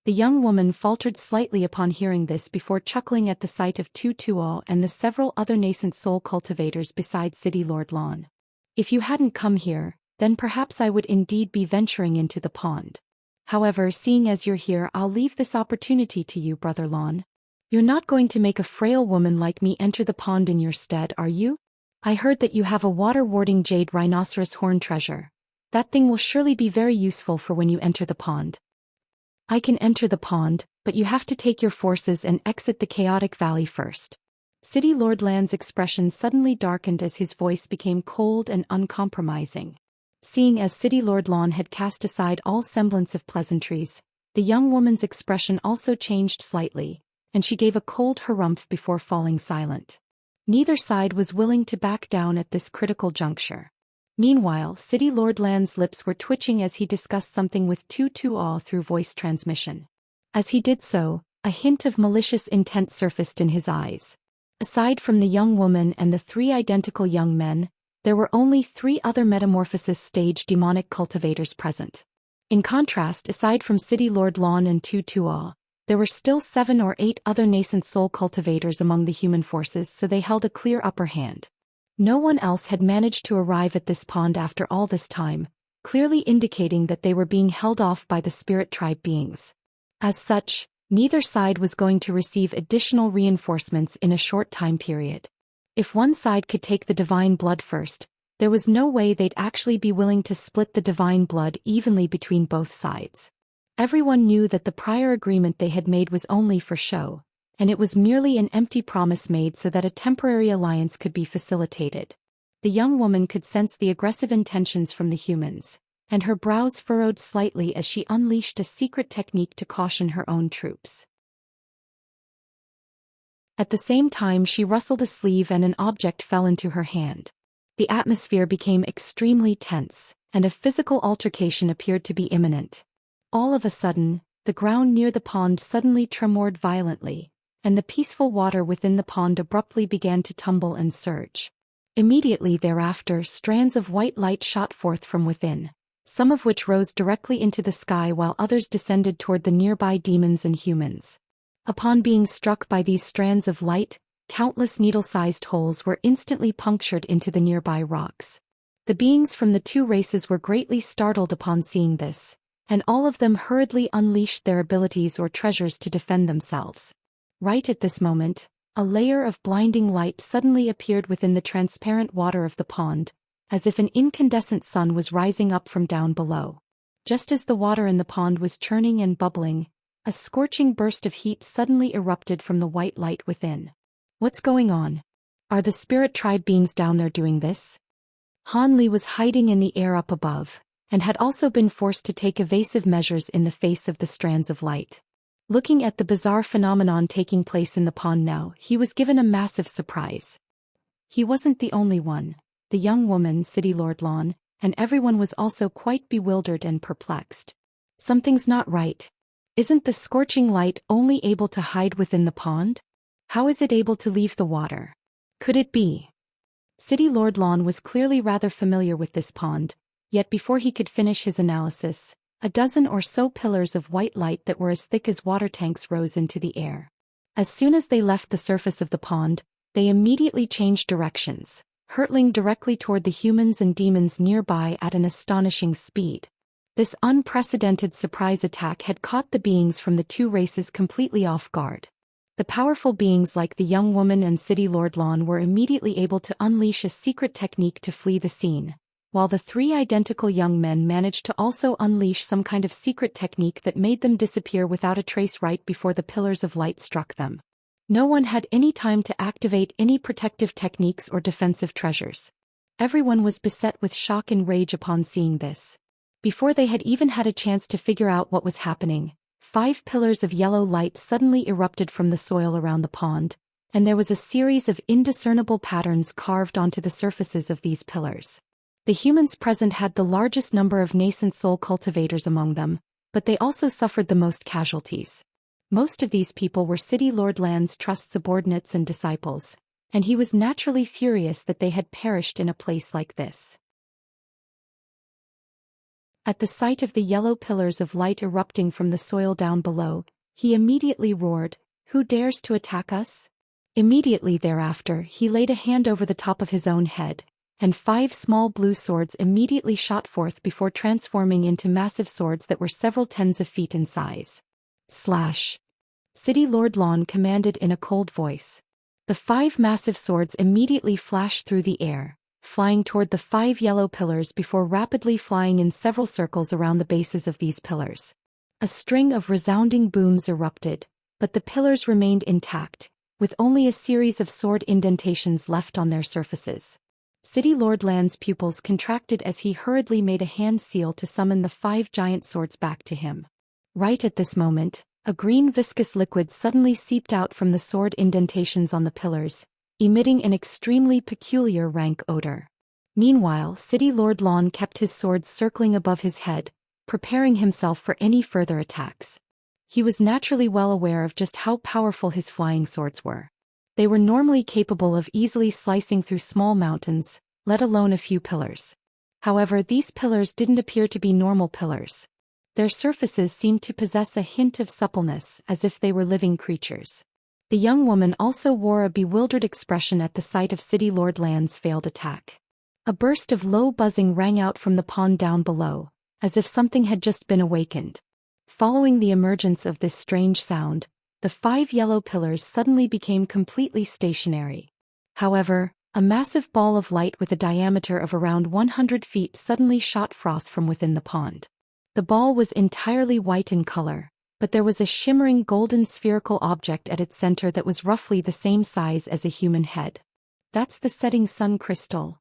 The young woman faltered slightly upon hearing this before chuckling at the sight of Tu Tuol and the several other nascent soul cultivators besides City Lord Lon. "If you hadn't come here, then perhaps I would indeed be venturing into the pond. However, seeing as you're here, I'll leave this opportunity to you, Brother Lon. You're not going to make a frail woman like me enter the pond in your stead, are you? I heard that you have a water-warding jade rhinoceros horn treasure. That thing will surely be very useful for when you enter the pond." "I can enter the pond, but you have to take your forces and exit the chaotic valley first." City Lord Lan's expression suddenly darkened as his voice became cold and uncompromising. Seeing as City Lord Lon had cast aside all semblance of pleasantries, the young woman's expression also changed slightly, and she gave a cold harumph before falling silent. Neither side was willing to back down at this critical juncture. Meanwhile, City Lord Lan's lips were twitching as he discussed something with Tu Tuol through voice transmission. As he did so, a hint of malicious intent surfaced in his eyes. Aside from the young woman and the 3 identical young men, there were only 3 other metamorphosis stage demonic cultivators present. In contrast, aside from City Lord Lon and Tu Tuol, there were still 7 or 8 other nascent soul cultivators among the human forces, so they held a clear upper hand. No one else had managed to arrive at this pond after all this time, clearly indicating that they were being held off by the spirit tribe beings. As such, neither side was going to receive additional reinforcements in a short time period. If one side could take the divine blood first, there was no way they'd actually be willing to split the divine blood evenly between both sides. Everyone knew that the prior agreement they had made was only for show, and it was merely an empty promise made so that a temporary alliance could be facilitated. The young woman could sense the aggressive intentions from the humans, and her brows furrowed slightly as she unleashed a secret technique to caution her own troops. At the same time, she rustled a sleeve and an object fell into her hand. The atmosphere became extremely tense, and a physical altercation appeared to be imminent. All of a sudden, the ground near the pond suddenly tremored violently, and the peaceful water within the pond abruptly began to tumble and surge. Immediately thereafter, strands of white light shot forth from within, some of which rose directly into the sky while others descended toward the nearby demons and humans. Upon being struck by these strands of light, countless needle-sized holes were instantly punctured into the nearby rocks. The beings from the two races were greatly startled upon seeing this, and all of them hurriedly unleashed their abilities or treasures to defend themselves. Right at this moment, a layer of blinding light suddenly appeared within the transparent water of the pond, as if an incandescent sun was rising up from down below. Just as the water in the pond was churning and bubbling, a scorching burst of heat suddenly erupted from the white light within. What's going on? Are the spirit tribe beings down there doing this? Han Li was hiding in the air up above, and had also been forced to take evasive measures in the face of the strands of light. Looking at the bizarre phenomenon taking place in the pond now, he was given a massive surprise. He wasn't the only one. The young woman, City Lord Lan, and everyone was also quite bewildered and perplexed. Something's not right. Isn't the scorching light only able to hide within the pond? How is it able to leave the water? Could it be? City Lord Lan was clearly rather familiar with this pond, yet before he could finish his analysis, a dozen or so pillars of white light that were as thick as water tanks rose into the air. As soon as they left the surface of the pond, they immediately changed directions, hurtling directly toward the humans and demons nearby at an astonishing speed. This unprecedented surprise attack had caught the beings from the two races completely off guard. The powerful beings like the young woman and City Lord Lan were immediately able to unleash a secret technique to flee the scene, while the three identical young men managed to also unleash some kind of secret technique that made them disappear without a trace right before the pillars of light struck them. No one had any time to activate any protective techniques or defensive treasures. Everyone was beset with shock and rage upon seeing this. Before they had even had a chance to figure out what was happening, 5 pillars of yellow light suddenly erupted from the soil around the pond, and there was a series of indiscernible patterns carved onto the surfaces of these pillars. The humans present had the largest number of nascent soul cultivators among them, but they also suffered the most casualties. Most of these people were City Lord Lan's trust subordinates and disciples, and he was naturally furious that they had perished in a place like this. At the sight of the yellow pillars of light erupting from the soil down below, he immediately roared, "Who dares to attack us?" Immediately thereafter, he laid a hand over the top of his own head, and 5 small blue swords immediately shot forth before transforming into massive swords that were several tens of feet in size. Slash! City Lord Lan commanded in a cold voice. The 5 massive swords immediately flashed through the air, flying toward the 5 yellow pillars before rapidly flying in several circles around the bases of these pillars. A string of resounding booms erupted, but the pillars remained intact, with only a series of sword indentations left on their surfaces. City Lord Lan's pupils contracted as he hurriedly made a hand seal to summon the 5 giant swords back to him. Right at this moment, a green viscous liquid suddenly seeped out from the sword indentations on the pillars, emitting an extremely peculiar rank odor. Meanwhile, City Lord Lan kept his swords circling above his head, preparing himself for any further attacks. He was naturally well aware of just how powerful his flying swords were. They were normally capable of easily slicing through small mountains, let alone a few pillars. However, these pillars didn't appear to be normal pillars. Their surfaces seemed to possess a hint of suppleness, as if they were living creatures. The young woman also wore a bewildered expression at the sight of City Lord Lan's failed attack. A burst of low buzzing rang out from the pond down below, as if something had just been awakened. Following the emergence of this strange sound, the 5 yellow pillars suddenly became completely stationary. However, a massive ball of light with a diameter of around 100 feet suddenly shot forth from within the pond. The ball was entirely white in color, but there was a shimmering golden spherical object at its center that was roughly the same size as a human head. "That's the setting sun crystal,"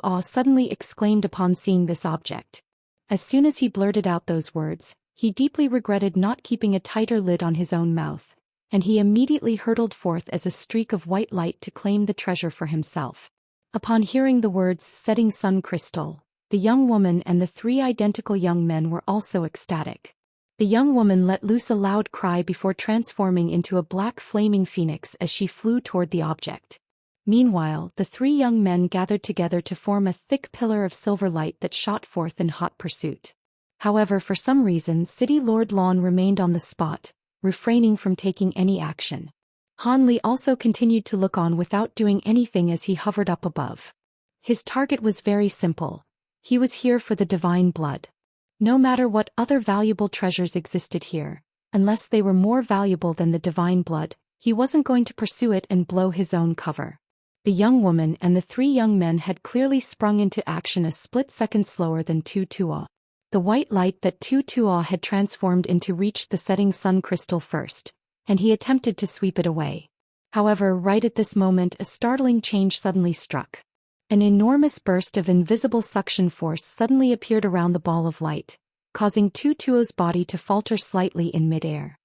Awe suddenly exclaimed upon seeing this object. As soon as he blurted out those words, he deeply regretted not keeping a tighter lid on his own mouth, and he immediately hurtled forth as a streak of white light to claim the treasure for himself. Upon hearing the words setting sun crystal, the young woman and the 3 identical young men were also ecstatic. The young woman let loose a loud cry before transforming into a black flaming phoenix as she flew toward the object. Meanwhile, the 3 young men gathered together to form a thick pillar of silver light that shot forth in hot pursuit. However, for some reason, City Lord Lon remained on the spot, refraining from taking any action. Han Li also continued to look on without doing anything as he hovered up above. His target was very simple. He was here for the divine blood. No matter what other valuable treasures existed here, unless they were more valuable than the divine blood, he wasn't going to pursue it and blow his own cover. The young woman and the 3 young men had clearly sprung into action a split second slower than Awe. The white light that Awe had transformed into reached the setting sun crystal first, and he attempted to sweep it away. However, right at this moment a startling change suddenly struck. An enormous burst of invisible suction force suddenly appeared around the ball of light, causing Awe's body to falter slightly in midair.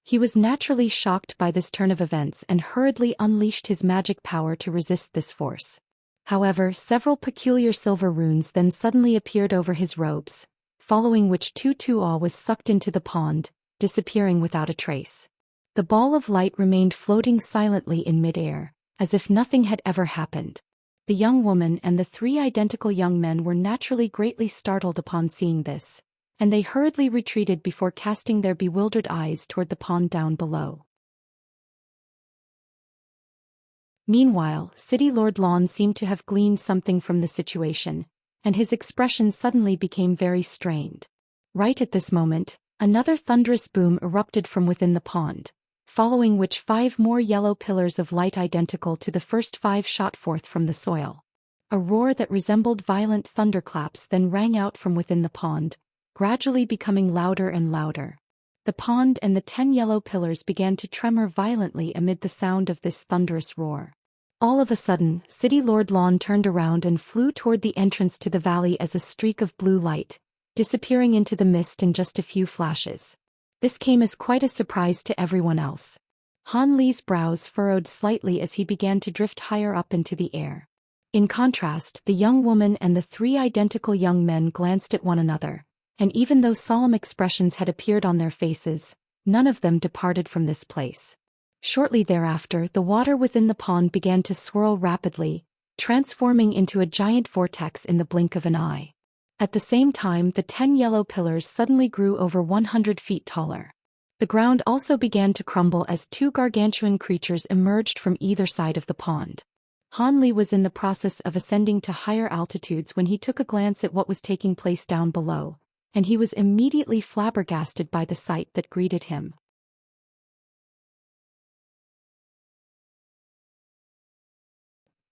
He was naturally shocked by this turn of events and hurriedly unleashed his magic power to resist this force. However, several peculiar silver runes then suddenly appeared over his robes, following which Awe was sucked into the pond, disappearing without a trace. The ball of light remained floating silently in midair, as if nothing had ever happened. The young woman and the 3 identical young men were naturally greatly startled upon seeing this, and they hurriedly retreated before casting their bewildered eyes toward the pond down below. Meanwhile, City Lord Lon seemed to have gleaned something from the situation, and his expression suddenly became very strained. Right at this moment, another thunderous boom erupted from within the pond, following which 5 more yellow pillars of light identical to the first 5 shot forth from the soil. A roar that resembled violent thunderclaps then rang out from within the pond, gradually becoming louder and louder. The pond and the 10 yellow pillars began to tremor violently amid the sound of this thunderous roar. All of a sudden, City Lord Lon turned around and flew toward the entrance to the valley as a streak of blue light, disappearing into the mist in just a few flashes. This came as quite a surprise to everyone else. Han Li's brows furrowed slightly as he began to drift higher up into the air. In contrast, the young woman and the 3 identical young men glanced at one another, and even though solemn expressions had appeared on their faces, none of them departed from this place. Shortly thereafter, the water within the pond began to swirl rapidly, transforming into a giant vortex in the blink of an eye. At the same time, the 10 yellow pillars suddenly grew over 100 feet taller. The ground also began to crumble as 2 gargantuan creatures emerged from either side of the pond. Han Li was in the process of ascending to higher altitudes when he took a glance at what was taking place down below, and he was immediately flabbergasted by the sight that greeted him.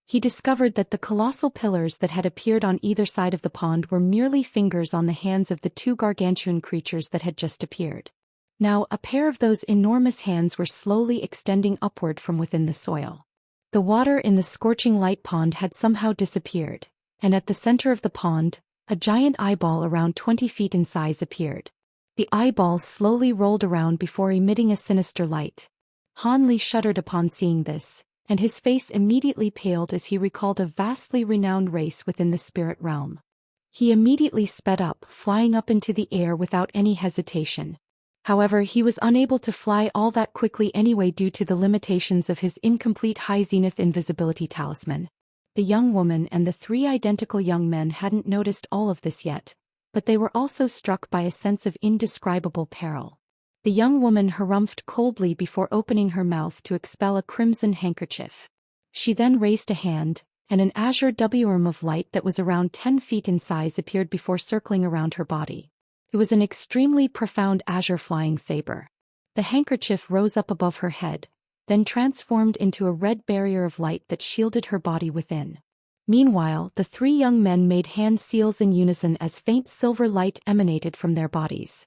He discovered that the colossal pillars that had appeared on either side of the pond were merely fingers on the hands of the 2 gargantuan creatures that had just appeared. Now, a pair of those enormous hands were slowly extending upward from within the soil. The water in the scorching light pond had somehow disappeared, and at the center of the pond, a giant eyeball around 20 feet in size appeared. The eyeball slowly rolled around before emitting a sinister light. Han Li shuddered upon seeing this, and his face immediately paled as he recalled a vastly renowned race within the spirit realm. He immediately sped up, flying up into the air without any hesitation. However, he was unable to fly all that quickly anyway due to the limitations of his incomplete high-zenith invisibility talisman. The young woman and the 3 identical young men hadn't noticed all of this yet, but they were also struck by a sense of indescribable peril. The young woman harumphed coldly before opening her mouth to expel a crimson handkerchief. She then raised a hand, and an azure worm of light that was around 10 feet in size appeared before circling around her body. It was an extremely profound azure flying saber. The handkerchief rose up above her head, then transformed into a red barrier of light that shielded her body within. Meanwhile, the 3 young men made hand seals in unison as faint silver light emanated from their bodies.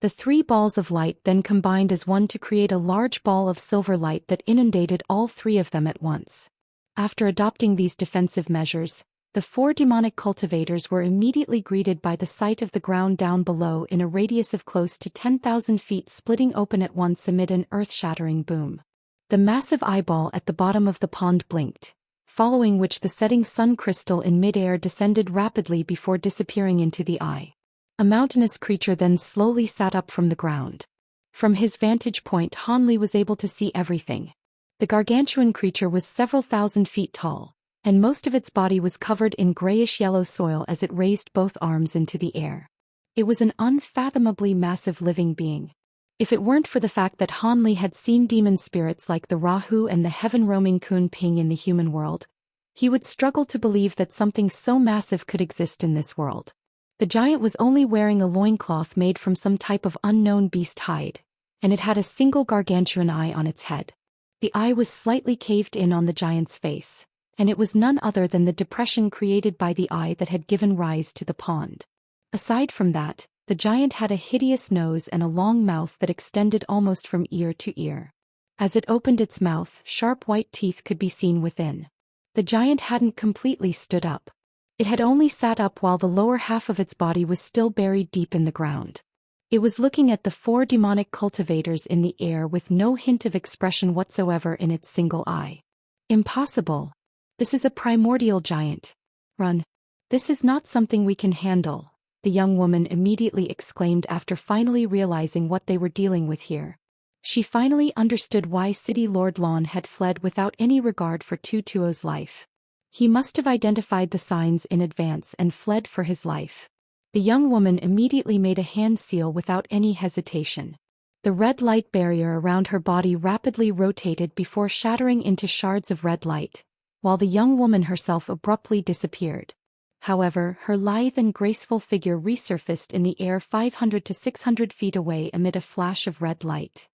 The three balls of light then combined as one to create a large ball of silver light that inundated all three of them at once. After adopting these defensive measures, the four demonic cultivators were immediately greeted by the sight of the ground down below in a radius of close to 10,000 feet splitting open at once amid an earth-shattering boom. The massive eyeball at the bottom of the pond blinked, following which the setting sun crystal in midair descended rapidly before disappearing into the eye. A mountainous creature then slowly sat up from the ground. From his vantage point, Hanli was able to see everything. The gargantuan creature was several thousand feet tall, and most of its body was covered in grayish-yellow soil as it raised both arms into the air. It was an unfathomably massive living being. If it weren't for the fact that Hanli had seen demon spirits like the Rahu and the heaven-roaming Kun Ping in the human world, he would struggle to believe that something so massive could exist in this world. The giant was only wearing a loincloth made from some type of unknown beast hide, and it had a single gargantuan eye on its head. The eye was slightly caved in on the giant's face, and it was none other than the depression created by the eye that had given rise to the pond. Aside from that, the giant had a hideous nose and a long mouth that extended almost from ear to ear. As it opened its mouth, sharp white teeth could be seen within. The giant hadn't completely stood up. It had only sat up while the lower half of its body was still buried deep in the ground. It was looking at the four demonic cultivators in the air with no hint of expression whatsoever in its single eye. Impossible. This is a primordial giant. Run. This is not something we can handle, the young woman immediately exclaimed after finally realizing what they were dealing with here. She finally understood why City Lord Lon had fled without any regard for Tutuo's life. He must have identified the signs in advance and fled for his life. The young woman immediately made a hand seal without any hesitation. The red light barrier around her body rapidly rotated before shattering into shards of red light, while the young woman herself abruptly disappeared. However, her lithe and graceful figure resurfaced in the air 500 to 600 feet away amid a flash of red light.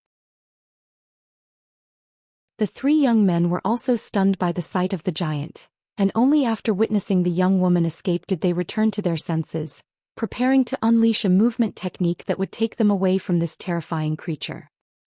The three young men were also stunned by the sight of the giant, and only after witnessing the young woman escape did they return to their senses, preparing to unleash a movement technique that would take them away from this terrifying creature.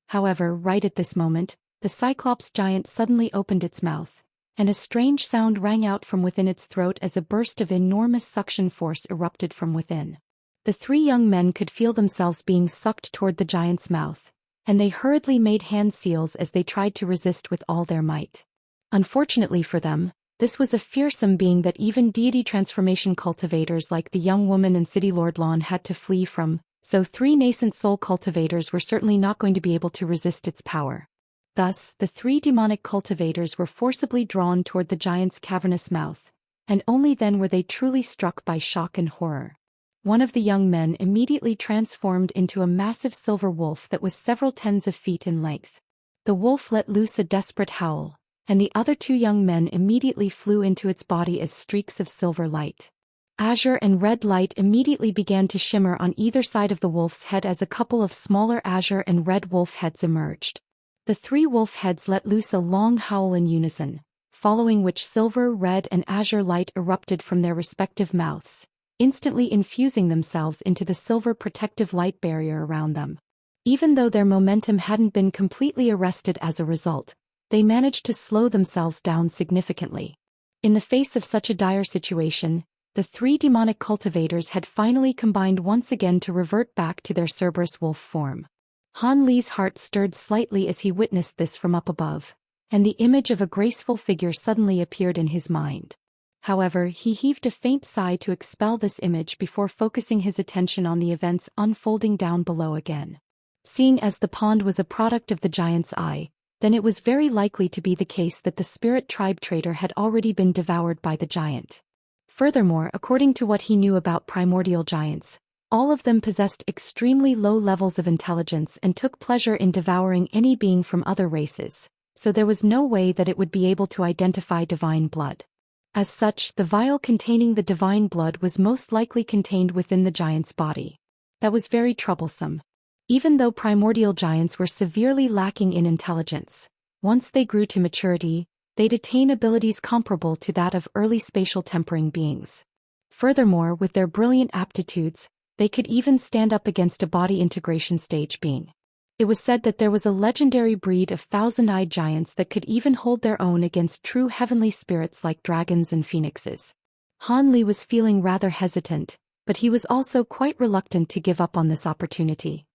However, right at this moment, the Cyclops giant suddenly opened its mouth, and a strange sound rang out from within its throat as a burst of enormous suction force erupted from within. The three young men could feel themselves being sucked toward the giant's mouth, and they hurriedly made hand seals as they tried to resist with all their might. Unfortunately for them, this was a fearsome being that even deity transformation cultivators like the young woman and City Lord Lon had to flee from, so three nascent soul cultivators were certainly not going to be able to resist its power. Thus, the three demonic cultivators were forcibly drawn toward the giant's cavernous mouth, and only then were they truly struck by shock and horror. One of the young men immediately transformed into a massive silver wolf that was several tens of feet in length. The wolf let loose a desperate howl, and the other two young men immediately flew into its body as streaks of silver light. Azure and red light immediately began to shimmer on either side of the wolf's head as a couple of smaller azure and red wolf heads emerged. The three wolf heads let loose a long howl in unison, following which silver, red, and azure light erupted from their respective mouths, instantly infusing themselves into the silver protective light barrier around them. Even though their momentum hadn't been completely arrested as a result, they managed to slow themselves down significantly. In the face of such a dire situation, the three demonic cultivators had finally combined once again to revert back to their Cerberus wolf form. Han Li's heart stirred slightly as he witnessed this from up above, and the image of a graceful figure suddenly appeared in his mind. However, he heaved a faint sigh to expel this image before focusing his attention on the events unfolding down below again. Seeing as the pond was a product of the giant's eye, then it was very likely to be the case that the spirit tribe trader had already been devoured by the giant. Furthermore, according to what he knew about primordial giants, all of them possessed extremely low levels of intelligence and took pleasure in devouring any being from other races, so there was no way that it would be able to identify divine blood. As such, the vial containing the divine blood was most likely contained within the giant's body. That was very troublesome. Even though primordial giants were severely lacking in intelligence, once they grew to maturity, they'd attain abilities comparable to that of early spatial tempering beings. Furthermore, with their brilliant aptitudes, They could even stand up against a body integration stage being. It was said that there was a legendary breed of thousand-eyed giants that could even hold their own against true heavenly spirits like dragons and phoenixes. Han Li was feeling rather hesitant, but he was also quite reluctant to give up on this opportunity.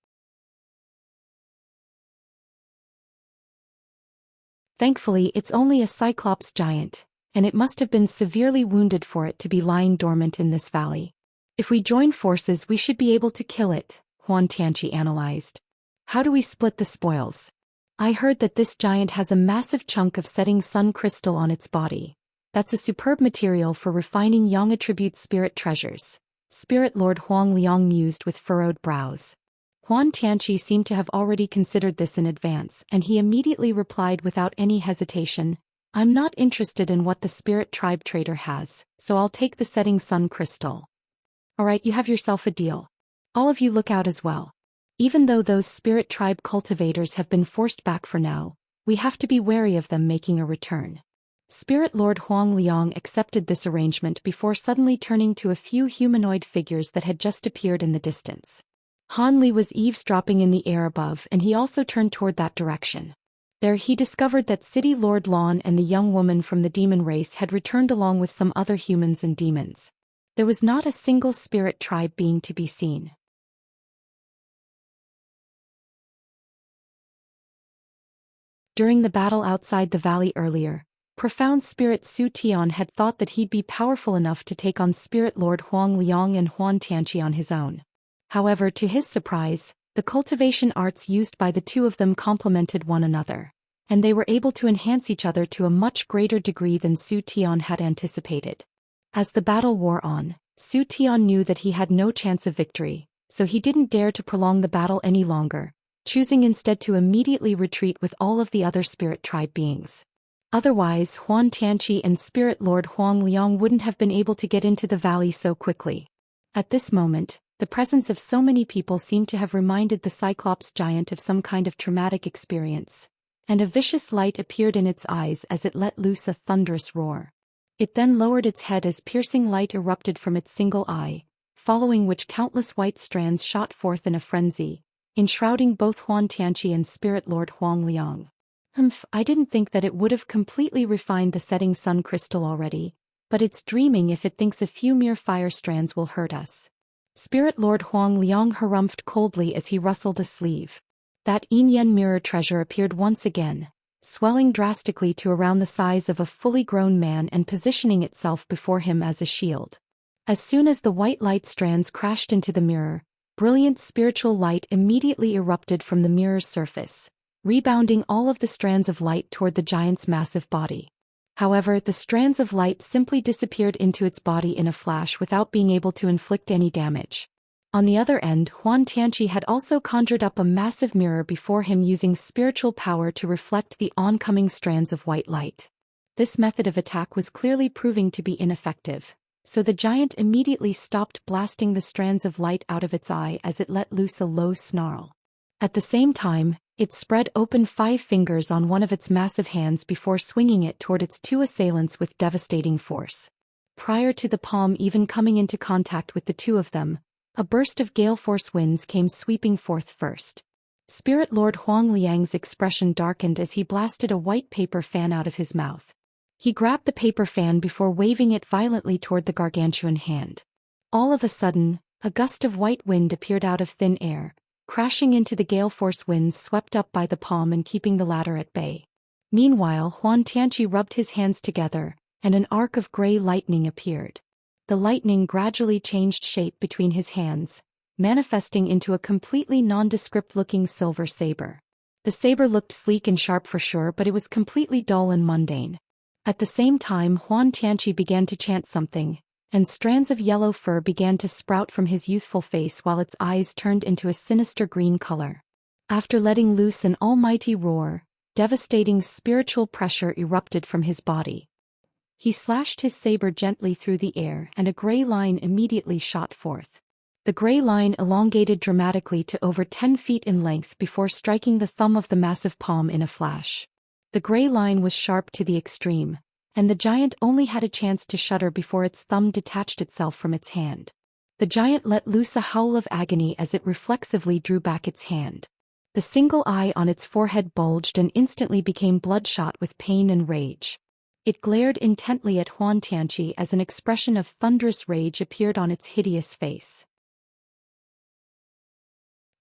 Thankfully, it's only a Cyclops giant, and it must have been severely wounded for it to be lying dormant in this valley. If we join forces, we should be able to kill it, Huan Tianqi analyzed. How do we split the spoils? I heard that this giant has a massive chunk of setting sun crystal on its body. That's a superb material for refining Yang attribute spirit treasures. Spirit Lord Huang Liang mused with furrowed brows. Huan Tianqi seemed to have already considered this in advance, and he immediately replied without any hesitation, I'm not interested in what the spirit tribe trader has, so I'll take the setting sun crystal. Alright, you have yourself a deal. All of you look out as well. Even though those spirit tribe cultivators have been forced back for now, we have to be wary of them making a return. Spirit Lord Huang Liang accepted this arrangement before suddenly turning to a few humanoid figures that had just appeared in the distance. Han Li was eavesdropping in the air above, and he also turned toward that direction. There he discovered that City Lord Lan and the young woman from the demon race had returned along with some other humans and demons. There was not a single spirit tribe being to be seen. During the battle outside the valley earlier, profound spirit Su Tian had thought that he'd be powerful enough to take on Spirit Lord Huang Liang and Huan Tianqi on his own. However, to his surprise, the cultivation arts used by the two of them complemented one another, and they were able to enhance each other to a much greater degree than Su Tian had anticipated. As the battle wore on, Su Tian knew that he had no chance of victory, so he didn't dare to prolong the battle any longer, choosing instead to immediately retreat with all of the other spirit tribe beings. Otherwise, Huan Tianqi and Spirit Lord Huang Liang wouldn't have been able to get into the valley so quickly. At this moment, the presence of so many people seemed to have reminded the Cyclops giant of some kind of traumatic experience, and a vicious light appeared in its eyes as it let loose a thunderous roar. It then lowered its head as piercing light erupted from its single eye, following which countless white strands shot forth in a frenzy, enshrouding both Huan Tianqi and Spirit Lord Huang Liang. I didn't think that it would have completely refined the setting sun crystal already, but it's dreaming if it thinks a few mere fire strands will hurt us. Spirit Lord Huang Liang harumphed coldly as he rustled a sleeve. That Yin mirror treasure appeared once again, swelling drastically to around the size of a fully grown man and positioning itself before him as a shield. As soon as the white light strands crashed into the mirror, brilliant spiritual light immediately erupted from the mirror's surface, rebounding all of the strands of light toward the giant's massive body. However, the strands of light simply disappeared into its body in a flash without being able to inflict any damage. On the other end, Huan Tianqi had also conjured up a massive mirror before him using spiritual power to reflect the oncoming strands of white light. This method of attack was clearly proving to be ineffective, so the giant immediately stopped blasting the strands of light out of its eye as it let loose a low snarl. At the same time, it spread open 5 fingers on one of its massive hands before swinging it toward its two assailants with devastating force. Prior to the palm even coming into contact with the two of them, a burst of gale force winds came sweeping forth first. Spirit Lord Huang Liang's expression darkened as he blasted a white paper fan out of his mouth. He grabbed the paper fan before waving it violently toward the gargantuan hand. All of a sudden, a gust of white wind appeared out of thin air, crashing into the gale force winds swept up by the palm and keeping the latter at bay. Meanwhile, Huan Tianqi rubbed his hands together, and an arc of gray lightning appeared. The lightning gradually changed shape between his hands, manifesting into a completely nondescript-looking silver saber. The saber looked sleek and sharp for sure, but it was completely dull and mundane. At the same time, Huan Tianqi began to chant something, and strands of yellow fur began to sprout from his youthful face while its eyes turned into a sinister green color. After letting loose an almighty roar, devastating spiritual pressure erupted from his body. He slashed his saber gently through the air and a gray line immediately shot forth. The gray line elongated dramatically to over 10 feet in length before striking the thumb of the massive palm in a flash. The gray line was sharp to the extreme, and the giant only had a chance to shudder before its thumb detached itself from its hand. The giant let loose a howl of agony as it reflexively drew back its hand. The single eye on its forehead bulged and instantly became bloodshot with pain and rage. It glared intently at Huan Tianqi as an expression of thunderous rage appeared on its hideous face.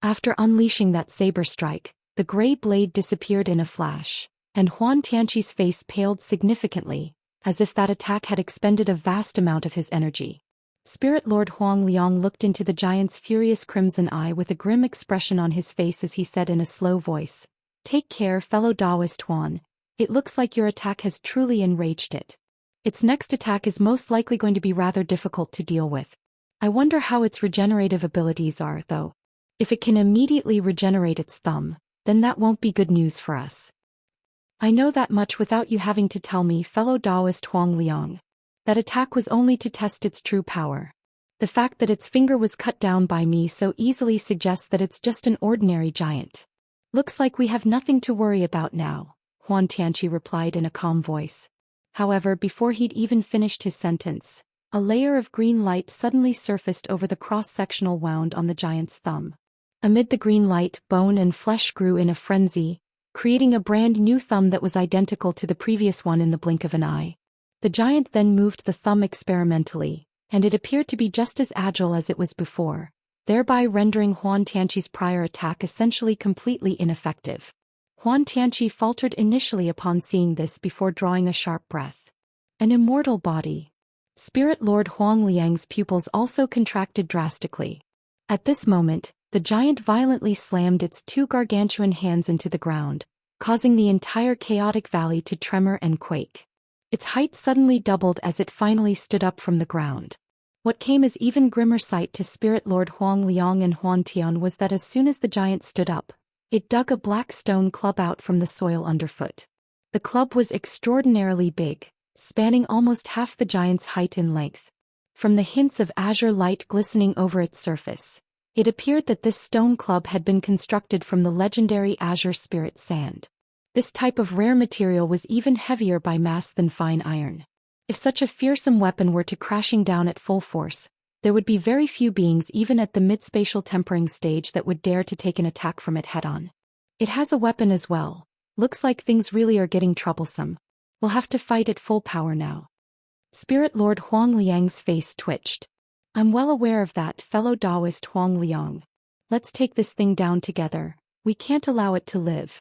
After unleashing that saber strike, the gray blade disappeared in a flash, and Huan Tianqi's face paled significantly, as if that attack had expended a vast amount of his energy. Spirit Lord Huang Liang looked into the giant's furious crimson eye with a grim expression on his face as he said in a slow voice, "Take care, fellow Taoist Huan. It looks like your attack has truly enraged it. Its next attack is most likely going to be rather difficult to deal with. I wonder how its regenerative abilities are, though. If it can immediately regenerate its thumb, then that won't be good news for us. I know that much without you having to tell me, fellow Taoist Huang Liang. That attack was only to test its true power. The fact that its finger was cut down by me so easily suggests that it's just an ordinary giant. Looks like we have nothing to worry about now," Huan Tianqi replied in a calm voice. However, before he'd even finished his sentence, a layer of green light suddenly surfaced over the cross-sectional wound on the giant's thumb. Amid the green light, bone and flesh grew in a frenzy, creating a brand new thumb that was identical to the previous one in the blink of an eye. The giant then moved the thumb experimentally, and it appeared to be just as agile as it was before, thereby rendering Huan Tianqi's prior attack essentially completely ineffective. Huan Tianqi faltered initially upon seeing this before drawing a sharp breath. An immortal body. Spirit Lord Huang Liang's pupils also contracted drastically. At this moment, the giant violently slammed its two gargantuan hands into the ground, causing the entire chaotic valley to tremor and quake. Its height suddenly doubled as it finally stood up from the ground. What came as even grimmer sight to Spirit Lord Huang Liang and Huan Tian was that as soon as the giant stood up, it dug a black stone club out from the soil underfoot. The club was extraordinarily big, spanning almost half the giant's height in length. From the hints of azure light glistening over its surface, it appeared that this stone club had been constructed from the legendary azure spirit sand. This type of rare material was even heavier by mass than fine iron. If such a fearsome weapon were to crashing down at full force, there would be very few beings even at the mid-spatial tempering stage that would dare to take an attack from it head-on. It has a weapon as well. Looks like things really are getting troublesome. We'll have to fight at full power now. Spirit Lord Huang Liang's face twitched. I'm well aware of that, fellow Taoist Huang Liang. Let's take this thing down together. We can't allow it to live.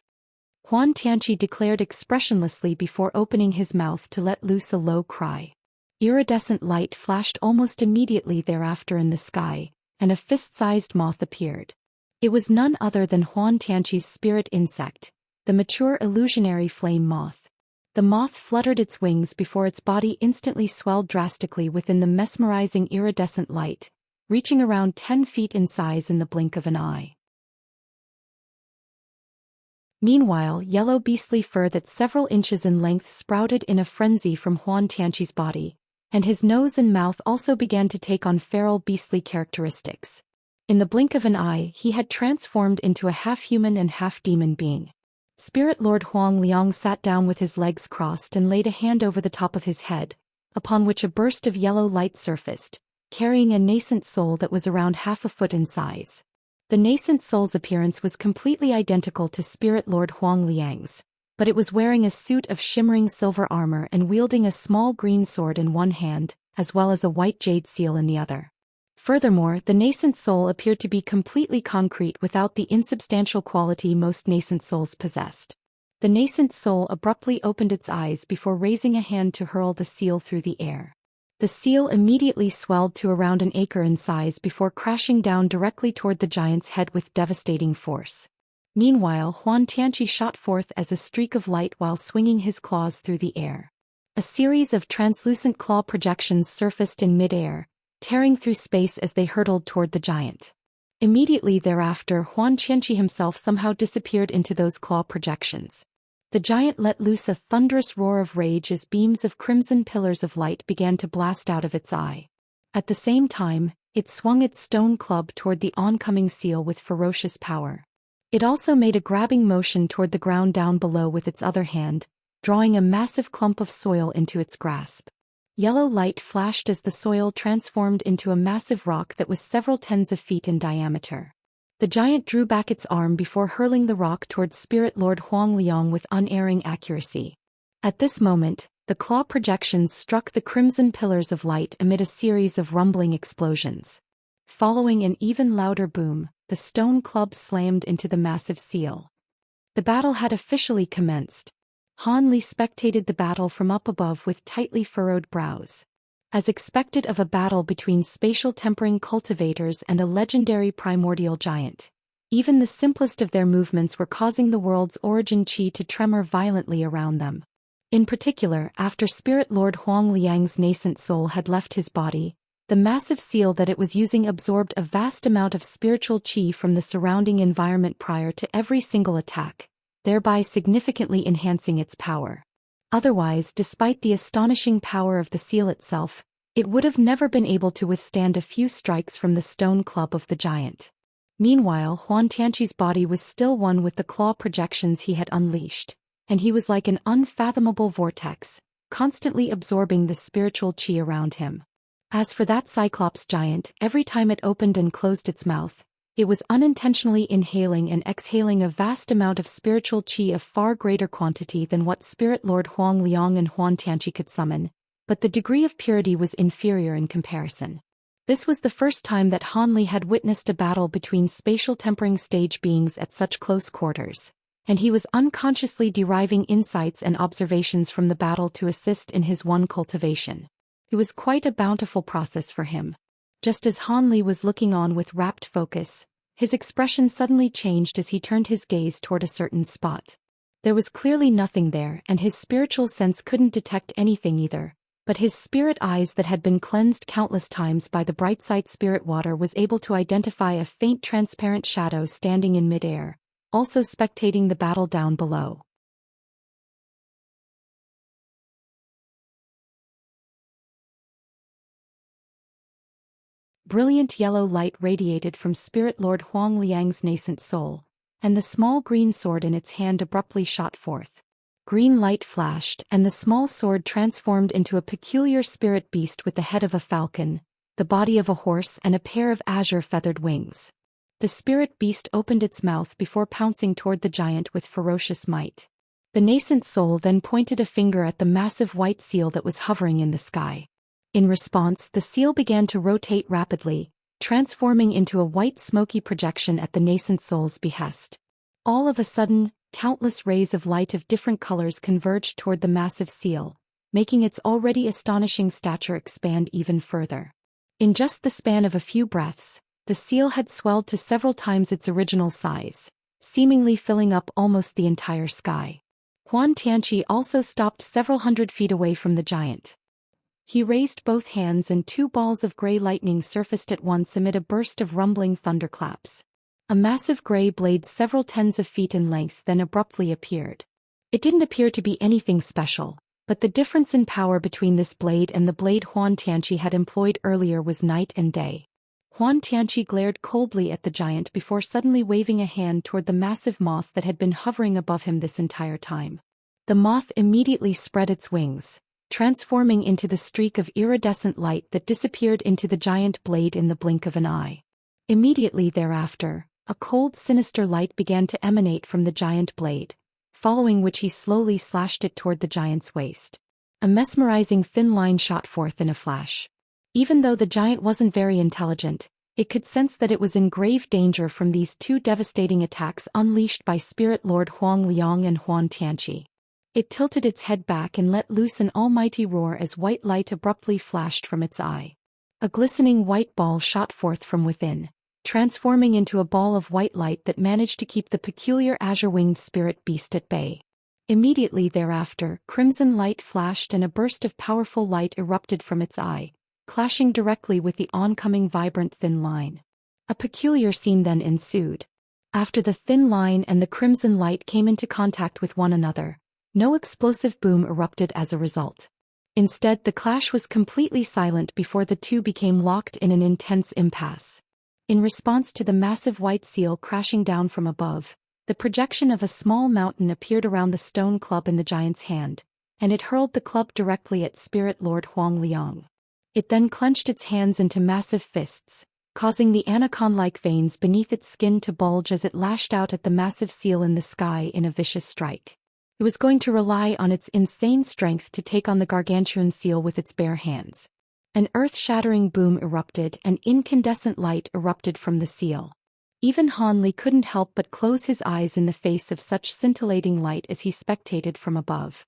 Huan Tianqi declared expressionlessly before opening his mouth to let loose a low cry. Iridescent light flashed almost immediately thereafter in the sky, and a fist-sized moth appeared. It was none other than Huan Tianqi's spirit insect, the mature illusionary flame moth. The moth fluttered its wings before its body instantly swelled drastically within the mesmerizing iridescent light, reaching around 10 feet in size in the blink of an eye. Meanwhile, yellow beastly fur that several inches in length sprouted in a frenzy from Huan Tianqi's body, and his nose and mouth also began to take on feral beastly characteristics. In the blink of an eye, he had transformed into a half-human and half-demon being. Spirit Lord Huang Liang sat down with his legs crossed and laid a hand over the top of his head, upon which a burst of yellow light surfaced, carrying a nascent soul that was around half a foot in size. The nascent soul's appearance was completely identical to Spirit Lord Huang Liang's, but it was wearing a suit of shimmering silver armor and wielding a small green sword in one hand, as well as a white jade seal in the other. Furthermore, the nascent soul appeared to be completely concrete without the insubstantial quality most nascent souls possessed. The nascent soul abruptly opened its eyes before raising a hand to hurl the seal through the air. The seal immediately swelled to around an acre in size before crashing down directly toward the giant's head with devastating force. Meanwhile, Huan Tianqi shot forth as a streak of light while swinging his claws through the air. A series of translucent claw projections surfaced in mid-air, tearing through space as they hurtled toward the giant. Immediately thereafter, Huan Tianqi himself somehow disappeared into those claw projections. The giant let loose a thunderous roar of rage as beams of crimson pillars of light began to blast out of its eye. At the same time, it swung its stone club toward the oncoming seal with ferocious power. It also made a grabbing motion toward the ground down below with its other hand, drawing a massive clump of soil into its grasp. Yellow light flashed as the soil transformed into a massive rock that was several tens of feet in diameter. The giant drew back its arm before hurling the rock towards Spirit Lord Huang Liang with unerring accuracy. At this moment, the claw projections struck the crimson pillars of light amid a series of rumbling explosions. Following an even louder boom, the stone club slammed into the massive seal. The battle had officially commenced. Han Li spectated the battle from up above with tightly furrowed brows. As expected of a battle between spatial tempering cultivators and a legendary primordial giant, even the simplest of their movements were causing the world's origin chi to tremor violently around them. In particular, after Spirit Lord Huang Liang's nascent soul had left his body, the massive seal that it was using absorbed a vast amount of spiritual chi from the surrounding environment prior to every single attack, thereby significantly enhancing its power. Otherwise, despite the astonishing power of the seal itself, it would have never been able to withstand a few strikes from the stone club of the giant. Meanwhile, Huan Tianqi's body was still one with the claw projections he had unleashed, and he was like an unfathomable vortex, constantly absorbing the spiritual chi around him. As for that Cyclops giant, every time it opened and closed its mouth, it was unintentionally inhaling and exhaling a vast amount of spiritual chi of far greater quantity than what Spirit Lord Huang Liang and Huan Tianqi could summon, but the degree of purity was inferior in comparison. This was the first time that Han Li had witnessed a battle between spatial tempering stage beings at such close quarters, and he was unconsciously deriving insights and observations from the battle to assist in his one cultivation. It was quite a bountiful process for him. Just as Han Li was looking on with rapt focus, his expression suddenly changed as he turned his gaze toward a certain spot. There was clearly nothing there, and his spiritual sense couldn't detect anything either, but his spirit eyes that had been cleansed countless times by the bright-side spirit water was able to identify a faint transparent shadow standing in midair, also spectating the battle down below. Brilliant yellow light radiated from Spirit Lord Huang Liang's nascent soul, and the small green sword in its hand abruptly shot forth. Green light flashed, and the small sword transformed into a peculiar spirit beast with the head of a falcon, the body of a horse and a pair of azure feathered wings. The spirit beast opened its mouth before pouncing toward the giant with ferocious might. The nascent soul then pointed a finger at the massive white seal that was hovering in the sky. In response, the seal began to rotate rapidly, transforming into a white smoky projection at the nascent soul's behest. All of a sudden, countless rays of light of different colors converged toward the massive seal, making its already astonishing stature expand even further. In just the span of a few breaths, the seal had swelled to several times its original size, seemingly filling up almost the entire sky. Huan Tianqi also stopped several hundred feet away from the giant. He raised both hands and two balls of gray lightning surfaced at once amid a burst of rumbling thunderclaps. A massive gray blade several tens of feet in length then abruptly appeared. It didn't appear to be anything special, but the difference in power between this blade and the blade Huan Tianqi had employed earlier was night and day. Huan Tianqi glared coldly at the giant before suddenly waving a hand toward the massive moth that had been hovering above him this entire time. The moth immediately spread its wings, transforming into the streak of iridescent light that disappeared into the giant blade in the blink of an eye. Immediately thereafter, a cold sinister light began to emanate from the giant blade, following which he slowly slashed it toward the giant's waist. A mesmerizing thin line shot forth in a flash. Even though the giant wasn't very intelligent, it could sense that it was in grave danger from these two devastating attacks unleashed by Spirit Lord Huang Liang and Huan Tianqi. It tilted its head back and let loose an almighty roar as white light abruptly flashed from its eye. A glistening white ball shot forth from within, transforming into a ball of white light that managed to keep the peculiar azure-winged spirit beast at bay. Immediately thereafter, crimson light flashed and a burst of powerful light erupted from its eye, clashing directly with the oncoming vibrant thin line. A peculiar scene then ensued. After the thin line and the crimson light came into contact with one another, no explosive boom erupted as a result. Instead, the clash was completely silent before the two became locked in an intense impasse. In response to the massive white seal crashing down from above, the projection of a small mountain appeared around the stone club in the giant's hand, and it hurled the club directly at Spirit Lord Huang Liang. It then clenched its hands into massive fists, causing the anaconda-like veins beneath its skin to bulge as it lashed out at the massive seal in the sky in a vicious strike. It was going to rely on its insane strength to take on the gargantuan seal with its bare hands. An earth-shattering boom erupted and incandescent light erupted from the seal. Even Han Li couldn't help but close his eyes in the face of such scintillating light as he spectated from above.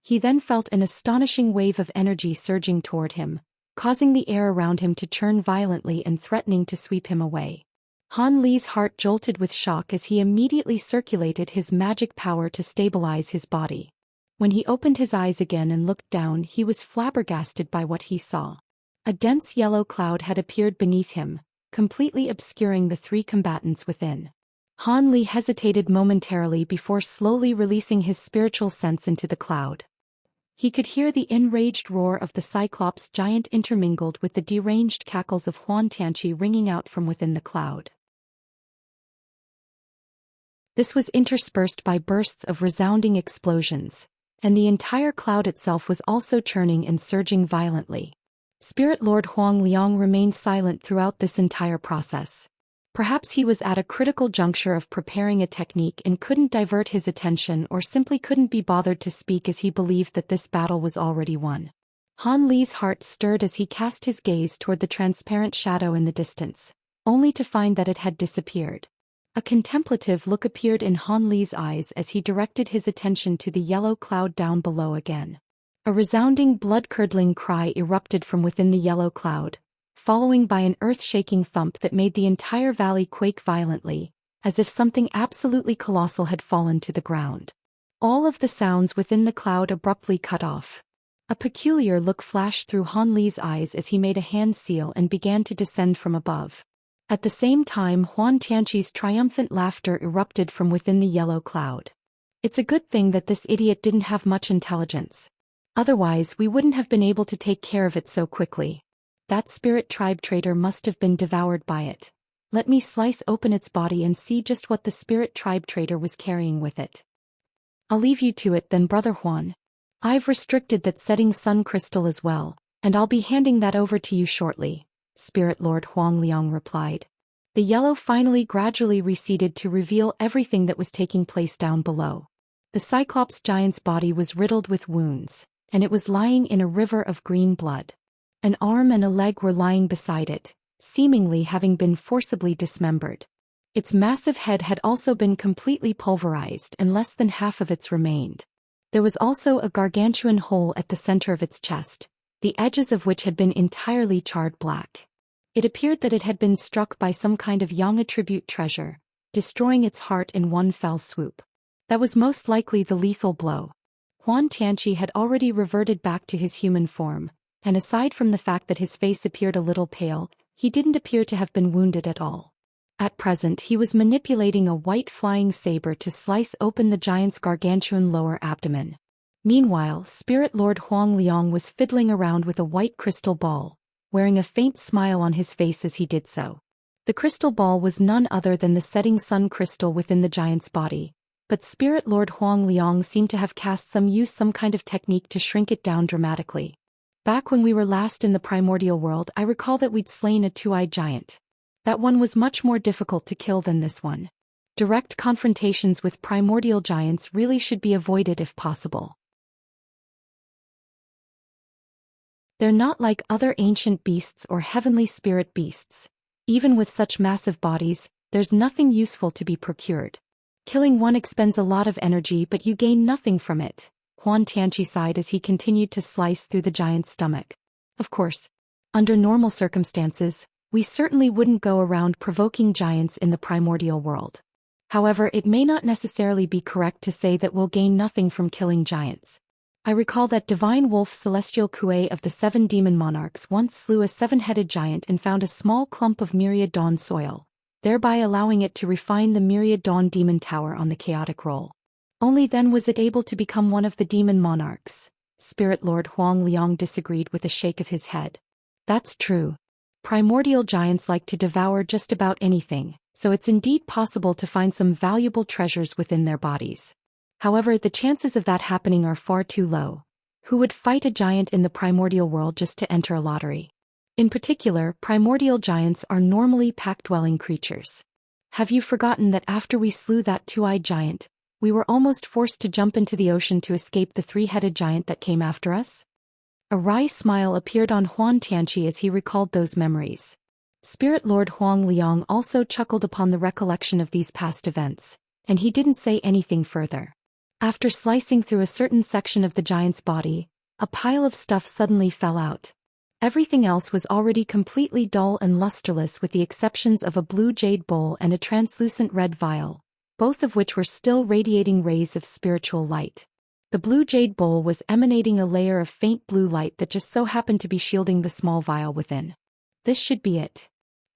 He then felt an astonishing wave of energy surging toward him, causing the air around him to churn violently and threatening to sweep him away. Han Li's heart jolted with shock as he immediately circulated his magic power to stabilize his body. When he opened his eyes again and looked down, he was flabbergasted by what he saw. A dense yellow cloud had appeared beneath him, completely obscuring the three combatants within. Han Li hesitated momentarily before slowly releasing his spiritual sense into the cloud. He could hear the enraged roar of the Cyclops giant intermingled with the deranged cackles of Huan Tianqi ringing out from within the cloud. This was interspersed by bursts of resounding explosions, and the entire cloud itself was also churning and surging violently. Spirit Lord Huang Liang remained silent throughout this entire process. Perhaps he was at a critical juncture of preparing a technique and couldn't divert his attention, or simply couldn't be bothered to speak as he believed that this battle was already won. Han Li's heart stirred as he cast his gaze toward the transparent shadow in the distance, only to find that it had disappeared. A contemplative look appeared in Han Li's eyes as he directed his attention to the yellow cloud down below again. A resounding blood-curdling cry erupted from within the yellow cloud, following by an earth-shaking thump that made the entire valley quake violently, as if something absolutely colossal had fallen to the ground. All of the sounds within the cloud abruptly cut off. A peculiar look flashed through Han Li's eyes as he made a hand seal and began to descend from above. At the same time, Huan Tianqi's triumphant laughter erupted from within the yellow cloud. It's a good thing that this idiot didn't have much intelligence. Otherwise, we wouldn't have been able to take care of it so quickly. That spirit tribe traitor must have been devoured by it. Let me slice open its body and see just what the spirit tribe traitor was carrying with it. I'll leave you to it then, Brother Huan. I've restricted that setting sun crystal as well, and I'll be handing that over to you shortly, Spirit Lord Huang Liang replied. The yellow finally gradually receded to reveal everything that was taking place down below. The Cyclops giant's body was riddled with wounds, and it was lying in a river of green blood. An arm and a leg were lying beside it, seemingly having been forcibly dismembered. Its massive head had also been completely pulverized and less than half of its remained. There was also a gargantuan hole at the center of its chest, the edges of which had been entirely charred black. It appeared that it had been struck by some kind of Yang attribute treasure, destroying its heart in one fell swoop. That was most likely the lethal blow. Huan Tianqi had already reverted back to his human form, and aside from the fact that his face appeared a little pale, he didn't appear to have been wounded at all. At present he was manipulating a white flying saber to slice open the giant's gargantuan lower abdomen. Meanwhile, Spirit Lord Huang Liang was fiddling around with a white crystal ball, wearing a faint smile on his face as he did so. The crystal ball was none other than the setting sun crystal within the giant's body, but Spirit Lord Huang Liang seemed to have some kind of technique to shrink it down dramatically. Back when we were last in the primordial world, I recall that we'd slain a two-eyed giant. That one was much more difficult to kill than this one. Direct confrontations with primordial giants really should be avoided if possible. They're not like other ancient beasts or heavenly spirit beasts. Even with such massive bodies, there's nothing useful to be procured. Killing one expends a lot of energy, but you gain nothing from it. Huan Tianqi sighed as he continued to slice through the giant's stomach. Of course, under normal circumstances, we certainly wouldn't go around provoking giants in the primordial world. However, it may not necessarily be correct to say that we'll gain nothing from killing giants. I recall that divine wolf Celestial Kuei of the 7 demon monarchs once slew a 7-headed giant and found a small clump of Myriad Dawn soil, thereby allowing it to refine the Myriad Dawn demon tower on the chaotic roll. Only then was it able to become one of the demon monarchs. Spirit Lord Huang Liang disagreed with a shake of his head. That's true. Primordial giants like to devour just about anything, so it's indeed possible to find some valuable treasures within their bodies. However, the chances of that happening are far too low. Who would fight a giant in the primordial world just to enter a lottery? In particular, primordial giants are normally pack-dwelling creatures. Have you forgotten that after we slew that two-eyed giant, we were almost forced to jump into the ocean to escape the three-headed giant that came after us? A wry smile appeared on Huan Tianqi as he recalled those memories. Spirit Lord Huang Liang also chuckled upon the recollection of these past events, and he didn't say anything further. After slicing through a certain section of the giant's body, a pile of stuff suddenly fell out. Everything else was already completely dull and lusterless with the exceptions of a blue jade bowl and a translucent red vial, both of which were still radiating rays of spiritual light. The blue jade bowl was emanating a layer of faint blue light that just so happened to be shielding the small vial within. This should be it.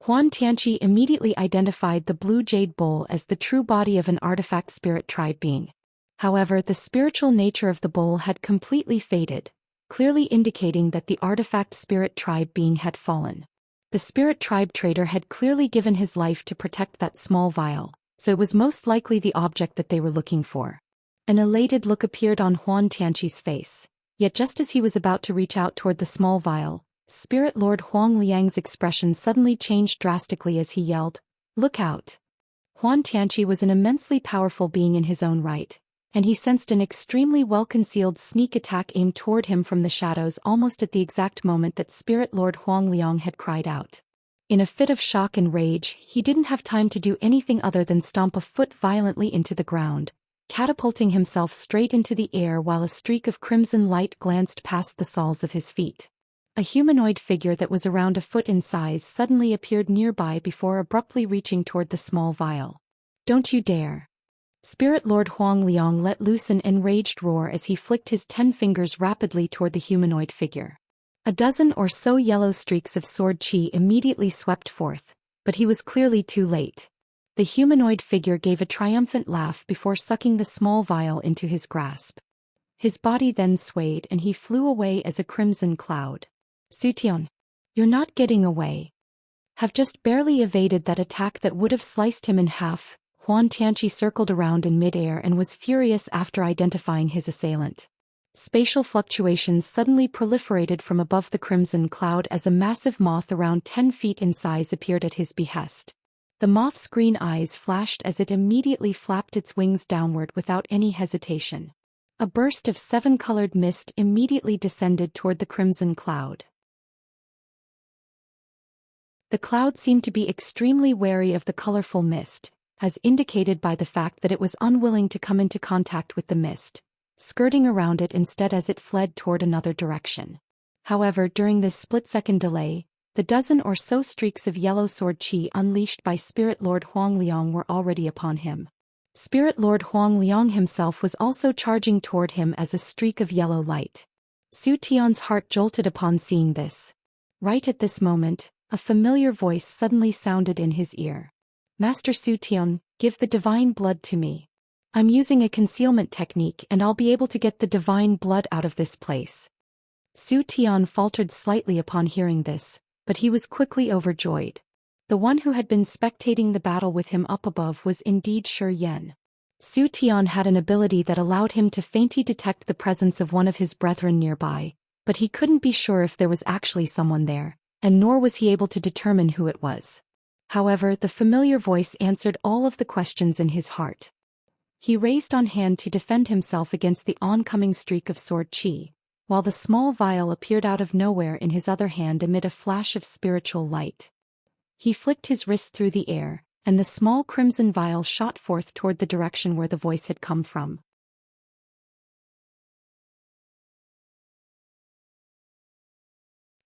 Huan Tianqi immediately identified the blue jade bowl as the true body of an artifact spirit tribe being. However, the spiritual nature of the bowl had completely faded, clearly indicating that the artifact spirit tribe being had fallen. The spirit tribe trader had clearly given his life to protect that small vial, so it was most likely the object that they were looking for. An elated look appeared on Huan Tianqi's face, yet just as he was about to reach out toward the small vial, Spirit Lord Huang Liang's expression suddenly changed drastically as he yelled, "Look out!" Huan Tianqi was an immensely powerful being in his own right, and he sensed an extremely well-concealed sneak attack aimed toward him from the shadows almost at the exact moment that Spirit Lord Huang Liang had cried out. In a fit of shock and rage, he didn't have time to do anything other than stomp a foot violently into the ground, catapulting himself straight into the air while a streak of crimson light glanced past the soles of his feet. A humanoid figure that was around a foot in size suddenly appeared nearby before abruptly reaching toward the small vial. "Don't you dare!" Spirit Lord Huang Liang let loose an enraged roar as he flicked his 10 fingers rapidly toward the humanoid figure. A dozen or so yellow streaks of sword qi immediately swept forth, but he was clearly too late. The humanoid figure gave a triumphant laugh before sucking the small vial into his grasp. His body then swayed and he flew away as a crimson cloud. "Sutian, you're not getting away." Have just barely evaded that attack that would have sliced him in half. Huan Tianqi circled around in midair and was furious after identifying his assailant. Spatial fluctuations suddenly proliferated from above the crimson cloud as a massive moth around 10 feet in size appeared at his behest. The moth's green eyes flashed as it immediately flapped its wings downward without any hesitation. A burst of 7-colored mist immediately descended toward the crimson cloud. The cloud seemed to be extremely wary of the colorful mist, as indicated by the fact that it was unwilling to come into contact with the mist, skirting around it instead as it fled toward another direction. However, during this split-second delay, the dozen or so streaks of yellow sword qi unleashed by Spirit Lord Huang Liang were already upon him. Spirit Lord Huang Liang himself was also charging toward him as a streak of yellow light. Su Tian's heart jolted upon seeing this. Right at this moment, a familiar voice suddenly sounded in his ear. "Master Su Tian, give the divine blood to me. I'm using a concealment technique and I'll be able to get the divine blood out of this place." Su Tian faltered slightly upon hearing this, but he was quickly overjoyed. The one who had been spectating the battle with him up above was indeed Zhou Xian. Su Tian had an ability that allowed him to faintly detect the presence of one of his brethren nearby, but he couldn't be sure if there was actually someone there, and nor was he able to determine who it was. However, the familiar voice answered all of the questions in his heart. He raised on hand to defend himself against the oncoming streak of sword qi, while the small vial appeared out of nowhere in his other hand amid a flash of spiritual light. He flicked his wrist through the air, and the small crimson vial shot forth toward the direction where the voice had come from.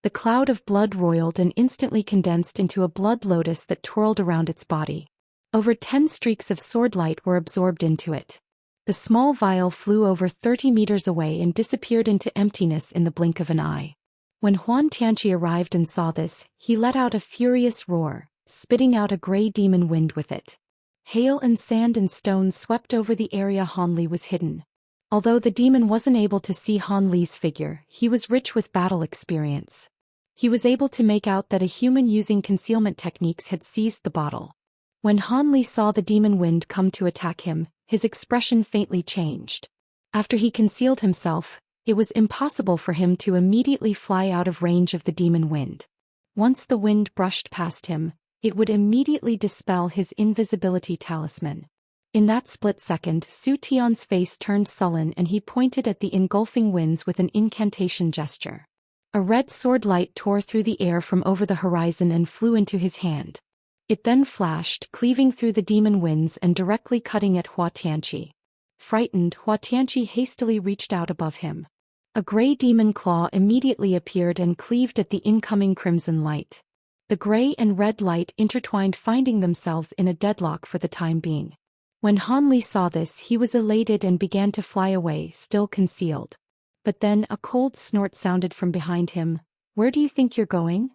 The cloud of blood roiled and instantly condensed into a blood lotus that twirled around its body. Over 10 streaks of sword light were absorbed into it. The small vial flew over 30 meters away and disappeared into emptiness in the blink of an eye. When Huan Tianqi arrived and saw this, he let out a furious roar, spitting out a gray demon wind with it. Hail and sand and stones swept over the area Han Li was hidden. Although the demon wasn't able to see Han Li's figure, he was rich with battle experience. He was able to make out that a human using concealment techniques had seized the bottle. When Han Li saw the demon wind come to attack him, his expression faintly changed. After he concealed himself, it was impossible for him to immediately fly out of range of the demon wind. Once the wind brushed past him, it would immediately dispel his invisibility talisman. In that split second, Zhou Xian's face turned sullen and he pointed at the engulfing winds with an incantation gesture. A red sword light tore through the air from over the horizon and flew into his hand. It then flashed, cleaving through the demon winds and directly cutting at Xianxia. Frightened, Xianxia hastily reached out above him. A gray demon claw immediately appeared and cleaved at the incoming crimson light. The gray and red light intertwined, finding themselves in a deadlock for the time being. When Han Li saw this, he was elated and began to fly away, still concealed. But then a cold snort sounded from behind him. "Where do you think you're going?"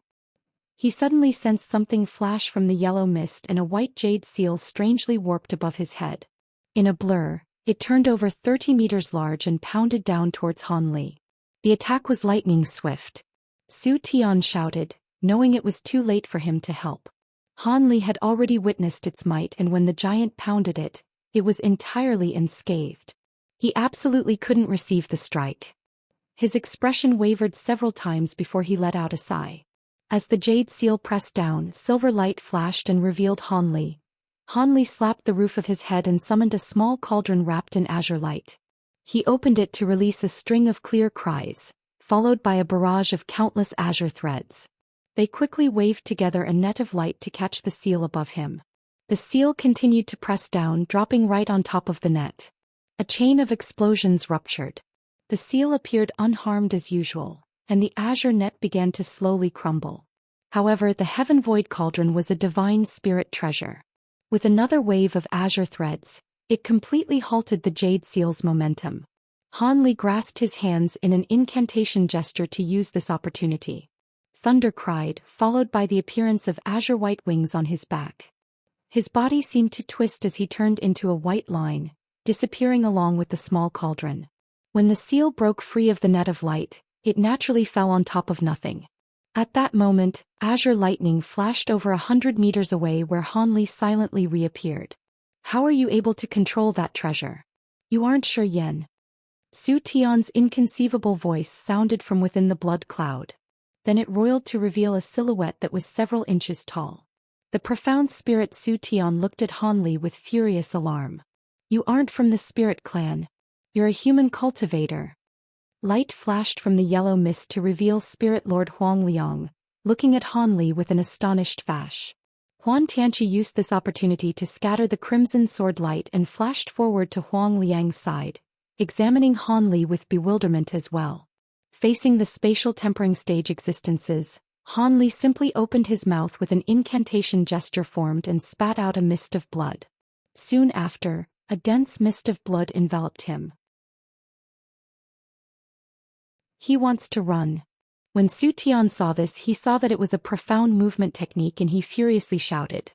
He suddenly sensed something flash from the yellow mist and a white jade seal strangely warped above his head. In a blur, it turned over 30 meters large and pounded down towards Han Li. The attack was lightning swift. Zhou Xian shouted, knowing it was too late for him to help. Han Li had already witnessed its might, and when the giant pounded it, it was entirely unscathed. He absolutely couldn't receive the strike. His expression wavered several times before he let out a sigh. As the jade seal pressed down, silver light flashed and revealed Han Li. Han Li slapped the roof of his head and summoned a small cauldron wrapped in azure light. He opened it to release a string of clear cries, followed by a barrage of countless azure threads. They quickly waved together a net of light to catch the seal above him. The seal continued to press down, dropping right on top of the net. A chain of explosions ruptured. The seal appeared unharmed as usual, and the azure net began to slowly crumble. However, the Heaven Void Cauldron was a divine spirit treasure. With another wave of azure threads, it completely halted the jade seal's momentum. Han Li grasped his hands in an incantation gesture to use this opportunity. Thunder cried, followed by the appearance of azure white wings on his back. His body seemed to twist as he turned into a white line, disappearing along with the small cauldron. When the seal broke free of the net of light, it naturally fell on top of nothing. At that moment, azure lightning flashed over 100 meters away where Han Li silently reappeared. "How are you able to control that treasure? You aren't sure, Yen?" Zhou Xian's inconceivable voice sounded from within the blood cloud. Then it roiled to reveal a silhouette that was several inches tall. The profound spirit Zhou Xian looked at Han Li with furious alarm. "You aren't from the spirit clan. You're a human cultivator." Light flashed from the yellow mist to reveal Spirit Lord Huang Liang, looking at Han Li with an astonished fash. Huan Tianqi used this opportunity to scatter the crimson sword light and flashed forward to Huang Liang's side, examining Han Li with bewilderment as well. Facing the spatial tempering stage existences, Han Li simply opened his mouth with an incantation gesture formed and spat out a mist of blood. Soon after, a dense mist of blood enveloped him. "He wants to run." When Zhou Xian saw this, he saw that it was a profound movement technique and he furiously shouted.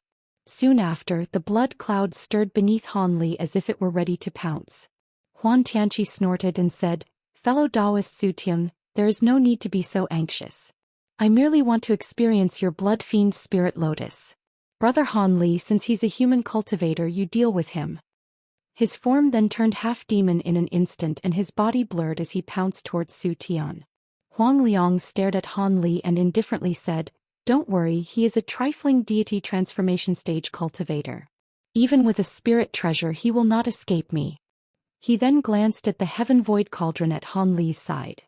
Soon after, the blood cloud stirred beneath Han Li as if it were ready to pounce. Huan Tianqi snorted and said, "Fellow Taoist Zhou Xian, there is no need to be so anxious. I merely want to experience your blood fiend spirit lotus. Brother Han Li, since he's a human cultivator, you deal with him." His form then turned half-demon in an instant and his body blurred as he pounced towards Zhou Xian. Huang Liang stared at Han Li and indifferently said, "Don't worry, he is a trifling deity transformation stage cultivator. Even with a spirit treasure he will not escape me." He then glanced at the Heaven Void Cauldron at Han Li's side.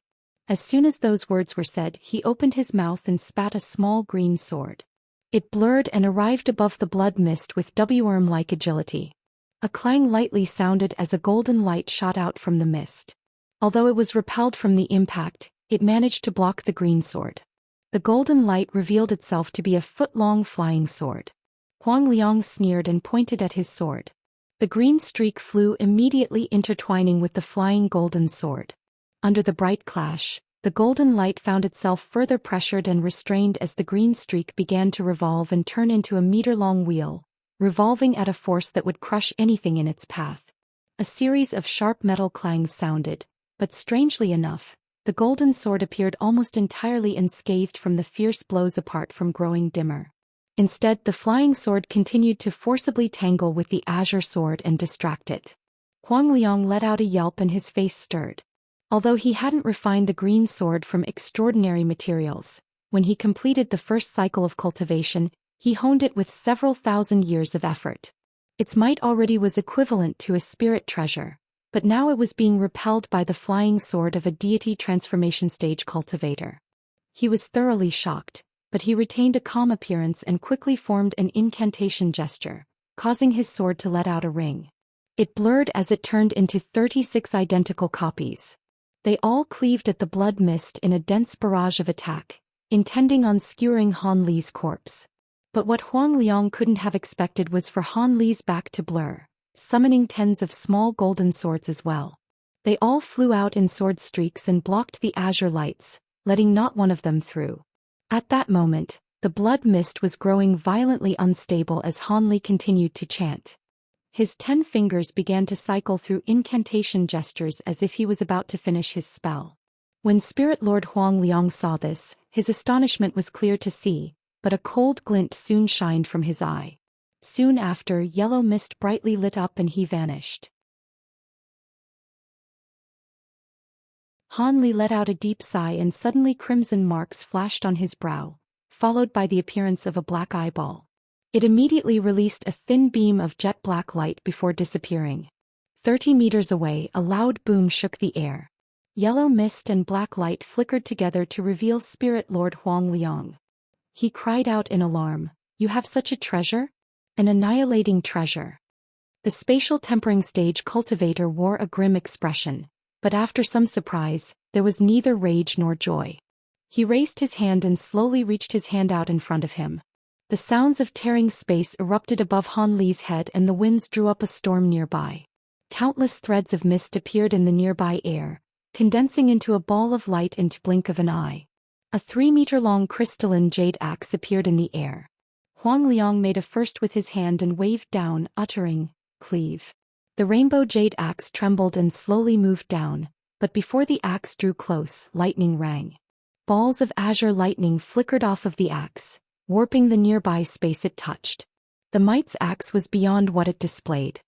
As soon as those words were said, he opened his mouth and spat a small green sword. It blurred and arrived above the blood mist with worm-like agility. A clang lightly sounded as a golden light shot out from the mist. Although it was repelled from the impact, it managed to block the green sword. The golden light revealed itself to be a foot-long flying sword. Huang Liang sneered and pointed at his sword. The green streak flew immediately, intertwining with the flying golden sword. Under the bright clash, the golden light found itself further pressured and restrained as the green streak began to revolve and turn into a meter-long wheel, revolving at a force that would crush anything in its path. A series of sharp metal clangs sounded, but strangely enough, the golden sword appeared almost entirely unscathed from the fierce blows apart from growing dimmer. Instead, the flying sword continued to forcibly tangle with the azure sword and distract it. Huang Liang let out a yelp and his face stirred. Although he hadn't refined the green sword from extraordinary materials, when he completed the first cycle of cultivation, he honed it with several thousand years of effort. Its might already was equivalent to a spirit treasure, but now it was being repelled by the flying sword of a deity transformation stage cultivator. He was thoroughly shocked, but he retained a calm appearance and quickly formed an incantation gesture, causing his sword to let out a ring. It blurred as it turned into 36 identical copies. They all cleaved at the blood mist in a dense barrage of attack, intending on skewering Han Li's corpse. But what Huang Liang couldn't have expected was for Han Li's back to blur, summoning tens of small golden swords as well. They all flew out in sword streaks and blocked the azure lights, letting not one of them through. At that moment, the blood mist was growing violently unstable as Han Li continued to chant. His 10 fingers began to cycle through incantation gestures as if he was about to finish his spell. When Spirit Lord Huang Liang saw this, his astonishment was clear to see, but a cold glint soon shined from his eye. Soon after, yellow mist brightly lit up and he vanished. Han Li let out a deep sigh and suddenly crimson marks flashed on his brow, followed by the appearance of a black eyeball. It immediately released a thin beam of jet-black light before disappearing. 30 meters away, a loud boom shook the air. Yellow mist and black light flickered together to reveal Spirit Lord Huang Liang. He cried out in alarm, "You have such a treasure? An annihilating treasure." The spatial tempering stage cultivator wore a grim expression, but after some surprise, there was neither rage nor joy. He raised his hand and slowly reached his hand out in front of him. The sounds of tearing space erupted above Han Li's head and the winds drew up a storm nearby. Countless threads of mist appeared in the nearby air, condensing into a ball of light in the blink of an eye. A 3-meter-long crystalline jade axe appeared in the air. Huang Liang made a first with his hand and waved down, uttering, "Cleave." The rainbow jade axe trembled and slowly moved down, but before the axe drew close, lightning rang. Balls of azure lightning flickered off of the axe, warping the nearby space it touched. The mite's axe was beyond what it displayed.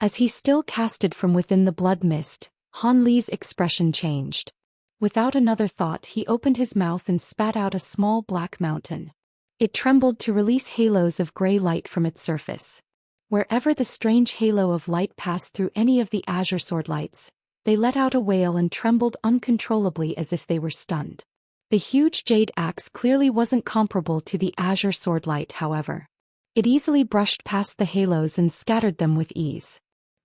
As he still casted from within the blood mist, Han Li's expression changed. Without another thought, he opened his mouth and spat out a small black mountain. It trembled to release halos of gray light from its surface. Wherever the strange halo of light passed through any of the azure sword lights, they let out a wail and trembled uncontrollably as if they were stunned. The huge jade axe clearly wasn't comparable to the azure sword light, however. It easily brushed past the halos and scattered them with ease.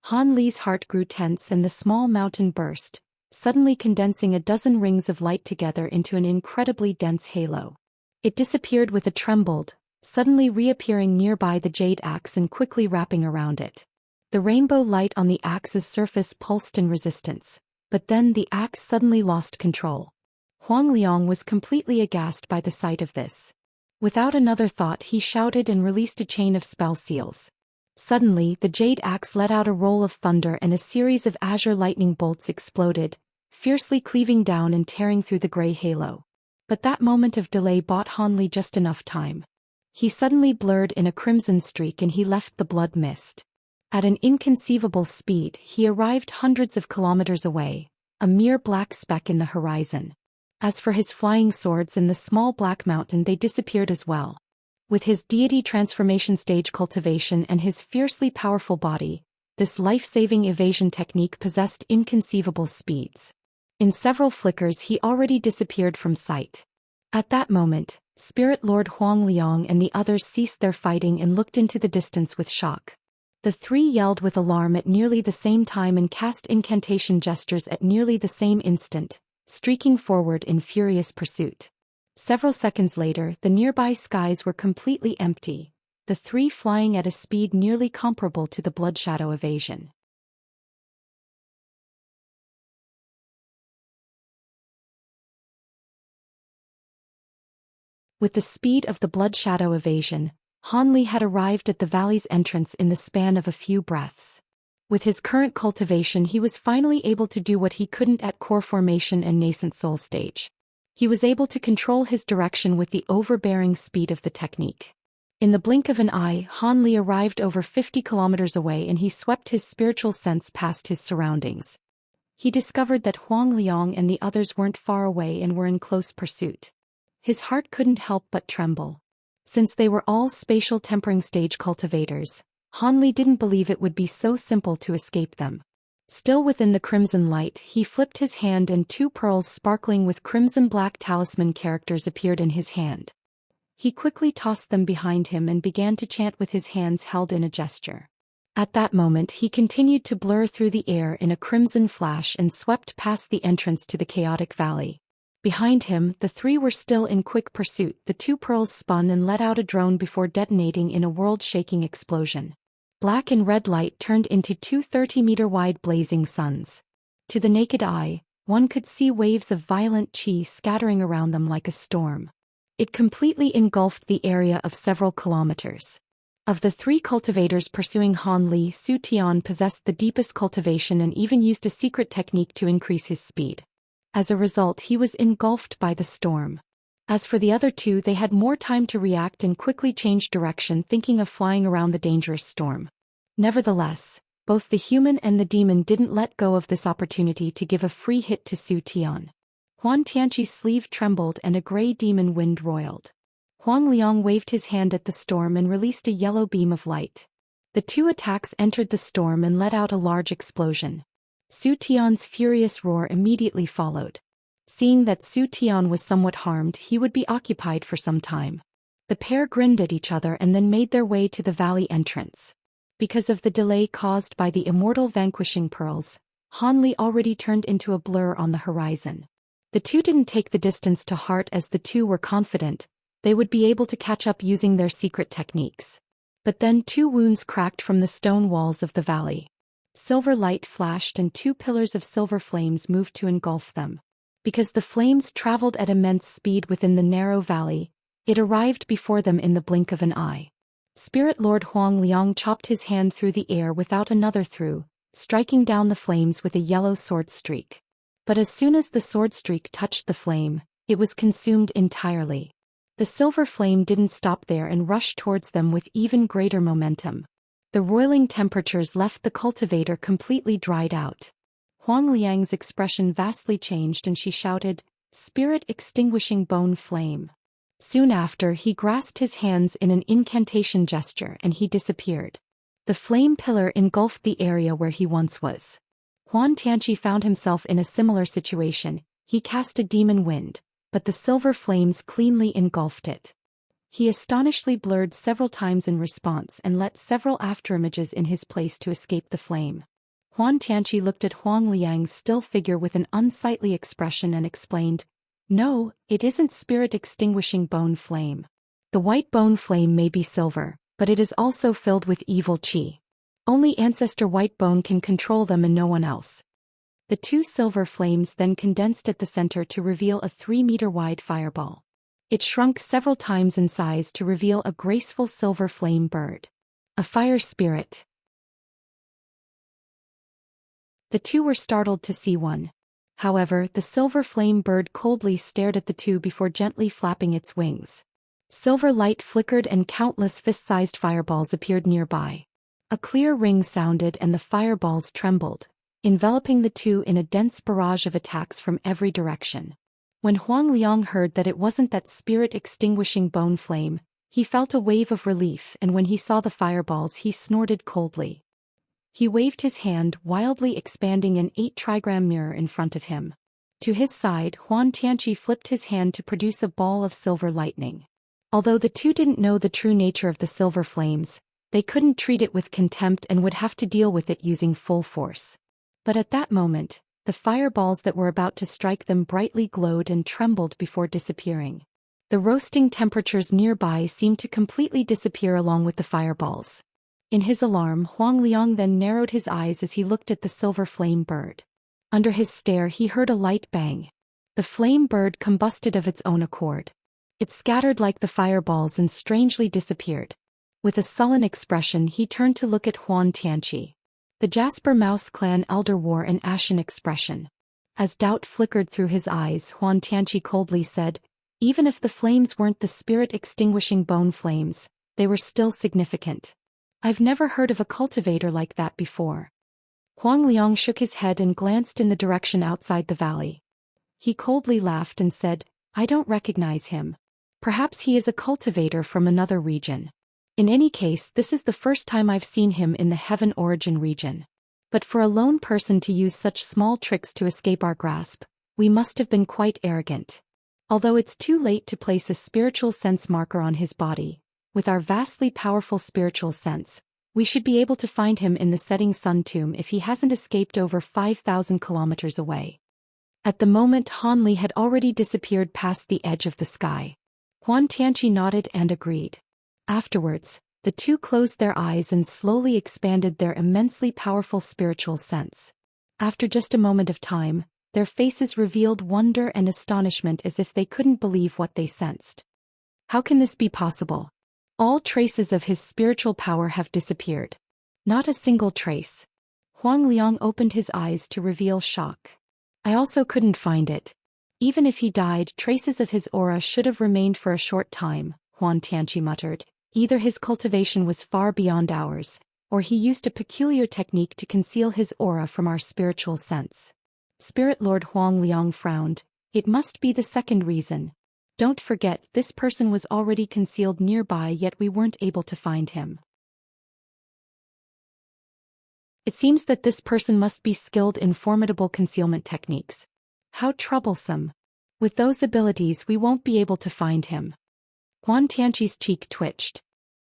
Han Li's heart grew tense and the small mountain burst, suddenly condensing a dozen rings of light together into an incredibly dense halo. It disappeared with a trembled, suddenly reappearing nearby the jade axe and quickly wrapping around it. The rainbow light on the axe's surface pulsed in resistance, but then the axe suddenly lost control. Huang Liang was completely aghast by the sight of this. Without another thought, he shouted and released a chain of spell seals. Suddenly, the jade axe let out a roll of thunder and a series of azure lightning bolts exploded, fiercely cleaving down and tearing through the gray halo. But that moment of delay bought Han Li just enough time. He suddenly blurred in a crimson streak and he left the blood mist. At an inconceivable speed, he arrived hundreds of kilometers away, a mere black speck in the horizon. As for his flying swords and the small black mountain, they disappeared as well. With his deity transformation stage cultivation and his fiercely powerful body, this life-saving evasion technique possessed inconceivable speeds. In several flickers he already disappeared from sight. At that moment, Spirit Lord Huang Liang and the others ceased their fighting and looked into the distance with shock. The three yelled with alarm at nearly the same time and cast incantation gestures at nearly the same instant, streaking forward in furious pursuit. Several seconds later, the nearby skies were completely empty, the three flying at a speed nearly comparable to the blood shadow evasion. With the speed of the blood shadow evasion, Han Li had arrived at the valley's entrance in the span of a few breaths. With his current cultivation, he was finally able to do what he couldn't at core formation and nascent soul stage. He was able to control his direction with the overbearing speed of the technique. In the blink of an eye, Han Li arrived over 50 kilometers away and he swept his spiritual sense past his surroundings. He discovered that Huang Liang and the others weren't far away and were in close pursuit. His heart couldn't help but tremble. Since they were all spatial tempering stage cultivators, Han Li didn't believe it would be so simple to escape them. Still within the crimson light, he flipped his hand and 2 pearls sparkling with crimson-black talisman characters appeared in his hand. He quickly tossed them behind him and began to chant with his hands held in a gesture. At that moment he continued to blur through the air in a crimson flash and swept past the entrance to the chaotic valley. Behind him, the 3 were still in quick pursuit. The 2 pearls spun and let out a drone before detonating in a world-shaking explosion. Black and red light turned into 2 30-meter-wide blazing suns. To the naked eye, one could see waves of violent qi scattering around them like a storm. It completely engulfed the area of several kilometers. Of the 3 cultivators pursuing Han Li, Zhou Xian possessed the deepest cultivation and even used a secret technique to increase his speed. As a result, he was engulfed by the storm. As for the other 2, they had more time to react and quickly changed direction, thinking of flying around the dangerous storm. Nevertheless, both the human and the demon didn't let go of this opportunity to give a free hit to Zhou Xian. Huan Tianqi's sleeve trembled and a gray demon wind roiled. Huang Liang waved his hand at the storm and released a yellow beam of light. The 2 attacks entered the storm and let out a large explosion. Zhou Xian's furious roar immediately followed. Seeing that Zhou Xian was somewhat harmed, he would be occupied for some time. The pair grinned at each other and then made their way to the valley entrance. Because of the delay caused by the immortal vanquishing pearls, Han Li already turned into a blur on the horizon. The 2 didn't take the distance to heart as the 2 were confident they would be able to catch up using their secret techniques. But then 2 wounds cracked from the stone walls of the valley. Silver light flashed and 2 pillars of silver flames moved to engulf them. Because the flames traveled at immense speed within the narrow valley, it arrived before them in the blink of an eye. Spirit Lord Huang Liang chopped his hand through the air without another through, striking down the flames with a yellow sword streak. But as soon as the sword streak touched the flame, it was consumed entirely. The silver flame didn't stop there and rushed towards them with even greater momentum. The roiling temperatures left the cultivator completely dried out. Huang Liang's expression vastly changed and she shouted, "Spirit extinguishing bone flame." Soon after, he grasped his hands in an incantation gesture and he disappeared. The flame pillar engulfed the area where he once was. Huan Tianqi found himself in a similar situation. He cast a demon wind, but the silver flames cleanly engulfed it. He astonishingly blurred several times in response and let several afterimages in his place to escape the flame. Huan Tianqi looked at Huang Liang's still figure with an unsightly expression and explained, "No, it isn't spirit extinguishing bone flame. The white bone flame may be silver, but it is also filled with evil qi. Only Ancestor White Bone can control them and no one else." The 2 silver flames then condensed at the center to reveal a 3-meter-wide fireball. It shrunk several times in size to reveal a graceful silver flame bird. A fire spirit. The 2 were startled to see one. However, the silver flame bird coldly stared at the 2 before gently flapping its wings. Silver light flickered and countless fist-sized fireballs appeared nearby. A clear ring sounded and the fireballs trembled, enveloping the 2 in a dense barrage of attacks from every direction. When Huang Liang heard that it wasn't that spirit-extinguishing bone flame, he felt a wave of relief, and when he saw the fireballs he snorted coldly. He waved his hand, wildly expanding an 8-trigram mirror in front of him. To his side, Huan Tianqi flipped his hand to produce a ball of silver lightning. Although the 2 didn't know the true nature of the silver flames, they couldn't treat it with contempt and would have to deal with it using full force. But at that moment, the fireballs that were about to strike them brightly glowed and trembled before disappearing. The roasting temperatures nearby seemed to completely disappear along with the fireballs. In his alarm, Huang Liang then narrowed his eyes as he looked at the silver flame bird. Under his stare he heard a light bang. The flame bird combusted of its own accord. It scattered like the fireballs and strangely disappeared. With a sullen expression he turned to look at Huan Tianqi. The Jasper Mouse clan elder wore an ashen expression. As doubt flickered through his eyes, Huan Tianqi coldly said, "Even if the flames weren't the spirit-extinguishing bone flames, They were still significant. I've never heard of a cultivator like that before. Huang Liang shook his head and glanced in the direction outside the valley. He coldly laughed and said, I don't recognize him. Perhaps he is a cultivator from another region. In any case, this is the first time I've seen him in the Heaven Origin region. But for a lone person to use such small tricks to escape our grasp, we must have been quite arrogant. Although it's too late to place a spiritual sense marker on his body, with our vastly powerful spiritual sense, we should be able to find him in the setting sun tomb if he hasn't escaped over 5,000 kilometers away. At the moment, Han Li had already disappeared past the edge of the sky. Huan Tianqi nodded and agreed. Afterwards, the two closed their eyes and slowly expanded their immensely powerful spiritual sense. After just a moment of time, their faces revealed wonder and astonishment as if they couldn't believe what they sensed. How can this be possible? All traces of his spiritual power have disappeared. Not a single trace. Huang Liang opened his eyes to reveal shock. I also couldn't find it. Even if he died, traces of his aura should have remained for a short time, Huan Tianqi muttered. Either his cultivation was far beyond ours, or he used a peculiar technique to conceal his aura from our spiritual sense. Spirit Lord Huang Liang frowned. It must be the second reason. Don't forget, this person was already concealed nearby, yet we weren't able to find him. It seems that this person must be skilled in formidable concealment techniques. How troublesome. With those abilities we won't be able to find him. Huan Tianqi's cheek twitched.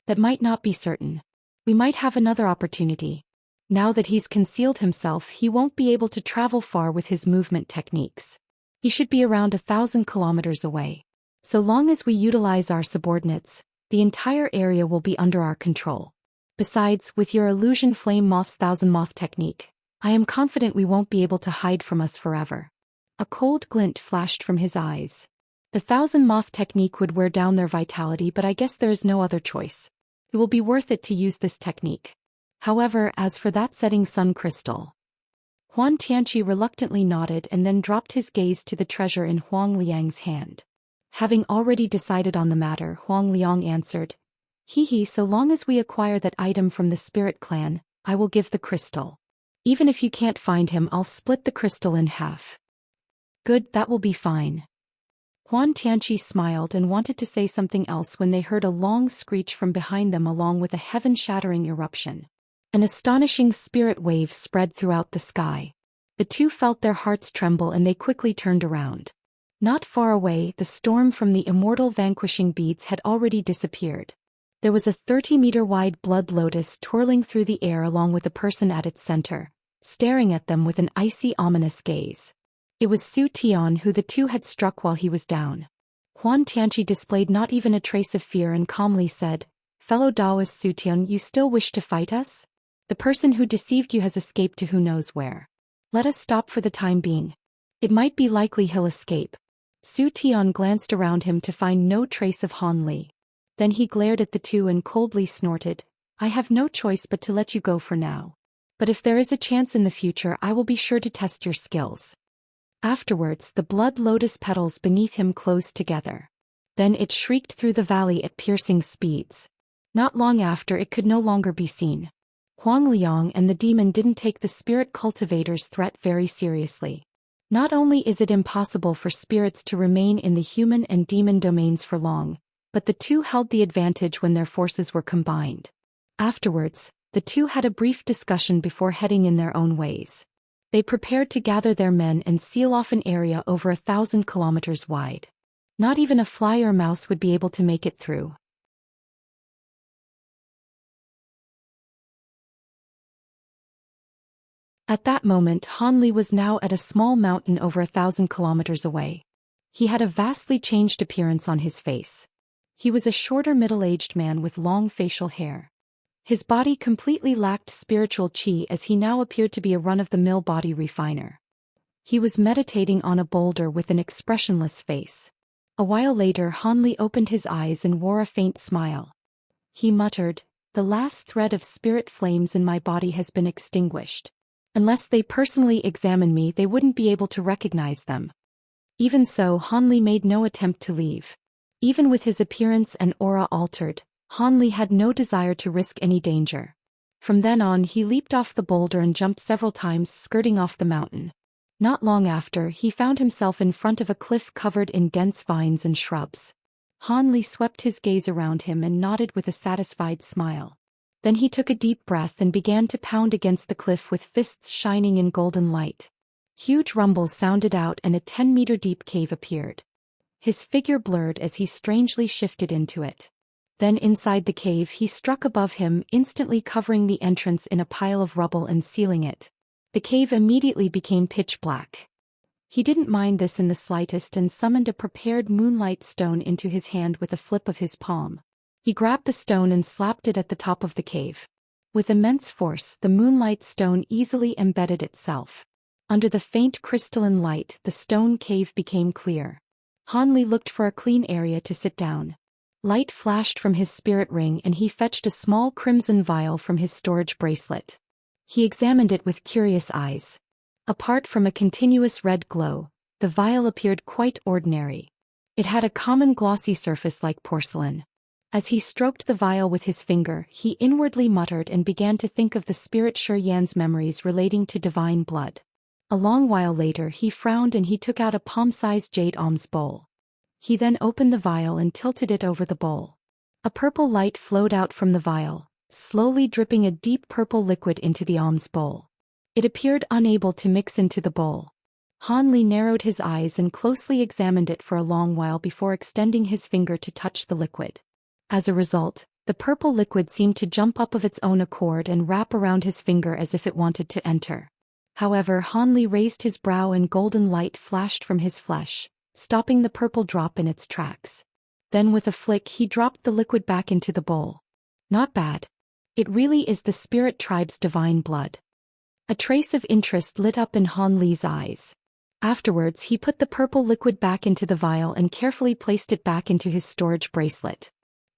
That might not be certain. We might have another opportunity. Now that he's concealed himself, he won't be able to travel far with his movement techniques. He should be around 1,000 kilometers away. So long as we utilize our subordinates, the entire area will be under our control. Besides, with your illusion flame moth's thousand moth technique, I am confident we won't be able to hide from us forever. A cold glint flashed from his eyes. The thousand moth technique would wear down their vitality, but I guess there is no other choice. It will be worth it to use this technique. However, as for that setting sun crystal... Huan Tianqi reluctantly nodded and then dropped his gaze to the treasure in Huang Liang's hand. Having already decided on the matter, Huang Liang answered, so long as we acquire that item from the spirit clan, I will give the crystal. Even if you can't find him, I'll split the crystal in half. Good, that will be fine. Huan Tianqi smiled and wanted to say something else when they heard a long screech from behind them along with a heaven-shattering eruption. An astonishing spirit wave spread throughout the sky. The two felt their hearts tremble and they quickly turned around. Not far away, the storm from the immortal vanquishing beads had already disappeared. There was a 30-meter-wide blood lotus twirling through the air along with a person at its center, staring at them with an icy, ominous gaze. It was Su Tian who the two had struck while he was down. Huan Tianqi displayed not even a trace of fear and calmly said, Fellow Taoist Su Tian, you still wish to fight us? The person who deceived you has escaped to who knows where. Let us stop for the time being. It might be likely he'll escape. Su Tian glanced around him to find no trace of Han Li. Then he glared at the two and coldly snorted, I have no choice but to let you go for now. But if there is a chance in the future, I will be sure to test your skills. Afterwards, the blood lotus petals beneath him closed together. Then it shrieked through the valley at piercing speeds. Not long after, it could no longer be seen. Huang Liang and the demon didn't take the spirit cultivator's threat very seriously. Not only is it impossible for spirits to remain in the human and demon domains for long, but the two held the advantage when their forces were combined. Afterwards, the two had a brief discussion before heading in their own ways. They prepared to gather their men and seal off an area over 1,000 kilometers wide. Not even a fly or mouse would be able to make it through. At that moment, Han Li was now at a small mountain over 1,000 kilometers away. He had a vastly changed appearance on his face. He was a shorter middle-aged man with long facial hair. His body completely lacked spiritual qi as he now appeared to be a run-of-the-mill body refiner. He was meditating on a boulder with an expressionless face. A while later, Han Li opened his eyes and wore a faint smile. He muttered, "The last thread of spirit flames in my body has been extinguished. Unless they personally examine me, they wouldn't be able to recognize them." Even so, Han Li made no attempt to leave. Even with his appearance and aura altered, Han Li had no desire to risk any danger. From then on he leaped off the boulder and jumped several times, skirting off the mountain. Not long after, he found himself in front of a cliff covered in dense vines and shrubs. Han Li swept his gaze around him and nodded with a satisfied smile. Then he took a deep breath and began to pound against the cliff with fists shining in golden light. Huge rumbles sounded out and a 10-meter-deep cave appeared. His figure blurred as he strangely shifted into it. Then inside the cave he struck above him, instantly covering the entrance in a pile of rubble and sealing it. The cave immediately became pitch black. He didn't mind this in the slightest and summoned a prepared moonlight stone into his hand with a flip of his palm. He grabbed the stone and slapped it at the top of the cave. With immense force, the moonlight stone easily embedded itself. Under the faint crystalline light, the stone cave became clear. Han Li looked for a clean area to sit down. Light flashed from his spirit ring and he fetched a small crimson vial from his storage bracelet. He examined it with curious eyes. Apart from a continuous red glow, the vial appeared quite ordinary. It had a common glossy surface like porcelain. As he stroked the vial with his finger, he inwardly muttered and began to think of the spirit Zhou Xian's memories relating to divine blood. A long while later he frowned and he took out a palm-sized jade alms bowl. He then opened the vial and tilted it over the bowl. A purple light flowed out from the vial, slowly dripping a deep purple liquid into the alms bowl. It appeared unable to mix into the bowl. Han Li narrowed his eyes and closely examined it for a long while before extending his finger to touch the liquid. As a result, the purple liquid seemed to jump up of its own accord and wrap around his finger as if it wanted to enter. However, Han Li raised his brow and golden light flashed from his flesh, stopping the purple drop in its tracks. Then with a flick he dropped the liquid back into the bowl. Not bad. It really is the spirit tribe's divine blood. A trace of interest lit up in Han Li's eyes. Afterwards he put the purple liquid back into the vial and carefully placed it back into his storage bracelet.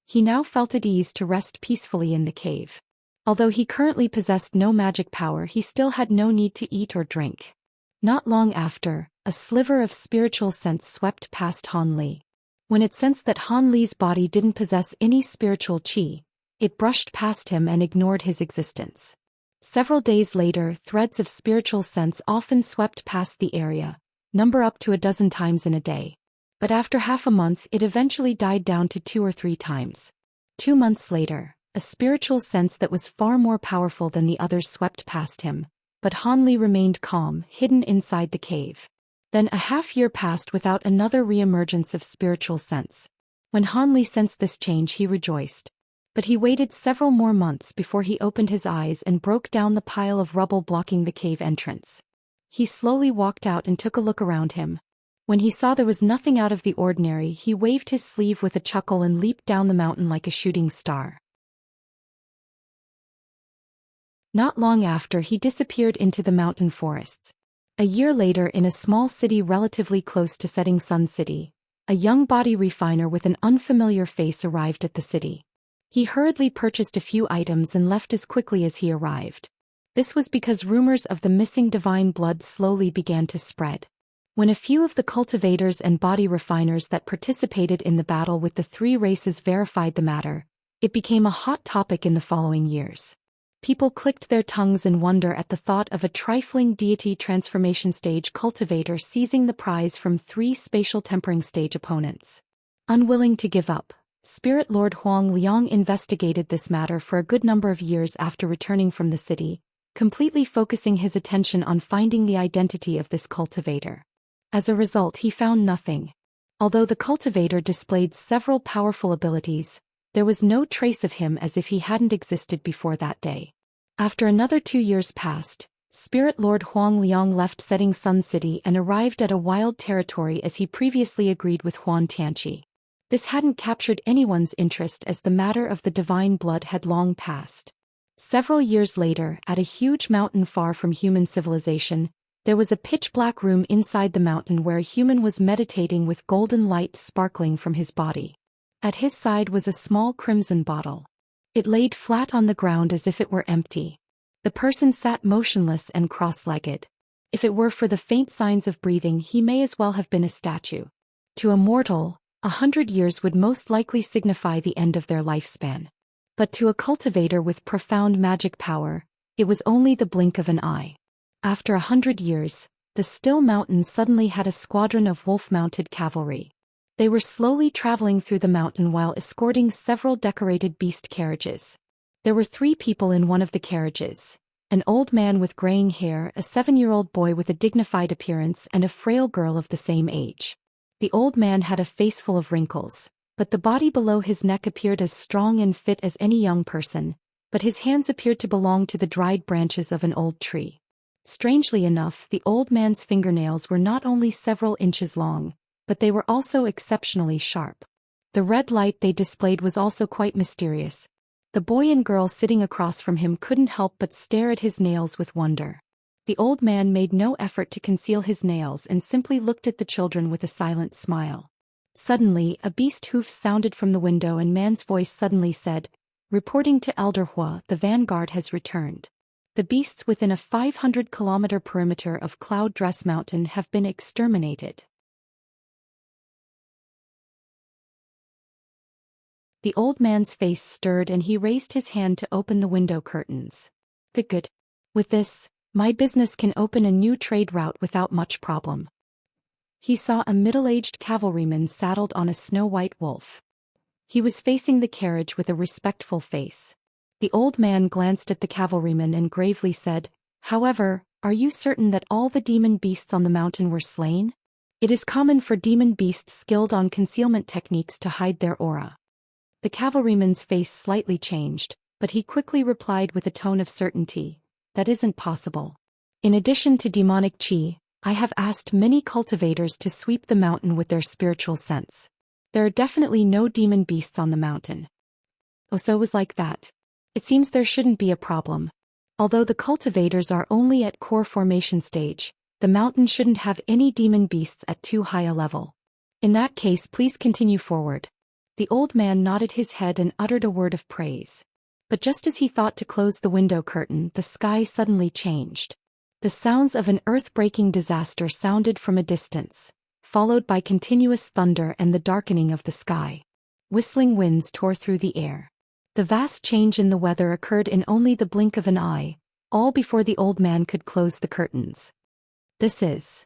He now felt at ease to rest peacefully in the cave. Although he currently possessed no magic power, he still had no need to eat or drink. Not long after, a sliver of spiritual sense swept past Han Li. When it sensed that Han Li's body didn't possess any spiritual qi, it brushed past him and ignored his existence. Several days later, threads of spiritual sense often swept past the area, number up to 12 times in a day. But after half a month it eventually died down to 2 or 3 times. 2 months later, a spiritual sense that was far more powerful than the others swept past him, but Han Li remained calm, hidden inside the cave. Then a half-year passed without another re-emergence of spiritual sense. When Han Li sensed this change he rejoiced. But he waited several more months before he opened his eyes and broke down the pile of rubble blocking the cave entrance. He slowly walked out and took a look around him. When he saw there was nothing out of the ordinary, he waved his sleeve with a chuckle and leaped down the mountain like a shooting star. Not long after, he disappeared into the mountain forests. A year later, in a small city relatively close to Setting Sun City, a young body refiner with an unfamiliar face arrived at the city. He hurriedly purchased a few items and left as quickly as he arrived. This was because rumors of the missing divine blood slowly began to spread. When a few of the cultivators and body refiners that participated in the battle with the 3 races verified the matter, it became a hot topic in the following years. People clicked their tongues in wonder at the thought of a trifling deity transformation stage cultivator seizing the prize from 3 spatial tempering stage opponents. Unwilling to give up, Spirit Lord Huang Liang investigated this matter for a good number of years after returning from the city, completely focusing his attention on finding the identity of this cultivator. As a result, he found nothing. Although the cultivator displayed several powerful abilities, there was no trace of him as if he hadn't existed before that day. After another 2 years passed, Spirit Lord Huang Liang left Setting Sun City and arrived at a wild territory as he previously agreed with Huan Tianqi. This hadn't captured anyone's interest as the matter of the divine blood had long passed. Several years later, at a huge mountain far from human civilization, there was a pitch-black room inside the mountain where a human was meditating with golden light sparkling from his body. At his side was a small crimson bottle. It laid flat on the ground as if it were empty. The person sat motionless and cross-legged. If it were for the faint signs of breathing, he may as well have been a statue. To a mortal, 100 years would most likely signify the end of their lifespan. But to a cultivator with profound magic power, it was only the blink of an eye. After 100 years, the still mountain suddenly had a squadron of wolf-mounted cavalry. They were slowly traveling through the mountain while escorting several decorated beast carriages. There were 3 people in one of the carriages: an old man with graying hair, a 7-year-old boy with a dignified appearance, and a frail girl of the same age. The old man had a face full of wrinkles, but the body below his neck appeared as strong and fit as any young person, but his hands appeared to belong to the dried branches of an old tree. Strangely enough, the old man's fingernails were not only several inches long, but they were also exceptionally sharp. The red light they displayed was also quite mysterious. The boy and girl sitting across from him couldn't help but stare at his nails with wonder. The old man made no effort to conceal his nails and simply looked at the children with a silent smile. Suddenly, a beast hoof sounded from the window and man's voice suddenly said, "Reporting to Elder Hua, the vanguard has returned. The beasts within a 500-kilometer perimeter of Cloud Dress Mountain have been exterminated." The old man's face stirred and he raised his hand to open the window curtains. Good. With this, my business can open a new trade route without much problem. He saw a middle-aged cavalryman saddled on a snow-white wolf. He was facing the carriage with a respectful face. The old man glanced at the cavalryman and gravely said, "However, are you certain that all the demon beasts on the mountain were slain? It is common for demon beasts skilled on concealment techniques to hide their aura." The cavalryman's face slightly changed, but he quickly replied with a tone of certainty, "That isn't possible. In addition to demonic chi, I have asked many cultivators to sweep the mountain with their spiritual sense. There are definitely no demon beasts on the mountain." Oh, so it was like that. It seems there shouldn't be a problem. Although the cultivators are only at core formation stage, the mountain shouldn't have any demon beasts at too high a level. In that case, please continue forward. The old man nodded his head and uttered a word of praise. But just as he thought to close the window curtain, the sky suddenly changed. The sounds of an earth-breaking disaster sounded from a distance, followed by continuous thunder and the darkening of the sky. Whistling winds tore through the air. The vast change in the weather occurred in only the blink of an eye, all before the old man could close the curtains. "This is..."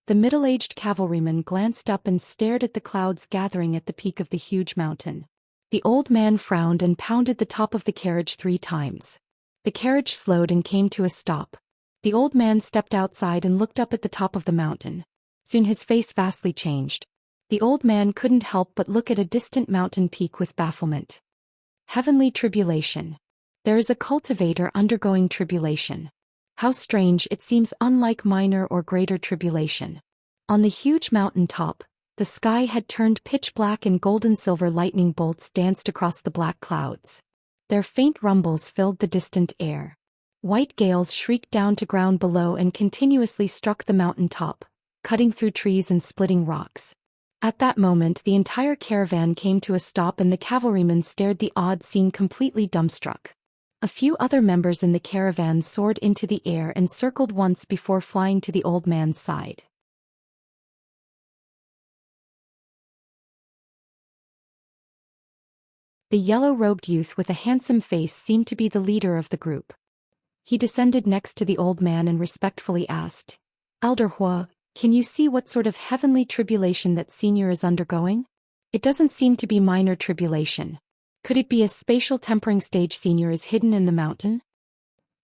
The middle-aged cavalryman glanced up and stared at the clouds gathering at the peak of the huge mountain. The old man frowned and pounded the top of the carriage 3 times. The carriage slowed and came to a stop. The old man stepped outside and looked up at the top of the mountain. Soon his face vastly changed. The old man couldn't help but look at a distant mountain peak with bafflement. Heavenly tribulation. There is a cultivator undergoing tribulation. How strange, it seems unlike minor or greater tribulation. On the huge mountain top, the sky had turned pitch black and golden-silver lightning bolts danced across the black clouds. Their faint rumbles filled the distant air. White gales shrieked down to ground below and continuously struck the mountain top, cutting through trees and splitting rocks. At that moment, the entire caravan came to a stop and the cavalryman stared the odd scene completely dumbstruck. A few other members in the caravan soared into the air and circled once before flying to the old man's side. The yellow-robed youth with a handsome face seemed to be the leader of the group. He descended next to the old man and respectfully asked, "Elder Hua, can you see what sort of heavenly tribulation that senior is undergoing? It doesn't seem to be minor tribulation. Could it be a spatial tempering stage senior is hidden in the mountain?"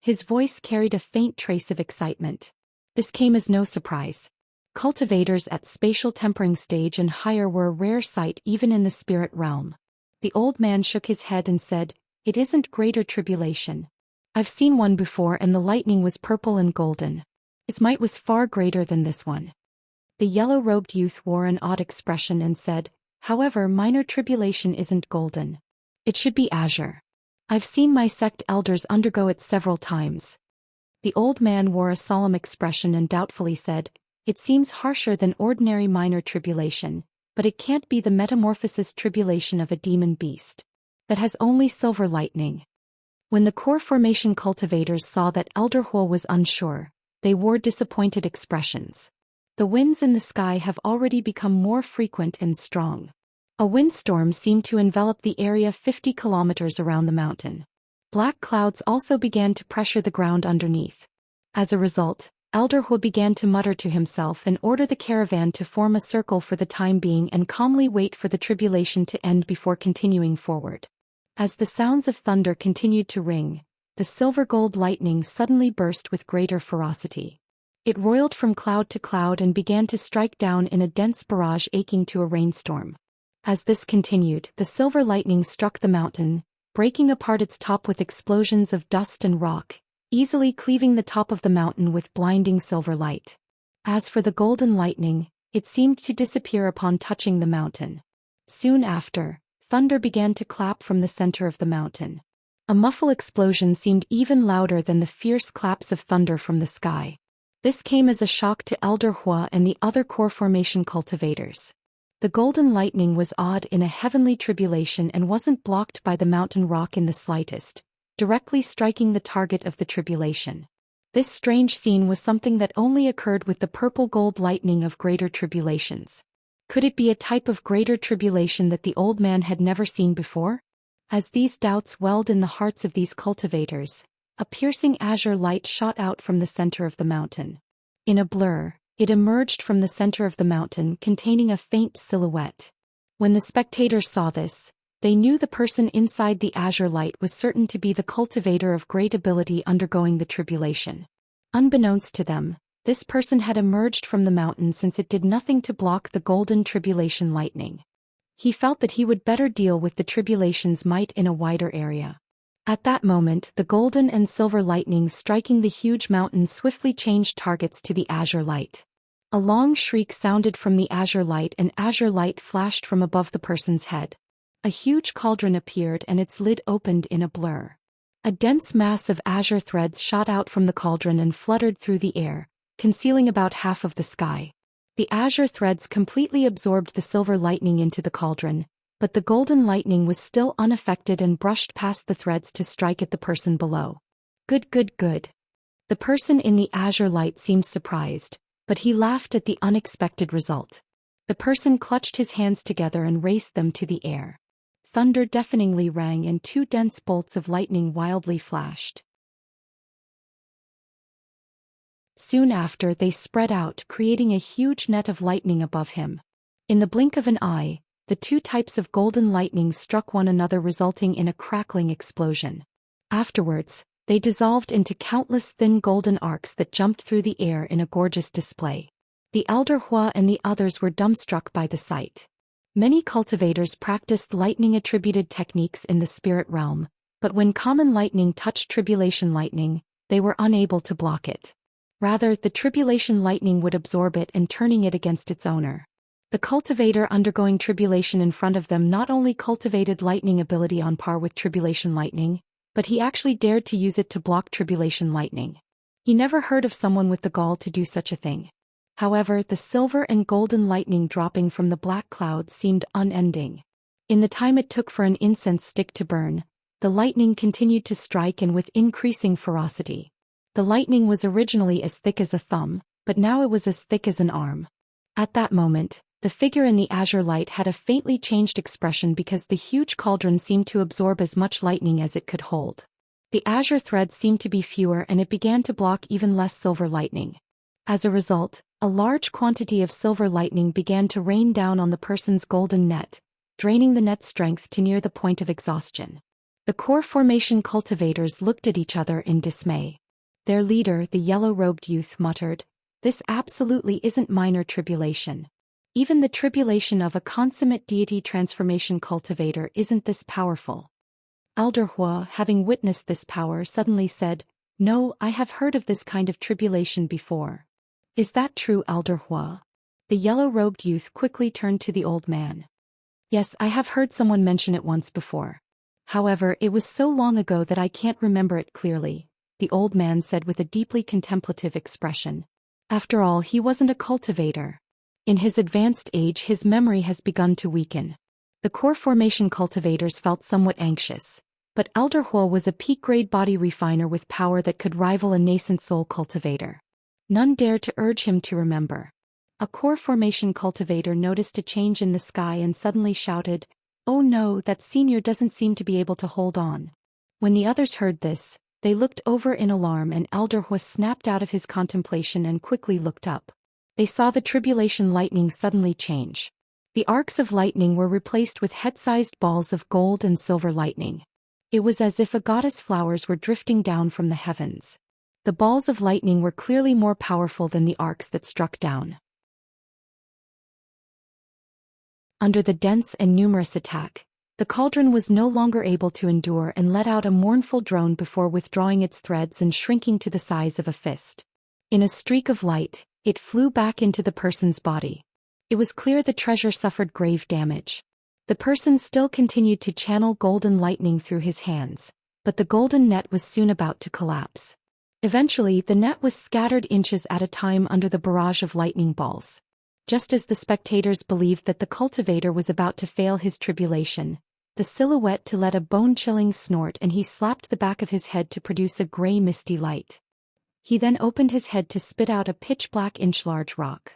His voice carried a faint trace of excitement. This came as no surprise. Cultivators at spatial tempering stage and higher were a rare sight even in the spirit realm. The old man shook his head and said, "It isn't greater tribulation. I've seen one before and the lightning was purple and golden. Its might was far greater than this one." The yellow-robed youth wore an odd expression and said, "However, minor tribulation isn't golden. It should be azure. I've seen my sect elders undergo it several times." The old man wore a solemn expression and doubtfully said, "It seems harsher than ordinary minor tribulation, but it can't be the metamorphosis tribulation of a demon beast. That has only silver lightning." When the core formation cultivators saw that Elder Hua was unsure, they wore disappointed expressions. The winds in the sky have already become more frequent and strong. A windstorm seemed to envelop the area 50 kilometers around the mountain. Black clouds also began to pressure the ground underneath. As a result, Elder Hu began to mutter to himself and order the caravan to form a circle for the time being and calmly wait for the tribulation to end before continuing forward. As the sounds of thunder continued to ring, the silver-gold lightning suddenly burst with greater ferocity. It roiled from cloud to cloud and began to strike down in a dense barrage akin to a rainstorm. As this continued, the silver lightning struck the mountain, breaking apart its top with explosions of dust and rock, easily cleaving the top of the mountain with blinding silver light. As for the golden lightning, it seemed to disappear upon touching the mountain. Soon after, thunder began to clap from the center of the mountain. A muffled explosion seemed even louder than the fierce claps of thunder from the sky. This came as a shock to Elder Hua and the other core formation cultivators. The golden lightning was awed in a heavenly tribulation and wasn't blocked by the mountain rock in the slightest, directly striking the target of the tribulation. This strange scene was something that only occurred with the purple-gold lightning of greater tribulations. Could it be a type of greater tribulation that the old man had never seen before? As these doubts welled in the hearts of these cultivators, a piercing azure light shot out from the center of the mountain. In a blur, it emerged from the center of the mountain containing a faint silhouette. When the spectators saw this, they knew the person inside the azure light was certain to be the cultivator of great ability undergoing the tribulation. Unbeknownst to them, this person had emerged from the mountain since it did nothing to block the golden tribulation lightning. He felt that he would better deal with the tribulation's might in a wider area. At that moment, the golden and silver lightning striking the huge mountain swiftly changed targets to the azure light. A long shriek sounded from the azure light and azure light flashed from above the person's head. A huge cauldron appeared and its lid opened in a blur. A dense mass of azure threads shot out from the cauldron and fluttered through the air, concealing about half of the sky. The azure threads completely absorbed the silver lightning into the cauldron, but the golden lightning was still unaffected and brushed past the threads to strike at the person below. Good. The person in the azure light seemed surprised, but he laughed at the unexpected result. The person clutched his hands together and raised them to the air. Thunder deafeningly rang and two dense bolts of lightning wildly flashed. Soon after, they spread out, creating a huge net of lightning above him. In the blink of an eye, the two types of golden lightning struck one another, resulting in a crackling explosion. Afterwards, they dissolved into countless thin golden arcs that jumped through the air in a gorgeous display. The Elder Hua and the others were dumbstruck by the sight. Many cultivators practiced lightning-attributed techniques in the spirit realm, but when common lightning touched tribulation lightning, they were unable to block it. Rather, the tribulation lightning would absorb it and turning it against its owner. The cultivator undergoing tribulation in front of them not only cultivated lightning ability on par with tribulation lightning, but he actually dared to use it to block tribulation lightning. He never heard of someone with the gall to do such a thing. However, the silver and golden lightning dropping from the black clouds seemed unending. In the time it took for an incense stick to burn, the lightning continued to strike and with increasing ferocity. The lightning was originally as thick as a thumb, but now it was as thick as an arm. At that moment, the figure in the azure light had a faintly changed expression because the huge cauldron seemed to absorb as much lightning as it could hold. The azure threads seemed to be fewer and it began to block even less silver lightning. As a result, a large quantity of silver lightning began to rain down on the person's golden net, draining the net's strength to near the point of exhaustion. The core formation cultivators looked at each other in dismay. Their leader, the yellow-robed youth, muttered, "This absolutely isn't minor tribulation. Even the tribulation of a consummate deity transformation cultivator isn't this powerful." Elder Hua, having witnessed this power, suddenly said, "No, I have heard of this kind of tribulation before." "Is that true, Elder Hua?" The yellow-robed youth quickly turned to the old man. "Yes, I have heard someone mention it once before. However, it was so long ago that I can't remember it clearly," the old man said with a deeply contemplative expression. After all, he wasn't a cultivator. In his advanced age, his memory has begun to weaken. The core formation cultivators felt somewhat anxious, but Elder Hua was a peak-grade body refiner with power that could rival a nascent soul cultivator. None dared to urge him to remember. a core formation cultivator noticed a change in the sky and suddenly shouted, "Oh no, that senior doesn't seem to be able to hold on." When the others heard this, they looked over in alarm and Elder Hua snapped out of his contemplation and quickly looked up. They saw the tribulation lightning suddenly change. The arcs of lightning were replaced with head-sized balls of gold and silver lightning. It was as if a goddess flowers were drifting down from the heavens. The balls of lightning were clearly more powerful than the arcs that struck down. Under the dense and numerous attack, the cauldron was no longer able to endure and let out a mournful drone before withdrawing its threads and shrinking to the size of a fist. In a streak of light, it flew back into the person's body. It was clear the treasure suffered grave damage. The person still continued to channel golden lightning through his hands, but the golden net was soon about to collapse. Eventually, the net was scattered inches at a time under the barrage of lightning balls. Just as the spectators believed that the cultivator was about to fail his tribulation, the silhouette to let a bone-chilling snort and he slapped the back of his head to produce a gray misty light. He then opened his head to spit out a pitch-black inch-large rock.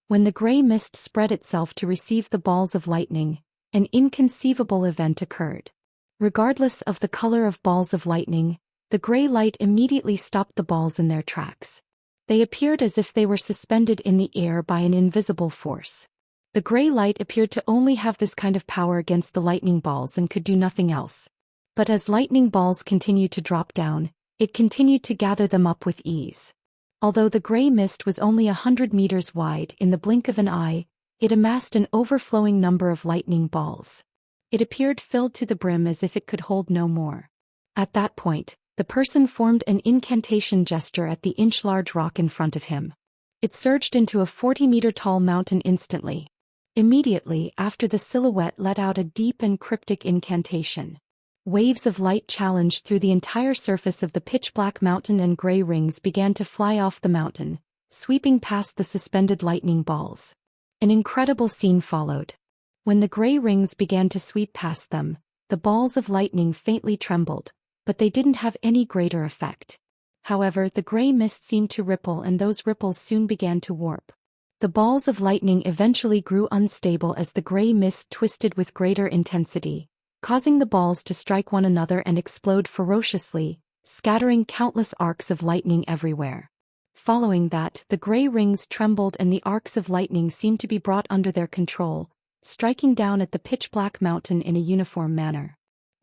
When the gray mist spread itself to receive the balls of lightning, an inconceivable event occurred. Regardless of the color of balls of lightning, the gray light immediately stopped the balls in their tracks. They appeared as if they were suspended in the air by an invisible force. The gray light appeared to only have this kind of power against the lightning balls and could do nothing else. But as lightning balls continued to drop down, it continued to gather them up with ease. Although the gray mist was only 100 meters wide, in the blink of an eye, it amassed an overflowing number of lightning balls. It appeared filled to the brim as if it could hold no more. At that point, the person formed an incantation gesture at the inch-large rock in front of him. It surged into a 40-meter-tall mountain instantly. Immediately after, the silhouette let out a deep and cryptic incantation. Waves of light challenged through the entire surface of the pitch-black mountain and gray rings began to fly off the mountain, sweeping past the suspended lightning balls. An incredible scene followed. When the gray rings began to sweep past them, the balls of lightning faintly trembled, but they didn't have any greater effect. However, the gray mist seemed to ripple and those ripples soon began to warp. The balls of lightning eventually grew unstable as the gray mist twisted with greater intensity, causing the balls to strike one another and explode ferociously, scattering countless arcs of lightning everywhere. Following that, the gray rings trembled and the arcs of lightning seemed to be brought under their control, striking down at the pitch-black mountain in a uniform manner.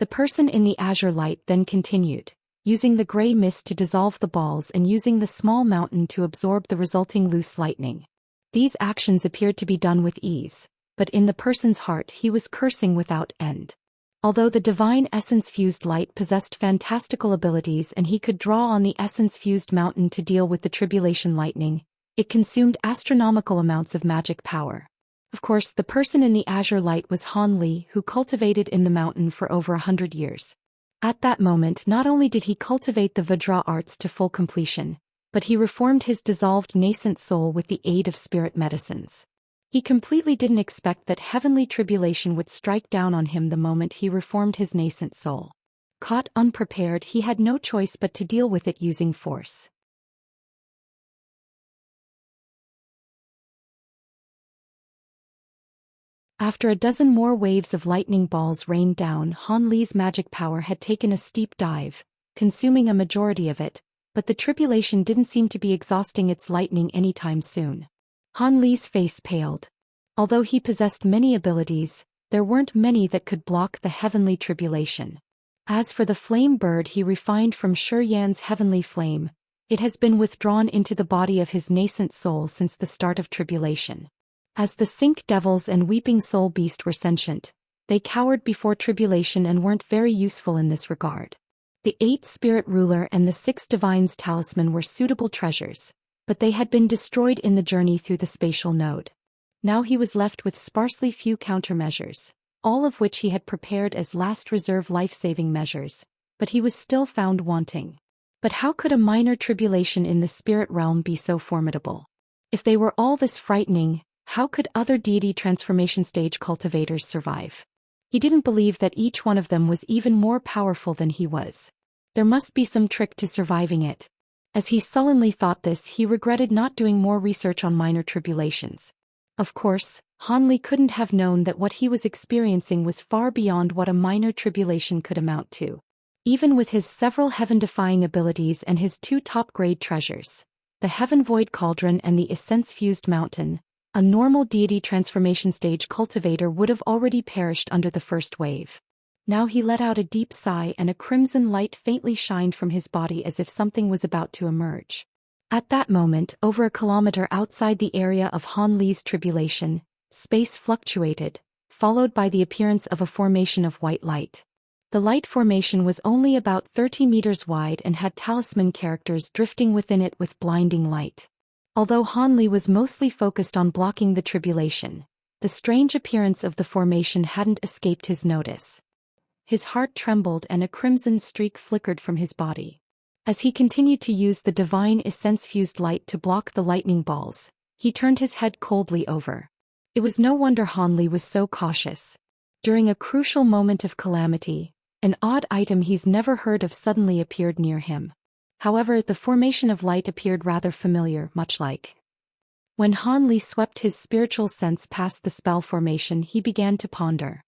The person in the azure light then continued, using the gray mist to dissolve the balls and using the small mountain to absorb the resulting loose lightning. These actions appeared to be done with ease, but in the person's heart he was cursing without end. Although the divine essence-fused light possessed fantastical abilities and he could draw on the essence-fused mountain to deal with the tribulation lightning, it consumed astronomical amounts of magic power. Of course, the person in the azure light was Han Li, who cultivated in the mountain for over 100 years. At that moment, not only did he cultivate the Vajra arts to full completion, but he reformed his dissolved nascent soul with the aid of spirit medicines. He completely didn't expect that heavenly tribulation would strike down on him the moment he reformed his nascent soul. Caught unprepared, he had no choice but to deal with it using force. After a dozen more waves of lightning balls rained down, Han Li's magic power had taken a steep dive, consuming a majority of it, but the tribulation didn't seem to be exhausting its lightning anytime soon. Han Li's face paled. Although he possessed many abilities, there weren't many that could block the heavenly tribulation. As for the flame bird he refined from Zhou Xian's heavenly flame, it has been withdrawn into the body of his nascent soul since the start of tribulation. As the Sink Devils and Weeping Soul Beast were sentient, they cowered before tribulation and weren't very useful in this regard. The 8 Spirit Ruler and the 6 Divines Talisman were suitable treasures, but they had been destroyed in the journey through the spatial node. Now he was left with sparsely few countermeasures, all of which he had prepared as last reserve life-saving measures, but he was still found wanting. But how could a minor tribulation in the spirit realm be so formidable? If they were all this frightening, how could other deity transformation stage cultivators survive? He didn't believe that each one of them was even more powerful than he was. There must be some trick to surviving it. As he sullenly thought this, he regretted not doing more research on minor tribulations. Of course, Hanli couldn't have known that what he was experiencing was far beyond what a minor tribulation could amount to. Even with his several heaven-defying abilities and his two top-grade treasures, the Heaven Void Cauldron and the Essence-Fused Mountain, a normal deity transformation stage cultivator would have already perished under the first wave. Now he let out a deep sigh and a crimson light faintly shined from his body as if something was about to emerge. At that moment, over a kilometer outside the area of Han Li's tribulation, space fluctuated, followed by the appearance of a formation of white light. The light formation was only about 30 meters wide and had talisman characters drifting within it with blinding light. Although Han Li was mostly focused on blocking the tribulation, the strange appearance of the formation hadn't escaped his notice. His heart trembled and a crimson streak flickered from his body. As he continued to use the divine essence-fused light to block the lightning balls, he turned his head coldly over. It was no wonder Han Li was so cautious. During a crucial moment of calamity, an odd item he's never heard of suddenly appeared near him. However, the formation of light appeared rather familiar, much like. When Han Li swept his spiritual sense past the spell formation, he began to ponder.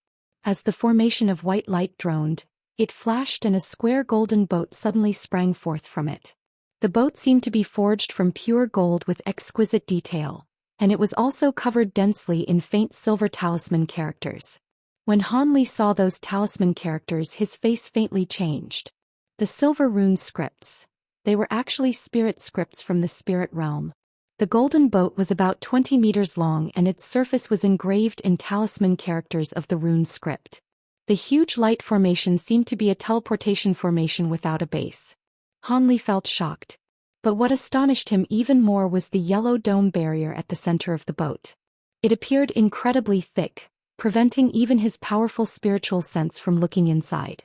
As the formation of white light droned, it flashed and a square golden boat suddenly sprang forth from it. The boat seemed to be forged from pure gold with exquisite detail, and it was also covered densely in faint silver talisman characters. When Han Li saw those talisman characters, his face faintly changed. The silver rune scripts. They were actually spirit scripts from the spirit realm. The golden boat was about 20 meters long and its surface was engraved in talisman characters of the rune script. The huge light formation seemed to be a teleportation formation without a base. Han Li felt shocked. But what astonished him even more was the yellow dome barrier at the center of the boat. It appeared incredibly thick, preventing even his powerful spiritual sense from looking inside.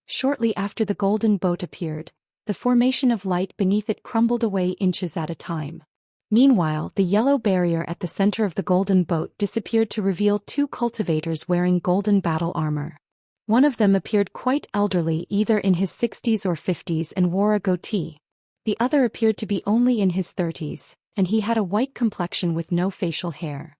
Shortly after the golden boat appeared, the formation of light beneath it crumbled away inches at a time. Meanwhile, the yellow barrier at the center of the golden boat disappeared to reveal two cultivators wearing golden battle armor. One of them appeared quite elderly, either in his 60s or 50s, and wore a goatee. The other appeared to be only in his 30s, and he had a white complexion with no facial hair.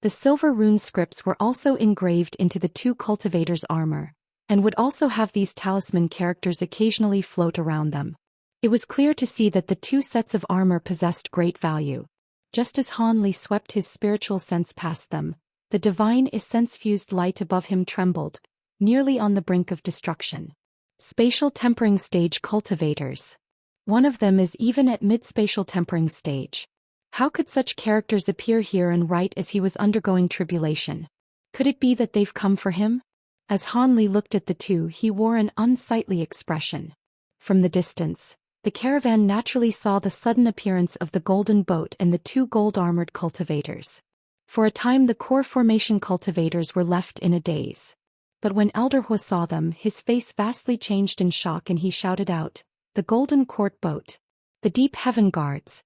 The silver rune scripts were also engraved into the two cultivators' armor, and would also have these talisman characters occasionally float around them. It was clear to see that the two sets of armor possessed great value. Just as Han Li swept his spiritual sense past them, the divine essence-fused light above him trembled, nearly on the brink of destruction. Spatial tempering stage cultivators. One of them is even at mid-spatial tempering stage. How could such characters appear here and right as he was undergoing tribulation? Could it be that they've come for him? As Han Li looked at the two, he wore an unsightly expression. From the distance, the caravan naturally saw the sudden appearance of the golden boat and the two gold-armored cultivators. For a time the core formation cultivators were left in a daze. But when Elder Hu saw them, his face vastly changed in shock and he shouted out, "The Golden Court Boat! The Deep Heaven Guards!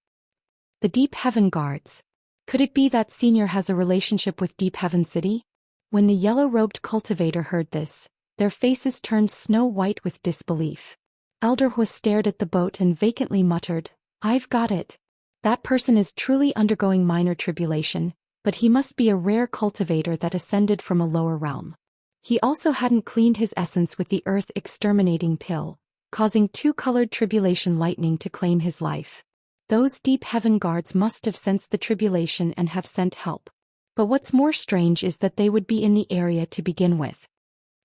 The Deep Heaven Guards! Could it be that Senior has a relationship with Deep Heaven City?" When the yellow-robed cultivator heard this, their faces turned snow-white with disbelief. Elder Hu stared at the boat and vacantly muttered, "I've got it. That person is truly undergoing minor tribulation, but he must be a rare cultivator that ascended from a lower realm." He also hadn't cleaned his essence with the earth exterminating pill, causing two-colored tribulation lightning to claim his life. Those deep heaven guards must have sensed the tribulation and have sent help. But what's more strange is that they would be in the area to begin with.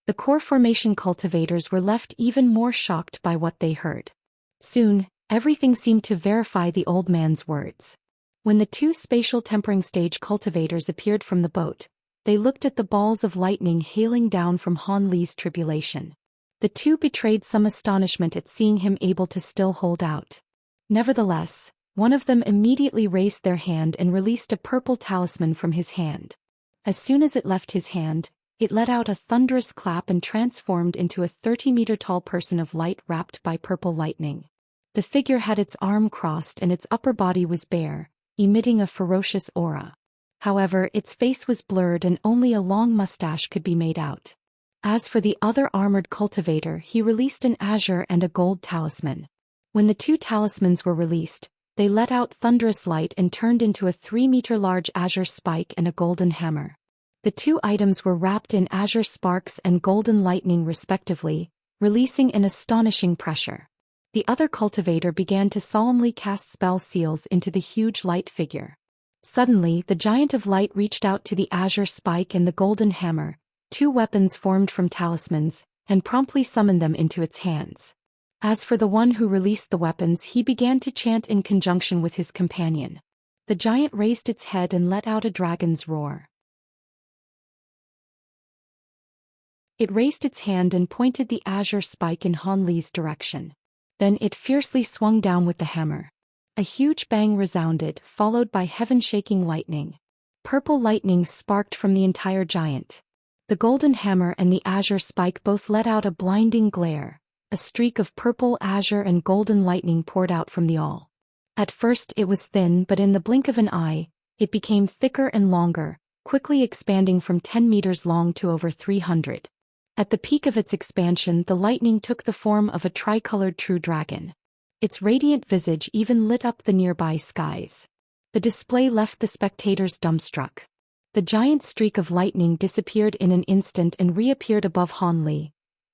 The core formation cultivators were left even more shocked by what they heard. Soon, everything seemed to verify the old man's words. When the two spatial tempering stage cultivators appeared from the boat, they looked at the balls of lightning hailing down from Han Li's tribulation. The two betrayed some astonishment at seeing him able to still hold out. Nevertheless, one of them immediately raised their hand and released a purple talisman from his hand. As soon as it left his hand, it let out a thunderous clap and transformed into a 30-meter-tall person of light wrapped by purple lightning. The figure had its arm crossed and its upper body was bare, emitting a ferocious aura. However, its face was blurred and only a long mustache could be made out. As for the other armored cultivator, he released an azure and a gold talisman. When the two talismans were released, they let out thunderous light and turned into a 3-meter-large azure spike and a golden hammer. The two items were wrapped in azure sparks and golden lightning respectively, releasing an astonishing pressure. The other cultivator began to solemnly cast spell seals into the huge light figure. Suddenly, the giant of light reached out to the azure spike and the golden hammer, two weapons formed from talismans, and promptly summoned them into its hands. As for the one who released the weapons, he began to chant in conjunction with his companion. The giant raised its head and let out a dragon's roar. It raised its hand and pointed the azure spike in Han Li's direction. Then it fiercely swung down with the hammer. A huge bang resounded, followed by heaven-shaking lightning. Purple lightning sparked from the entire giant. The golden hammer and the azure spike both let out a blinding glare. A streak of purple, azure and golden lightning poured out from the all. At first it was thin, but in the blink of an eye, it became thicker and longer, quickly expanding from 10 meters long to over 300. At the peak of its expansion, the lightning took the form of a tricolored true dragon. Its radiant visage even lit up the nearby skies. The display left the spectators dumbstruck. The giant streak of lightning disappeared in an instant and reappeared above Han Li.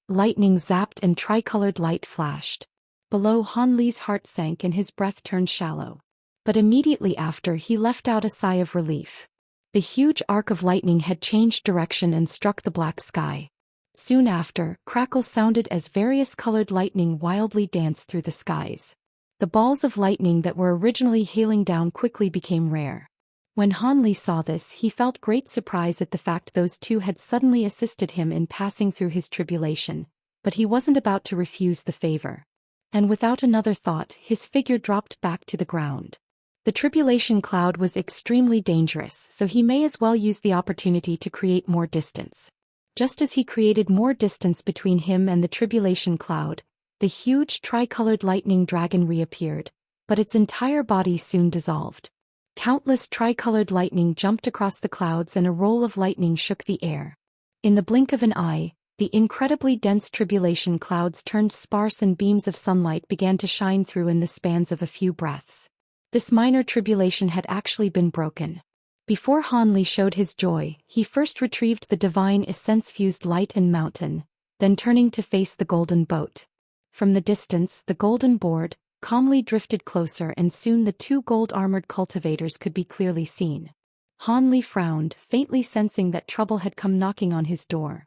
Lightning zapped and tricolored light flashed. Below, Han Li's heart sank and his breath turned shallow. But immediately after, he let out a sigh of relief. The huge arc of lightning had changed direction and struck the black sky. Soon after, crackles sounded as various colored lightning wildly danced through the skies. The balls of lightning that were originally hailing down quickly became rare. When Han Li saw this, he felt great surprise at the fact those two had suddenly assisted him in passing through his tribulation, but he wasn't about to refuse the favor. And without another thought, his figure dropped back to the ground. The tribulation cloud was extremely dangerous, so he may as well use the opportunity to create more distance. Just as he created more distance between him and the tribulation cloud, the huge tricolored lightning dragon reappeared, but its entire body soon dissolved. Countless tricolored lightning jumped across the clouds and a roll of lightning shook the air. In the blink of an eye, the incredibly dense tribulation clouds turned sparse and beams of sunlight began to shine through in the spans of a few breaths. This minor tribulation had actually been broken. Before Han Li showed his joy, he first retrieved the divine essence-fused light and mountain, then turning to face the golden boat. From the distance, the golden board calmly drifted closer and soon the two gold-armored cultivators could be clearly seen. Han Li frowned, faintly sensing that trouble had come knocking on his door.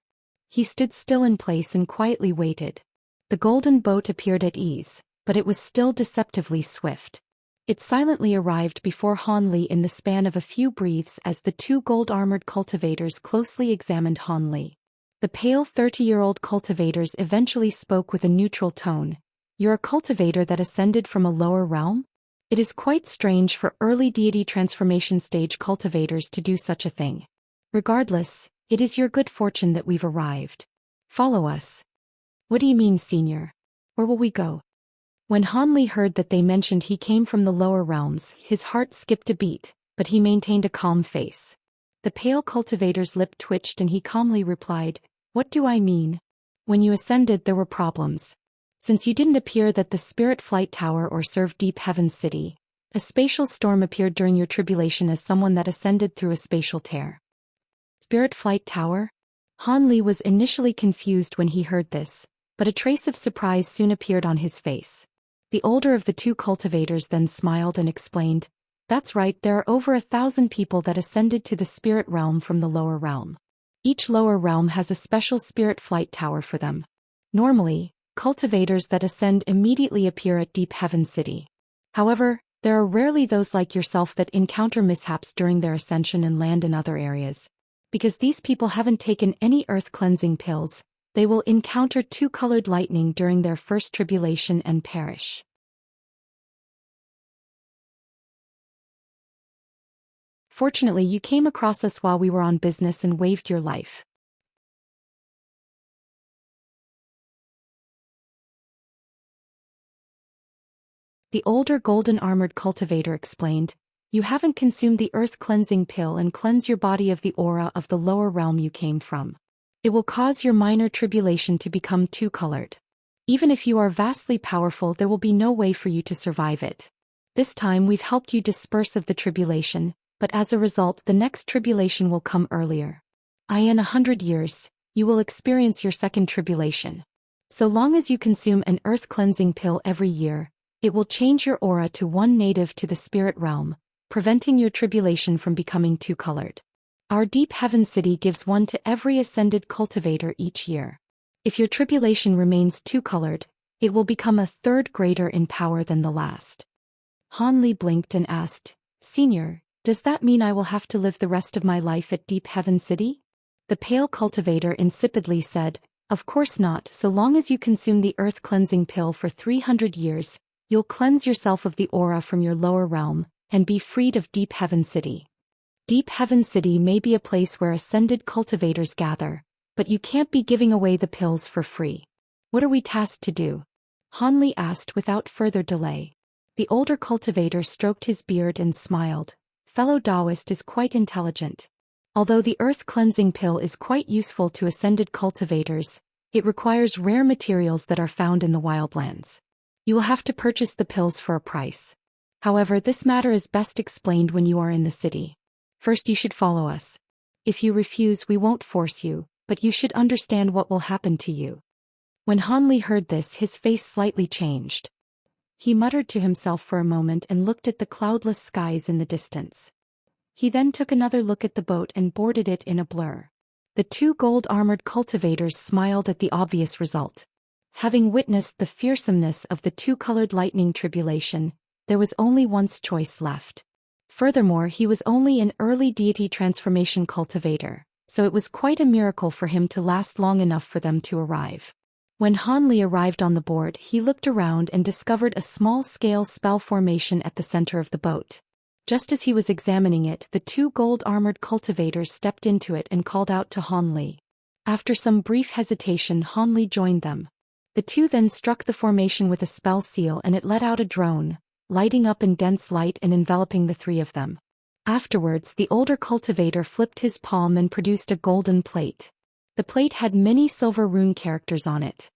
He stood still in place and quietly waited. The golden boat appeared at ease, but it was still deceptively swift. It silently arrived before Han Li in the span of a few breaths as the two gold-armored cultivators closely examined Han Li. The pale 30-year-old cultivators eventually spoke with a neutral tone. "You're a cultivator that ascended from a lower realm? It is quite strange for early deity transformation stage cultivators to do such a thing. Regardless, it is your good fortune that we've arrived. Follow us." "What do you mean, senior? Where will we go?" When Han Li heard that they mentioned he came from the lower realms, his heart skipped a beat, but he maintained a calm face. The pale cultivator's lip twitched and he calmly replied, "What do I mean? When you ascended there were problems. Since you didn't appear at the Spirit Flight Tower or serve Deep Heaven City, a spatial storm appeared during your tribulation as someone that ascended through a spatial tear." Spirit Flight Tower? Han Li was initially confused when he heard this, but a trace of surprise soon appeared on his face. The older of the two cultivators then smiled and explained, "That's right, there are over 1,000 people that ascended to the spirit realm from the lower realm. Each lower realm has a special spirit flight tower for them. Normally, cultivators that ascend immediately appear at Deep Heaven City. However, there are rarely those like yourself that encounter mishaps during their ascension and land in other areas. Because these people haven't taken any earth cleansing pills, they will encounter two-colored lightning during their first tribulation and perish. Fortunately, you came across us while we were on business and waived your life." The older golden-armored cultivator explained, "You haven't consumed the earth cleansing pill and cleanse your body of the aura of the lower realm you came from. It will cause your minor tribulation to become two-colored. Even if you are vastly powerful, there will be no way for you to survive it. This time we've helped you disperse of the tribulation, but as a result the next tribulation will come earlier. In 100 years, you will experience your second tribulation. So long as you consume an earth-cleansing pill every year, it will change your aura to one native to the spirit realm, preventing your tribulation from becoming two-colored. Our deep heaven city gives one to every ascended cultivator each year. If your tribulation remains two-colored, it will become a third greater in power than the last. Han Li blinked and asked, Senior, does that mean I will have to live the rest of my life at Deep Heaven City? The pale cultivator insipidly said, Of course not. So long as you consume the earth-cleansing pill for 300 years, you'll cleanse yourself of the aura from your lower realm, and be freed of Deep Heaven City. Deep Heaven City may be a place where ascended cultivators gather, but you can't be giving away the pills for free. What are we tasked to do? Han Li asked without further delay. The older cultivator stroked his beard and smiled. Fellow Taoist is quite intelligent. Although the earth-cleansing pill is quite useful to ascended cultivators, it requires rare materials that are found in the wildlands. You will have to purchase the pills for a price. However, this matter is best explained when you are in the city. First you should follow us. If you refuse, we won't force you, but you should understand what will happen to you. When Han Li heard this, his face slightly changed. He muttered to himself for a moment and looked at the cloudless skies in the distance. He then took another look at the boat and boarded it in a blur. The two gold-armored cultivators smiled at the obvious result. Having witnessed the fearsomeness of the two-colored lightning tribulation, there was only one choice left. Furthermore, he was only an early deity transformation cultivator, so it was quite a miracle for him to last long enough for them to arrive. When Han Li arrived on the board, he looked around and discovered a small-scale spell formation at the center of the boat. Just as he was examining it, the two gold-armored cultivators stepped into it and called out to Han Li. After some brief hesitation, Han Li joined them. The two then struck the formation with a spell seal and it let out a drone, lighting up in dense light and enveloping the three of them. Afterwards, the older cultivator flipped his palm and produced a golden plate. The plate had many silver rune characters on it.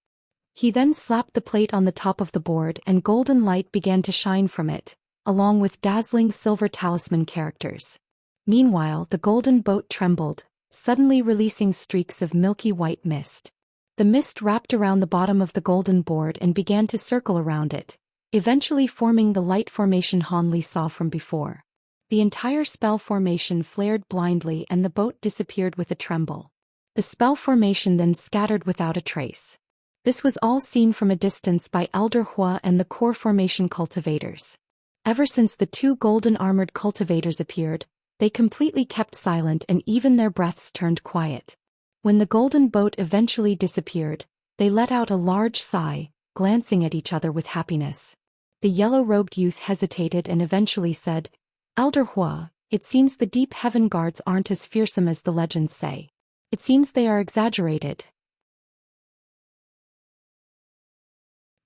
He then slapped the plate on the top of the board and golden light began to shine from it, along with dazzling silver talisman characters. Meanwhile, the golden boat trembled, suddenly releasing streaks of milky white mist. The mist wrapped around the bottom of the golden board and began to circle around it, eventually forming the light formation Han Li saw from before. The entire spell formation flared blindly and the boat disappeared with a tremble. The spell formation then scattered without a trace. This was all seen from a distance by Elder Hua and the core formation cultivators. Ever since the two golden-armored cultivators appeared, they completely kept silent and even their breaths turned quiet. When the golden boat eventually disappeared, they let out a large sigh, glancing at each other with happiness. The yellow-robed youth hesitated and eventually said, Elder Hua, it seems the deep heaven guards aren't as fearsome as the legends say. It seems they are exaggerated.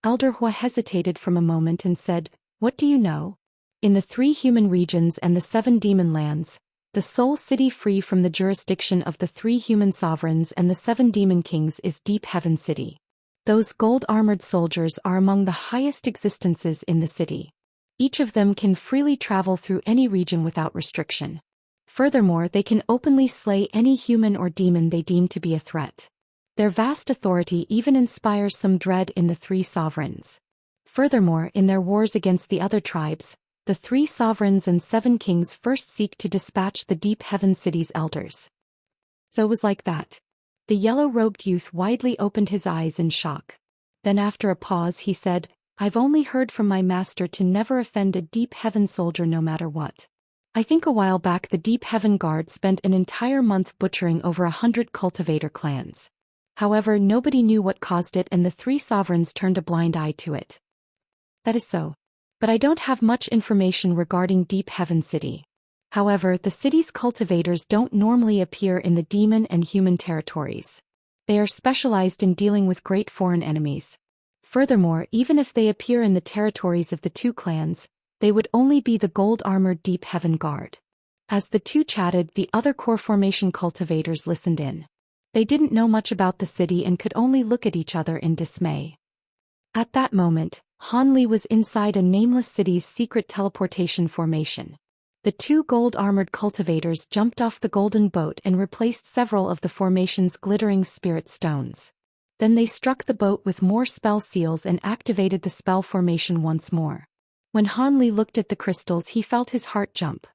Elder Hua hesitated from a moment and said, What do you know? In the 3 human regions and the 7 demon lands, the sole city free from the jurisdiction of the 3 human sovereigns and the 7 demon kings is Deep Heaven City. Those gold-armored soldiers are among the highest existences in the city. Each of them can freely travel through any region without restriction. Furthermore, they can openly slay any human or demon they deem to be a threat. Their vast authority even inspires some dread in the 3 sovereigns. Furthermore, in their wars against the other tribes, the 3 sovereigns and 7 kings first seek to dispatch the Deep Heaven City's elders. So it was like that. The yellow-robed youth widely opened his eyes in shock. Then after a pause he said, I've only heard from my master to never offend a Deep Heaven soldier no matter what. I think a while back the Deep Heaven Guard spent an entire month butchering over 100 cultivator clans. However, nobody knew what caused it and the 3 sovereigns turned a blind eye to it. That is so. But I don't have much information regarding Deep Heaven City. However, the city's cultivators don't normally appear in the demon and human territories. They are specialized in dealing with great foreign enemies. Furthermore, even if they appear in the territories of the 2 clans, they would only be the gold-armored Deep Heaven Guard. As the two chatted, the other core formation cultivators listened in. They didn't know much about the city and could only look at each other in dismay. At that moment, Han Li was inside a nameless city's secret teleportation formation. The two gold-armored cultivators jumped off the golden boat and replaced several of the formation's glittering spirit stones. Then they struck the boat with more spell seals and activated the spell formation once more. When Han Li looked at the crystals, he felt his heart jump.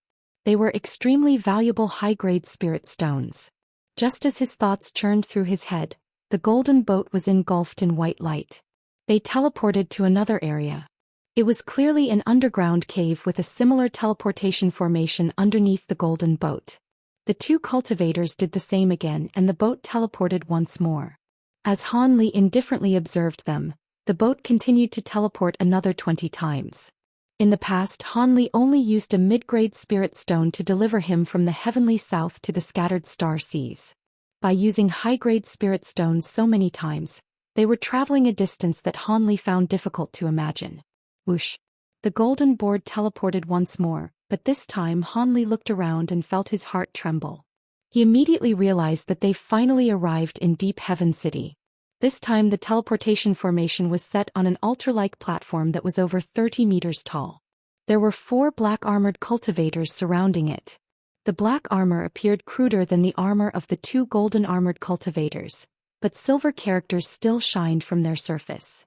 They were extremely valuable high-grade spirit stones. Just as his thoughts churned through his head, the golden boat was engulfed in white light. They teleported to another area. It was clearly an underground cave with a similar teleportation formation underneath the golden boat. The two cultivators did the same again and the boat teleported once more. As Han Li indifferently observed them, the boat continued to teleport another 20 times. In the past, Han Li only used a mid-grade spirit stone to deliver him from the heavenly south to the scattered star seas. By using high-grade spirit stones so many times, they were traveling a distance that Han Li found difficult to imagine. Whoosh! The golden board teleported once more, but this time Han Li looked around and felt his heart tremble. He immediately realized that they finally arrived in Deep Heaven City. This time the teleportation formation was set on an altar-like platform that was over 30 meters tall. There were 4 black-armored cultivators surrounding it. The black armor appeared cruder than the armor of the 2 golden-armored cultivators, but silver characters still shined from their surface.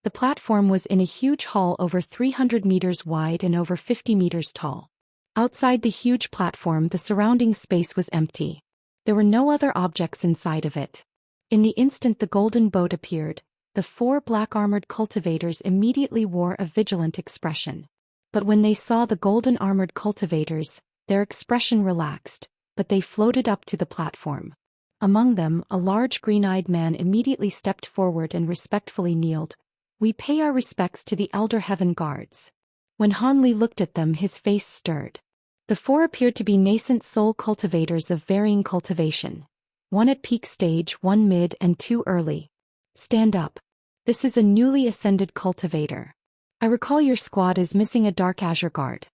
The platform was in a huge hall over 300 meters wide and over 50 meters tall. Outside the huge platform, the surrounding space was empty. There were no other objects inside of it. In the instant the golden boat appeared, the 4 black-armored cultivators immediately wore a vigilant expression. But when they saw the golden-armored cultivators, their expression relaxed, but they floated up to the platform. Among them, a large green-eyed man immediately stepped forward and respectfully kneeled. "We pay our respects to the Elder Heaven Guards." When Han Li looked at them, his face stirred. The 4 appeared to be nascent soul cultivators of varying cultivation. 1 at peak stage, 1 mid and 2 early. "Stand up. This is a newly ascended cultivator. I recall your squad is missing a Dark Azure Guard.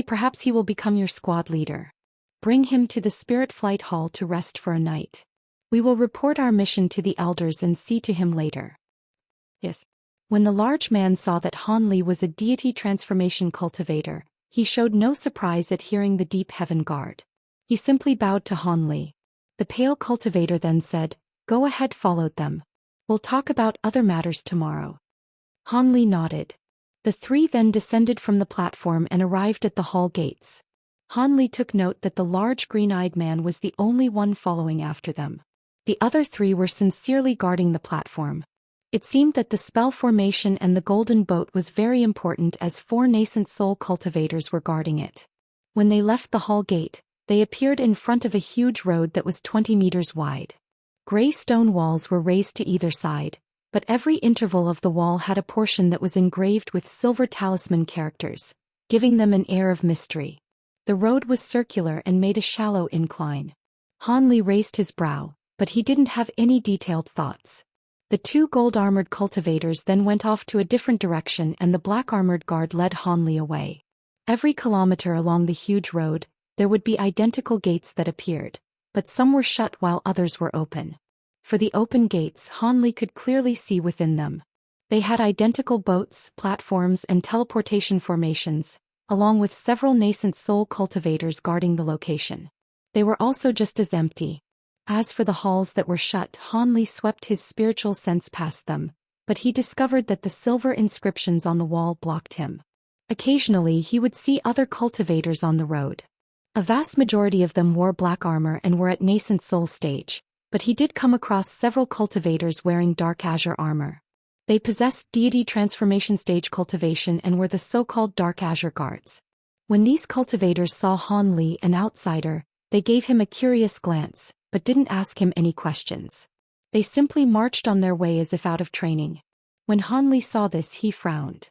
Perhaps he will become your squad leader. Bring him to the Spirit Flight Hall to rest for a night. We will report our mission to the elders and see to him later." Yes. When the large man saw that Han Li was a deity transformation cultivator, he showed no surprise at hearing the Deep Heaven Guard. He simply bowed to Han Li. The pale cultivator then said, "Go ahead, followed them. We'll talk about other matters tomorrow." Han Li nodded. The 3 then descended from the platform and arrived at the hall gates. Han Li took note that the large green-eyed man was the only one following after them. The other 3 were sincerely guarding the platform. It seemed that the spell formation and the golden boat was very important as 4 nascent soul cultivators were guarding it. When they left the hall gate, they appeared in front of a huge road that was 20 meters wide. Gray stone walls were raised to either side, but every interval of the wall had a portion that was engraved with silver talisman characters, giving them an air of mystery. The road was circular and made a shallow incline. Han Li raised his brow, but he didn't have any detailed thoughts. The 2 gold-armored cultivators then went off to a different direction and the black-armored guard led Han Li away. Every kilometer along the huge road, there would be identical gates that appeared, but some were shut while others were open. For the open gates, Han Li could clearly see within them. They had identical boats, platforms and teleportation formations, along with several nascent soul cultivators guarding the location. They were also just as empty. As for the halls that were shut, Han Li swept his spiritual sense past them, but he discovered that the silver inscriptions on the wall blocked him. Occasionally he would see other cultivators on the road. A vast majority of them wore black armor and were at nascent soul stage, but he did come across several cultivators wearing dark azure armor. They possessed deity transformation stage cultivation and were the so-called Dark Azure Guards. When these cultivators saw Han Li, an outsider, they gave him a curious glance, but didn't ask him any questions. They simply marched on their way as if out of training. When Han Li saw this, he frowned.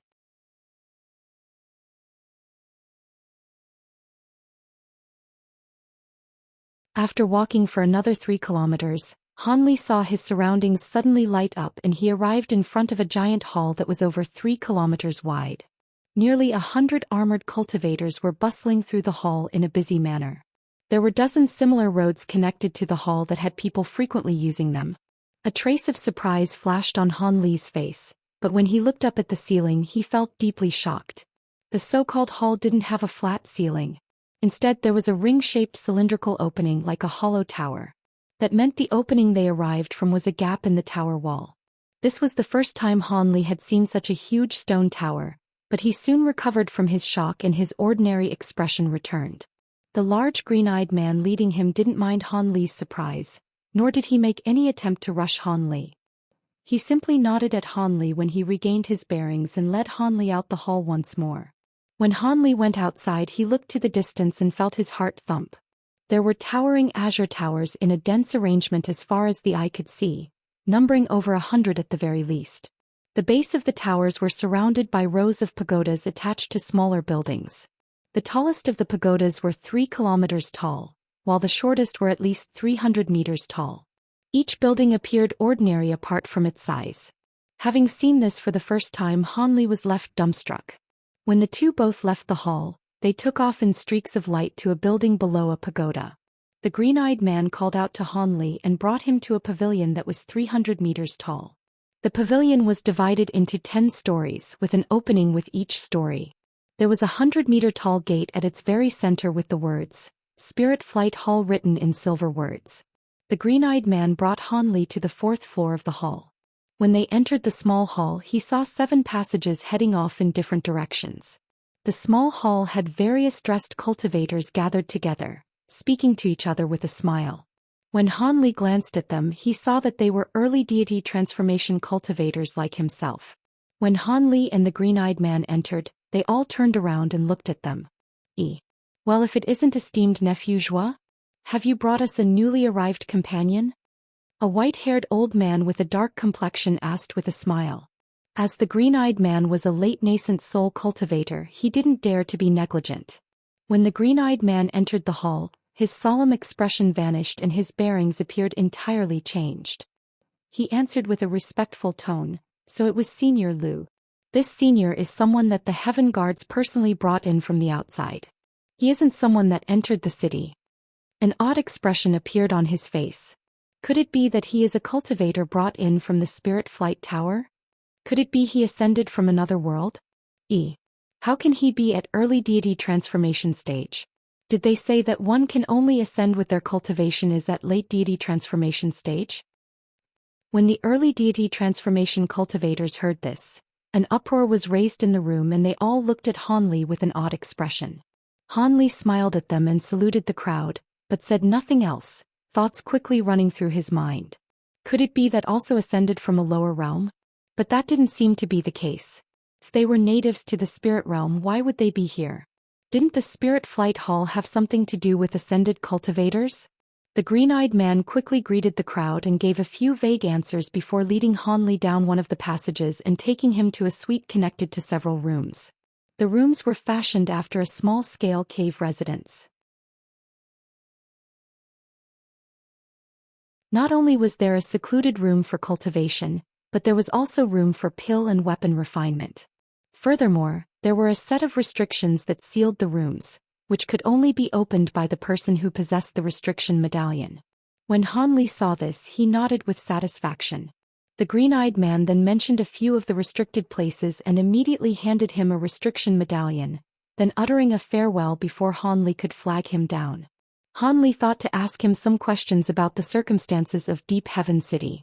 After walking for another 3 kilometers, Han Li saw his surroundings suddenly light up and he arrived in front of a giant hall that was over 3 kilometers wide. Nearly 100 armored cultivators were bustling through the hall in a busy manner. There were dozens similar roads connected to the hall that had people frequently using them. A trace of surprise flashed on Han Li's face, but when he looked up at the ceiling he felt deeply shocked. The so-called hall didn't have a flat ceiling. Instead there was a ring-shaped cylindrical opening like a hollow tower. That meant the opening they arrived from was a gap in the tower wall. This was the first time Han Li had seen such a huge stone tower, but he soon recovered from his shock and his ordinary expression returned. The large green-eyed man leading him didn't mind Han Li's surprise, nor did he make any attempt to rush Han Li. He simply nodded at Han Li when he regained his bearings and led Han Li out the hall once more. When Han Li went outside he looked to the distance and felt his heart thump. There were towering azure towers in a dense arrangement as far as the eye could see, numbering over 100 at the very least. The base of the towers were surrounded by rows of pagodas attached to smaller buildings. The tallest of the pagodas were 3 kilometers tall, while the shortest were at least 300 meters tall. Each building appeared ordinary apart from its size. Having seen this for the first time, Han Li was left dumbstruck. When the two both left the hall, they took off in streaks of light to a building below a pagoda. The green-eyed man called out to Han Li and brought him to a pavilion that was 300 meters tall. The pavilion was divided into 10 stories with an opening with each story. There was a 100-meter-tall gate at its very center with the words, Spirit Flight Hall written in silver words. The green-eyed man brought Han Li to the 4th floor of the hall. When they entered the small hall he saw 7 passages heading off in different directions. The small hall had various dressed cultivators gathered together, speaking to each other with a smile. When Han Li glanced at them he saw that they were early deity transformation cultivators like himself. When Han Li and the green-eyed man entered, they all turned around and looked at them. Well, if it isn't esteemed nephew Zhou? Have you brought us a newly arrived companion? A white-haired old man with a dark complexion asked with a smile. As the green-eyed man was a late nascent soul cultivator he didn't dare to be negligent. When the green-eyed man entered the hall, his solemn expression vanished and his bearings appeared entirely changed. He answered with a respectful tone, so it was Senior Lu. This senior is someone that the Heaven Guards personally brought in from the outside. He isn't someone that entered the city. An odd expression appeared on his face. Could it be that he is a cultivator brought in from the Spirit Flight Tower? Could it be he ascended from another world? How can he be at early deity transformation stage? Did they say that one can only ascend with their cultivation is at late deity transformation stage? When the early deity transformation cultivators heard this, an uproar was raised in the room and they all looked at Han Li with an odd expression. Han Li smiled at them and saluted the crowd, but said nothing else, thoughts quickly running through his mind. Could it be that also ascended from a lower realm? But that didn't seem to be the case. If they were natives to the spirit realm, why would they be here? Didn't the Spirit Flight Hall have something to do with ascended cultivators? The green-eyed man quickly greeted the crowd and gave a few vague answers before leading Han Li down one of the passages and taking him to a suite connected to several rooms. The rooms were fashioned after a small-scale cave residence. Not only was there a secluded room for cultivation, but there was also room for pill and weapon refinement. Furthermore, there were a set of restrictions that sealed the rooms, which could only be opened by the person who possessed the restriction medallion. When Han Li saw this, he nodded with satisfaction. The green-eyed man then mentioned a few of the restricted places and immediately handed him a restriction medallion, then uttering a farewell before Han Li could flag him down. Han Li thought to ask him some questions about the circumstances of Deep Heaven City.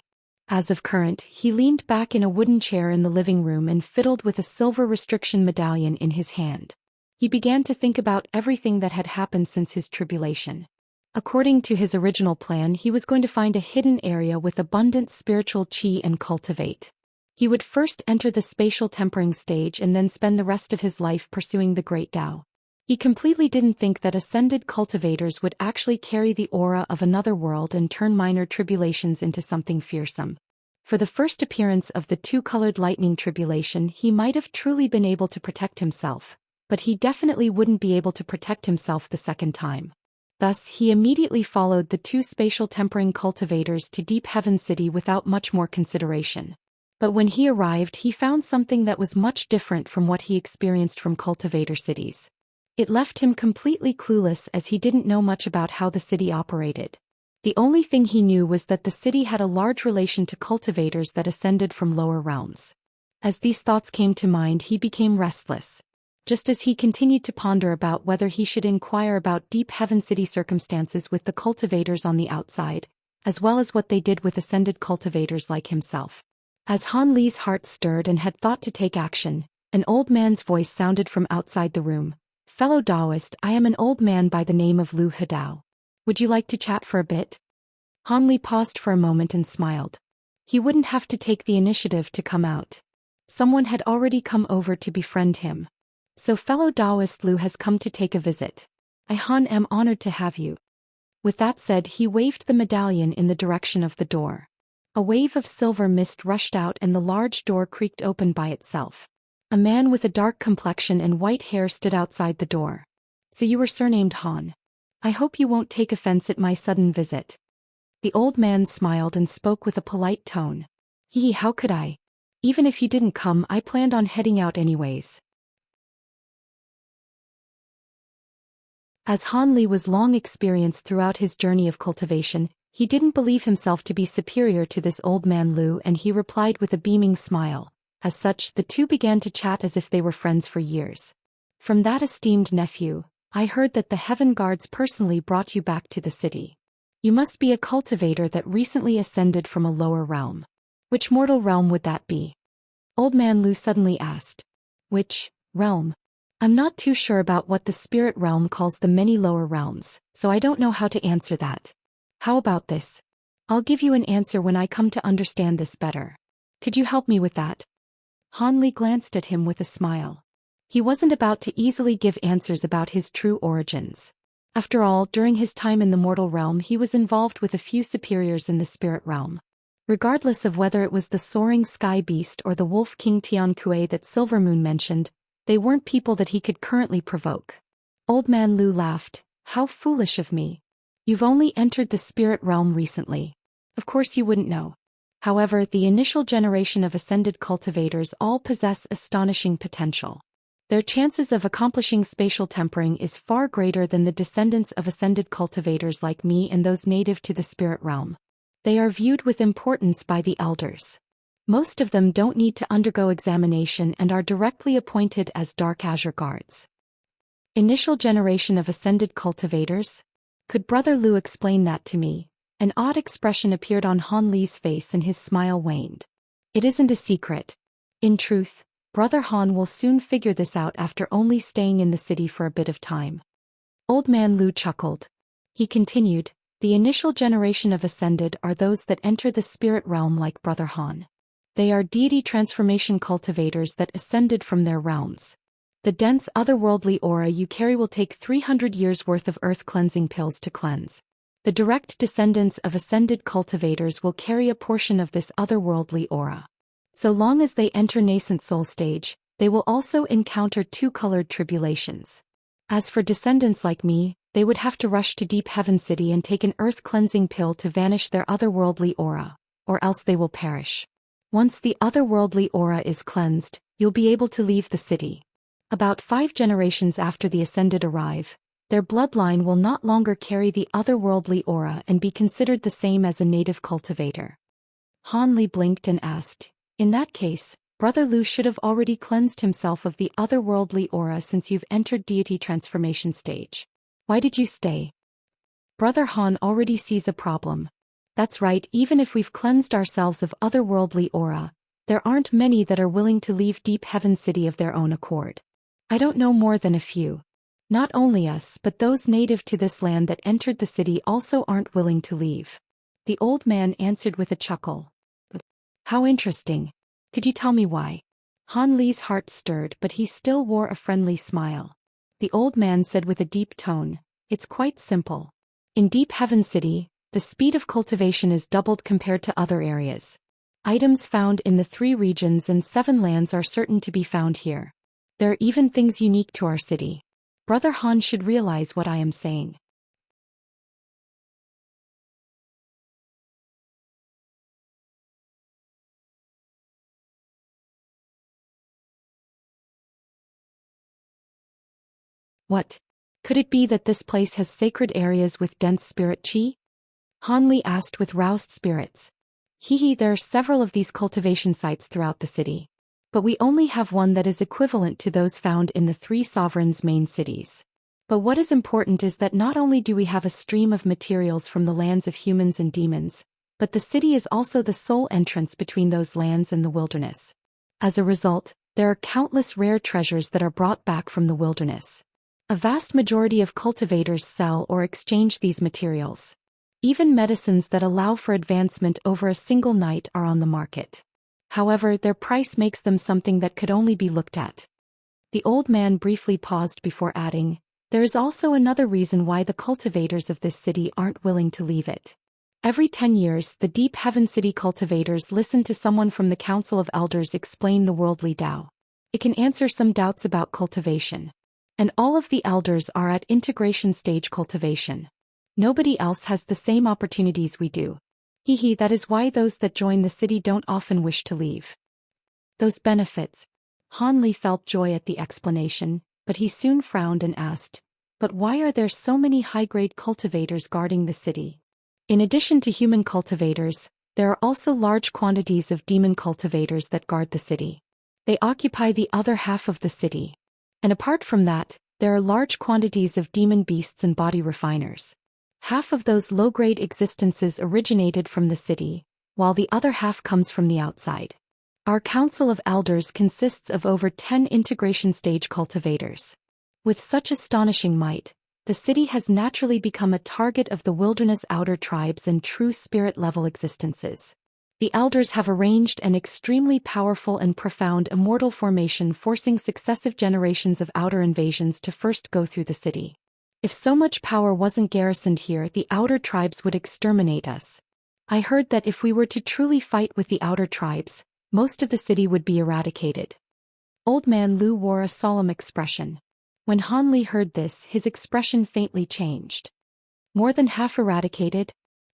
As of current, he leaned back in a wooden chair in the living room and fiddled with a silver restriction medallion in his hand. He began to think about everything that had happened since his tribulation. According to his original plan, he was going to find a hidden area with abundant spiritual qi and cultivate. He would first enter the spatial tempering stage and then spend the rest of his life pursuing the Great Tao. He completely didn't think that ascended cultivators would actually carry the aura of another world and turn minor tribulations into something fearsome. For the first appearance of the two-colored lightning tribulation, he might have truly been able to protect himself, but he definitely wouldn't be able to protect himself the second time. Thus, he immediately followed the two spatial tempering cultivators to Deep Heaven City without much more consideration. But when he arrived, he found something that was much different from what he experienced from cultivator cities. It left him completely clueless as he didn't know much about how the city operated. The only thing he knew was that the city had a large relation to cultivators that ascended from lower realms. As these thoughts came to mind, he became restless. Just as he continued to ponder about whether he should inquire about Deep Heaven City circumstances with the cultivators on the outside, as well as what they did with ascended cultivators like himself. As Han Li's heart stirred and had thought to take action, an old man's voice sounded from outside the room. "Fellow Taoist, I am an old man by the name of Lu Hedao. Would you like to chat for a bit?" Han Li paused for a moment and smiled. He wouldn't have to take the initiative to come out. Someone had already come over to befriend him. So fellow Taoist Lu has come to take a visit. I Han am honored to have you. With that said, he waved the medallion in the direction of the door. A wave of silver mist rushed out and the large door creaked open by itself. A man with a dark complexion and white hair stood outside the door. "So you were surnamed Han. I hope you won't take offense at my sudden visit." The old man smiled and spoke with a polite tone. How could I? Even if you didn't come, I planned on heading out anyways." As Han Li was long experienced throughout his journey of cultivation, he didn't believe himself to be superior to this old man Lu, and he replied with a beaming smile. As such, the two began to chat as if they were friends for years. "From that esteemed nephew, I heard that the Heaven Guards personally brought you back to the city. You must be a cultivator that recently ascended from a lower realm. Which mortal realm would that be?" Old man Lu suddenly asked. "Which realm? I'm not too sure about what the spirit realm calls the many lower realms, so I don't know how to answer that. How about this? I'll give you an answer when I come to understand this better. Could you help me with that?" Han Li glanced at him with a smile. He wasn't about to easily give answers about his true origins. After all, during his time in the mortal realm he was involved with a few superiors in the spirit realm. Regardless of whether it was the soaring sky beast or the wolf king Tian Kuei that Silvermoon mentioned, they weren't people that he could currently provoke. Old man Lu laughed. "How foolish of me. You've only entered the spirit realm recently. Of course you wouldn't know. However, the initial generation of ascended cultivators all possess astonishing potential. Their chances of accomplishing spatial tempering is far greater than the descendants of ascended cultivators like me and those native to the spirit realm. They are viewed with importance by the elders. Most of them don't need to undergo examination and are directly appointed as Dark Azure Guards." Initial generation of ascended cultivators? Could Brother Lu explain that to me? An odd expression appeared on Han Li's face and his smile waned. "It isn't a secret. In truth, Brother Han will soon figure this out after only staying in the city for a bit of time." Old man Lu chuckled. He continued, "The initial generation of ascended are those that enter the spirit realm like Brother Han. They are deity transformation cultivators that ascended from their realms. The dense otherworldly aura you carry will take 300 years worth of earth cleansing pills to cleanse. The direct descendants of ascended cultivators will carry a portion of this otherworldly aura. So long as they enter nascent soul stage, they will also encounter two-colored tribulations. As for descendants like me, they would have to rush to Deep Heaven City and take an earth cleansing pill to vanish their otherworldly aura, or else they will perish. Once the otherworldly aura is cleansed, you'll be able to leave the city. About 5 generations after the ascended arrive, their bloodline will not longer carry the otherworldly aura and be considered the same as a native cultivator." Han Li blinked and asked, "In that case, Brother Lu should have already cleansed himself of the otherworldly aura since you've entered deity transformation stage. Why did you stay?" Brother Han already sees a problem. That's right, even if we've cleansed ourselves of otherworldly aura, there aren't many that are willing to leave Deep Heaven City of their own accord. I don't know more than a few. Not only us but those native to this land that entered the city also aren't willing to leave." The old man answered with a chuckle. "How interesting. Could you tell me why?" Han Li's heart stirred, but he still wore a friendly smile. The old man said with a deep tone, "It's quite simple. In Deep Heaven City, the speed of cultivation is doubled compared to other areas. Items found in the 3 regions and 7 lands are certain to be found here. There are even things unique to our city. Brother Han should realize what I am saying." What? Could it be that this place has sacred areas with dense spirit qi? Han Li asked with roused spirits. There are several of these cultivation sites throughout the city. But we only have one that is equivalent to those found in the three sovereigns' main cities. But what is important is that not only do we have a stream of materials from the lands of humans and demons, but the city is also the sole entrance between those lands and the wilderness. As a result, there are countless rare treasures that are brought back from the wilderness. A vast majority of cultivators sell or exchange these materials. Even medicines that allow for advancement over a single night are on the market. However, their price makes them something that could only be looked at. The old man briefly paused before adding, there is also another reason why the cultivators of this city aren't willing to leave it. Every 10 years, the Deep Heaven City cultivators listen to someone from the Council of Elders explain the worldly Tao. It can answer some doubts about cultivation. And all of the elders are at integration stage cultivation. Nobody else has the same opportunities we do. That is why those that join the city don't often wish to leave. Those benefits. Han Li felt joy at the explanation, but he soon frowned and asked, but why are there so many high-grade cultivators guarding the city? In addition to human cultivators, there are also large quantities of demon cultivators that guard the city. They occupy the other half of the city. And apart from that, there are large quantities of demon beasts and body refiners. Half of those low-grade existences originated from the city, while the other half comes from the outside. Our Council of Elders consists of over 10 integration stage cultivators. With such astonishing might, the city has naturally become a target of the wilderness outer tribes and true spirit-level existences. The elders have arranged an extremely powerful and profound immortal formation forcing successive generations of outer invasions to first go through the city. If so much power wasn't garrisoned here, the outer tribes would exterminate us. I heard that if we were to truly fight with the outer tribes, most of the city would be eradicated. Old man Lu wore a solemn expression. When Han Li heard this, his expression faintly changed. More than half eradicated?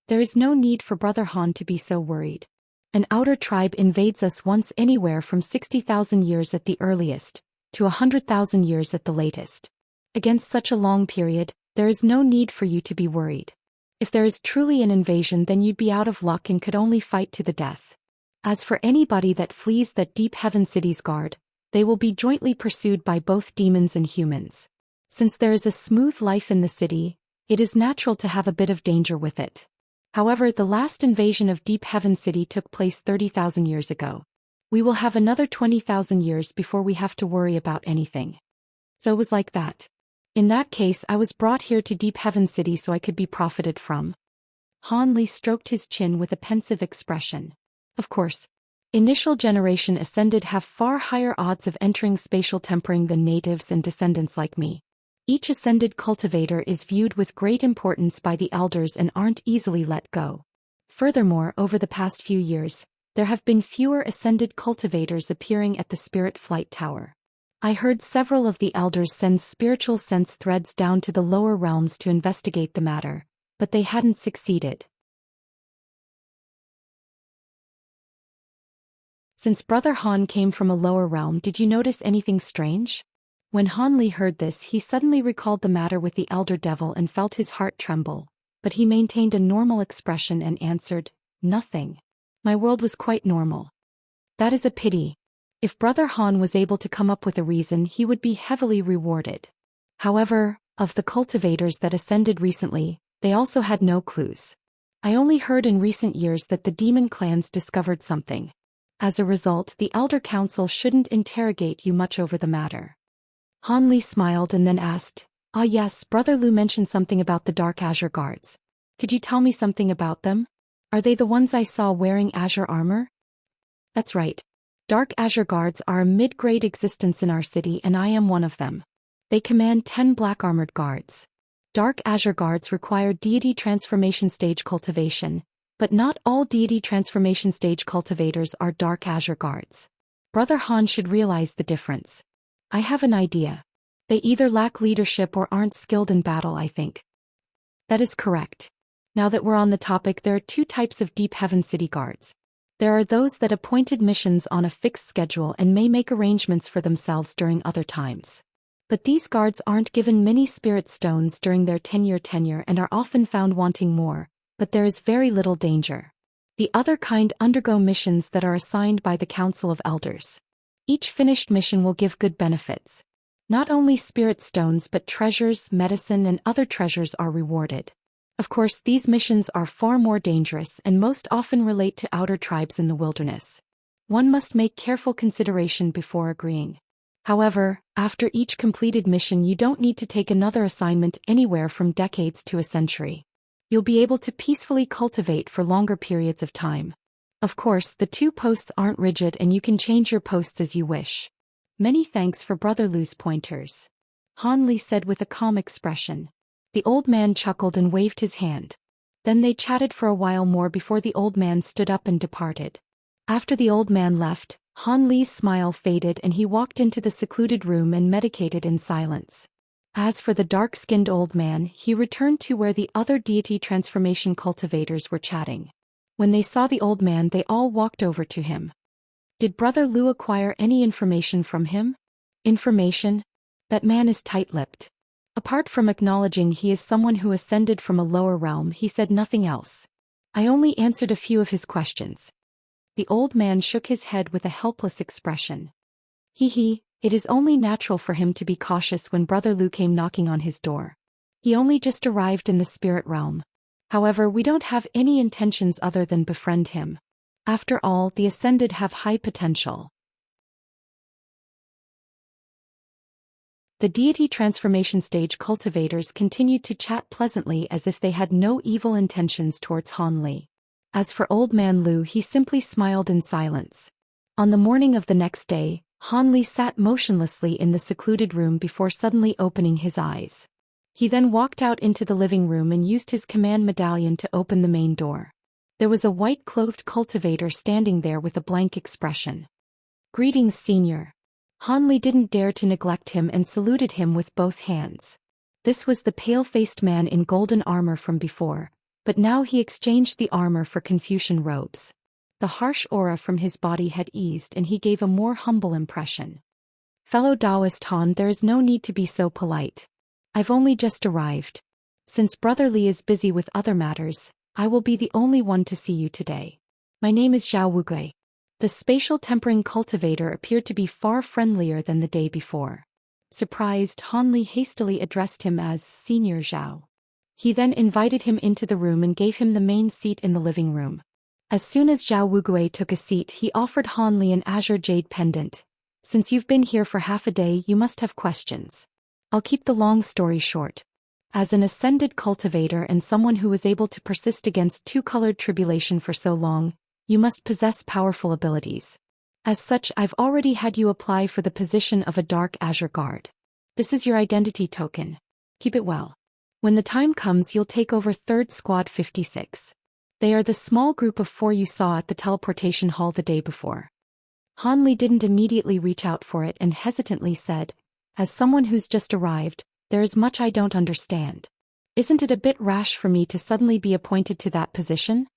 There is no need for Brother Han to be so worried. An outer tribe invades us once anywhere from 60,000 years at the earliest, to 100,000 years at the latest. Against such a long period, there is no need for you to be worried. If there is truly an invasion, then you'd be out of luck and could only fight to the death. As for anybody that flees that Deep Heaven City's guard, they will be jointly pursued by both demons and humans. Since there is a smooth life in the city, it is natural to have a bit of danger with it. However, the last invasion of Deep Heaven City took place 30,000 years ago. We will have another 20,000 years before we have to worry about anything. So it was like that. In that case, I was brought here to Deep Heaven City so I could be profited from. Han Li stroked his chin with a pensive expression. Of course, initial generation ascended have far higher odds of entering spatial tempering than natives and descendants like me. Each ascended cultivator is viewed with great importance by the elders and aren't easily let go. Furthermore, over the past few years, there have been fewer ascended cultivators appearing at the Spirit Flight Tower. I heard several of the elders send spiritual sense threads down to the lower realms to investigate the matter, but they hadn't succeeded. Since Brother Han came from a lower realm, did you notice anything strange? When Han Li heard this, he suddenly recalled the matter with the Elder Devil and felt his heart tremble, but he maintained a normal expression and answered, nothing. My world was quite normal. That is a pity. If Brother Han was able to come up with a reason, he would be heavily rewarded. However, of the cultivators that ascended recently, they also had no clues. I only heard in recent years that the demon clans discovered something. As a result, the Elder Council shouldn't interrogate you much over the matter. Han Li smiled and then asked, yes, Brother Lu mentioned something about the Dark Azure Guards. Could you tell me something about them? Are they the ones I saw wearing azure armor? That's right. Dark Azure Guards are a mid-grade existence in our city and I am one of them. They command 10 black-armored guards. Dark Azure Guards require deity transformation stage cultivation, but not all deity transformation stage cultivators are Dark Azure Guards. Brother Han should realize the difference. I have an idea. They either lack leadership or aren't skilled in battle, I think. That is correct. Now that we're on the topic, there are two types of Deep Heaven City guards. There are those that appointed missions on a fixed schedule and may make arrangements for themselves during other times. But these guards aren't given many spirit stones during their 10-year tenure and are often found wanting more, but there is very little danger. The other kind undergo missions that are assigned by the Council of Elders. Each finished mission will give good benefits. Not only spirit stones but treasures, medicine and other treasures are rewarded. Of course, these missions are far more dangerous and most often relate to outer tribes in the wilderness. One must make careful consideration before agreeing. However, after each completed mission you don't need to take another assignment anywhere from decades to a century. You'll be able to peacefully cultivate for longer periods of time. Of course, the 2 posts aren't rigid and you can change your posts as you wish. Many thanks for Brother Lu's pointers, Han Li said with a calm expression. The old man chuckled and waved his hand. Then they chatted for a while more before the old man stood up and departed. After the old man left, Han Li's smile faded and he walked into the secluded room and meditated in silence. As for the dark-skinned old man, he returned to where the other deity transformation cultivators were chatting. When they saw the old man, they all walked over to him. Did Brother Lu acquire any information from him? Information? That man is tight-lipped. Apart from acknowledging he is someone who ascended from a lower realm, he said nothing else. I only answered a few of his questions. The old man shook his head with a helpless expression. It is only natural for him to be cautious when Brother Lu came knocking on his door. He only just arrived in the spirit realm. However, we don't have any intentions other than befriend him. After all, the Ascended have high potential. The deity transformation stage cultivators continued to chat pleasantly as if they had no evil intentions towards Han Li. As for Old Man Lu, he simply smiled in silence. On the morning of the next day, Han Li sat motionlessly in the secluded room before suddenly opening his eyes. He then walked out into the living room and used his command medallion to open the main door. There was a white-clothed cultivator standing there with a blank expression. Greetings, Senior. Han Li didn't dare to neglect him and saluted him with both hands. This was the pale-faced man in golden armor from before, but now he exchanged the armor for Confucian robes. The harsh aura from his body had eased and he gave a more humble impression. Fellow Taoist Han, there is no need to be so polite. I've only just arrived. Since Brother Li is busy with other matters, I will be the only one to see you today. My name is Zhao Wugui. The spatial tempering cultivator appeared to be far friendlier than the day before. Surprised, Han Li hastily addressed him as Senior Zhao. He then invited him into the room and gave him the main seat in the living room. As soon as Zhao Wugui took a seat, he offered Han Li an azure jade pendant. Since you've been here for half a day, you must have questions. I'll keep the long story short. As an ascended cultivator and someone who was able to persist against two-colored tribulation for so long, you must possess powerful abilities. As such, I've already had you apply for the position of a Dark Azure Guard. This is your identity token. Keep it well. When the time comes, you'll take over 3rd Squad 56. They are the small group of 4 you saw at the teleportation hall the day before. Han Li didn't immediately reach out for it and hesitantly said, as someone who's just arrived, there is much I don't understand. Isn't it a bit rash for me to suddenly be appointed to that position?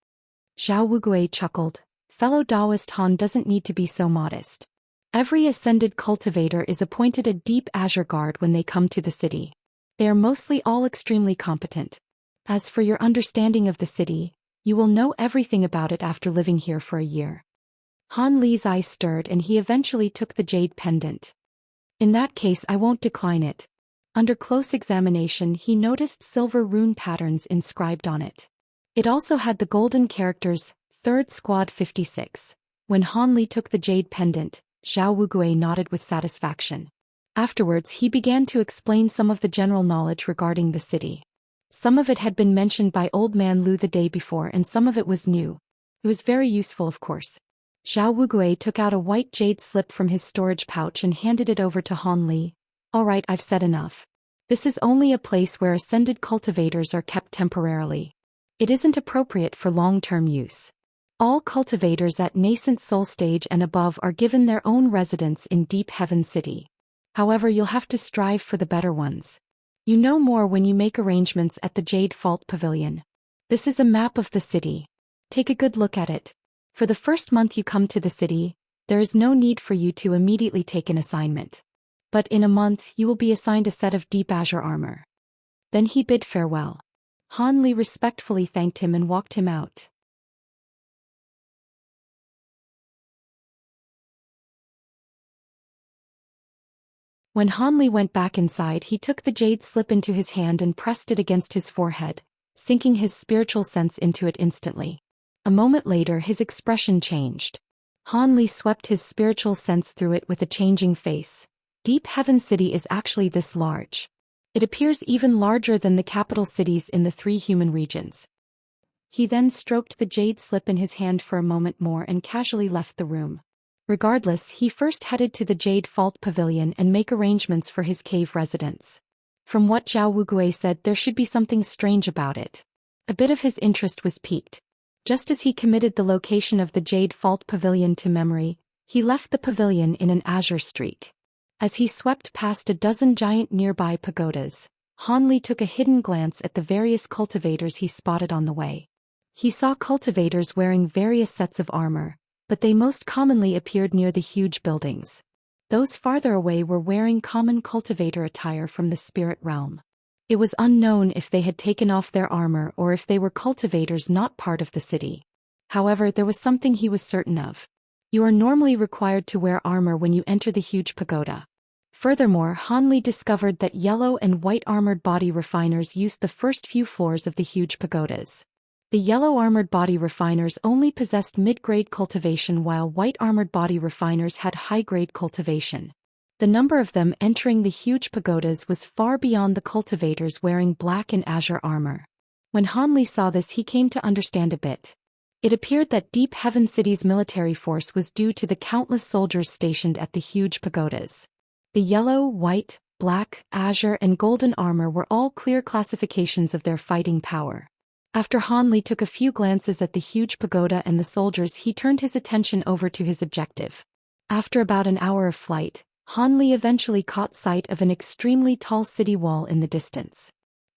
Zhao Wugui chuckled. Fellow Taoist Han doesn't need to be so modest. Every ascended cultivator is appointed a Deep Azure Guard when they come to the city. They are mostly all extremely competent. As for your understanding of the city, you will know everything about it after living here for a year. Han Li's eyes stirred and he eventually took the jade pendant. In that case, I won't decline it. Under close examination, he noticed silver rune patterns inscribed on it. It also had the golden characters, 3rd Squad 56. When Han Li took the jade pendant, Zhao Wugui nodded with satisfaction. Afterwards, he began to explain some of the general knowledge regarding the city. Some of it had been mentioned by Old Man Lu the day before and some of it was new. It was very useful, of course. Zhao Wugui took out a white jade slip from his storage pouch and handed it over to Han Li. All right, I've said enough. This is only a place where ascended cultivators are kept temporarily. It isn't appropriate for long-term use. All cultivators at nascent soul stage and above are given their own residence in Deep Heaven City. However, you'll have to strive for the better ones. You know more when you make arrangements at the Jade Fault Pavilion. This is a map of the city. Take a good look at it. For the first month you come to the city, there is no need for you to immediately take an assignment. But in a month you will be assigned a set of deep azure armor. Then he bid farewell. Han Li respectfully thanked him and walked him out. When Han Li went back inside, he took the jade slip into his hand and pressed it against his forehead, sinking his spiritual sense into it instantly. A moment later his expression changed. Han Li swept his spiritual sense through it with a changing face. Deep Heaven City is actually this large. It appears even larger than the capital cities in the 3 human regions. He then stroked the jade slip in his hand for a moment more and casually left the room. Regardless, he first headed to the Jade Fault Pavilion and make arrangements for his cave residence. From what Zhao Wugui said, there should be something strange about it. A bit of his interest was piqued. Just as he committed the location of the Jade Fault Pavilion to memory, he left the pavilion in an azure streak. As he swept past a dozen giant nearby pagodas, Han Li took a hidden glance at the various cultivators he spotted on the way. He saw cultivators wearing various sets of armor, but they most commonly appeared near the huge buildings. Those farther away were wearing common cultivator attire from the spirit realm. It was unknown if they had taken off their armor or if they were cultivators not part of the city. However, there was something he was certain of. You are normally required to wear armor when you enter the huge pagoda. Furthermore, Han Li discovered that yellow and white armored body refiners used the first few floors of the huge pagodas. The yellow armored body refiners only possessed mid-grade cultivation while white armored body refiners had high-grade cultivation. The number of them entering the huge pagodas was far beyond the cultivators wearing black and azure armor. When Han Li saw this, he came to understand a bit. It appeared that Deep Heaven City's military force was due to the countless soldiers stationed at the huge pagodas. The yellow, white, black, azure and golden armor were all clear classifications of their fighting power. After Han Li took a few glances at the huge pagoda and the soldiers, he turned his attention over to his objective. After about an hour of flight, Han Li eventually caught sight of an extremely tall city wall in the distance.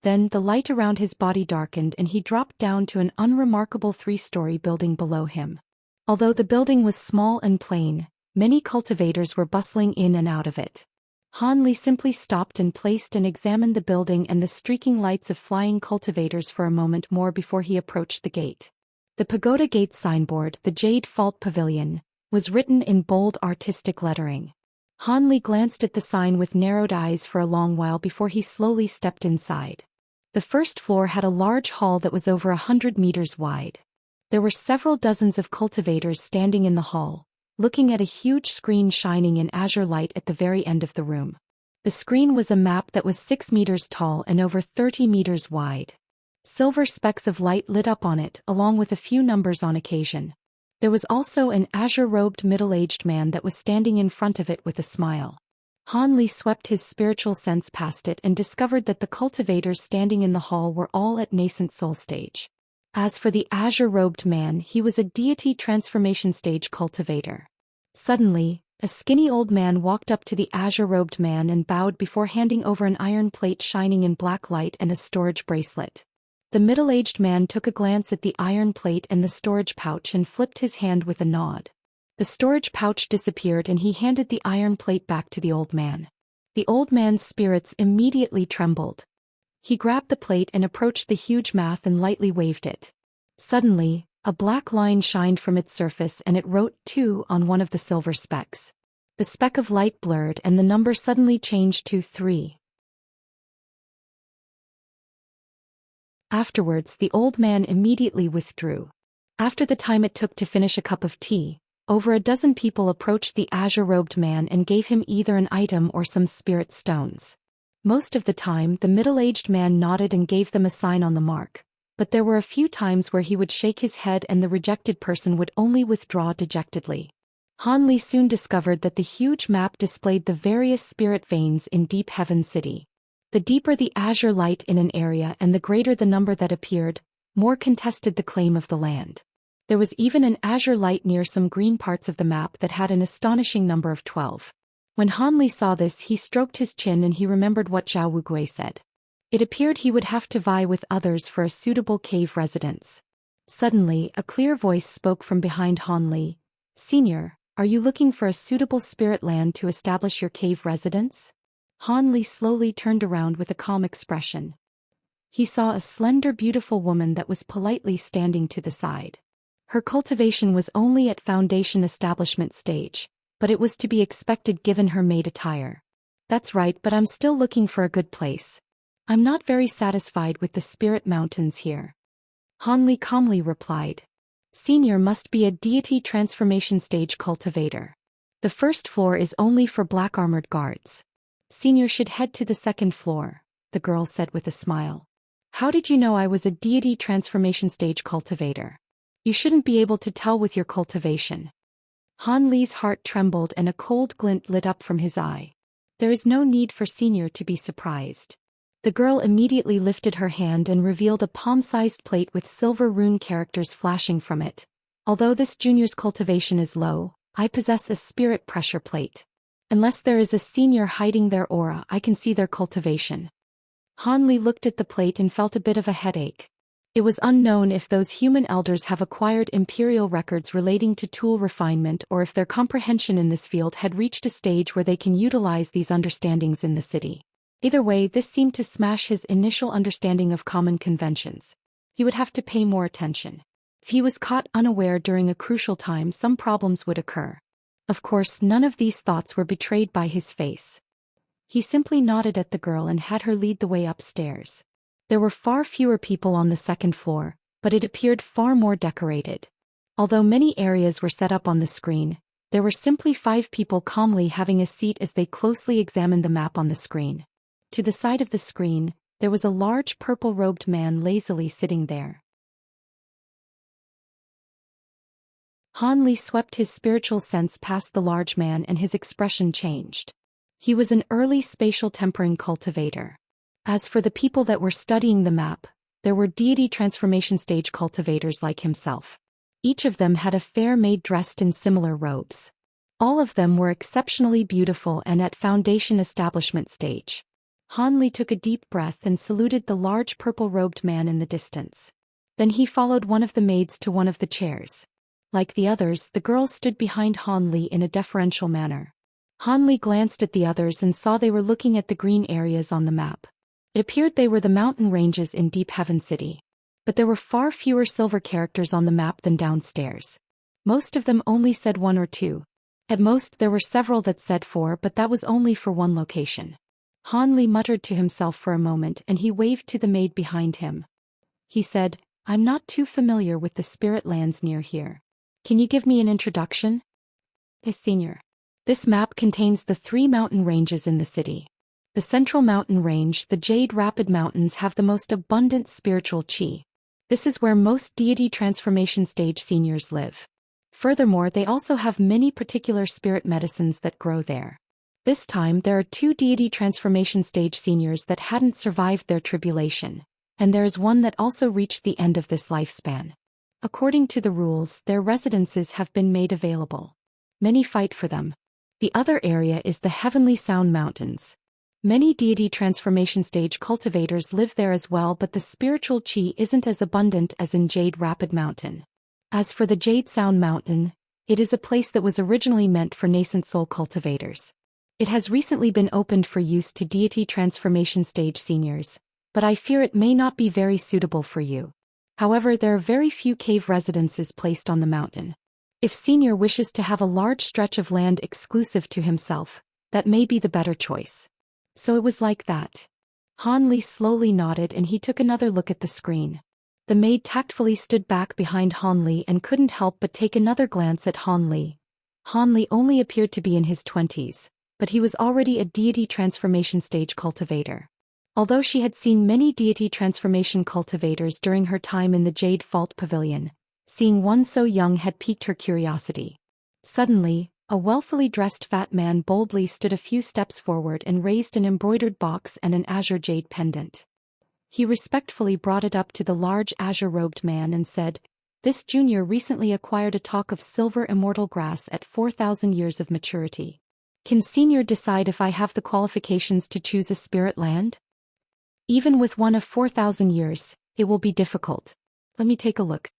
Then the light around his body darkened and he dropped down to an unremarkable 3-story building below him. Although the building was small and plain, many cultivators were bustling in and out of it. Han Li simply stopped and placed and examined the building and the streaking lights of flying cultivators for a moment more before he approached the gate. The pagoda gate signboard, the Jade Fault Pavilion, was written in bold artistic lettering. Han Li glanced at the sign with narrowed eyes for a long while before he slowly stepped inside. The first floor had a large hall that was over 100 meters wide. There were several dozens of cultivators standing in the hall, looking at a huge screen shining in azure light at the very end of the room. The screen was a map that was 6 meters tall and over 30 meters wide. Silver specks of light lit up on it, along with a few numbers on occasion. There was also an azure-robed middle-aged man that was standing in front of it with a smile. Han Li swept his spiritual sense past it and discovered that the cultivators standing in the hall were all at nascent soul stage. As for the azure-robed man, he was a deity transformation stage cultivator. Suddenly, a skinny old man walked up to the azure-robed man and bowed before handing over an iron plate shining in black light and a storage bracelet. The middle-aged man took a glance at the iron plate and the storage pouch and flipped his hand with a nod. The storage pouch disappeared and he handed the iron plate back to the old man. The old man's spirits immediately trembled. He grabbed the plate and approached the huge math and lightly waved it. Suddenly, a black line shined from its surface and it wrote 2 on one of the silver specks. The speck of light blurred and the number suddenly changed to 3. Afterwards, the old man immediately withdrew. After the time it took to finish a cup of tea, over a dozen people approached the azure-robed man and gave him either an item or some spirit stones. Most of the time, the middle-aged man nodded and gave them a sign on the mark, but there were a few times where he would shake his head and the rejected person would only withdraw dejectedly. Han Li soon discovered that the huge map displayed the various spirit veins in Deep Heaven City. The deeper the azure light in an area and the greater the number that appeared, more contested the claim of the land. There was even an azure light near some green parts of the map that had an astonishing number of 12. When Han Li saw this, he stroked his chin and he remembered what Zhao Wugui said. It appeared he would have to vie with others for a suitable cave residence. Suddenly, a clear voice spoke from behind Han Li. "Senior, Are you looking for a suitable spirit land to establish your cave residence? Han Li slowly turned around with a calm expression. He saw a slender beautiful woman that was politely standing to the side. Her cultivation was only at foundation establishment stage, but it was to be expected given her maid attire. That's right, but I'm still looking for a good place. I'm not very satisfied with the spirit mountains here. Han Li calmly replied. Senior must be a deity transformation stage cultivator. The first floor is only for black armored guards. Senior should head to the second floor, the girl said with a smile. How did you know I was a deity transformation stage cultivator? You shouldn't be able to tell with your cultivation. Han Li's heart trembled and a cold glint lit up from his eye. There is no need for Senior to be surprised. The girl immediately lifted her hand and revealed a palm-sized plate with silver rune characters flashing from it. Although this junior's cultivation is low, I possess a spirit pressure plate. Unless there is a senior hiding their aura, I can see their cultivation. Han Li looked at the plate and felt a bit of a headache. It was unknown if those human elders have acquired imperial records relating to tool refinement or if their comprehension in this field had reached a stage where they can utilize these understandings in the city. Either way, this seemed to smash his initial understanding of common conventions. He would have to pay more attention. If he was caught unaware during a crucial time, some problems would occur. Of course, none of these thoughts were betrayed by his face. He simply nodded at the girl and had her lead the way upstairs. There were far fewer people on the second floor, but it appeared far more decorated. Although many areas were set up on the screen, there were simply 5 people calmly having a seat as they closely examined the map on the screen. To the side of the screen, there was a large purple-robed man lazily sitting there. Han Li swept his spiritual sense past the large man and his expression changed. He was an early spatial tempering cultivator. As for the people that were studying the map, there were deity transformation stage cultivators like himself. Each of them had a fair maid dressed in similar robes. All of them were exceptionally beautiful and at foundation establishment stage. Han Li took a deep breath and saluted the large purple-robed man in the distance. Then he followed one of the maids to one of the chairs. Like the others, the girl stood behind Han Li in a deferential manner. Han Li glanced at the others and saw they were looking at the green areas on the map. It appeared they were the mountain ranges in Deep Heaven City. But there were far fewer silver characters on the map than downstairs. Most of them only said 1 or 2. At most there were several that said 4, but that was only for one location. Han Li muttered to himself for a moment and he waved to the maid behind him. He said, I'm not too familiar with the spirit lands near here. Can you give me an introduction? Senior. This map contains the 3 mountain ranges in the city. The central mountain range, the Jade Rapid Mountains, have the most abundant spiritual chi. This is where most deity transformation stage seniors live. Furthermore, they also have many particular spirit medicines that grow there. This time there are 2 deity transformation stage seniors that hadn't survived their tribulation, and there is one that also reached the end of this lifespan. According to the rules, their residences have been made available. Many fight for them. The other area is the Heavenly Sound Mountains. Many deity transformation stage cultivators live there as well, but the spiritual chi isn't as abundant as in Jade Rapid Mountain. As for the Jade Sound Mountain, it is a place that was originally meant for nascent soul cultivators. It has recently been opened for use to deity transformation stage seniors, but I fear it may not be very suitable for you. However, there are very few cave residences placed on the mountain. If senior wishes to have a large stretch of land exclusive to himself, that may be the better choice. So it was like that. Han Li slowly nodded and he took another look at the screen. The maid tactfully stood back behind Han Li and couldn't help but take another glance at Han Li. Han Li only appeared to be in his 20s, but he was already a deity transformation stage cultivator. Although she had seen many deity transformation cultivators during her time in the Jade Fault Pavilion, seeing one so young had piqued her curiosity. Suddenly, a wealthily dressed fat man boldly stood a few steps forward and raised an embroidered box and an azure jade pendant. He respectfully brought it up to the large azure-robed man and said, "This junior recently acquired a talk of silver immortal grass at 4,000 years of maturity. Can senior decide if I have the qualifications to choose a spirit land? Even with one of 4,000 years, it will be difficult. Let me take a look."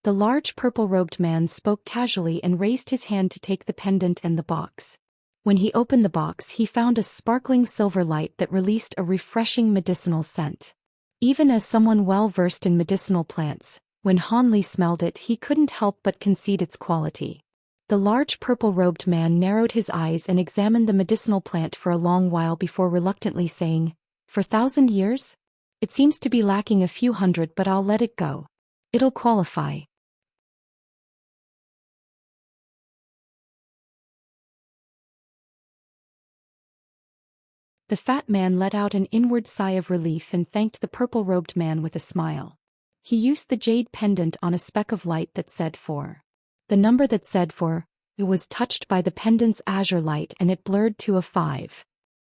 The large purple-robed man spoke casually and raised his hand to take the pendant and the box. When he opened the box, he found a sparkling silver light that released a refreshing medicinal scent. Even as someone well-versed in medicinal plants, when Han Li smelled it, he couldn't help but concede its quality. The large purple-robed man narrowed his eyes and examined the medicinal plant for a long while before reluctantly saying, "For 1,000 years? It seems to be lacking a few hundred, but I'll let it go. It'll qualify." The fat man let out an inward sigh of relief and thanked the purple-robed man with a smile. He used the jade pendant on a speck of light that said 4. The number that said 4, it was touched by the pendant's azure light and it blurred to a 5.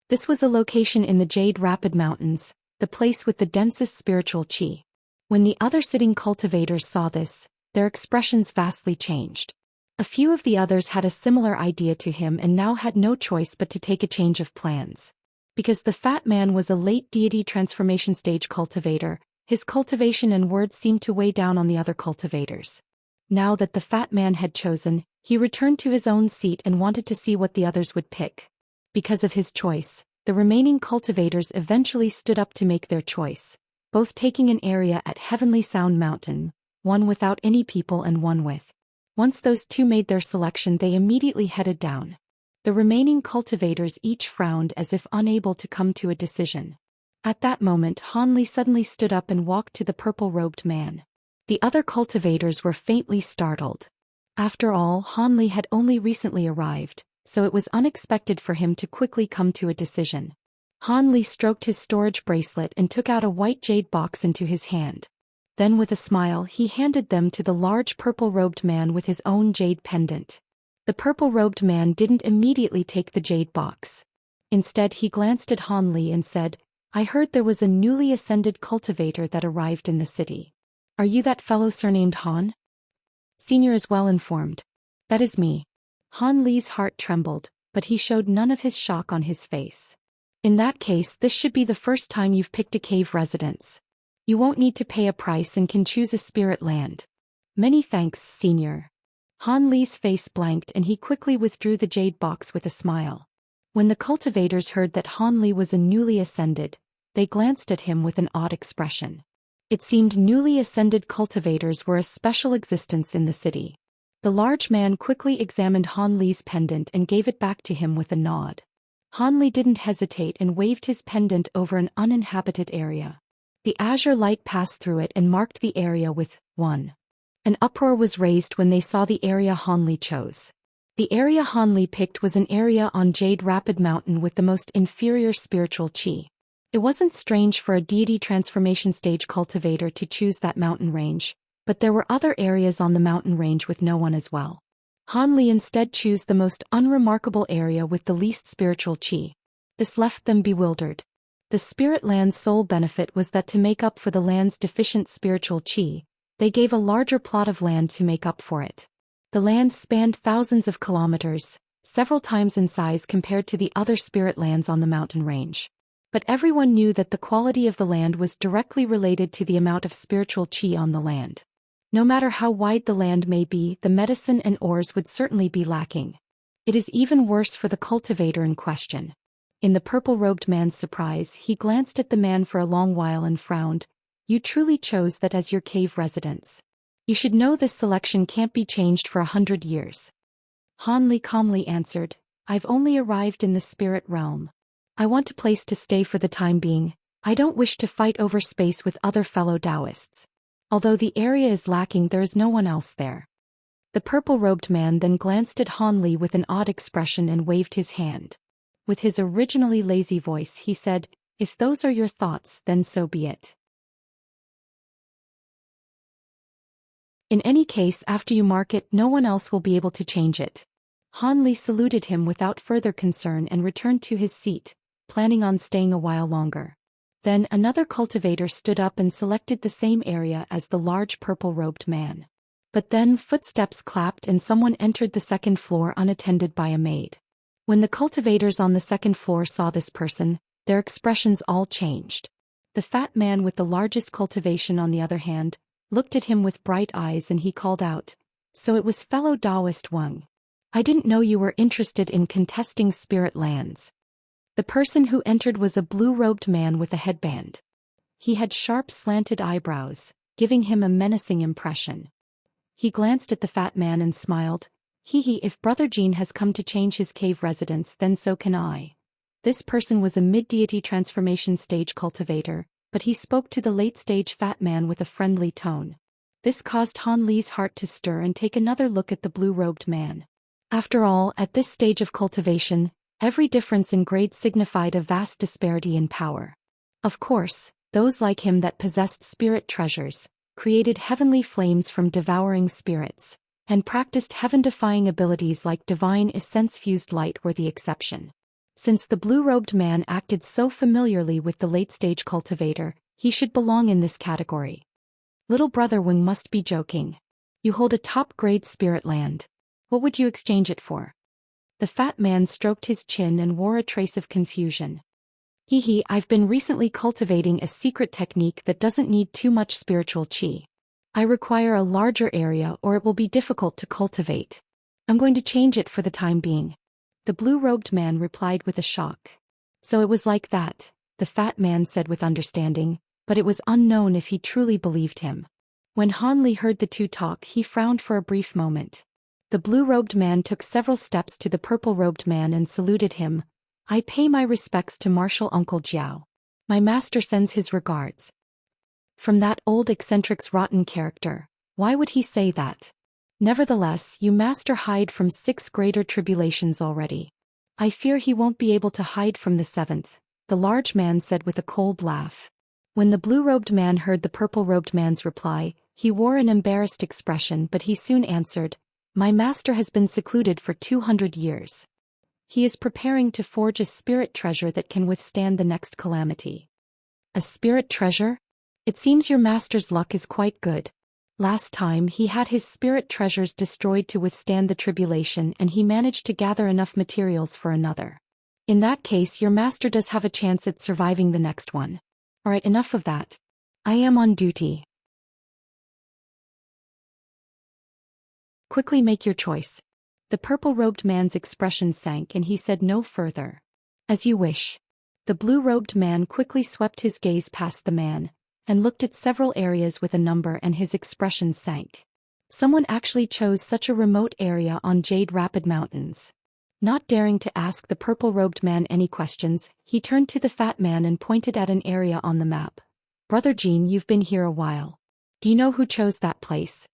This was a location in the Jade Rapid Mountains, the place with the densest spiritual qi. When the other sitting cultivators saw this, their expressions vastly changed. A few of the others had a similar idea to him and now had no choice but to take a change of plans. Because the fat man was a late deity transformation stage cultivator, his cultivation and words seemed to weigh down on the other cultivators. Now that the fat man had chosen, he returned to his own seat and wanted to see what the others would pick. Because of his choice, the remaining cultivators eventually stood up to make their choice, both taking an area at Heavenly Sound Mountain, one without any people and one with. Once those two made their selection, they immediately headed down. The remaining cultivators each frowned as if unable to come to a decision. At that moment, Han Li suddenly stood up and walked to the purple-robed man. The other cultivators were faintly startled. After all, Han Li had only recently arrived, so it was unexpected for him to quickly come to a decision. Han Li stroked his storage bracelet and took out a white jade box into his hand. Then with a smile, he handed them to the large purple-robed man with his own jade pendant. The purple-robed man didn't immediately take the jade box. Instead, he glanced at Han Li and said, "I heard there was a newly ascended cultivator that arrived in the city. Are you that fellow surnamed Han?" Senior is well informed. "That is me." Han Li's heart trembled, but he showed none of his shock on his face. "In that case, this should be the first time you've picked a cave residence. You won't need to pay a price and can choose a spirit land." "Many thanks, Senior." Han Li's face blanked and he quickly withdrew the jade box with a smile. When the cultivators heard that Han Li was a newly ascended, they glanced at him with an odd expression. It seemed newly ascended cultivators were a special existence in the city. The large man quickly examined Han Li's pendant and gave it back to him with a nod. Han Li didn't hesitate and waved his pendant over an uninhabited area. The azure light passed through it and marked the area with 1. An uproar was raised when they saw the area Han Li chose. The area Han Li picked was an area on Jade Rapid Mountain with the most inferior spiritual qi. It wasn't strange for a deity transformation stage cultivator to choose that mountain range, but there were other areas on the mountain range with no one as well. Han Li instead chose the most unremarkable area with the least spiritual qi. This left them bewildered. The spirit land's sole benefit was that to make up for the land's deficient spiritual qi, they gave a larger plot of land to make up for it. The land spanned thousands of kilometers, several times in size compared to the other spirit lands on the mountain range. But everyone knew that the quality of the land was directly related to the amount of spiritual qi on the land. No matter how wide the land may be, the medicine and ores would certainly be lacking. It is even worse for the cultivator in question. In the purple-robed man's surprise, he glanced at the man for a long while and frowned. "You truly chose that as your cave residence. You should know this selection can't be changed for 100 years. Han Li calmly answered, "I've only arrived in the spirit realm. I want a place to stay for the time being. I don't wish to fight over space with other fellow Taoists. Although the area is lacking, there is no one else there." The purple-robed man then glanced at Han Li with an odd expression and waved his hand. With his originally lazy voice, he said, "If those are your thoughts, then so be it. In any case, after you mark it, no one else will be able to change it." Han Li saluted him without further concern and returned to his seat, planning on staying a while longer. Then another cultivator stood up and selected the same area as the large purple-robed man. But then footsteps clapped and someone entered the second floor unattended by a maid. When the cultivators on the second floor saw this person, their expressions all changed. The fat man with the largest cultivation, on the other hand, looked at him with bright eyes and he called out, "So it was fellow Taoist Wang. I didn't know you were interested in contesting spirit lands." The person who entered was a blue-robed man with a headband. He had sharp slanted eyebrows, giving him a menacing impression. He glanced at the fat man and smiled. Hee, if Brother Jean has come to change his cave residence, then so can I." This person was a mid-deity transformation stage cultivator, but he spoke to the late-stage fat man with a friendly tone. This caused Han Li's heart to stir and take another look at the blue-robed man. After all, at this stage of cultivation, every difference in grade signified a vast disparity in power. Of course, those like him that possessed spirit treasures, created heavenly flames from devouring spirits, and practiced heaven-defying abilities like divine essence-fused light were the exception. Since the blue-robed man acted so familiarly with the late-stage cultivator, he should belong in this category. Little brother Wing must be joking. You hold a top-grade spirit land. What would you exchange it for? The fat man stroked his chin and wore a trace of confusion. I've been recently cultivating a secret technique that doesn't need too much spiritual qi. I require a larger area or it will be difficult to cultivate. I'm going to change it for the time being. The blue-robed man replied with a shock. So it was like that, the fat man said with understanding, but it was unknown if he truly believed him. When Han Li heard the two talk, he frowned for a brief moment. The blue-robed man took several steps to the purple-robed man and saluted him. "I pay my respects to Marshal Uncle Jiao. My master sends his regards." From that old eccentric's rotten character, why would he say that? Nevertheless, you master hide from 6 greater tribulations already. I fear he won't be able to hide from the 7th, the large man said with a cold laugh. When the blue-robed man heard the purple-robed man's reply, he wore an embarrassed expression, but he soon answered, "My master has been secluded for 200 years. He is preparing to forge a spirit treasure that can withstand the next calamity." A spirit treasure? It seems your master's luck is quite good. Last time he had his spirit treasures destroyed to withstand the tribulation and he managed to gather enough materials for another. In that case, your master does have a chance at surviving the next one. Alright, enough of that. I am on duty. Quickly make your choice. The purple-robed man's expression sank and he said no further. As you wish. The blue-robed man quickly swept his gaze past the man, and looked at several areas with a number and his expression sank. Someone actually chose such a remote area on Jade Rapid Mountains. Not daring to ask the purple-robed man any questions, he turned to the fat man and pointed at an area on the map. "Brother Jean, you've been here a while. Do you know who chose that place?"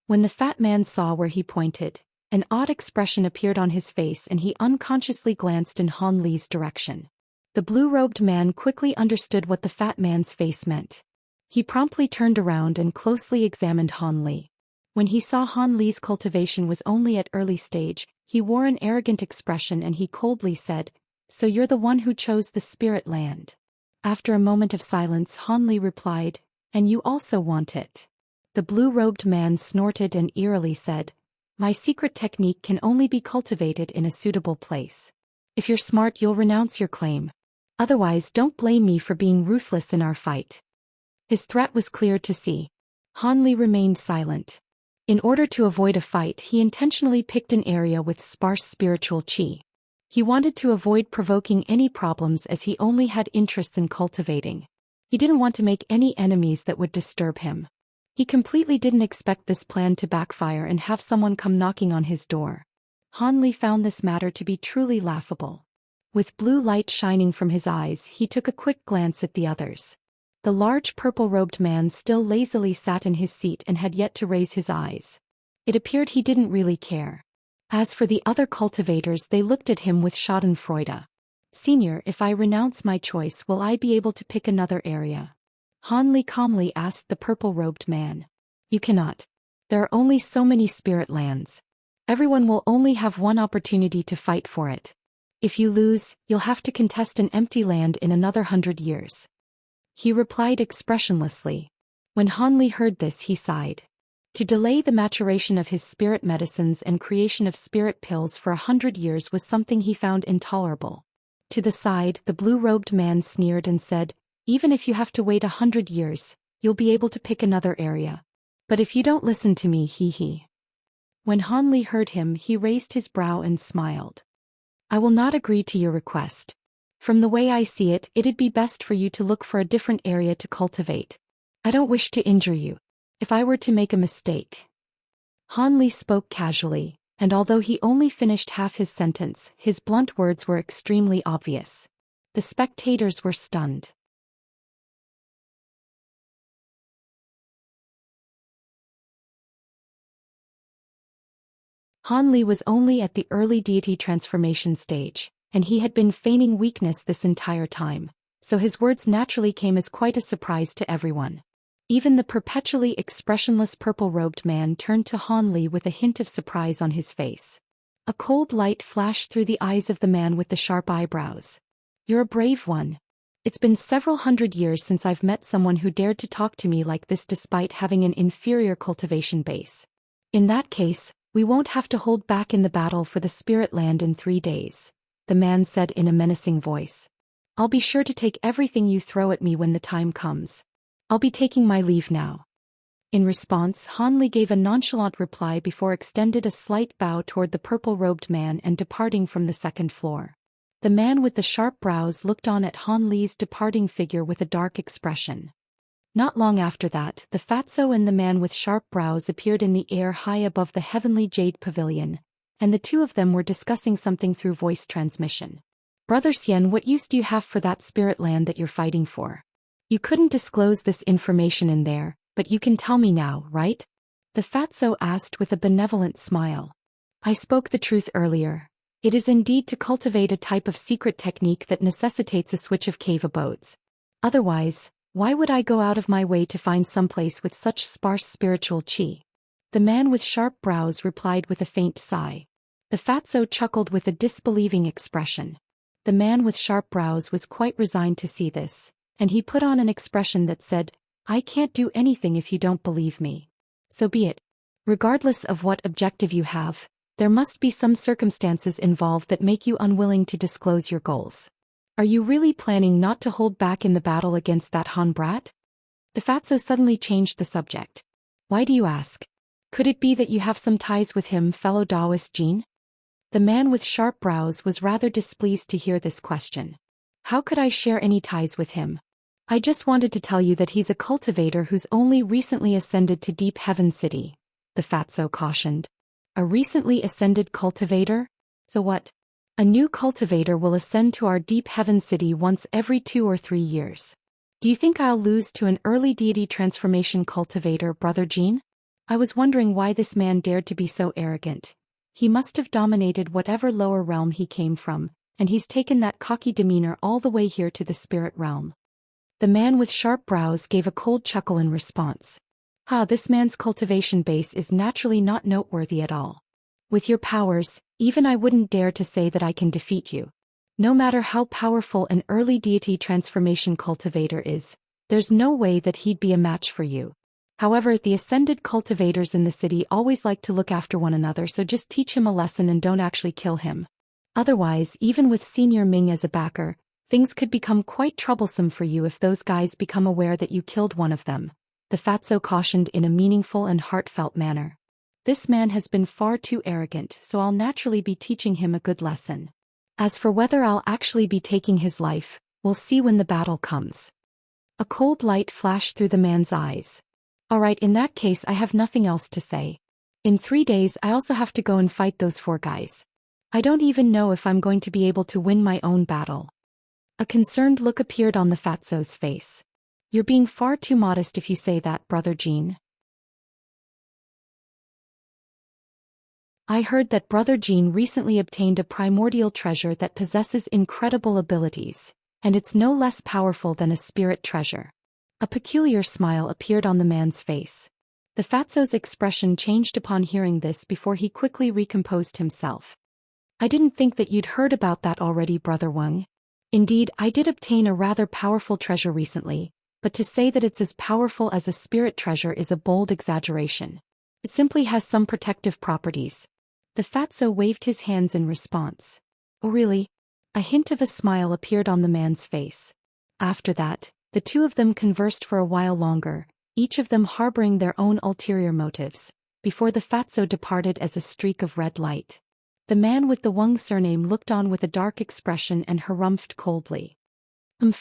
When the fat man saw where he pointed, an odd expression appeared on his face and he unconsciously glanced in Han Li's direction. The blue-robed man quickly understood what the fat man's face meant. He promptly turned around and closely examined Han Li. When he saw Han Li's cultivation was only at early stage, he wore an arrogant expression and he coldly said, "So you're the one who chose the spirit land." After a moment of silence, Han Li replied, "And you also want it." The blue-robed man snorted and eerily said, "My secret technique can only be cultivated in a suitable place. If you're smart, you'll renounce your claim. Otherwise, don't blame me for being ruthless in our fight." His threat was clear to see. Han Li remained silent. In order to avoid a fight, he intentionally picked an area with sparse spiritual qi. He wanted to avoid provoking any problems as he only had interests in cultivating. He didn't want to make any enemies that would disturb him. He completely didn't expect this plan to backfire and have someone come knocking on his door. Han Li found this matter to be truly laughable. With blue light shining from his eyes, he took a quick glance at the others. The large purple-robed man still lazily sat in his seat and had yet to raise his eyes. It appeared he didn't really care. As for the other cultivators, they looked at him with schadenfreude. "Senior, if I renounce my choice, will I be able to pick another area?" Han Li calmly asked the purple-robed man. "You cannot. There are only so many spirit lands. Everyone will only have one opportunity to fight for it. If you lose, you'll have to contest an empty land in another 100 years. He replied expressionlessly. When Han Li heard this, he sighed. To delay the maturation of his spirit medicines and creation of spirit pills for 100 years was something he found intolerable. To the side, the blue-robed man sneered and said, "Even if you have to wait 100 years, you'll be able to pick another area. But if you don't listen to me, he. When Han Li heard him, he raised his brow and smiled. I will not agree to your request. From the way I see it, it'd be best for you to look for a different area to cultivate. I don't wish to injure you. If I were to make a mistake. Han Li spoke casually, and although he only finished half his sentence, his blunt words were extremely obvious. The spectators were stunned. Han Li was only at the early deity transformation stage, and he had been feigning weakness this entire time, so his words naturally came as quite a surprise to everyone. Even the perpetually expressionless purple-robed man turned to Han Li with a hint of surprise on his face. A cold light flashed through the eyes of the man with the sharp eyebrows. You're a brave one. It's been several hundred years since I've met someone who dared to talk to me like this despite having an inferior cultivation base. In that case, we won't have to hold back in the battle for the spirit land in 3 days, the man said in a menacing voice. I'll be sure to take everything you throw at me when the time comes. I'll be taking my leave now. In response, Han Li gave a nonchalant reply before extended a slight bow toward the purple-robed man and departing from the second floor. The man with the sharp brows looked on at Han Li's departing figure with a dark expression. Not long after that, the fatso and the man with sharp brows appeared in the air high above the heavenly jade pavilion, and the two of them were discussing something through voice transmission. Brother Xian, what use do you have for that spirit land that you're fighting for? You couldn't disclose this information in there, but you can tell me now, right? The fatso asked with a benevolent smile. I spoke the truth earlier. It is indeed to cultivate a type of secret technique that necessitates a switch of cave abodes. Otherwise, why would I go out of my way to find someplace with such sparse spiritual qi? The man with sharp brows replied with a faint sigh. The fatso chuckled with a disbelieving expression. The man with sharp brows was quite resigned to see this, and he put on an expression that said, I can't do anything if you don't believe me. So be it. Regardless of what objective you have, there must be some circumstances involved that make you unwilling to disclose your goals. Are you really planning not to hold back in the battle against that Han brat? The fatso suddenly changed the subject. Why do you ask? Could it be that you have some ties with him, fellow Taoist Jin? The man with sharp brows was rather displeased to hear this question. How could I share any ties with him? I just wanted to tell you that he's a cultivator who's only recently ascended to Deep Heaven City, the fatso cautioned. A recently ascended cultivator? So what? A new cultivator will ascend to our Deep Heaven City once every 2 or 3 years. Do you think I'll lose to an early deity transformation cultivator, Brother Jean? I was wondering why this man dared to be so arrogant. He must have dominated whatever lower realm he came from, and he's taken that cocky demeanor all the way here to the spirit realm. The man with sharp brows gave a cold chuckle in response. This man's cultivation base is naturally not noteworthy at all. With your powers, even I wouldn't dare to say that I can defeat you. No matter how powerful an early deity transformation cultivator is, there's no way that he'd be a match for you. However, the ascended cultivators in the city always like to look after one another, so just teach him a lesson and don't actually kill him. Otherwise, even with Senior Ming as a backer, things could become quite troublesome for you if those guys become aware that you killed one of them, the fatso cautioned in a meaningful and heartfelt manner. This man has been far too arrogant, so I'll naturally be teaching him a good lesson. As for whether I'll actually be taking his life, we'll see when the battle comes. A cold light flashed through the man's eyes. Alright, in that case I have nothing else to say. In 3 days I also have to go and fight those 4 guys. I don't even know if I'm going to be able to win my own battle. A concerned look appeared on the fatso's face. You're being far too modest if you say that, Brother Jean. I heard that Brother Jean recently obtained a primordial treasure that possesses incredible abilities, and it's no less powerful than a spirit treasure. A peculiar smile appeared on the man's face. The fatso's expression changed upon hearing this before he quickly recomposed himself. I didn't think that you'd heard about that already, Brother Wang. Indeed, I did obtain a rather powerful treasure recently, but to say that it's as powerful as a spirit treasure is a bold exaggeration. It simply has some protective properties. The fatso waved his hands in response. Oh really? A hint of a smile appeared on the man's face. After that, the two of them conversed for a while longer, each of them harboring their own ulterior motives, before the fatso departed as a streak of red light. The man with the Wang surname looked on with a dark expression and harumphed coldly.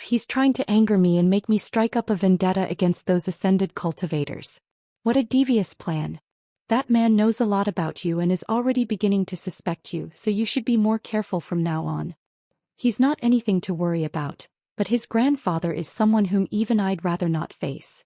He's trying to anger me and make me strike up a vendetta against those ascended cultivators. What a devious plan. That man knows a lot about you and is already beginning to suspect you, so you should be more careful from now on. He's not anything to worry about, but his grandfather is someone whom even I'd rather not face.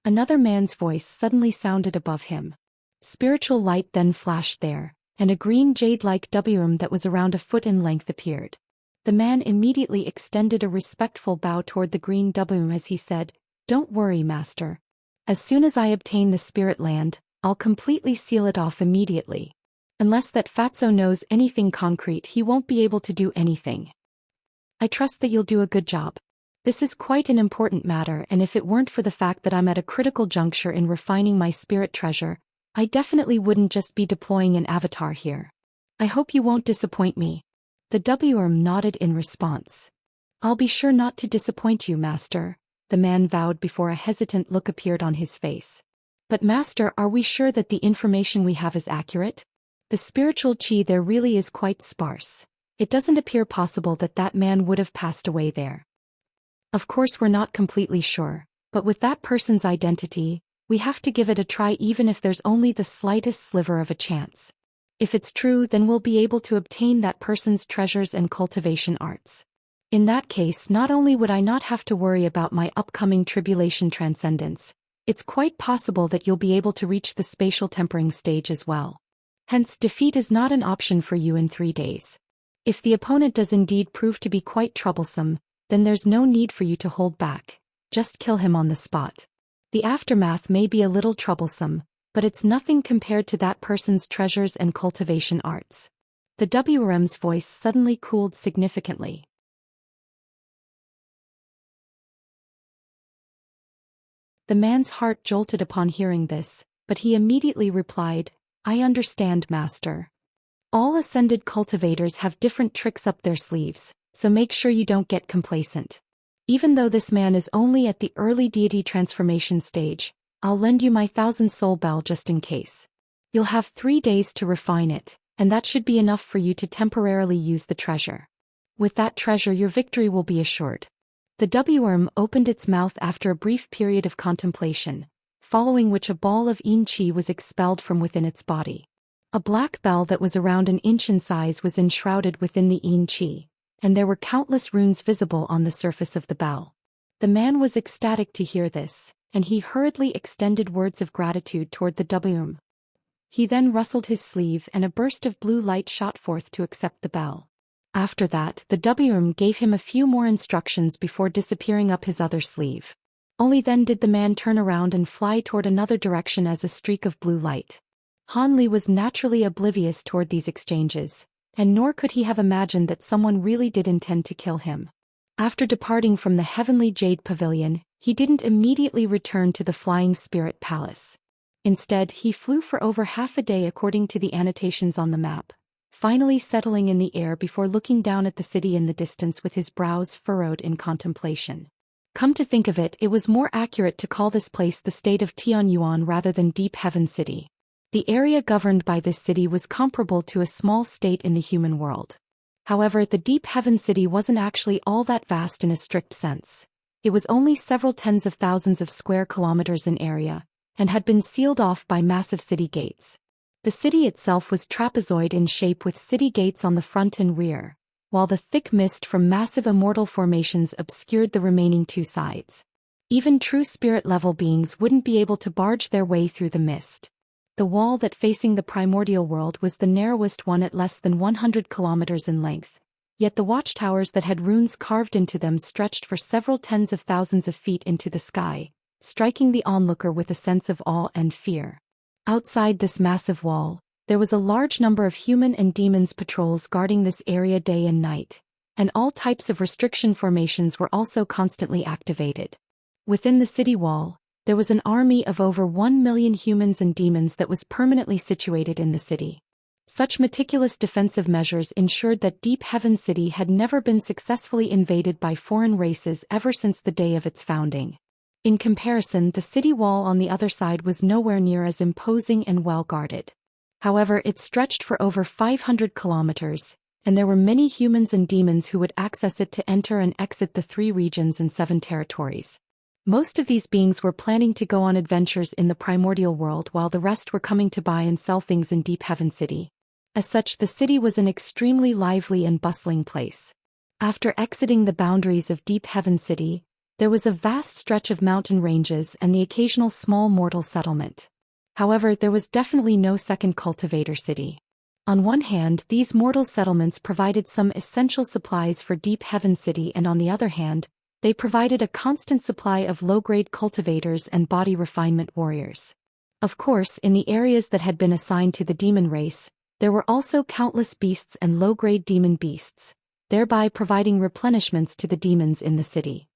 Another man's voice suddenly sounded above him. Spiritual light then flashed there, and a green jade-like WM that was around a foot in length appeared. The man immediately extended a respectful bow toward the green WM as he said, "Don't worry, master. As soon as I obtain the spirit land, I'll completely seal it off immediately. Unless that fatso knows anything concrete, he won't be able to do anything. I trust that you'll do a good job. This is quite an important matter, and if it weren't for the fact that I'm at a critical juncture in refining my spirit treasure, I definitely wouldn't just be deploying an avatar here. I hope you won't disappoint me." The WM nodded in response. "I'll be sure not to disappoint you, master," the man vowed before a hesitant look appeared on his face. "But master, are we sure that the information we have is accurate? The spiritual chi there really is quite sparse. It doesn't appear possible that that man would have passed away there." "Of course we're not completely sure, but with that person's identity, we have to give it a try even if there's only the slightest sliver of a chance. If it's true, then we'll be able to obtain that person's treasures and cultivation arts. In that case, not only would I not have to worry about my upcoming tribulation transcendence, it's quite possible that you'll be able to reach the spatial tempering stage as well. Hence, defeat is not an option for you in 3 days. If the opponent does indeed prove to be quite troublesome, then there's no need for you to hold back. Just kill him on the spot. The aftermath may be a little troublesome, but it's nothing compared to that person's treasures and cultivation arts." The WRM's voice suddenly cooled significantly. The man's heart jolted upon hearing this, but he immediately replied, "I understand, master. All ascended cultivators have different tricks up their sleeves, so make sure you don't get complacent. Even though this man is only at the early deity transformation stage, I'll lend you my 1,000 soul bell just in case. You'll have 3 days to refine it, and that should be enough for you to temporarily use the treasure. With that treasure your victory will be assured." The WRM opened its mouth after a brief period of contemplation, following which a ball of yin qi was expelled from within its body. A black bell that was around an inch in size was enshrouded within the yin qi, and there were countless runes visible on the surface of the bell. The man was ecstatic to hear this, and he hurriedly extended words of gratitude toward the WM. He then rustled his sleeve and a burst of blue light shot forth to accept the bell. After that, the WM gave him a few more instructions before disappearing up his other sleeve. Only then did the man turn around and fly toward another direction as a streak of blue light. Han Li was naturally oblivious toward these exchanges, and nor could he have imagined that someone really did intend to kill him. After departing from the Heavenly Jade Pavilion, he didn't immediately return to the Flying Spirit Palace. Instead, he flew for over half a day according to the annotations on the map, finally settling in the air before looking down at the city in the distance with his brows furrowed in contemplation. Come to think of it, it was more accurate to call this place the state of Tianyuan rather than Deep Heaven City. The area governed by this city was comparable to a small state in the human world. However, the Deep Heaven City wasn't actually all that vast in a strict sense. It was only several tens of thousands of square kilometers in area, and had been sealed off by massive city gates. The city itself was trapezoid in shape with city gates on the front and rear, while the thick mist from massive immortal formations obscured the remaining 2 sides. Even true spirit-level beings wouldn't be able to barge their way through the mist. The wall that facing the primordial world was the narrowest one at less than 100 kilometers in length, yet the watchtowers that had runes carved into them stretched for several tens of thousands of feet into the sky, striking the onlooker with a sense of awe and fear. Outside this massive wall, there was a large number of human and demons patrols guarding this area day and night, and all types of restriction formations were also constantly activated. Within the city wall, there was an army of over 1 million humans and demons that was permanently situated in the city. Such meticulous defensive measures ensured that Deep Heaven City had never been successfully invaded by foreign races ever since the day of its founding. In comparison, the city wall on the other side was nowhere near as imposing and well guarded. However, it stretched for over 500 kilometers, and there were many humans and demons who would access it to enter and exit the 3 regions and 7 territories. Most of these beings were planning to go on adventures in the primordial world while the rest were coming to buy and sell things in Deep Heaven City. As such, the city was an extremely lively and bustling place. After exiting the boundaries of Deep Heaven City, there was a vast stretch of mountain ranges and the occasional small mortal settlement. However, there was definitely no second cultivator city. On one hand, these mortal settlements provided some essential supplies for Deep Heaven City, and on the other hand, they provided a constant supply of low-grade cultivators and body refinement warriors. Of course, in the areas that had been assigned to the demon race, there were also countless beasts and low-grade demon beasts, thereby providing replenishments to the demons in the city.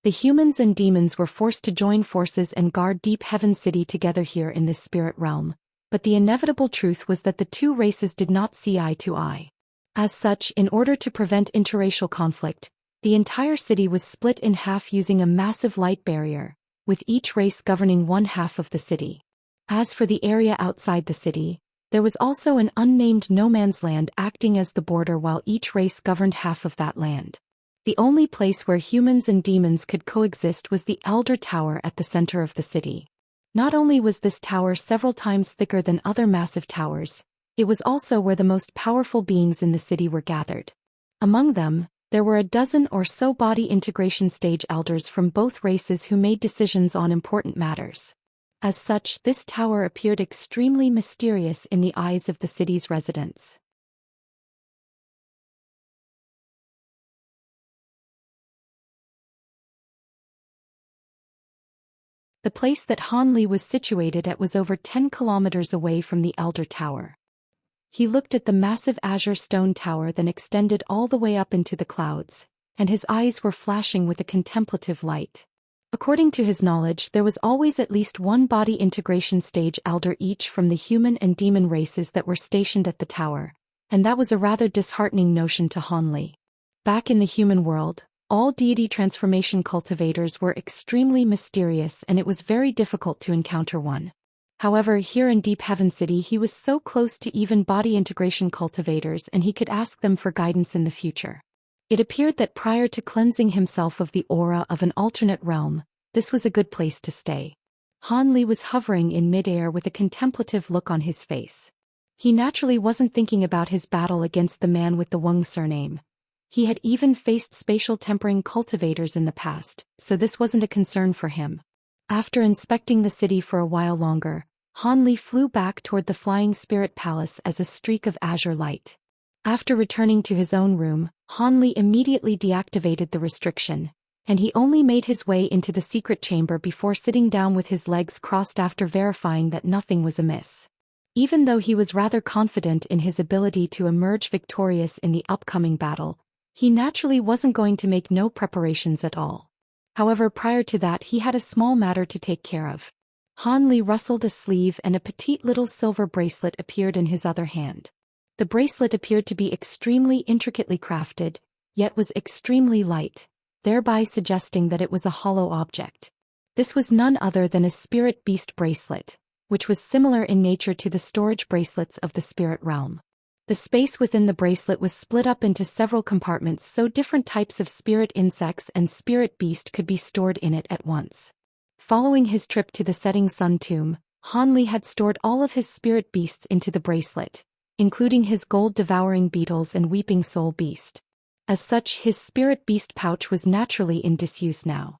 The humans and demons were forced to join forces and guard Deep Heaven City together here in this spirit realm, but the inevitable truth was that the 2 races did not see eye to eye. As such, in order to prevent interracial conflict, the entire city was split in half using a massive light barrier, with each race governing one half of the city. As for the area outside the city, there was also an unnamed no-man's land acting as the border while each race governed half of that land. The only place where humans and demons could coexist was the Elder Tower at the center of the city. Not only was this tower several times thicker than other massive towers, it was also where the most powerful beings in the city were gathered. Among them, there were a dozen or so body integration stage elders from both races who made decisions on important matters. As such, this tower appeared extremely mysterious in the eyes of the city's residents. The place that Han Li was situated at was over 10 kilometers away from the Elder Tower. He looked at the massive azure stone tower that extended all the way up into the clouds, and his eyes were flashing with a contemplative light. According to his knowledge, there was always at least one body integration stage elder each from the human and demon races that were stationed at the tower, and that was a rather disheartening notion to Han Li. Back in the human world, all deity transformation cultivators were extremely mysterious, and it was very difficult to encounter one. However, here in Deep Heaven City he was so close to even body integration cultivators, and he could ask them for guidance in the future. It appeared that prior to cleansing himself of the aura of an alternate realm, this was a good place to stay. Han Li was hovering in midair with a contemplative look on his face. He naturally wasn't thinking about his battle against the man with the Wang surname. He had even faced spatial tempering cultivators in the past, so this wasn't a concern for him. After inspecting the city for a while longer, Han Li flew back toward the Flying Spirit Palace as a streak of azure light. After returning to his own room, Han Li immediately deactivated the restriction, and he only made his way into the secret chamber before sitting down with his legs crossed after verifying that nothing was amiss. Even though he was rather confident in his ability to emerge victorious in the upcoming battle, he naturally wasn't going to make no preparations at all. However, prior to that he had a small matter to take care of. Han Li rustled a sleeve and a petite little silver bracelet appeared in his other hand. The bracelet appeared to be extremely intricately crafted, yet was extremely light, thereby suggesting that it was a hollow object. This was none other than a spirit beast bracelet, which was similar in nature to the storage bracelets of the spirit realm. The space within the bracelet was split up into several compartments so different types of spirit insects and spirit beast could be stored in it at once. Following his trip to the setting sun tomb, Han Li had stored all of his spirit beasts into the bracelet, including his gold-devouring beetles and weeping soul beast. As such, his spirit beast pouch was naturally in disuse now.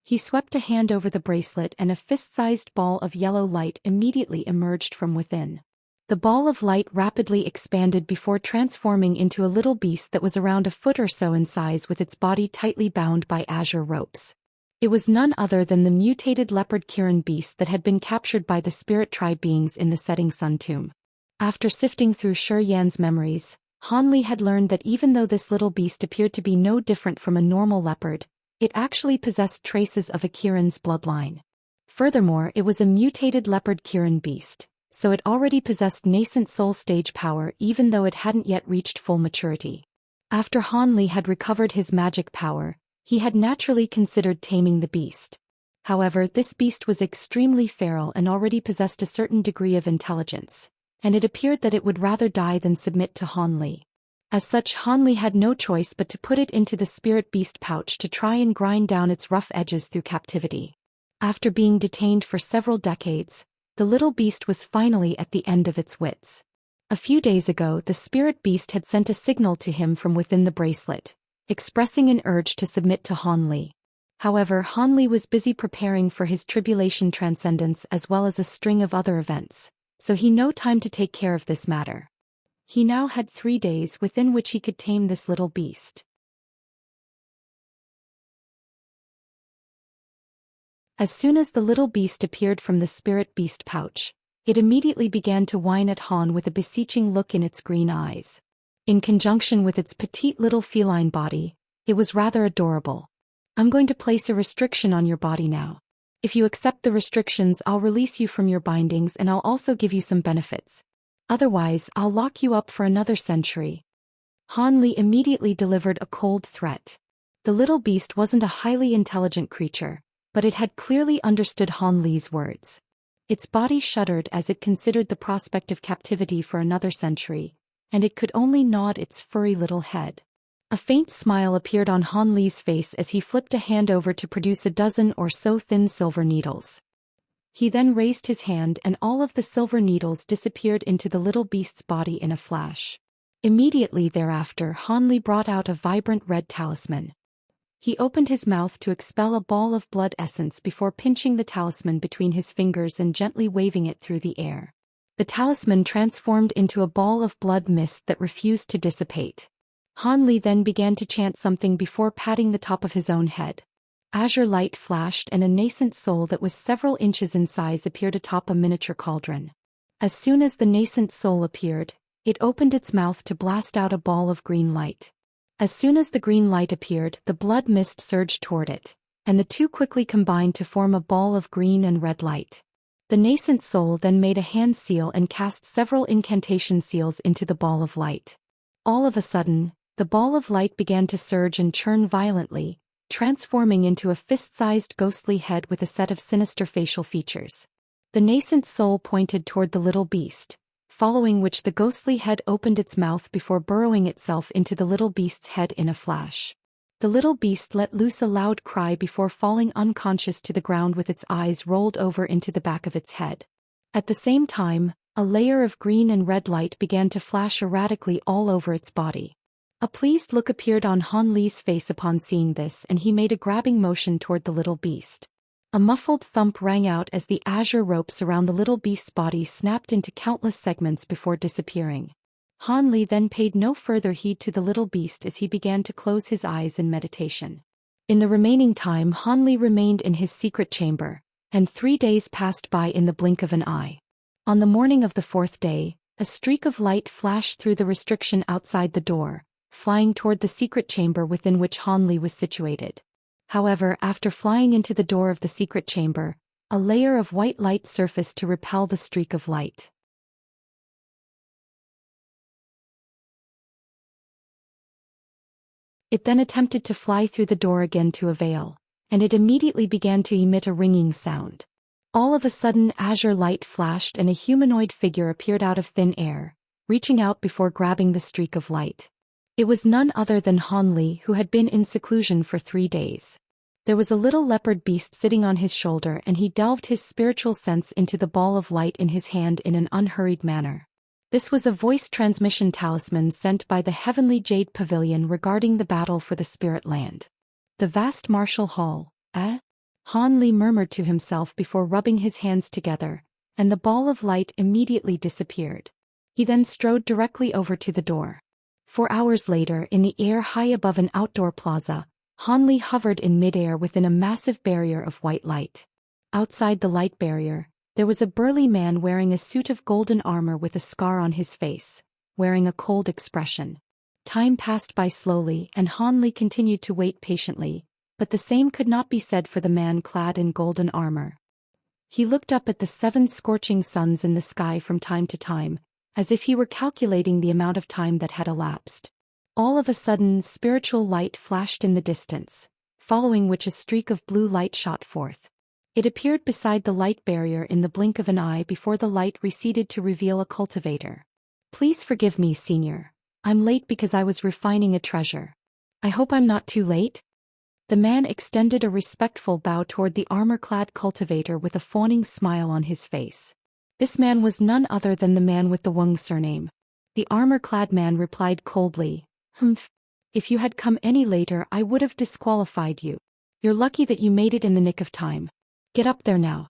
He swept a hand over the bracelet and a fist-sized ball of yellow light immediately emerged from within. The ball of light rapidly expanded before transforming into a little beast that was around a foot or so in size with its body tightly bound by azure ropes. It was none other than the mutated leopard Kirin beast that had been captured by the spirit tribe beings in the setting sun tomb. After sifting through Zhou Xian's memories, Han Li had learned that even though this little beast appeared to be no different from a normal leopard, it actually possessed traces of a Kirin's bloodline. Furthermore, it was a mutated leopard Kirin beast, so it already possessed nascent soul stage power even though it hadn't yet reached full maturity. After Han Li had recovered his magic power, he had naturally considered taming the beast. However, this beast was extremely feral and already possessed a certain degree of intelligence, and it appeared that it would rather die than submit to Han Li. As such, Han Li had no choice but to put it into the spirit beast pouch to try and grind down its rough edges through captivity. After being detained for several decades, the little beast was finally at the end of its wits. A few days ago, the spirit beast had sent a signal to him from within the bracelet, expressing an urge to submit to Han Li. However, Han Li was busy preparing for his tribulation transcendence as well as a string of other events, so he had no time to take care of this matter. He now had 3 days within which he could tame this little beast. As soon as the little beast appeared from the spirit beast pouch, it immediately began to whine at Han with a beseeching look in its green eyes. In conjunction with its petite little feline body, it was rather adorable. I'm going to place a restriction on your body now. If you accept the restrictions, I'll release you from your bindings and I'll also give you some benefits. Otherwise, I'll lock you up for another century. Han Li immediately delivered a cold threat. The little beast wasn't a highly intelligent creature, but it had clearly understood Han Li's words. Its body shuddered as it considered the prospect of captivity for another century, and it could only nod its furry little head. A faint smile appeared on Han Li's face as he flipped a hand over to produce a dozen or so thin silver needles. He then raised his hand and all of the silver needles disappeared into the little beast's body in a flash. Immediately thereafter, Han Li brought out a vibrant red talisman. He opened his mouth to expel a ball of blood essence before pinching the talisman between his fingers and gently waving it through the air. The talisman transformed into a ball of blood mist that refused to dissipate. Han Li then began to chant something before patting the top of his own head. Azure light flashed and a nascent soul that was several inches in size appeared atop a miniature cauldron. As soon as the nascent soul appeared, it opened its mouth to blast out a ball of green light. As soon as the green light appeared, the blood mist surged toward it, and the two quickly combined to form a ball of green and red light. The nascent soul then made a hand seal and cast several incantation seals into the ball of light. All of a sudden, the ball of light began to surge and churn violently, transforming into a fist-sized ghostly head with a set of sinister facial features. The nascent soul pointed toward the little beast, following which the ghostly head opened its mouth before burrowing itself into the little beast's head in a flash. The little beast let loose a loud cry before falling unconscious to the ground with its eyes rolled over into the back of its head. At the same time, a layer of green and red light began to flash erratically all over its body. A pleased look appeared on Han Li's face upon seeing this, and he made a grabbing motion toward the little beast. A muffled thump rang out as the azure ropes around the little beast's body snapped into countless segments before disappearing. Han Li then paid no further heed to the little beast as he began to close his eyes in meditation. In the remaining time, Han Li remained in his secret chamber, and 3 days passed by in the blink of an eye. On the morning of the 4th day, a streak of light flashed through the restriction outside the door, flying toward the secret chamber within which Han Li was situated. However, after flying into the door of the secret chamber, a layer of white light surfaced to repel the streak of light. It then attempted to fly through the door again to avail, and it immediately began to emit a ringing sound. All of a sudden, azure light flashed and a humanoid figure appeared out of thin air, reaching out before grabbing the streak of light. It was none other than Han Li, who had been in seclusion for 3 days. There was a little leopard beast sitting on his shoulder, and he delved his spiritual sense into the ball of light in his hand in an unhurried manner. This was a voice transmission talisman sent by the Heavenly Jade Pavilion regarding the battle for the Spirit Land. The vast martial hall, Han Li murmured to himself before rubbing his hands together, and the ball of light immediately disappeared. He then strode directly over to the door. 4 hours later, in the air high above an outdoor plaza, Han Li hovered in midair within a massive barrier of white light. Outside the light barrier, there was a burly man wearing a suit of golden armor with a scar on his face, wearing a cold expression. Time passed by slowly and Han Li continued to wait patiently, but the same could not be said for the man clad in golden armor. He looked up at the 7 scorching suns in the sky from time to time, as if he were calculating the amount of time that had elapsed. All of a sudden, spiritual light flashed in the distance, following which a streak of blue light shot forth. It appeared beside the light barrier in the blink of an eye before the light receded to reveal a cultivator. Please forgive me, Senior. I'm late because I was refining a treasure. I hope I'm not too late? The man extended a respectful bow toward the armor-clad cultivator with a fawning smile on his face. This man was none other than the man with the Wang surname. The armor-clad man replied coldly, "Humph. If you had come any later I would have disqualified you. You're lucky that you made it in the nick of time. Get up there now."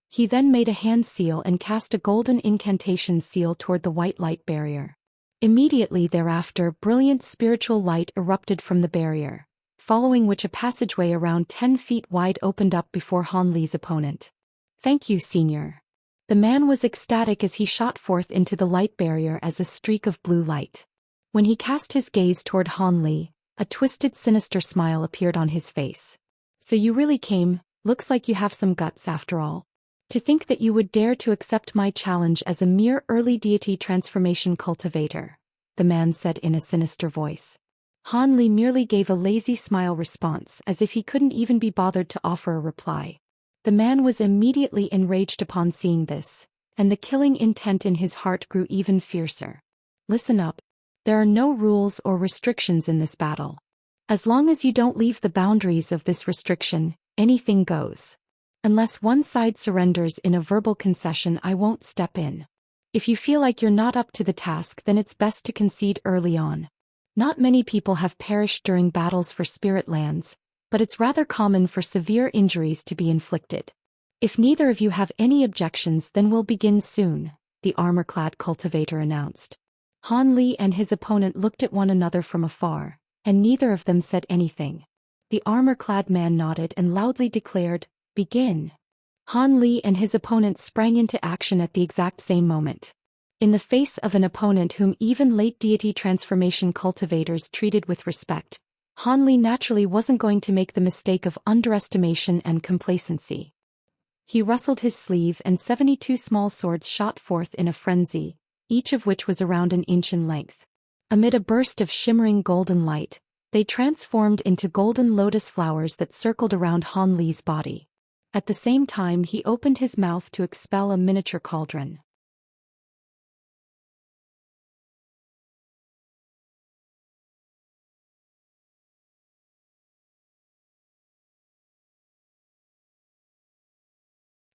He then made a hand seal and cast a golden incantation seal toward the white light barrier. Immediately thereafter, brilliant spiritual light erupted from the barrier, following which a passageway around 10 feet wide opened up before Han Li's opponent. "Thank you, Senior." The man was ecstatic as he shot forth into the light barrier as a streak of blue light. When he cast his gaze toward Han Li, a twisted sinister smile appeared on his face. "So you really came, looks like you have some guts after all. To think that you would dare to accept my challenge as a mere early deity transformation cultivator," the man said in a sinister voice. Han Li merely gave a lazy smile response as if he couldn't even be bothered to offer a reply. The man was immediately enraged upon seeing this, and the killing intent in his heart grew even fiercer. "Listen up. There are no rules or restrictions in this battle. As long as you don't leave the boundaries of this restriction, anything goes. Unless one side surrenders in a verbal concession, I won't step in. If you feel like you're not up to the task, then it's best to concede early on. Not many people have perished during battles for spirit lands, but it's rather common for severe injuries to be inflicted. If neither of you have any objections, then we'll begin soon," the armor-clad cultivator announced. Han Li and his opponent looked at one another from afar, and neither of them said anything. The armor-clad man nodded and loudly declared, "Begin." Han Li and his opponent sprang into action at the exact same moment. In the face of an opponent whom even late deity transformation cultivators treated with respect, Han Li naturally wasn't going to make the mistake of underestimation and complacency. He rustled his sleeve and 72 small swords shot forth in a frenzy, each of which was around an inch in length. Amid a burst of shimmering golden light, they transformed into golden lotus flowers that circled around Han Li's body. At the same time, he opened his mouth to expel a miniature cauldron.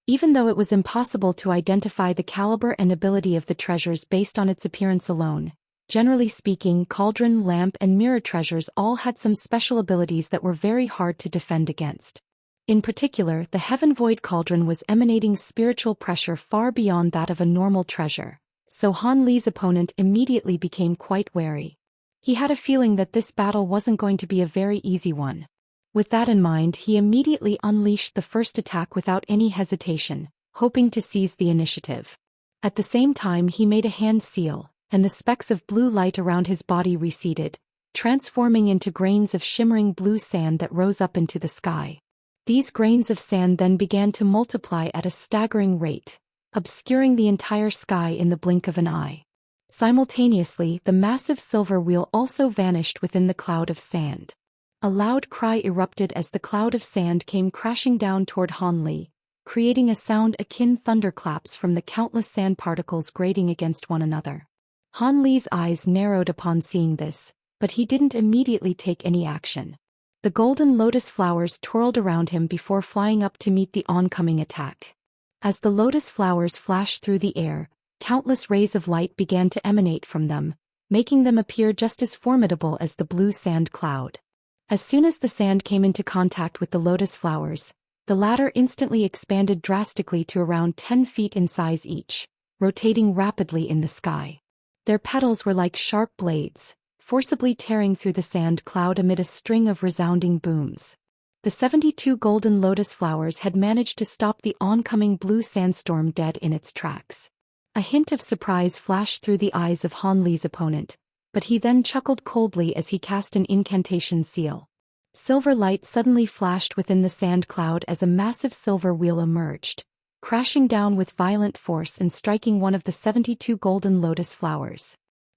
Even though it was impossible to identify the caliber and ability of the treasures based on its appearance alone, generally speaking, cauldron, lamp, and mirror treasures all had some special abilities that were very hard to defend against. In particular, the Heaven Void Cauldron was emanating spiritual pressure far beyond that of a normal treasure, so Han Li's opponent immediately became quite wary. He had a feeling that this battle wasn't going to be a very easy one. With that in mind, he immediately unleashed the first attack without any hesitation, hoping to seize the initiative. At the same time, he made a hand seal, and the specks of blue light around his body receded, transforming into grains of shimmering blue sand that rose up into the sky. These grains of sand then began to multiply at a staggering rate, obscuring the entire sky in the blink of an eye. Simultaneously, the massive silver wheel also vanished within the cloud of sand. A loud cry erupted as the cloud of sand came crashing down toward Han Li, creating a sound akin thunderclaps from the countless sand particles grating against one another. Han Li's eyes narrowed upon seeing this, but he didn't immediately take any action. The golden lotus flowers twirled around him before flying up to meet the oncoming attack. As the lotus flowers flashed through the air, countless rays of light began to emanate from them, making them appear just as formidable as the blue sand cloud. As soon as the sand came into contact with the lotus flowers, the latter instantly expanded drastically to around 10 feet in size each, rotating rapidly in the sky. Their petals were like sharp blades, forcibly tearing through the sand cloud amid a string of resounding booms. The 72 golden lotus flowers had managed to stop the oncoming blue sandstorm dead in its tracks. A hint of surprise flashed through the eyes of Han Li's opponent, but he then chuckled coldly as he cast an incantation seal. Silver light suddenly flashed within the sand cloud as a massive silver wheel emerged, crashing down with violent force and striking one of the 72 golden lotus flowers.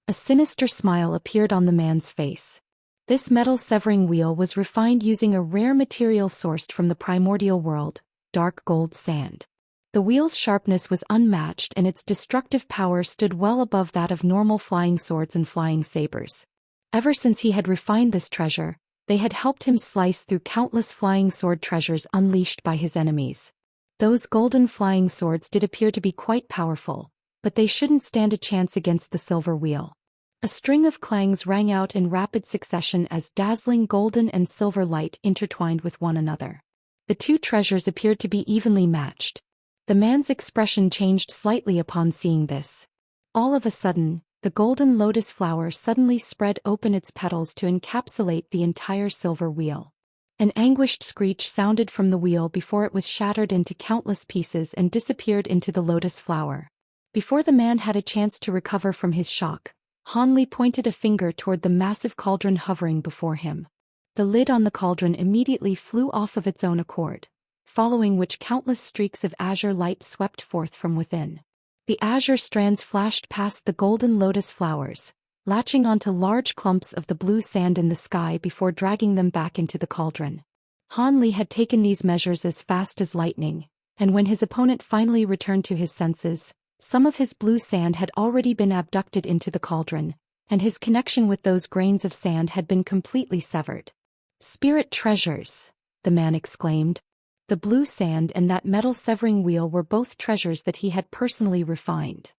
A sinister smile appeared on the man's face. This metal-severing wheel was refined using a rare material sourced from the primordial world, dark gold sand. The wheel's sharpness was unmatched and its destructive power stood well above that of normal flying swords and flying sabers. Ever since he had refined this treasure, they had helped him slice through countless flying sword treasures unleashed by his enemies. Those golden flying swords did appear to be quite powerful, but they shouldn't stand a chance against the silver wheel. A string of clangs rang out in rapid succession as dazzling golden and silver light intertwined with one another. The two treasures appeared to be evenly matched. The man's expression changed slightly upon seeing this. All of a sudden, the golden lotus flower suddenly spread open its petals to encapsulate the entire silver wheel. An anguished screech sounded from the wheel before it was shattered into countless pieces and disappeared into the lotus flower. Before the man had a chance to recover from his shock, Hanli pointed a finger toward the massive cauldron hovering before him. The lid on the cauldron immediately flew off of its own accord, following which countless streaks of azure light swept forth from within. The azure strands flashed past the golden lotus flowers, latching onto large clumps of the blue sand in the sky before dragging them back into the cauldron. Hanli had taken these measures as fast as lightning, and when his opponent finally returned to his senses, some of his blue sand had already been abducted into the cauldron, and his connection with those grains of sand had been completely severed. "Spirit treasures," the man exclaimed. The blue sand and that metal-severing wheel were both treasures that he had personally refined.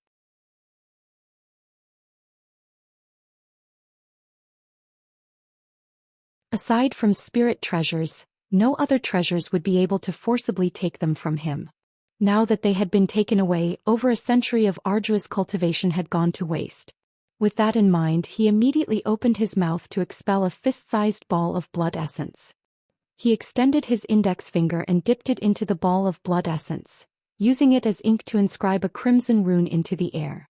Aside from spirit treasures, no other treasures would be able to forcibly take them from him. Now that they had been taken away, over a century of arduous cultivation had gone to waste. With that in mind, he immediately opened his mouth to expel a fist-sized ball of blood essence. He extended his index finger and dipped it into the ball of blood essence, using it as ink to inscribe a crimson rune into the air.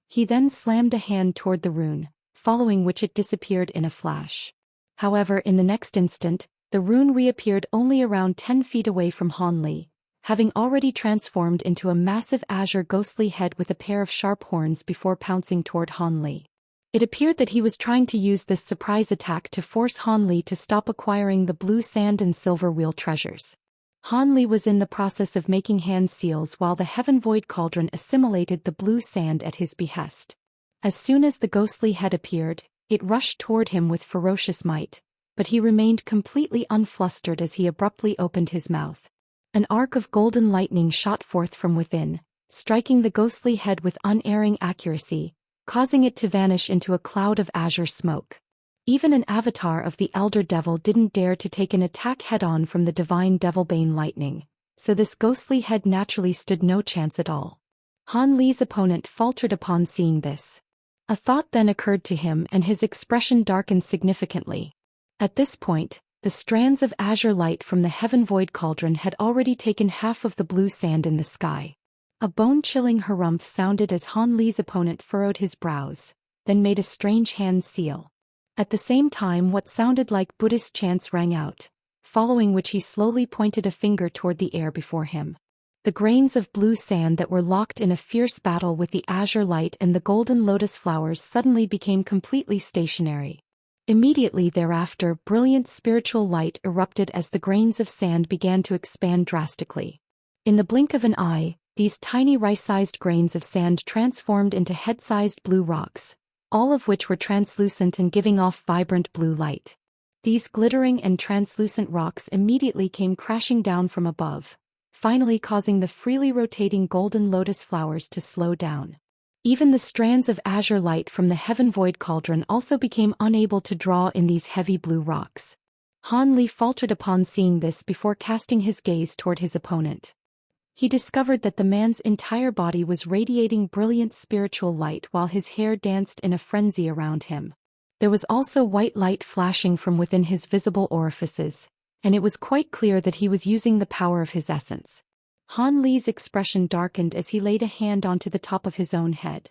He then slammed a hand toward the rune, following which it disappeared in a flash. However, in the next instant, the rune reappeared only around 10 feet away from Hanli, having already transformed into a massive azure ghostly head with a pair of sharp horns before pouncing toward Hanli. It appeared that he was trying to use this surprise attack to force Hanli to stop acquiring the blue sand and silver wheel treasures. Hanli was in the process of making hand seals while the Heaven Void Cauldron assimilated the blue sand at his behest. As soon as the ghostly head appeared, it rushed toward him with ferocious might, but he remained completely unflustered as he abruptly opened his mouth. An arc of golden lightning shot forth from within, striking the ghostly head with unerring accuracy, causing it to vanish into a cloud of azure smoke. Even an avatar of the Elder Devil didn't dare to take an attack head-on from the divine Devilbane lightning, so this ghostly head naturally stood no chance at all. Hanli's opponent faltered upon seeing this. A thought then occurred to him and his expression darkened significantly. At this point, the strands of azure light from the Heaven Void Cauldron had already taken half of the blue sand in the sky. A bone-chilling harumph sounded as Hanli's opponent furrowed his brows, then made a strange hand seal. At the same time, what sounded like Buddhist chants rang out, following which he slowly pointed a finger toward the air before him. The grains of blue sand that were locked in a fierce battle with the azure light and the golden lotus flowers suddenly became completely stationary. Immediately thereafter, brilliant spiritual light erupted as the grains of sand began to expand drastically. In the blink of an eye, these tiny rice-sized grains of sand transformed into head-sized blue rocks, all of which were translucent and giving off vibrant blue light. These glittering and translucent rocks immediately came crashing down from above, finally causing the freely rotating golden lotus flowers to slow down. Even the strands of azure light from the Heaven Void Cauldron also became unable to draw in these heavy blue rocks. Hanli faltered upon seeing this before casting his gaze toward his opponent. He discovered that the man's entire body was radiating brilliant spiritual light while his hair danced in a frenzy around him. There was also white light flashing from within his visible orifices, and it was quite clear that he was using the power of his essence. Hanli's expression darkened as he laid a hand onto the top of his own head.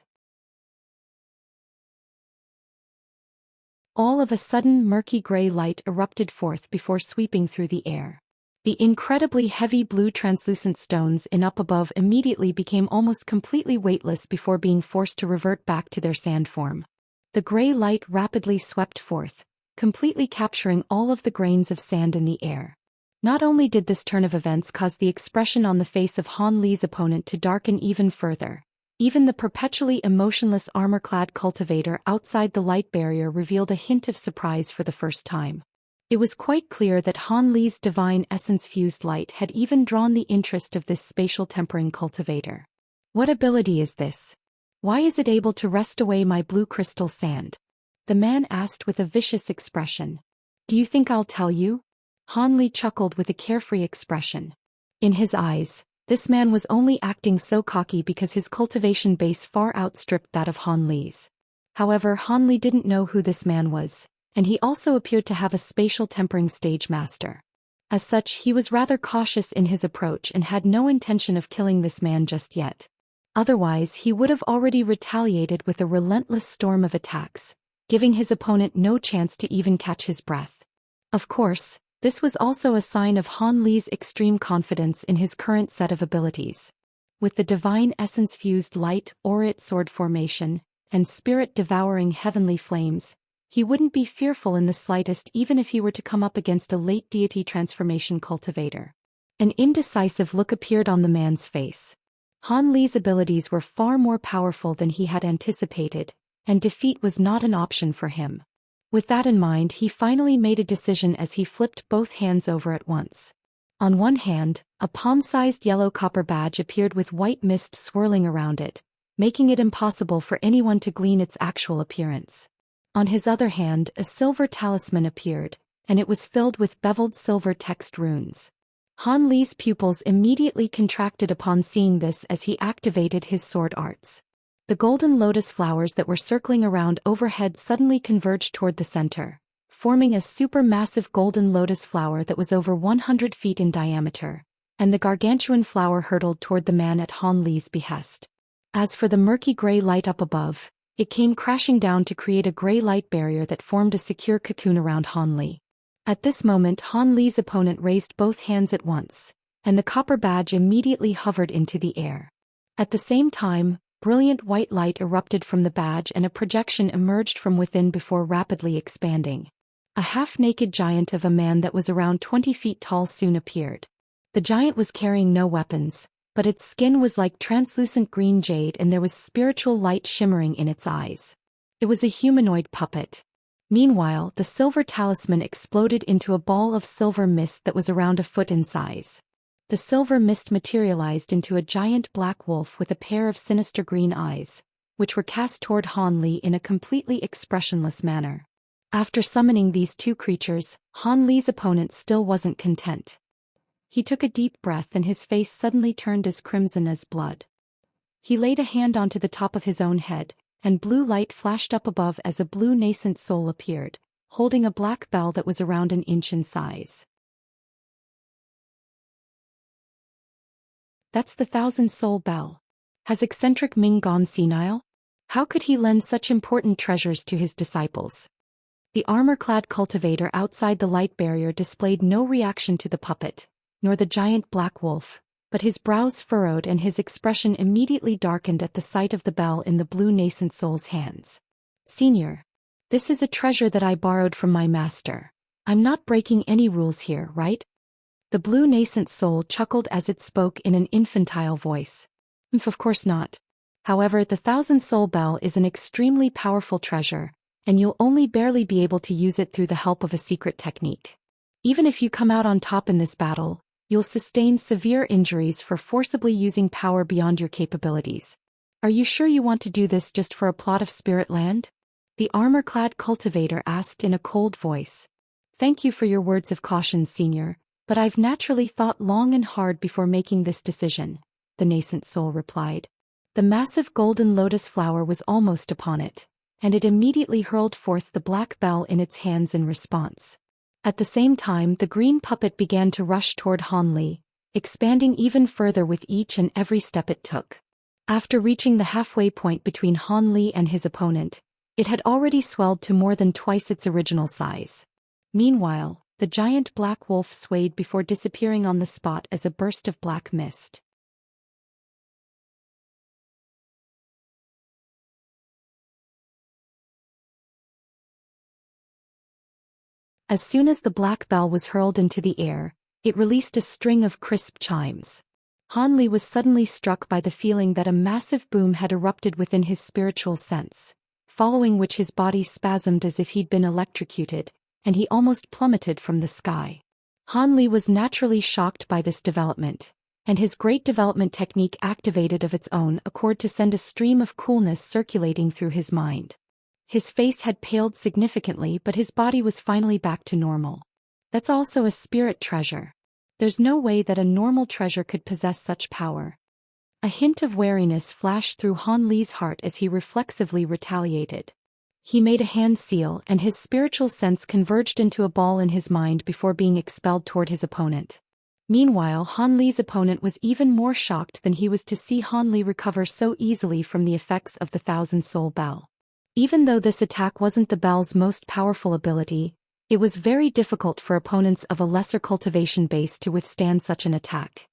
All of a sudden, murky gray light erupted forth before sweeping through the air. The incredibly heavy blue translucent stones in up above immediately became almost completely weightless before being forced to revert back to their sand form. The gray light rapidly swept forth, completely capturing all of the grains of sand in the air. Not only did this turn of events cause the expression on the face of Han Li's opponent to darken even further, even the perpetually emotionless armor-clad cultivator outside the light barrier revealed a hint of surprise for the first time. It was quite clear that Han Li's divine essence-fused light had even drawn the interest of this spatial tempering cultivator. What ability is this? Why is it able to wrest away my blue crystal sand? The man asked with a vicious expression. Do you think I'll tell you? Han Li chuckled with a carefree expression. In his eyes, this man was only acting so cocky because his cultivation base far outstripped that of Han Li's. However, Han Li didn't know who this man was, and he also appeared to have a spatial tempering stage master. As such, he was rather cautious in his approach and had no intention of killing this man just yet. Otherwise, he would have already retaliated with a relentless storm of attacks, giving his opponent no chance to even catch his breath. Of course, this was also a sign of Han Li's extreme confidence in his current set of abilities. With the divine essence-fused light, aurit sword formation, and spirit-devouring heavenly flames, he wouldn't be fearful in the slightest even if he were to come up against a late deity transformation cultivator. An indecisive look appeared on the man's face. Han Li's abilities were far more powerful than he had anticipated, and defeat was not an option for him. With that in mind, he finally made a decision as he flipped both hands over at once. On one hand, a palm-sized yellow copper badge appeared with white mist swirling around it, making it impossible for anyone to glean its actual appearance. On his other hand, a silver talisman appeared, and it was filled with beveled silver text runes. Han Li's pupils immediately contracted upon seeing this as he activated his sword arts. The golden lotus flowers that were circling around overhead suddenly converged toward the center, forming a supermassive golden lotus flower that was over 100 feet in diameter, and the gargantuan flower hurtled toward the man at Han Li's behest. As for the murky gray light up above, it came crashing down to create a gray light barrier that formed a secure cocoon around Han Li. At this moment, Han Li's opponent raised both hands at once, and the copper badge immediately hovered into the air. At the same time, brilliant white light erupted from the badge and a projection emerged from within before rapidly expanding. A half-naked giant of a man that was around 20 feet tall soon appeared. The giant was carrying no weapons, but its skin was like translucent green jade and there was spiritual light shimmering in its eyes. It was a humanoid puppet. Meanwhile, the silver talisman exploded into a ball of silver mist that was around a foot in size. The silver mist materialized into a giant black wolf with a pair of sinister green eyes, which were cast toward Han Li in a completely expressionless manner. After summoning these two creatures, Han Li's opponent still wasn't content. He took a deep breath and his face suddenly turned as crimson as blood. He laid a hand onto the top of his own head, and blue light flashed up above as a blue nascent soul appeared, holding a black bell that was around an inch in size. That's the 1,000-soul bell. Has eccentric Ming gone senile? How could he lend such important treasures to his disciples? The armor-clad cultivator outside the light barrier displayed no reaction to the puppet, nor the giant black wolf, but his brows furrowed and his expression immediately darkened at the sight of the bell in the blue nascent soul's hands. Senior, this is a treasure that I borrowed from my master. I'm not breaking any rules here, right? The blue nascent soul chuckled as it spoke in an infantile voice. Of course not. However, the 1,000-soul bell is an extremely powerful treasure, and you'll only barely be able to use it through the help of a secret technique. Even if you come out on top in this battle, you'll sustain severe injuries for forcibly using power beyond your capabilities. Are you sure you want to do this just for a plot of spirit land? The armor-clad cultivator asked in a cold voice. Thank you for your words of caution, Senior, but I've naturally thought long and hard before making this decision, the nascent soul replied. The massive golden lotus flower was almost upon it, and it immediately hurled forth the black bell in its hands in response. At the same time, the green puppet began to rush toward Han Li, expanding even further with each and every step it took. After reaching the halfway point between Han Li and his opponent, it had already swelled to more than twice its original size. Meanwhile, the giant black wolf swayed before disappearing on the spot as a burst of black mist. As soon as the black bell was hurled into the air, it released a string of crisp chimes. Han Li was suddenly struck by the feeling that a massive boom had erupted within his spiritual sense, following which his body spasmed as if he'd been electrocuted, and he almost plummeted from the sky. Han Li was naturally shocked by this development, and his great development technique activated of its own accord to send a stream of coolness circulating through his mind. His face had paled significantly, but his body was finally back to normal. That's also a spirit treasure. There's no way that a normal treasure could possess such power. A hint of wariness flashed through Han Li's heart as he reflexively retaliated. He made a hand seal, and his spiritual sense converged into a ball in his mind before being expelled toward his opponent. Meanwhile, Han Li's opponent was even more shocked than he was to see Han Li recover so easily from the effects of the Thousand-Soul Bell. Even though this attack wasn't the bell's most powerful ability, it was very difficult for opponents of a lesser cultivation base to withstand such an attack.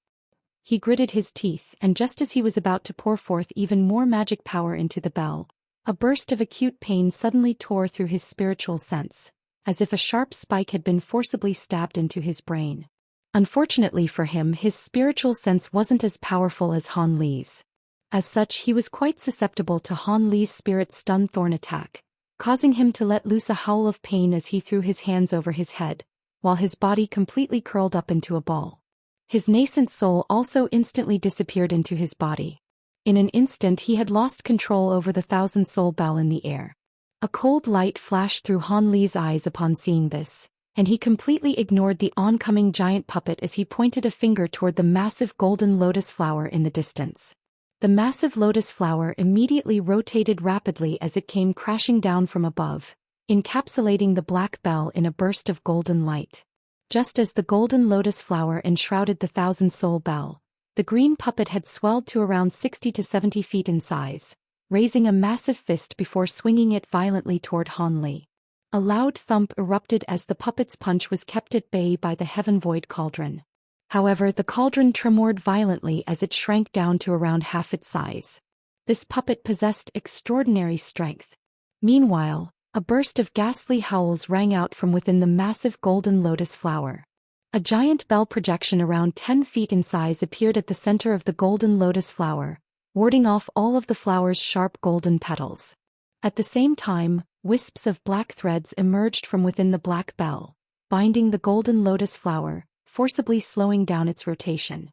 He gritted his teeth, and just as he was about to pour forth even more magic power into the bell, a burst of acute pain suddenly tore through his spiritual sense, as if a sharp spike had been forcibly stabbed into his brain. Unfortunately for him, his spiritual sense wasn't as powerful as Han Li's. As such, he was quite susceptible to Han Li's spirit stun thorn attack, causing him to let loose a howl of pain as he threw his hands over his head, while his body completely curled up into a ball. His nascent soul also instantly disappeared into his body. In an instant he had lost control over the Thousand-Soul Bell in the air. A cold light flashed through Han Li's eyes upon seeing this, and he completely ignored the oncoming giant puppet as he pointed a finger toward the massive golden lotus flower in the distance. The massive lotus flower immediately rotated rapidly as it came crashing down from above, encapsulating the black bell in a burst of golden light. Just as the golden lotus flower enshrouded the Thousand-Soul Bell, the green puppet had swelled to around 60 to 70 feet in size, raising a massive fist before swinging it violently toward Han Li. A loud thump erupted as the puppet's punch was kept at bay by the Heaven Void Cauldron. However, the cauldron tremored violently as it shrank down to around half its size. This puppet possessed extraordinary strength. Meanwhile, a burst of ghastly howls rang out from within the massive golden lotus flower. A giant bell projection around 10 feet in size appeared at the center of the golden lotus flower, warding off all of the flower's sharp golden petals. At the same time, wisps of black threads emerged from within the black bell, binding the golden lotus flower, forcibly slowing down its rotation.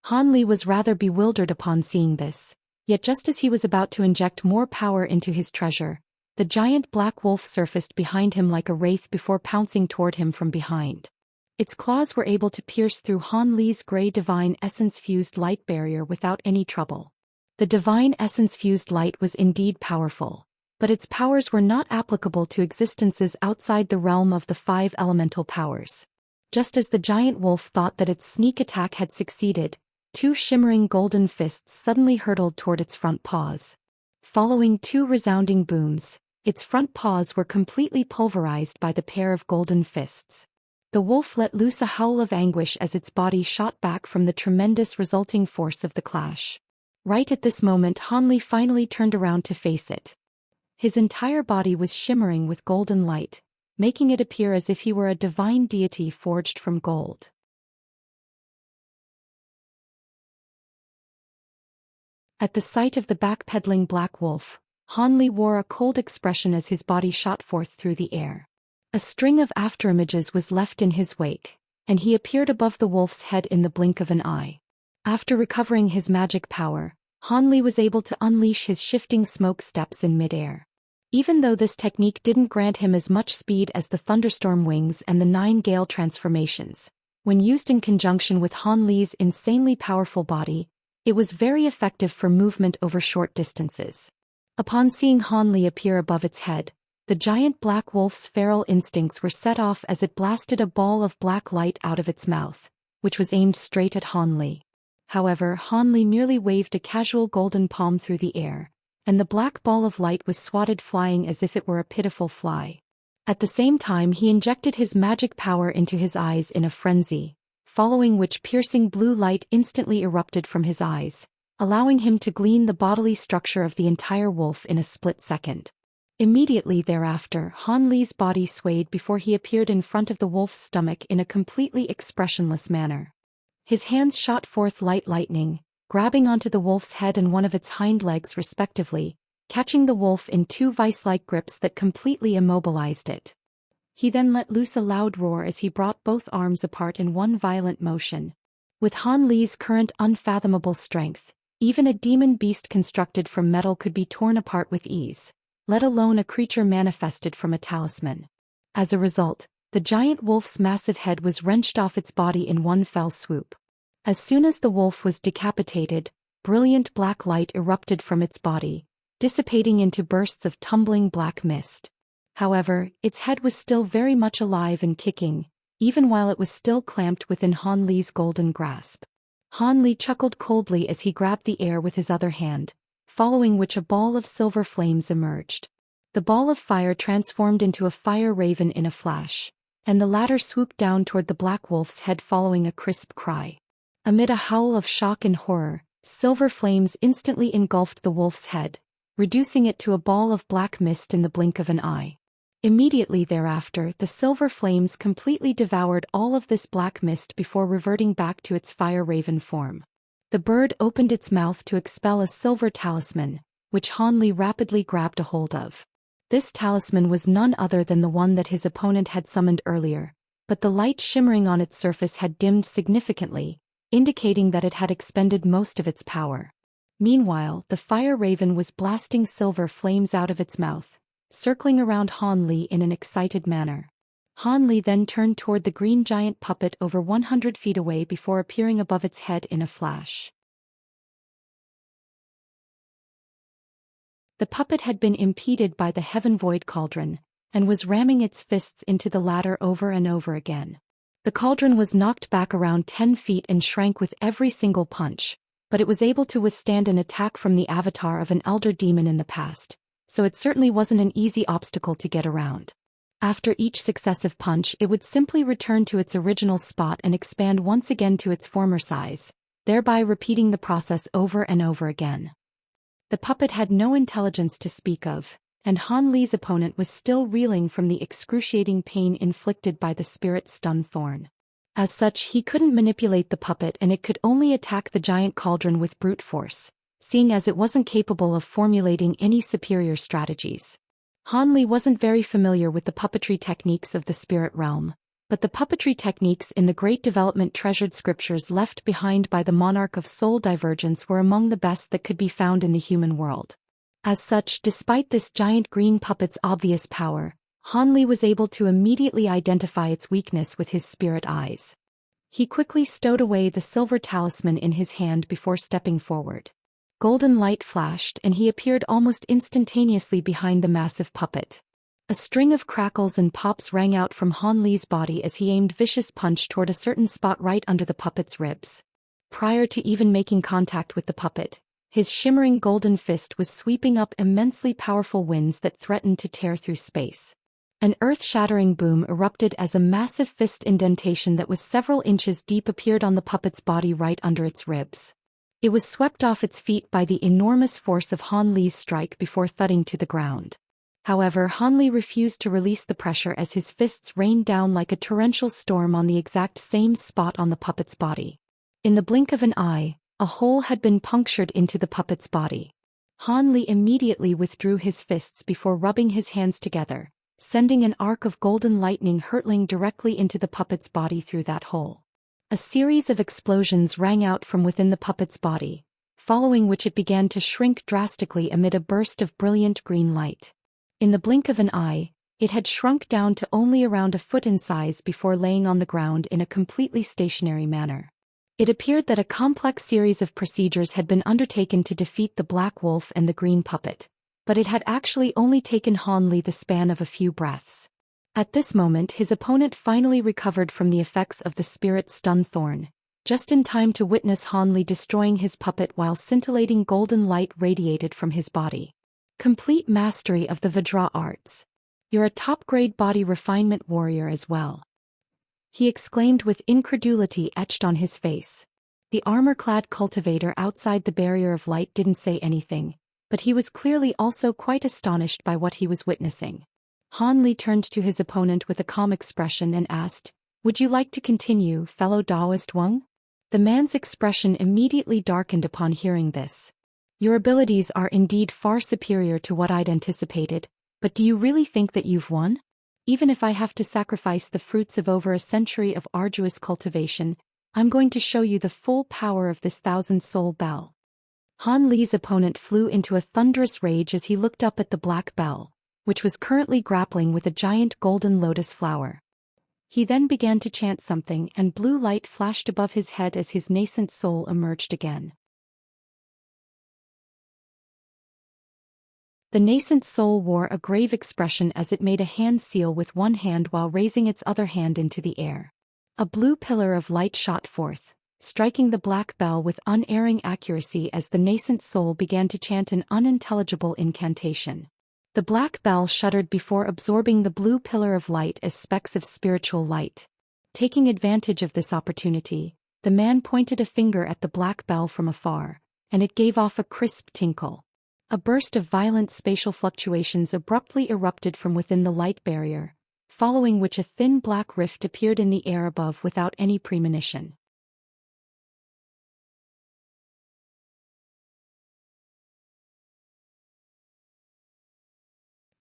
Han Li was rather bewildered upon seeing this, yet just as he was about to inject more power into his treasure, the giant black wolf surfaced behind him like a wraith before pouncing toward him from behind. Its claws were able to pierce through Han Li's gray divine essence-fused light barrier without any trouble. The divine essence-fused light was indeed powerful, but its powers were not applicable to existences outside the realm of the 5 elemental powers. Just as the giant wolf thought that its sneak attack had succeeded, 2 shimmering golden fists suddenly hurtled toward its front paws. Following 2 resounding booms, its front paws were completely pulverized by the pair of golden fists. The wolf let loose a howl of anguish as its body shot back from the tremendous resulting force of the clash. Right at this moment, Han Li finally turned around to face it. His entire body was shimmering with golden light, making it appear as if he were a divine deity forged from gold. At the sight of the backpedaling black wolf, Han Li wore a cold expression as his body shot forth through the air. A string of afterimages was left in his wake, and he appeared above the wolf's head in the blink of an eye. After recovering his magic power, Han Li was able to unleash his shifting smoke steps in midair. Even though this technique didn't grant him as much speed as the thunderstorm wings and the 9 gale transformations, when used in conjunction with Han Li's insanely powerful body, it was very effective for movement over short distances. Upon seeing Han Li appear above its head, the giant black wolf's feral instincts were set off as it blasted a ball of black light out of its mouth, which was aimed straight at Han Li. However, Han Li merely waved a casual golden palm through the air, and the black ball of light was swatted flying as if it were a pitiful fly. At the same time, he injected his magic power into his eyes in a frenzy, following which piercing blue light instantly erupted from his eyes, allowing him to glean the bodily structure of the entire wolf in a split second. Immediately thereafter, Han Li's body swayed before he appeared in front of the wolf's stomach in a completely expressionless manner. His hands shot forth light lightning, grabbing onto the wolf's head and one of its hind legs respectively, catching the wolf in two vice-like grips that completely immobilized it. He then let loose a loud roar as he brought both arms apart in one violent motion. With Han Li's current unfathomable strength, even a demon beast constructed from metal could be torn apart with ease, let alone a creature manifested from a talisman. As a result, the giant wolf's massive head was wrenched off its body in one fell swoop. As soon as the wolf was decapitated, brilliant black light erupted from its body, dissipating into bursts of tumbling black mist. However, its head was still very much alive and kicking, even while it was still clamped within Han Li's golden grasp. Han Li chuckled coldly as he grabbed the air with his other hand, following which a ball of silver flames emerged. The ball of fire transformed into a fire raven in a flash, and the latter swooped down toward the black wolf's head following a crisp cry. Amid a howl of shock and horror, silver flames instantly engulfed the wolf's head, reducing it to a ball of black mist in the blink of an eye. Immediately thereafter, the silver flames completely devoured all of this black mist before reverting back to its fire raven form. The bird opened its mouth to expel a silver talisman, which Han Li rapidly grabbed a hold of. This talisman was none other than the one that his opponent had summoned earlier, but the light shimmering on its surface had dimmed significantly, indicating that it had expended most of its power. Meanwhile, the fire raven was blasting silver flames out of its mouth, circling around Han Li in an excited manner. Han Li then turned toward the green giant puppet over 100 feet away before appearing above its head in a flash. The puppet had been impeded by the heaven void cauldron, and was ramming its fists into the latter over and over again. The cauldron was knocked back around 10 feet and shrank with every single punch, but it was able to withstand an attack from the avatar of an elder demon in the past, so it certainly wasn't an easy obstacle to get around. After each successive punch, it would simply return to its original spot and expand once again to its former size, thereby repeating the process over and over again. The puppet had no intelligence to speak of, and Han Li's opponent was still reeling from the excruciating pain inflicted by the spirit stun thorn. As such, he couldn't manipulate the puppet and it could only attack the giant cauldron with brute force, seeing as it wasn't capable of formulating any superior strategies. Han Li wasn't very familiar with the puppetry techniques of the spirit realm, but the puppetry techniques in the great development treasured scriptures left behind by the monarch of soul divergence were among the best that could be found in the human world. As such, despite this giant green puppet's obvious power, Han Li was able to immediately identify its weakness with his spirit eyes. He quickly stowed away the silver talisman in his hand before stepping forward. Golden light flashed and he appeared almost instantaneously behind the massive puppet. A string of crackles and pops rang out from Han Li's body as he aimed vicious punch toward a certain spot right under the puppet's ribs. Prior to even making contact with the puppet, his shimmering golden fist was sweeping up immensely powerful winds that threatened to tear through space. An earth-shattering boom erupted as a massive fist indentation that was several inches deep appeared on the puppet's body right under its ribs. It was swept off its feet by the enormous force of Han Li's strike before thudding to the ground. However, Han Li refused to release the pressure as his fists rained down like a torrential storm on the exact same spot on the puppet's body. In the blink of an eye, a hole had been punctured into the puppet's body. Han Li immediately withdrew his fists before rubbing his hands together, sending an arc of golden lightning hurtling directly into the puppet's body through that hole. A series of explosions rang out from within the puppet's body, following which it began to shrink drastically amid a burst of brilliant green light. In the blink of an eye, it had shrunk down to only around a foot in size before laying on the ground in a completely stationary manner. It appeared that a complex series of procedures had been undertaken to defeat the black wolf and the green puppet, but it had actually only taken Han Li the span of a few breaths. At this moment, his opponent finally recovered from the effects of the spirit stun thorn, just in time to witness Han Li destroying his puppet while scintillating golden light radiated from his body. Complete mastery of the Vajra arts. You're a top-grade body refinement warrior as well, he exclaimed with incredulity etched on his face. The armor-clad cultivator outside the barrier of light didn't say anything, but he was clearly also quite astonished by what he was witnessing. Han Li turned to his opponent with a calm expression and asked, "Would you like to continue, fellow Taoist Wang?" The man's expression immediately darkened upon hearing this. "Your abilities are indeed far superior to what I'd anticipated, but do you really think that you've won? Even if I have to sacrifice the fruits of over a century of arduous cultivation, I'm going to show you the full power of this 1,000-soul bell." Han Li's opponent flew into a thunderous rage as he looked up at the black bell, which was currently grappling with a giant golden lotus flower. He then began to chant something, and blue light flashed above his head as his nascent soul emerged again. The nascent soul wore a grave expression as it made a hand seal with one hand while raising its other hand into the air. A blue pillar of light shot forth, striking the black bell with unerring accuracy as the nascent soul began to chant an unintelligible incantation. The black bell shuddered before absorbing the blue pillar of light as specks of spiritual light. Taking advantage of this opportunity, the man pointed a finger at the black bell from afar, and it gave off a crisp tinkle. A burst of violent spatial fluctuations abruptly erupted from within the light barrier, following which a thin black rift appeared in the air above without any premonition.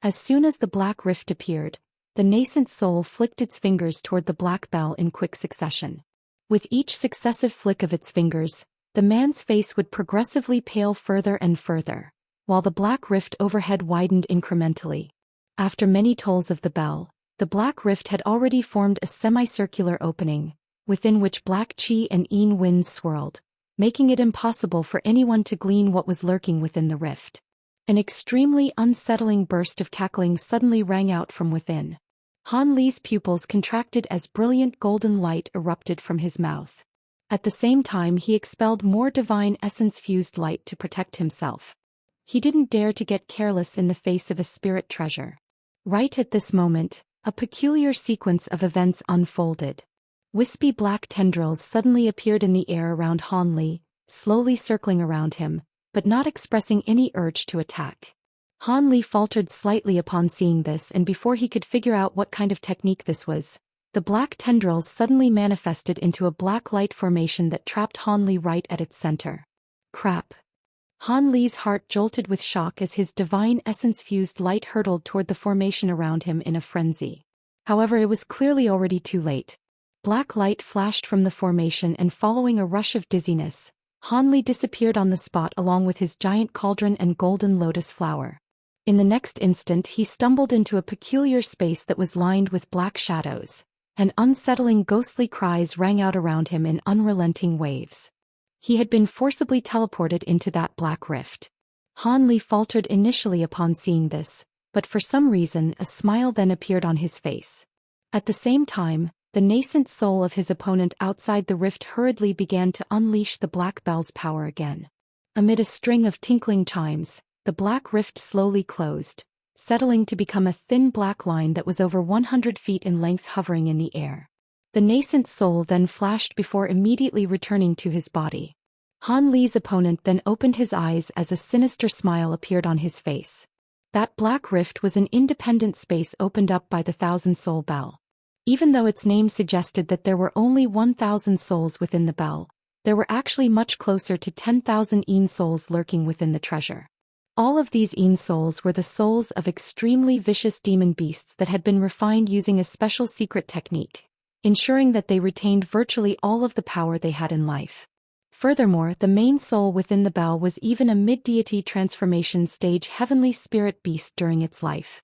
As soon as the black rift appeared, the nascent soul flicked its fingers toward the black bell in quick succession. With each successive flick of its fingers, the man's face would progressively pale further and further, while the black rift overhead widened incrementally. After many tolls of the bell, the black rift had already formed a semicircular opening, within which black qi and yin winds swirled, making it impossible for anyone to glean what was lurking within the rift. An extremely unsettling burst of cackling suddenly rang out from within. Han Li's pupils contracted as brilliant golden light erupted from his mouth. At the same time he expelled more divine essence-fused light to protect himself. He didn't dare to get careless in the face of a spirit treasure. Right at this moment, a peculiar sequence of events unfolded. Wispy black tendrils suddenly appeared in the air around Han Li, slowly circling around him, but not expressing any urge to attack. Han Li faltered slightly upon seeing this, and before he could figure out what kind of technique this was, the black tendrils suddenly manifested into a black light formation that trapped Han Li right at its center. Crap! Han Li's heart jolted with shock as his divine essence-fused light hurtled toward the formation around him in a frenzy. However, it was clearly already too late. Black light flashed from the formation, and following a rush of dizziness, Han Li disappeared on the spot along with his giant cauldron and golden lotus flower. In the next instant he stumbled into a peculiar space that was lined with black shadows, and unsettling ghostly cries rang out around him in unrelenting waves. He had been forcibly teleported into that black rift. Han Li faltered initially upon seeing this, but for some reason a smile then appeared on his face. At the same time, the nascent soul of his opponent outside the rift hurriedly began to unleash the black bell's power again. Amid a string of tinkling chimes, the black rift slowly closed, settling to become a thin black line that was over 100 feet in length hovering in the air. The nascent soul then flashed before immediately returning to his body. Han Li's opponent then opened his eyes as a sinister smile appeared on his face. That black rift was an independent space opened up by the 1,000-soul bell. Even though its name suggested that there were only 1,000 souls within the bell, there were actually much closer to 10,000 yin souls lurking within the treasure. All of these yin souls were the souls of extremely vicious demon beasts that had been refined using a special secret technique, ensuring that they retained virtually all of the power they had in life. Furthermore, the main soul within the bell was even a mid-deity transformation stage heavenly spirit beast during its life.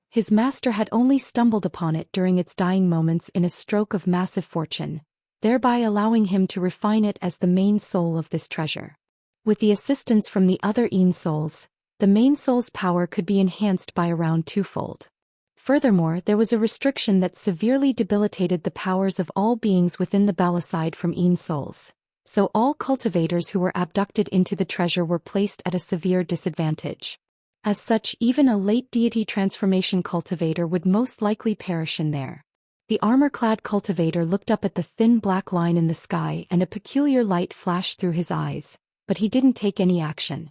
His master had only stumbled upon it during its dying moments in a stroke of massive fortune, thereby allowing him to refine it as the main soul of this treasure. With the assistance from the other yin souls, the main soul's power could be enhanced by around twofold. Furthermore, there was a restriction that severely debilitated the powers of all beings within the bell aside from yin souls, so all cultivators who were abducted into the treasure were placed at a severe disadvantage. As such, even a late deity transformation cultivator would most likely perish in there. The armor-clad cultivator looked up at the thin black line in the sky and a peculiar light flashed through his eyes, but he didn't take any action.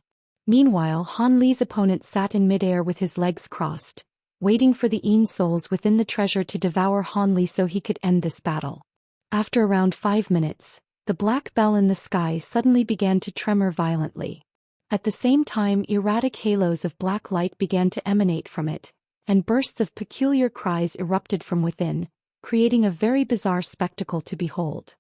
Meanwhile, Han Li's opponent sat in midair with his legs crossed, waiting for the Yin souls within the treasure to devour Han Li so he could end this battle. After around 5 minutes, the black bell in the sky suddenly began to tremor violently. At the same time, erratic halos of black light began to emanate from it, and bursts of peculiar cries erupted from within, creating a very bizarre spectacle to behold.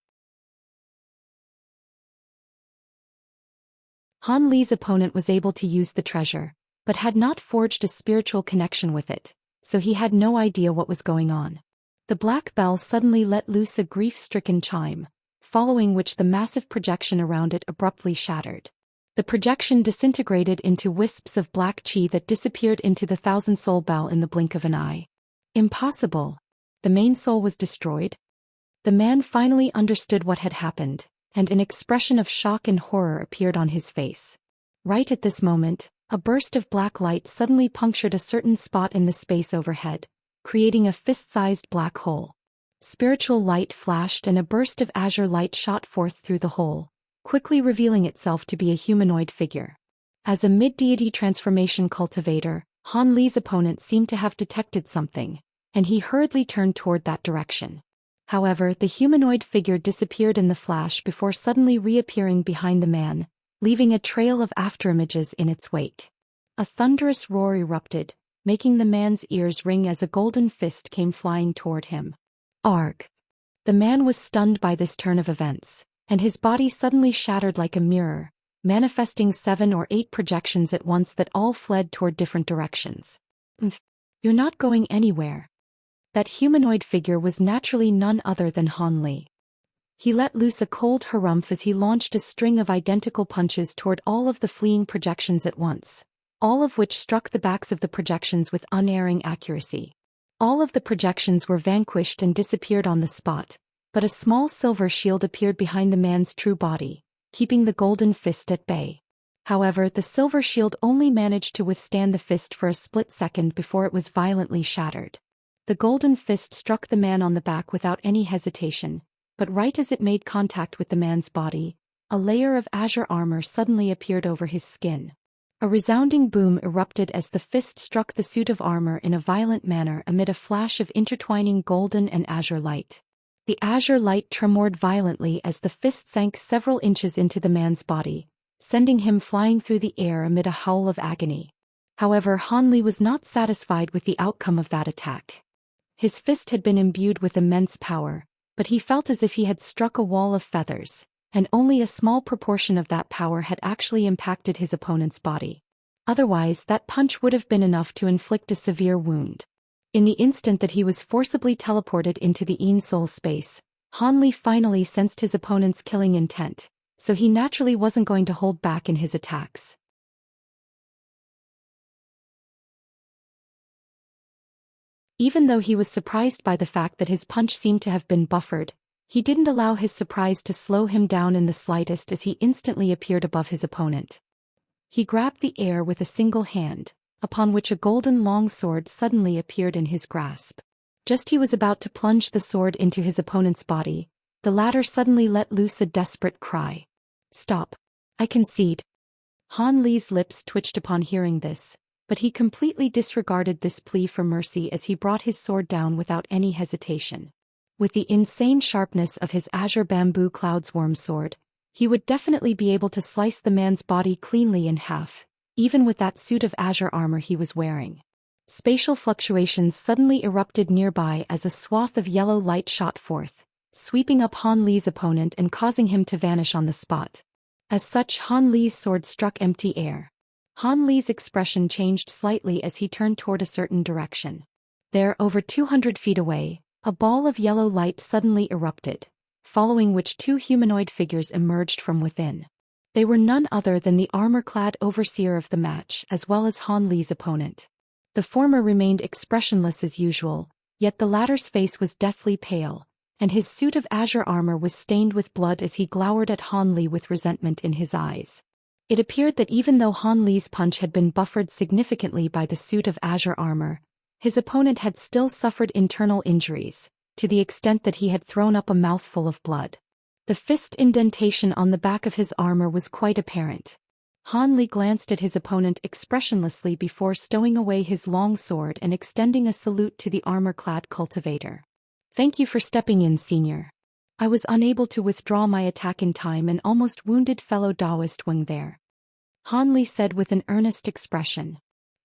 Han Li's opponent was able to use the treasure, but had not forged a spiritual connection with it, so he had no idea what was going on. The black bell suddenly let loose a grief-stricken chime, following which the massive projection around it abruptly shattered. The projection disintegrated into wisps of black chi that disappeared into the thousand-soul bell in the blink of an eye. Impossible! The main soul was destroyed? The man finally understood what had happened, and an expression of shock and horror appeared on his face. Right at this moment, a burst of black light suddenly punctured a certain spot in the space overhead, creating a fist-sized black hole. Spiritual light flashed and a burst of azure light shot forth through the hole, quickly revealing itself to be a humanoid figure. As a mid-deity transformation cultivator, Han Li's opponent seemed to have detected something, and he hurriedly turned toward that direction. However, the humanoid figure disappeared in the flash before suddenly reappearing behind the man, leaving a trail of afterimages in its wake. A thunderous roar erupted, making the man's ears ring as a golden fist came flying toward him. Arg! The man was stunned by this turn of events, and his body suddenly shattered like a mirror, manifesting 7 or 8 projections at once that all fled toward different directions. You're not going anywhere. That humanoid figure was naturally none other than Han Li. He let loose a cold harumph as he launched a string of identical punches toward all of the fleeing projections at once, all of which struck the backs of the projections with unerring accuracy. All of the projections were vanquished and disappeared on the spot, but a small silver shield appeared behind the man's true body, keeping the golden fist at bay. However, the silver shield only managed to withstand the fist for a split second before it was violently shattered. The golden fist struck the man on the back without any hesitation, but right as it made contact with the man's body, a layer of azure armor suddenly appeared over his skin. A resounding boom erupted as the fist struck the suit of armor in a violent manner amid a flash of intertwining golden and azure light. The azure light tremored violently as the fist sank several inches into the man's body, sending him flying through the air amid a howl of agony. However, Han Li was not satisfied with the outcome of that attack. His fist had been imbued with immense power, but he felt as if he had struck a wall of feathers, and only a small proportion of that power had actually impacted his opponent's body. Otherwise, that punch would have been enough to inflict a severe wound. In the instant that he was forcibly teleported into the Yin soul space, Han Li finally sensed his opponent's killing intent, so he naturally wasn't going to hold back in his attacks. Even though he was surprised by the fact that his punch seemed to have been buffered, he didn't allow his surprise to slow him down in the slightest as he instantly appeared above his opponent. He grabbed the air with a single hand, upon which a golden long sword suddenly appeared in his grasp. Just he was about to plunge the sword into his opponent's body, the latter suddenly let loose a desperate cry. "Stop. I concede." Han Li's lips twitched upon hearing this, but he completely disregarded this plea for mercy as he brought his sword down without any hesitation. With the insane sharpness of his azure bamboo cloudsworm sword, he would definitely be able to slice the man's body cleanly in half, even with that suit of azure armor he was wearing. Spatial fluctuations suddenly erupted nearby as a swath of yellow light shot forth, sweeping up Han Li's opponent and causing him to vanish on the spot. As such, Han Li's sword struck empty air. Han Li's expression changed slightly as he turned toward a certain direction. There, over 200 feet away, a ball of yellow light suddenly erupted, following which 2 humanoid figures emerged from within. They were none other than the armor-clad overseer of the match as well as Han Li's opponent. The former remained expressionless as usual, yet the latter's face was deathly pale, and his suit of azure armor was stained with blood as he glowered at Han Li with resentment in his eyes. It appeared that even though Han Li's punch had been buffered significantly by the suit of azure armor, his opponent had still suffered internal injuries, to the extent that he had thrown up a mouthful of blood. The fist indentation on the back of his armor was quite apparent. Han Li glanced at his opponent expressionlessly before stowing away his long sword and extending a salute to the armor-clad cultivator. Thank you for stepping in, senior. I was unable to withdraw my attack in time and almost wounded fellow Taoist Wang there. Han Li said with an earnest expression.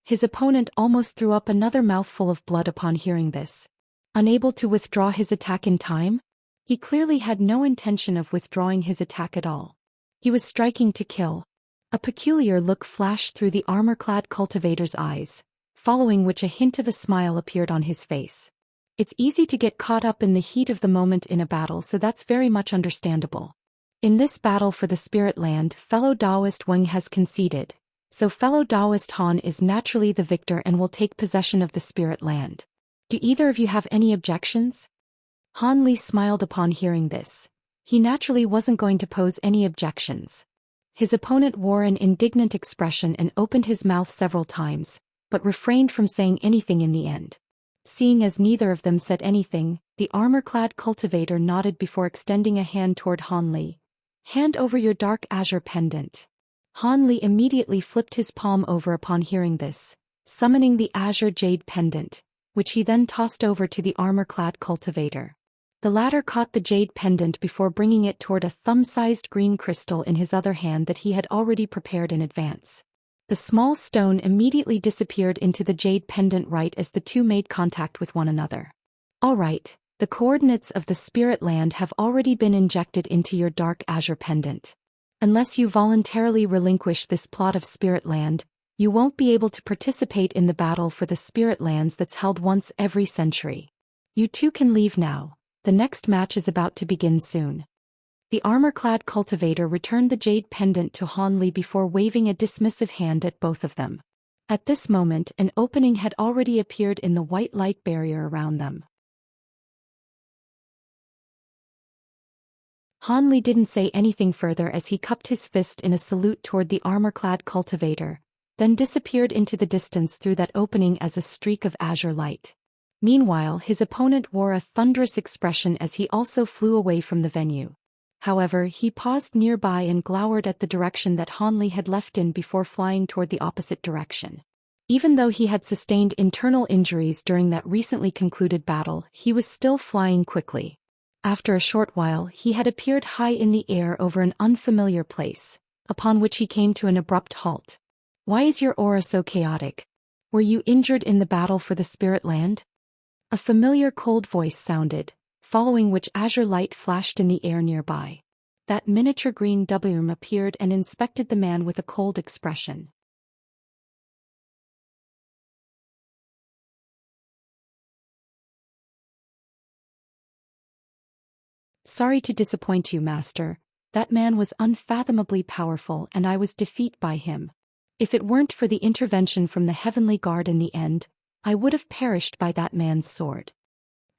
His opponent almost threw up another mouthful of blood upon hearing this. Unable to withdraw his attack in time? He clearly had no intention of withdrawing his attack at all. He was striking to kill. A peculiar look flashed through the armor-clad cultivator's eyes, following which a hint of a smile appeared on his face. It's easy to get caught up in the heat of the moment in a battle, so that's very much understandable. In this battle for the Spirit Land, fellow Taoist Wang has conceded, so fellow Taoist Han is naturally the victor and will take possession of the Spirit Land. Do either of you have any objections? Han Li smiled upon hearing this. He naturally wasn't going to pose any objections. His opponent wore an indignant expression and opened his mouth several times, but refrained from saying anything in the end. Seeing as neither of them said anything, the armor-clad cultivator nodded before extending a hand toward Han Li. Hand over your dark azure pendant. Han Li immediately flipped his palm over upon hearing this, summoning the azure jade pendant, which he then tossed over to the armor-clad cultivator. The latter caught the jade pendant before bringing it toward a thumb-sized green crystal in his other hand that he had already prepared in advance. The small stone immediately disappeared into the jade pendant right as the two made contact with one another. All right, the coordinates of the Spirit Land have already been injected into your dark azure pendant. Unless you voluntarily relinquish this plot of Spirit Land, you won't be able to participate in the battle for the Spirit Lands that's held once every century. You two can leave now. The next match is about to begin soon. The armor-clad cultivator returned the jade pendant to Han Li before waving a dismissive hand at both of them. At this moment, an opening had already appeared in the white light barrier around them. Han Li didn't say anything further as he cupped his fist in a salute toward the armor-clad cultivator, then disappeared into the distance through that opening as a streak of azure light. Meanwhile, his opponent wore a thunderous expression as he also flew away from the venue. However, he paused nearby and glowered at the direction that Han Li had left in before flying toward the opposite direction. Even though he had sustained internal injuries during that recently concluded battle, he was still flying quickly. After a short while, he had appeared high in the air over an unfamiliar place, upon which he came to an abrupt halt. Why is your aura so chaotic? Were you injured in the battle for the Spirit Land? A familiar cold voice sounded, following which azure light flashed in the air nearby. That miniature green WM appeared and inspected the man with a cold expression. Sorry to disappoint you, Master. That man was unfathomably powerful and I was defeated by him. If it weren't for the intervention from the Heavenly Guard in the end, I would have perished by that man's sword.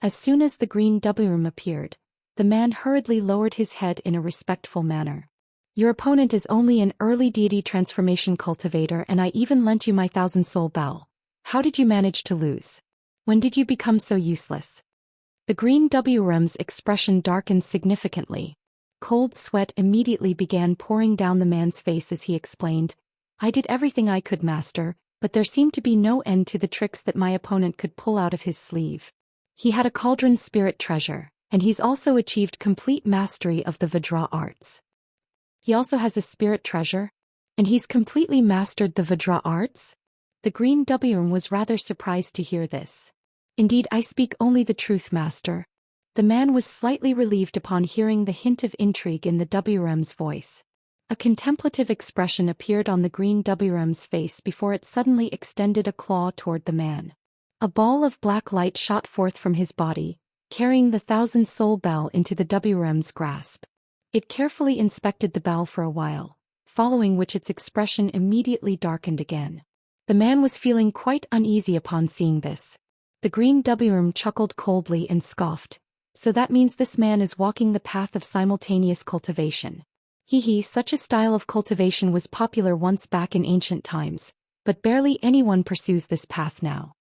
As soon as the green WM appeared, the man hurriedly lowered his head in a respectful manner. Your opponent is only an early deity transformation cultivator and I even lent you my 1,000-soul bell. How did you manage to lose? When did you become so useless? The green WM's expression darkened significantly. Cold sweat immediately began pouring down the man's face as he explained, I did everything I could, Master, but there seemed to be no end to the tricks that my opponent could pull out of his sleeve. He had a cauldron spirit treasure, and he's also achieved complete mastery of the Vajra arts. He also has a spirit treasure? And he's completely mastered the Vajra arts? The green WM was rather surprised to hear this. Indeed, I speak only the truth, Master. The man was slightly relieved upon hearing the hint of intrigue in the WM's voice. A contemplative expression appeared on the green WM's face before it suddenly extended a claw toward the man. A ball of black light shot forth from his body, carrying the 1,000-soul bell into the WM's grasp. It carefully inspected the bell for a while, following which its expression immediately darkened again. The man was feeling quite uneasy upon seeing this. The green WM chuckled coldly and scoffed, so that means this man is walking the path of simultaneous cultivation. Such a style of cultivation was popular once back in ancient times, but barely anyone pursues this path now.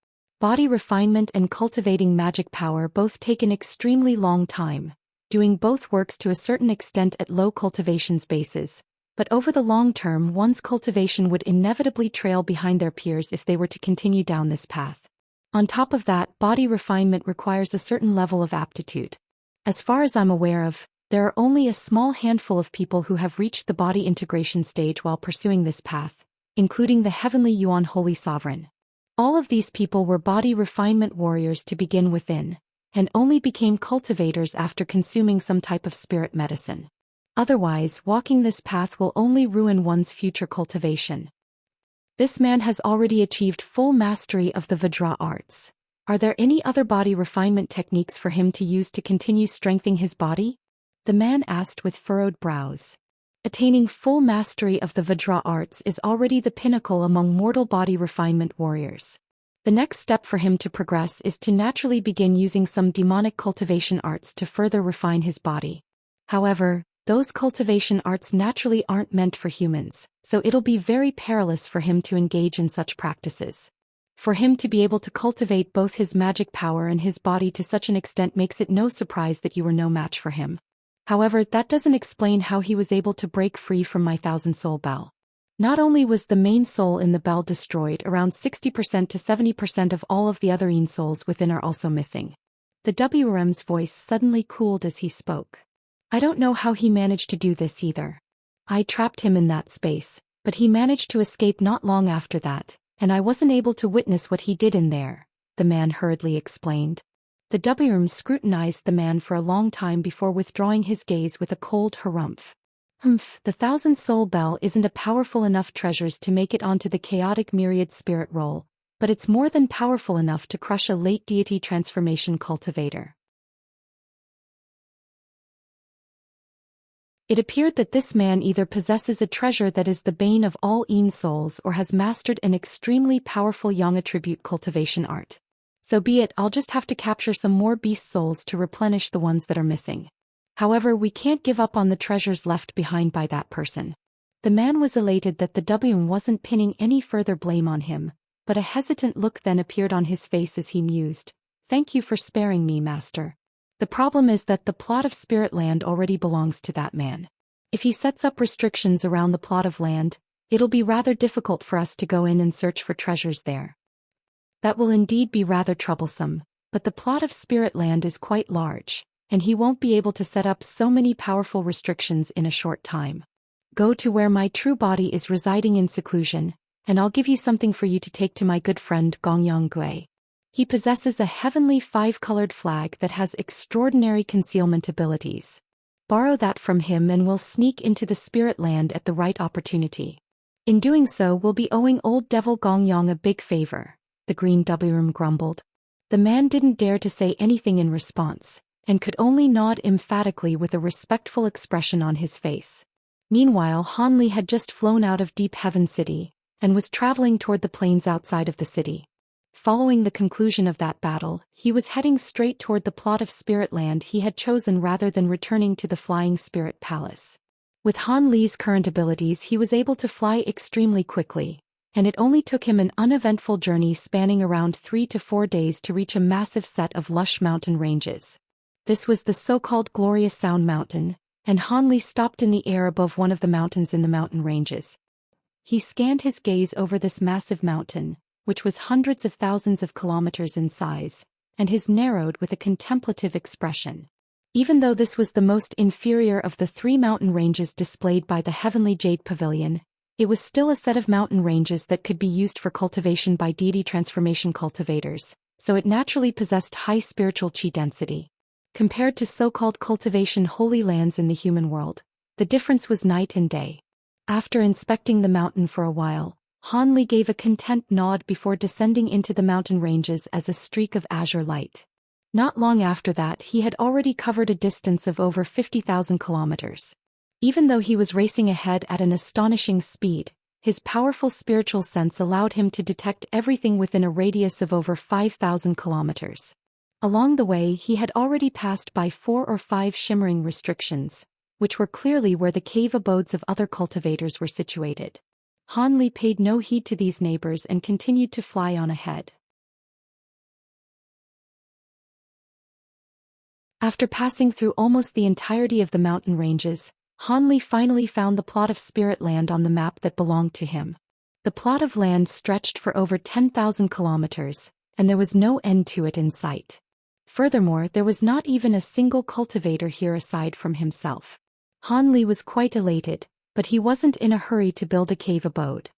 Body refinement and cultivating magic power both take an extremely long time, doing both works to a certain extent at low cultivation bases, but over the long term one's cultivation would inevitably trail behind their peers if they were to continue down this path. On top of that, body refinement requires a certain level of aptitude. As far as I'm aware of, there are only a small handful of people who have reached the body integration stage while pursuing this path, including the Heavenly Yuan Holy Sovereign. All of these people were body refinement warriors to begin within, and only became cultivators after consuming some type of spirit medicine. Otherwise, walking this path will only ruin one's future cultivation. This man has already achieved full mastery of the Vajra arts. Are there any other body refinement techniques for him to use to continue strengthening his body? The man asked with furrowed brows. Attaining full mastery of the Vajra arts is already the pinnacle among mortal body refinement warriors. The next step for him to progress is to naturally begin using some demonic cultivation arts to further refine his body. However, those cultivation arts naturally aren't meant for humans, so it'll be very perilous for him to engage in such practices. For him to be able to cultivate both his magic power and his body to such an extent makes it no surprise that you were no match for him. However, that doesn't explain how he was able to break free from my thousand-soul bell. Not only was the main soul in the bell destroyed, around 60% to 70% of all of the other Yin souls within are also missing. The WRM's voice suddenly cooled as he spoke. I don't know how he managed to do this either. I trapped him in that space, but he managed to escape not long after that, and I wasn't able to witness what he did in there, the man hurriedly explained. The WRM scrutinized the man for a long time before withdrawing his gaze with a cold harumph. The thousand-soul bell isn't a powerful enough treasure to make it onto the chaotic myriad spirit roll, but it's more than powerful enough to crush a late deity transformation cultivator. It appeared that this man either possesses a treasure that is the bane of all Yin souls or has mastered an extremely powerful Yang attribute cultivation art. So be it, I'll just have to capture some more beast souls to replenish the ones that are missing. However, we can't give up on the treasures left behind by that person. The man was elated that the WM wasn't pinning any further blame on him, but a hesitant look then appeared on his face as he mused. Thank you for sparing me, Master. The problem is that the plot of spirit land already belongs to that man. If he sets up restrictions around the plot of land, it'll be rather difficult for us to go in and search for treasures there. That will indeed be rather troublesome, but the plot of spirit land is quite large, and he won't be able to set up so many powerful restrictions in a short time. Go to where my true body is residing in seclusion, and I'll give you something for you to take to my good friend Gongyang Gui. He possesses a heavenly 5-colored flag that has extraordinary concealment abilities. Borrow that from him and we'll sneak into the spirit land at the right opportunity. In doing so, we'll be owing old devil Gongyang a big favor, the green WM grumbled. The man didn't dare to say anything in response, and could only nod emphatically with a respectful expression on his face. Meanwhile, Han Li had just flown out of Deep Heaven City, and was traveling toward the plains outside of the city. Following the conclusion of that battle, he was heading straight toward the plot of spirit land he had chosen rather than returning to the Flying Spirit Palace. With Han Li's current abilities, he was able to fly extremely quickly, and it only took him an uneventful journey spanning around 3 to 4 days to reach a massive set of lush mountain ranges. This was the so-called Glorious Sound Mountain, and Han Li stopped in the air above one of the mountains in the mountain ranges. He scanned his gaze over this massive mountain, which was hundreds of thousands of kilometers in size, and his narrowed with a contemplative expression. Even though this was the most inferior of the 3 mountain ranges displayed by the Heavenly Jade Pavilion, it was still a set of mountain ranges that could be used for cultivation by deity transformation cultivators, so it naturally possessed high spiritual chi density. Compared to so-called cultivation holy lands in the human world, the difference was night and day. After inspecting the mountain for a while, Han Li gave a content nod before descending into the mountain ranges as a streak of azure light. Not long after that, he had already covered a distance of over 50,000 kilometers. Even though he was racing ahead at an astonishing speed, his powerful spiritual sense allowed him to detect everything within a radius of over 5,000 kilometers. Along the way, he had already passed by 4 or 5 shimmering restrictions, which were clearly where the cave abodes of other cultivators were situated. Han Li paid no heed to these neighbors and continued to fly on ahead. After passing through almost the entirety of the mountain ranges, Han Li finally found the plot of spirit land on the map that belonged to him. The plot of land stretched for over 10,000 kilometers, and there was no end to it in sight. Furthermore, there was not even a single cultivator here aside from himself. Han Li was quite elated, but he wasn't in a hurry to build a cave abode.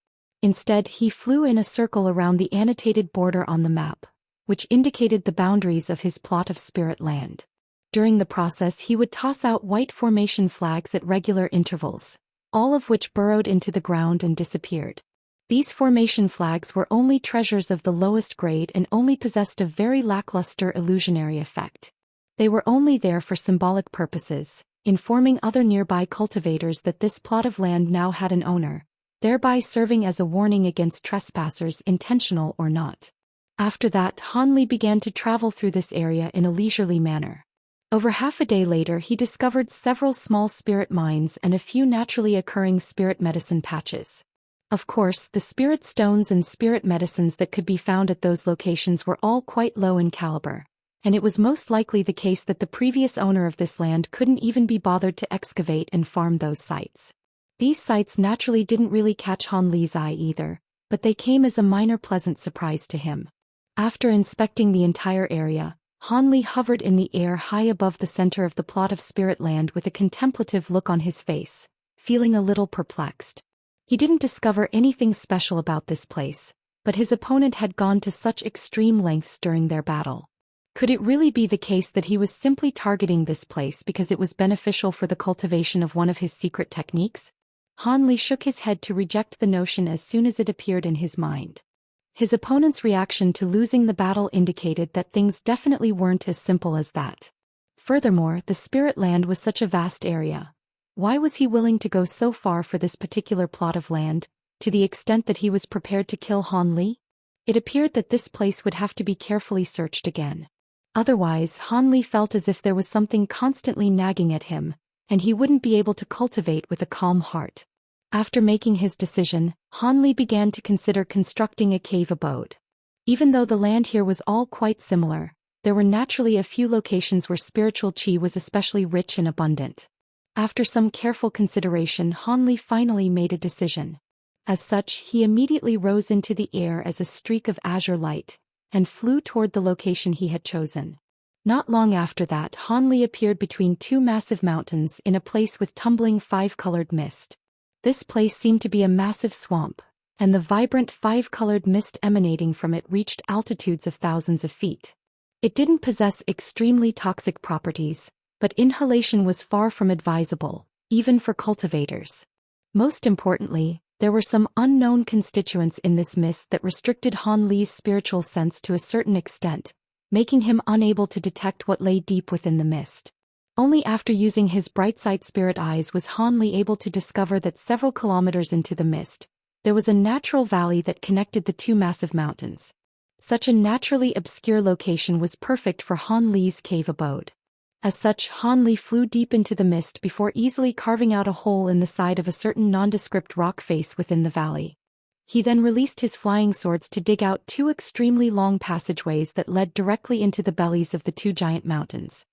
Instead, he flew in a circle around the annotated border on the map, which indicated the boundaries of his plot of spirit land. During the process, he would toss out white formation flags at regular intervals, all of which burrowed into the ground and disappeared. These formation flags were only treasures of the lowest grade and only possessed a very lackluster illusionary effect. They were only there for symbolic purposes, informing other nearby cultivators that this plot of land now had an owner, thereby serving as a warning against trespassers, intentional or not. After that, Han Li began to travel through this area in a leisurely manner. Over half a day later, he discovered several small spirit mines and a few naturally occurring spirit medicine patches. Of course, the spirit stones and spirit medicines that could be found at those locations were all quite low in caliber, and it was most likely the case that the previous owner of this land couldn't even be bothered to excavate and farm those sites. These sites naturally didn't really catch Han Li's eye either, but they came as a minor pleasant surprise to him. After inspecting the entire area, Han Li hovered in the air high above the center of the plot of spirit land with a contemplative look on his face, feeling a little perplexed. He didn't discover anything special about this place, but his opponent had gone to such extreme lengths during their battle. Could it really be the case that he was simply targeting this place because it was beneficial for the cultivation of one of his secret techniques? Han Li shook his head to reject the notion as soon as it appeared in his mind. His opponent's reaction to losing the battle indicated that things definitely weren't as simple as that. Furthermore, the spirit land was such a vast area. Why was he willing to go so far for this particular plot of land, to the extent that he was prepared to kill Han Li? It appeared that this place would have to be carefully searched again. Otherwise, Han Li felt as if there was something constantly nagging at him, and he wouldn't be able to cultivate with a calm heart. After making his decision, Han Li began to consider constructing a cave abode. Even though the land here was all quite similar, there were naturally a few locations where spiritual qi was especially rich and abundant. After some careful consideration, Han Li finally made a decision. As such, he immediately rose into the air as a streak of azure light, and flew toward the location he had chosen. Not long after that, Han Li appeared between two massive mountains in a place with tumbling five-colored mist. This place seemed to be a massive swamp, and the vibrant five-colored mist emanating from it reached altitudes of thousands of feet. It didn't possess extremely toxic properties, but inhalation was far from advisable, even for cultivators. Most importantly, there were some unknown constituents in this mist that restricted Han Li's spiritual sense to a certain extent, making him unable to detect what lay deep within the mist. Only after using his bright-sight spirit eyes was Han Li able to discover that several kilometers into the mist, there was a natural valley that connected the two massive mountains. Such a naturally obscure location was perfect for Han Li's cave abode. As such, Han Li flew deep into the mist before easily carving out a hole in the side of a certain nondescript rock face within the valley. He then released his flying swords to dig out two extremely long passageways that led directly into the bellies of the two giant mountains.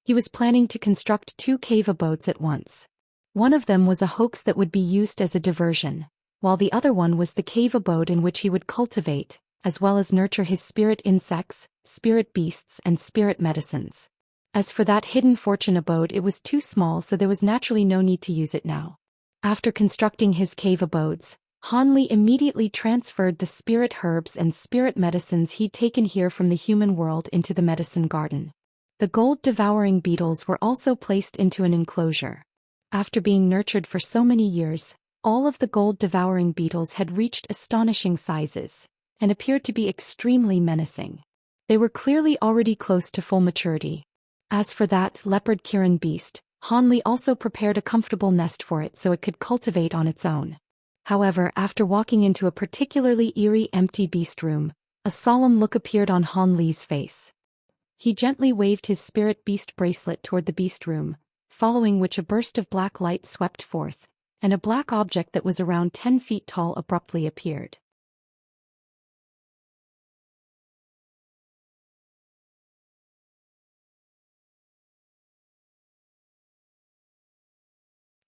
He was planning to construct two cave abodes at once. One of them was a hoax that would be used as a diversion, while the other one was the cave abode in which he would cultivate, as well as nurture his spirit insects, spirit beasts and spirit medicines. As for that hidden fortune abode, it was too small, so there was naturally no need to use it now. After constructing his cave abodes, Han Li immediately transferred the spirit herbs and spirit medicines he'd taken here from the human world into the medicine garden. The gold-devouring beetles were also placed into an enclosure. After being nurtured for so many years, all of the gold-devouring beetles had reached astonishing sizes, and appeared to be extremely menacing. They were clearly already close to full maturity. As for that leopard Kirin beast, Han Li also prepared a comfortable nest for it so it could cultivate on its own. However, after walking into a particularly eerie empty beast room, a solemn look appeared on Han Li's face. He gently waved his spirit beast bracelet toward the beast room, following which a burst of black light swept forth, and a black object that was around 10 feet tall abruptly appeared.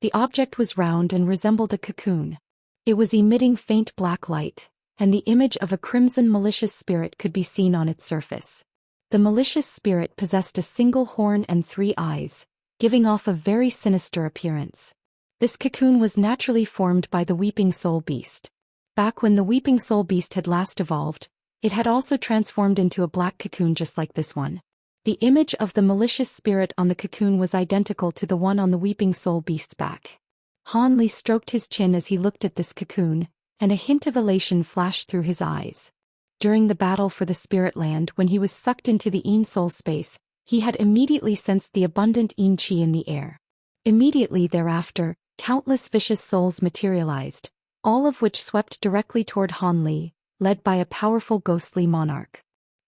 The object was round and resembled a cocoon. It was emitting faint black light, and the image of a crimson malicious spirit could be seen on its surface. The malicious spirit possessed a single horn and 3 eyes, giving off a very sinister appearance. This cocoon was naturally formed by the Weeping Soul Beast. Back when the Weeping Soul Beast had last evolved, it had also transformed into a black cocoon just like this one. The image of the malicious spirit on the cocoon was identical to the one on the Weeping Soul Beast's back. Han Li stroked his chin as he looked at this cocoon, and a hint of elation flashed through his eyes. During the battle for the Spirit Land, when he was sucked into the Yin Soul space, he had immediately sensed the abundant Yin Qi in the air. Immediately thereafter, countless vicious souls materialized, all of which swept directly toward Han Li, led by a powerful ghostly monarch.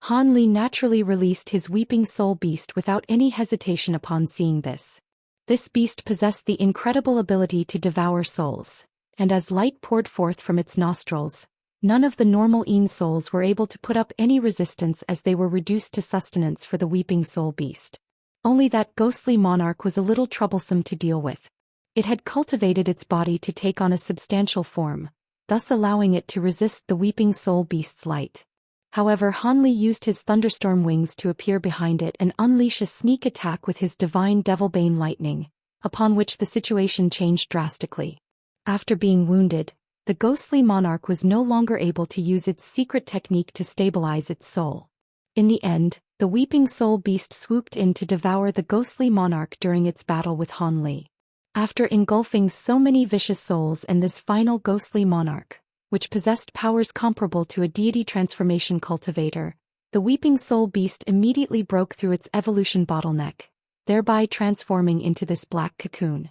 Han Li naturally released his Weeping Soul Beast without any hesitation upon seeing this. This beast possessed the incredible ability to devour souls, and as light poured forth from its nostrils, none of the normal Yin souls were able to put up any resistance as they were reduced to sustenance for the Weeping Soul Beast. Only that ghostly monarch was a little troublesome to deal with. It had cultivated its body to take on a substantial form, thus allowing it to resist the Weeping Soul Beast's light. However, Han Li used his thunderstorm wings to appear behind it and unleash a sneak attack with his divine Devilbane lightning, upon which the situation changed drastically. After being wounded, the ghostly monarch was no longer able to use its secret technique to stabilize its soul. In the end, the Weeping Soul Beast swooped in to devour the ghostly monarch during its battle with Han Li. After engulfing so many vicious souls and this final ghostly monarch, which possessed powers comparable to a deity transformation cultivator, the Weeping Soul Beast immediately broke through its evolution bottleneck, thereby transforming into this black cocoon.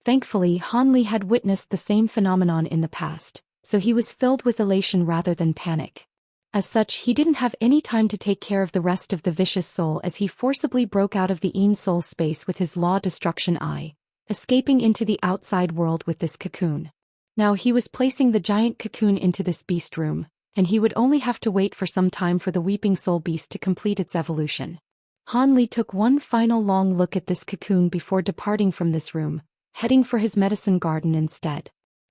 Thankfully, Han Li had witnessed the same phenomenon in the past, so he was filled with elation rather than panic. As such, he didn't have any time to take care of the rest of the vicious soul as he forcibly broke out of the Yin Soul space with his Law Destruction Eye, escaping into the outside world with this cocoon. Now he was placing the giant cocoon into this beast room, and he would only have to wait for some time for the Weeping Soul Beast to complete its evolution. Han Li took one final long look at this cocoon before departing from this room, heading for his medicine garden instead.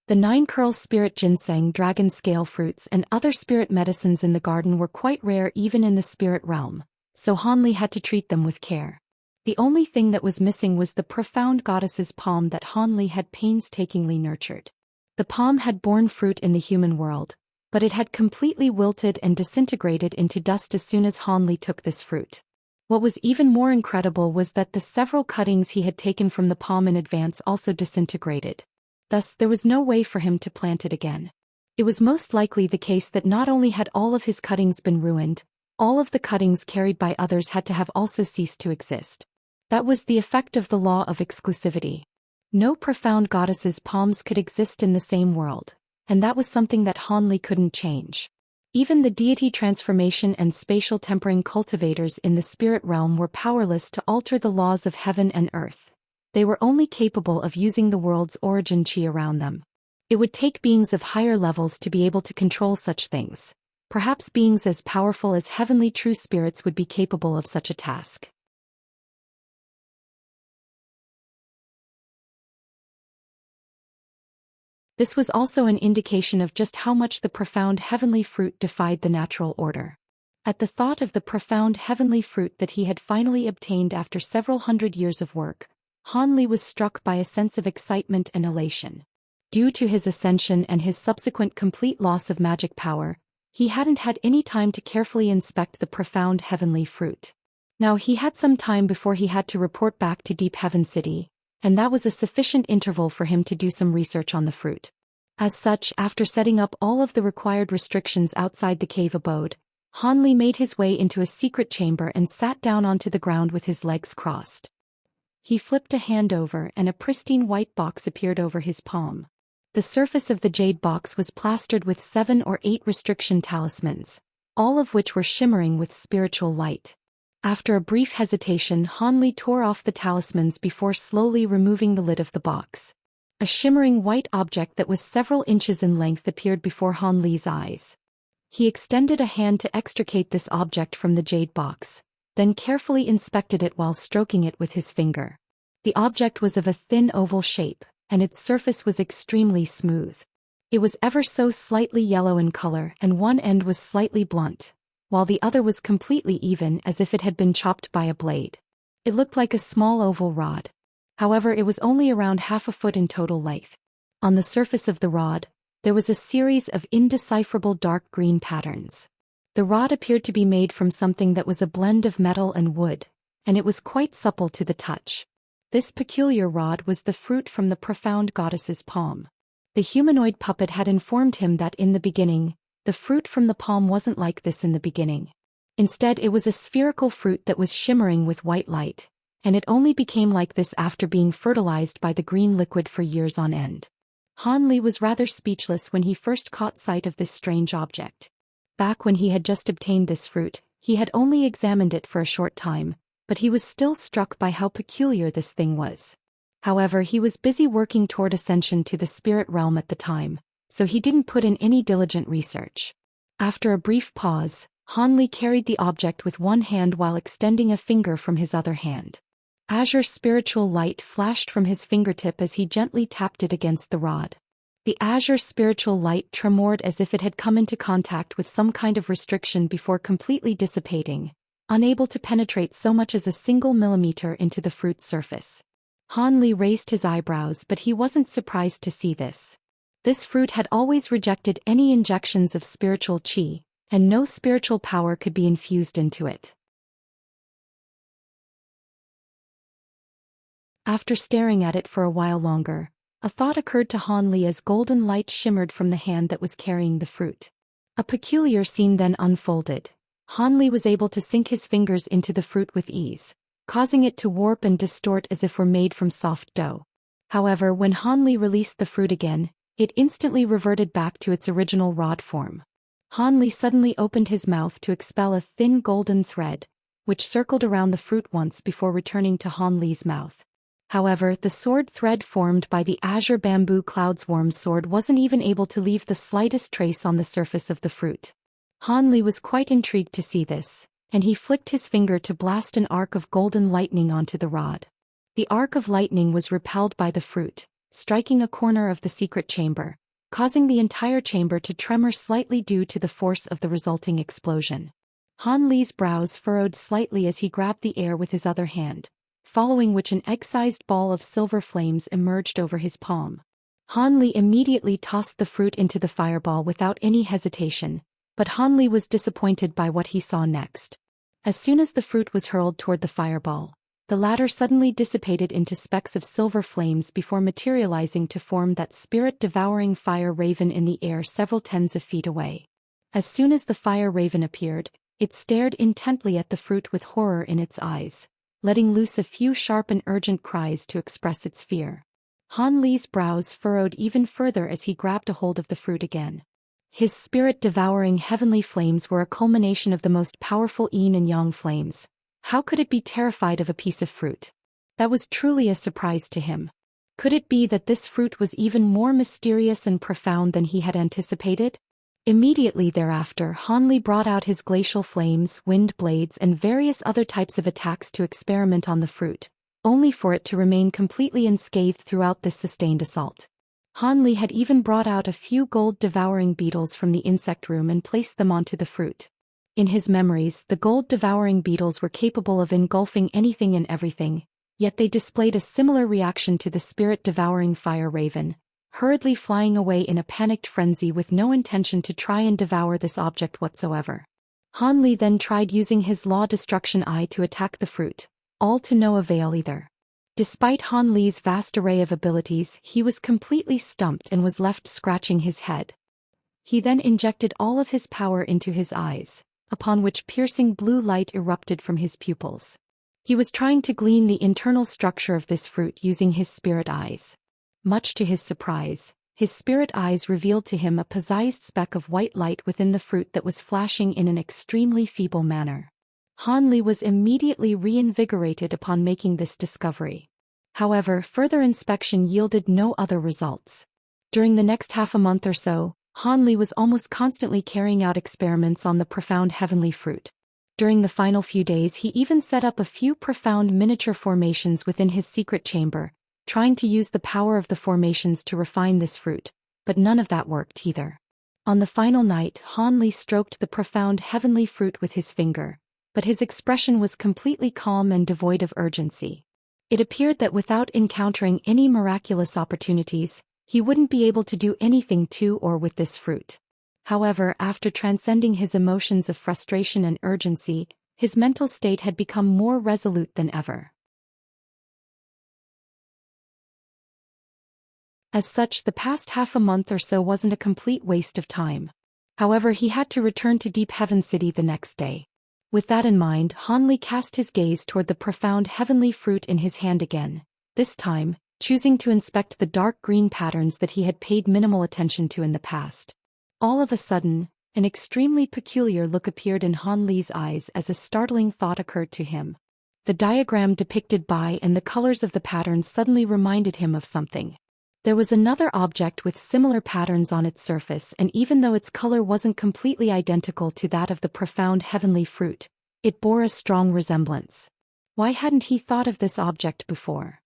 The 9 curls spirit ginseng, dragon scale fruits and other spirit medicines in the garden were quite rare even in the spirit realm, so Han Li had to treat them with care. The only thing that was missing was the profound goddess's palm that Han Li had painstakingly nurtured. The palm had borne fruit in the human world, but it had completely wilted and disintegrated into dust as soon as Han Li took this fruit. What was even more incredible was that the several cuttings he had taken from the palm in advance also disintegrated. Thus, there was no way for him to plant it again. It was most likely the case that not only had all of his cuttings been ruined, all of the cuttings carried by others had to have also ceased to exist. That was the effect of the law of exclusivity. No profound goddess's palms could exist in the same world, and that was something that Han Li couldn't change. Even the deity transformation and spatial tempering cultivators in the spirit realm were powerless to alter the laws of heaven and earth. They were only capable of using the world's origin chi around them. It would take beings of higher levels to be able to control such things. Perhaps beings as powerful as heavenly true spirits would be capable of such a task. This was also an indication of just how much the profound heavenly fruit defied the natural order. At the thought of the profound heavenly fruit that he had finally obtained after several hundred years of work, Han Li was struck by a sense of excitement and elation. Due to his ascension and his subsequent complete loss of magic power, he hadn't had any time to carefully inspect the profound heavenly fruit. Now he had some time before he had to report back to Deep Heaven City, and that was a sufficient interval for him to do some research on the fruit. As such, after setting up all of the required restrictions outside the cave abode, Han Li made his way into a secret chamber and sat down onto the ground with his legs crossed. He flipped a hand over and a pristine white box appeared over his palm. The surface of the jade box was plastered with 7 or 8 restriction talismans, all of which were shimmering with spiritual light. After a brief hesitation, Han Li tore off the talismans before slowly removing the lid of the box. A shimmering white object that was several inches in length appeared before Han Li's eyes. He extended a hand to extricate this object from the jade box, then carefully inspected it while stroking it with his finger. The object was of a thin oval shape, and its surface was extremely smooth. It was ever so slightly yellow in color, and one end was slightly blunt, while the other was completely even, as if it had been chopped by a blade. It looked like a small oval rod. However, it was only around half a foot in total length. On the surface of the rod, there was a series of indecipherable dark green patterns. The rod appeared to be made from something that was a blend of metal and wood, and it was quite supple to the touch. This peculiar rod was the fruit from the profound goddess's palm. The humanoid puppet had informed him that in the beginning, the fruit from the palm wasn't like this in the beginning. Instead, it was a spherical fruit that was shimmering with white light, and it only became like this after being fertilized by the green liquid for years on end. Han Li was rather speechless when he first caught sight of this strange object. Back when he had just obtained this fruit, he had only examined it for a short time, but he was still struck by how peculiar this thing was. However, he was busy working toward ascension to the spirit realm at the time, so he didn't put in any diligent research. After a brief pause, Han Li carried the object with one hand while extending a finger from his other hand. Azure spiritual light flashed from his fingertip as he gently tapped it against the rod. The azure spiritual light tremored as if it had come into contact with some kind of restriction before completely dissipating, unable to penetrate so much as a single millimeter into the fruit's surface. Han Li raised his eyebrows, but he wasn't surprised to see this. This fruit had always rejected any injections of spiritual qi, and no spiritual power could be infused into it. After staring at it for a while longer, a thought occurred to Han Li as golden light shimmered from the hand that was carrying the fruit. A peculiar scene then unfolded. Han Li was able to sink his fingers into the fruit with ease, causing it to warp and distort as if were made from soft dough. However, when Han Li released the fruit again, it instantly reverted back to its original rod form. Han Li suddenly opened his mouth to expel a thin golden thread, which circled around the fruit once before returning to Han Li's mouth. However, the sword thread formed by the azure bamboo cloudsworm's sword wasn't even able to leave the slightest trace on the surface of the fruit. Han Li was quite intrigued to see this, and he flicked his finger to blast an arc of golden lightning onto the rod. The arc of lightning was repelled by the fruit, striking a corner of the secret chamber, causing the entire chamber to tremor slightly due to the force of the resulting explosion. Han Li's brows furrowed slightly as he grabbed the air with his other hand, following which an egg-sized ball of silver flames emerged over his palm. Han Li immediately tossed the fruit into the fireball without any hesitation, but Han Li was disappointed by what he saw next. As soon as the fruit was hurled toward the fireball, the latter suddenly dissipated into specks of silver flames before materializing to form that spirit-devouring fire raven in the air several tens of feet away. As soon as the fire raven appeared, it stared intently at the fruit with horror in its eyes, letting loose a few sharp and urgent cries to express its fear. Han Li's brows furrowed even further as he grabbed a hold of the fruit again. His spirit-devouring heavenly flames were a culmination of the most powerful yin and yang flames. How could it be terrified of a piece of fruit? That was truly a surprise to him. Could it be that this fruit was even more mysterious and profound than he had anticipated? Immediately thereafter, Han Li brought out his glacial flames, wind blades, and various other types of attacks to experiment on the fruit, only for it to remain completely unscathed throughout this sustained assault. Han Li had even brought out a few gold-devouring beetles from the insect room and placed them onto the fruit. In his memories, the gold-devouring beetles were capable of engulfing anything and everything, yet they displayed a similar reaction to the spirit-devouring fire raven, hurriedly flying away in a panicked frenzy with no intention to try and devour this object whatsoever. Han Li then tried using his law destruction eye to attack the fruit, all to no avail either. Despite Han Li's vast array of abilities, he was completely stumped and was left scratching his head. He then injected all of his power into his eyes, upon which piercing blue light erupted from his pupils. He was trying to glean the internal structure of this fruit using his spirit eyes. Much to his surprise, his spirit eyes revealed to him a poised speck of white light within the fruit that was flashing in an extremely feeble manner. Han Li was immediately reinvigorated upon making this discovery. However, further inspection yielded no other results. During the next half a month or so, Han Li was almost constantly carrying out experiments on the profound heavenly fruit. During the final few days, he even set up a few profound miniature formations within his secret chamber, trying to use the power of the formations to refine this fruit, but none of that worked either. On the final night, Han Li stroked the profound heavenly fruit with his finger, but his expression was completely calm and devoid of urgency. It appeared that without encountering any miraculous opportunities, he wouldn't be able to do anything to or with this fruit. However, after transcending his emotions of frustration and urgency, his mental state had become more resolute than ever. As such, the past half a month or so wasn't a complete waste of time. However, he had to return to Deep Heaven City the next day. With that in mind, Han Li cast his gaze toward the profound heavenly fruit in his hand again, this time, choosing to inspect the dark green patterns that he had paid minimal attention to in the past. All of a sudden, an extremely peculiar look appeared in Han Li's eyes as a startling thought occurred to him. The diagram depicted by and the colors of the patterns suddenly reminded him of something. There was another object with similar patterns on its surface, and even though its color wasn't completely identical to that of the profound heavenly fruit, it bore a strong resemblance. Why hadn't he thought of this object before?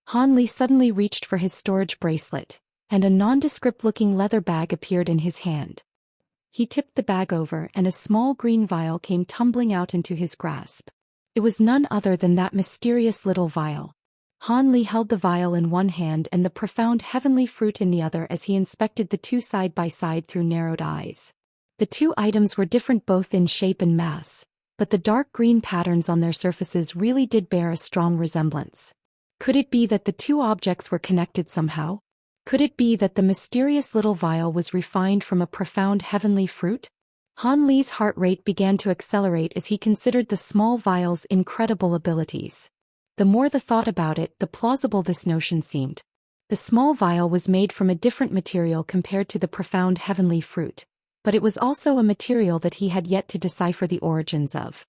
Han Li suddenly reached for his storage bracelet, and a nondescript-looking leather bag appeared in his hand. He tipped the bag over and a small green vial came tumbling out into his grasp. It was none other than that mysterious little vial. Han Li held the vial in one hand and the profound heavenly fruit in the other as he inspected the two side by side through narrowed eyes. The two items were different both in shape and mass, but the dark green patterns on their surfaces really did bear a strong resemblance. Could it be that the two objects were connected somehow? Could it be that the mysterious little vial was refined from a profound heavenly fruit? Han Li's heart rate began to accelerate as he considered the small vial's incredible abilities. The more the thought about it, the plausible this notion seemed. The small vial was made from a different material compared to the profound heavenly fruit, but it was also a material that he had yet to decipher the origins of.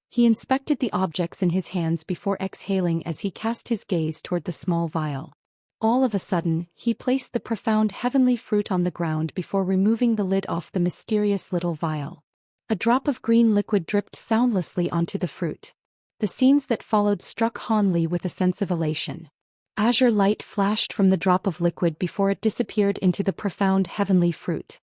He inspected the objects in his hands before exhaling as he cast his gaze toward the small vial. All of a sudden, he placed the profound heavenly fruit on the ground before removing the lid off the mysterious little vial. A drop of green liquid dripped soundlessly onto the fruit. The scenes that followed struck Han Li with a sense of elation. Azure light flashed from the drop of liquid before it disappeared into the profound heavenly fruit.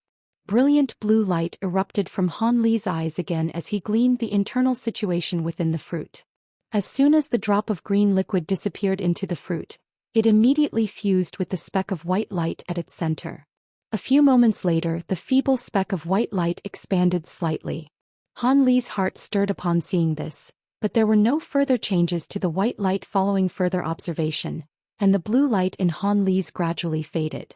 Brilliant blue light erupted from Han Li's eyes again as he gleaned the internal situation within the fruit. As soon as the drop of green liquid disappeared into the fruit, it immediately fused with the speck of white light at its center. A few moments later, the feeble speck of white light expanded slightly. Han Li's heart stirred upon seeing this, but there were no further changes to the white light following further observation, and the blue light in Han Li's gradually faded.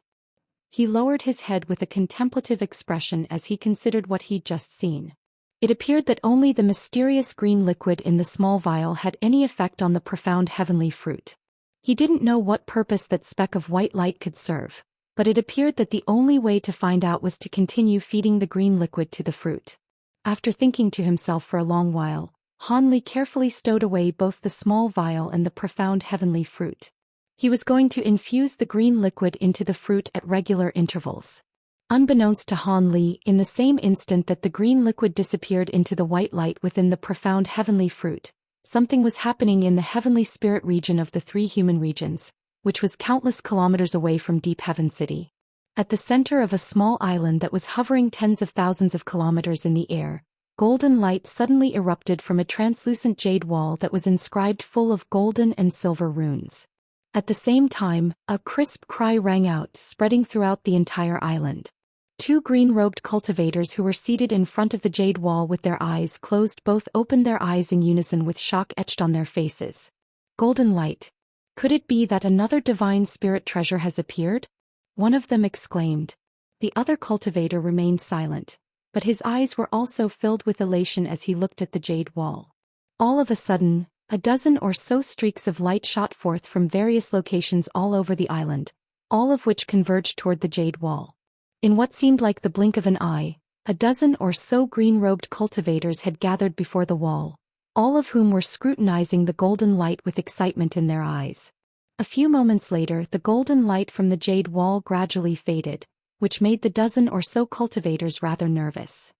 He lowered his head with a contemplative expression as he considered what he'd just seen. It appeared that only the mysterious green liquid in the small vial had any effect on the profound heavenly fruit. He didn't know what purpose that speck of white light could serve, but it appeared that the only way to find out was to continue feeding the green liquid to the fruit. After thinking to himself for a long while, Han Li carefully stowed away both the small vial and the profound heavenly fruit. He was going to infuse the green liquid into the fruit at regular intervals. Unbeknownst to Han Li, in the same instant that the green liquid disappeared into the white light within the profound heavenly fruit, something was happening in the heavenly spirit region of the three human regions, which was countless kilometers away from Deep Heaven City. At the center of a small island that was hovering tens of thousands of kilometers in the air, golden light suddenly erupted from a translucent jade wall that was inscribed full of golden and silver runes. At the same time, a crisp cry rang out, spreading throughout the entire island. Two green-robed cultivators who were seated in front of the jade wall with their eyes closed both opened their eyes in unison with shock etched on their faces. Golden light. Could it be that another divine spirit treasure has appeared? One of them exclaimed. The other cultivator remained silent, but his eyes were also filled with elation as he looked at the jade wall. All of a sudden, a dozen or so streaks of light shot forth from various locations all over the island, all of which converged toward the jade wall. In what seemed like the blink of an eye, a dozen or so green-robed cultivators had gathered before the wall, all of whom were scrutinizing the golden light with excitement in their eyes. A few moments later, the golden light from the jade wall gradually faded, which made the dozen or so cultivators rather nervous.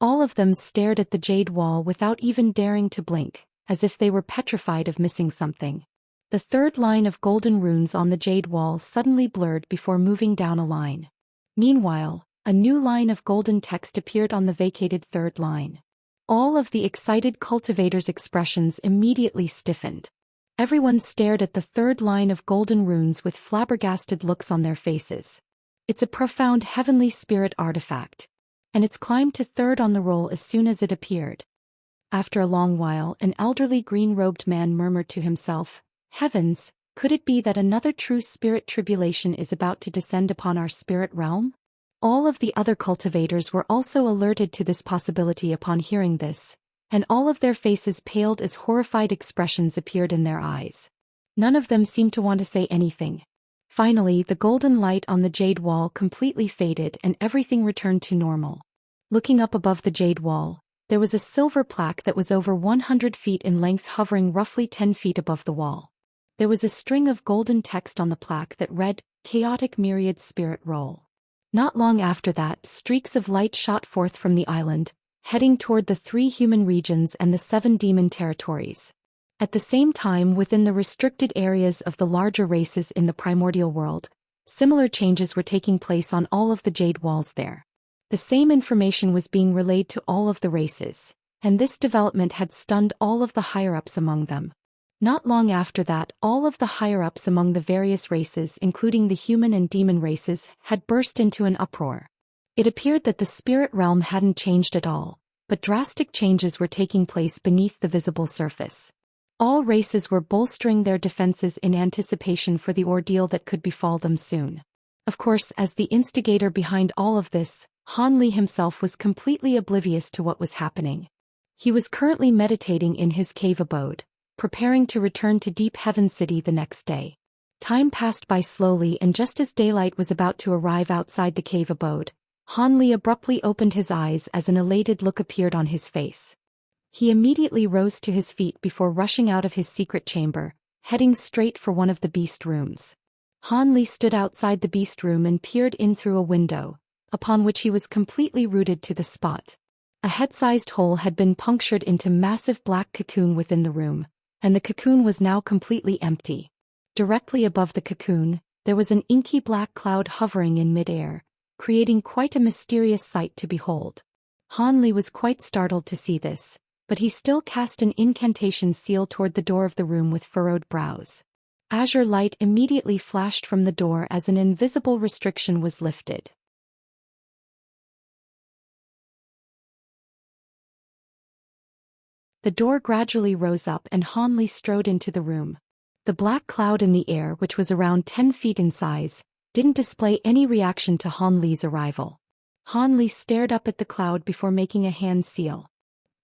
All of them stared at the jade wall without even daring to blink, as if they were petrified of missing something. The third line of golden runes on the jade wall suddenly blurred before moving down a line. Meanwhile, a new line of golden text appeared on the vacated third line. All of the excited cultivators' expressions immediately stiffened. Everyone stared at the third line of golden runes with flabbergasted looks on their faces. It's a profound heavenly spirit artifact, and it's climbed to third on the roll as soon as it appeared. After a long while, an elderly green-robed man murmured to himself, "Heavens, could it be that another true spirit tribulation is about to descend upon our spirit realm?" All of the other cultivators were also alerted to this possibility upon hearing this, and all of their faces paled as horrified expressions appeared in their eyes. None of them seemed to want to say anything. Finally, the golden light on the jade wall completely faded and everything returned to normal. Looking up above the jade wall, there was a silver plaque that was over 100 feet in length hovering roughly 10 feet above the wall. There was a string of golden text on the plaque that read, "Chaotic Myriad Spirit Roll." Not long after that, streaks of light shot forth from the island, heading toward the 3 human regions and the 7 demon territories. At the same time, within the restricted areas of the larger races in the primordial world, similar changes were taking place on all of the jade walls there. The same information was being relayed to all of the races, and this development had stunned all of the higher-ups among them. Not long after that, all of the higher-ups among the various races, including the human and demon races, had burst into an uproar. It appeared that the spirit realm hadn't changed at all, but drastic changes were taking place beneath the visible surface. All races were bolstering their defenses in anticipation for the ordeal that could befall them soon. Of course, as the instigator behind all of this, Han Li himself was completely oblivious to what was happening. He was currently meditating in his cave abode, preparing to return to Deep Heaven City the next day. Time passed by slowly, and just as daylight was about to arrive outside the cave abode, Han Li abruptly opened his eyes as an elated look appeared on his face. He immediately rose to his feet before rushing out of his secret chamber, heading straight for one of the beast rooms. Han Li stood outside the beast room and peered in through a window, upon which he was completely rooted to the spot. A head-sized hole had been punctured into massive black cocoon within the room, and the cocoon was now completely empty. Directly above the cocoon, there was an inky black cloud hovering in mid-air, creating quite a mysterious sight to behold. Han Li was quite startled to see this, but he still cast an incantation seal toward the door of the room with furrowed brows. Azure light immediately flashed from the door as an invisible restriction was lifted. The door gradually rose up and Han Li strode into the room. The black cloud in the air, which was around 10 feet in size, didn't display any reaction to Han Li's arrival. Han Li stared up at the cloud before making a hand seal.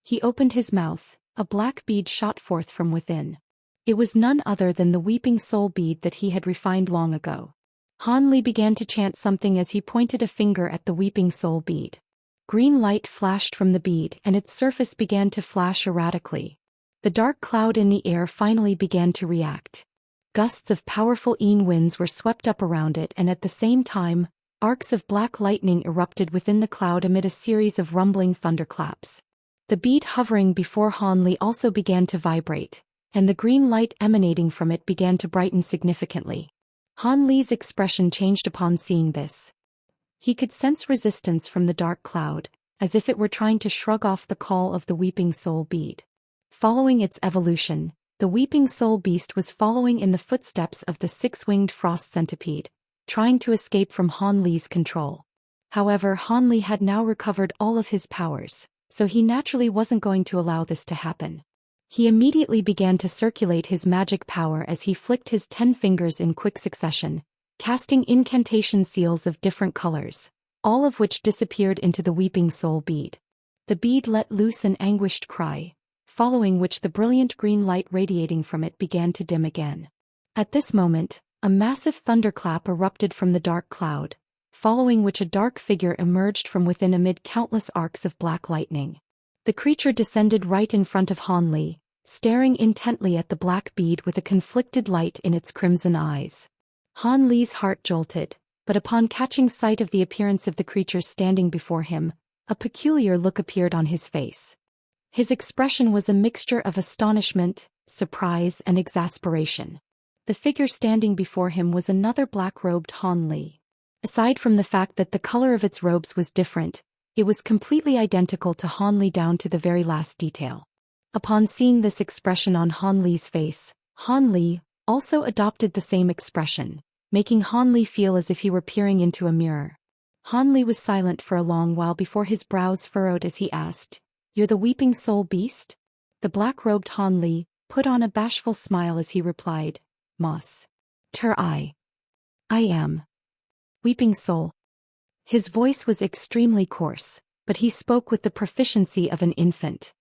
He opened his mouth, a black bead shot forth from within. It was none other than the weeping soul bead that he had refined long ago. Han Li began to chant something as he pointed a finger at the weeping soul bead. Green light flashed from the bead and its surface began to flash erratically. The dark cloud in the air finally began to react. Gusts of powerful winds were swept up around it, and at the same time, arcs of black lightning erupted within the cloud amid a series of rumbling thunderclaps. The bead hovering before Han Li also began to vibrate, and the green light emanating from it began to brighten significantly. Han Li's expression changed upon seeing this. He could sense resistance from the dark cloud, as if it were trying to shrug off the call of the weeping soul bead. Following its evolution, the weeping soul beast was following in the footsteps of the 6-winged frost centipede, trying to escape from Han Li's control. However, Han Li had now recovered all of his powers, so he naturally wasn't going to allow this to happen. He immediately began to circulate his magic power as he flicked his 10 fingers in quick succession, casting incantation seals of different colors, all of which disappeared into the weeping soul bead. The bead let loose an anguished cry, following which the brilliant green light radiating from it began to dim again. At this moment, a massive thunderclap erupted from the dark cloud, following which a dark figure emerged from within amid countless arcs of black lightning. The creature descended right in front of Han Li, staring intently at the black bead with a conflicted light in its crimson eyes. Han Li's heart jolted, but upon catching sight of the appearance of the creature standing before him, a peculiar look appeared on his face. His expression was a mixture of astonishment, surprise, and exasperation. The figure standing before him was another black-robed Han Li. Aside from the fact that the color of its robes was different, it was completely identical to Han Li down to the very last detail. Upon seeing this expression on Han Li's face, Han Li also adopted the same expression, making Han Li feel as if he were peering into a mirror. Han Li was silent for a long while before his brows furrowed as he asked, "You're the Weeping Soul Beast?" The black-robed Han Li put on a bashful smile as he replied, "Mas. I am. Weeping Soul." His voice was extremely coarse, but he spoke with the proficiency of an infant.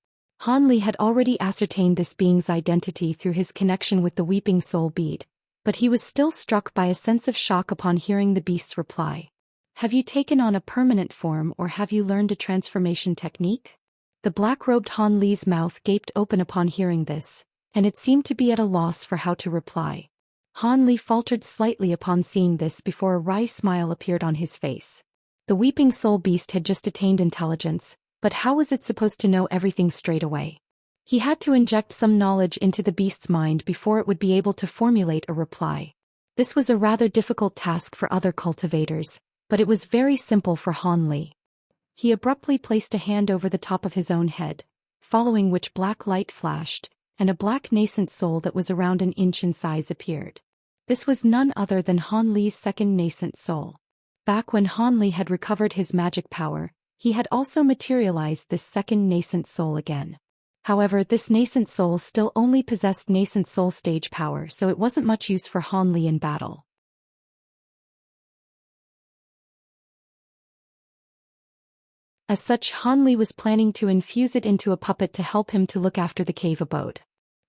Han Li had already ascertained this being's identity through his connection with the Weeping Soul bead, but he was still struck by a sense of shock upon hearing the beast's reply. "Have you taken on a permanent form or have you learned a transformation technique?" The black-robed Han Li's mouth gaped open upon hearing this, and it seemed to be at a loss for how to reply. Han Li faltered slightly upon seeing this before a wry smile appeared on his face. The Weeping Soul Beast had just attained intelligence, but how was it supposed to know everything straight away? He had to inject some knowledge into the beast's mind before it would be able to formulate a reply. This was a rather difficult task for other cultivators, but it was very simple for Han Li. He abruptly placed a hand over the top of his own head, following which black light flashed, and a black nascent soul that was around an inch in size appeared. This was none other than Han Li's second nascent soul. Back when Han Li had recovered his magic power, he had also materialized this second nascent soul again. However, this nascent soul still only possessed nascent soul stage power, so it wasn't much use for Han Li in battle. As such, Han Li was planning to infuse it into a puppet to help him to look after the cave abode.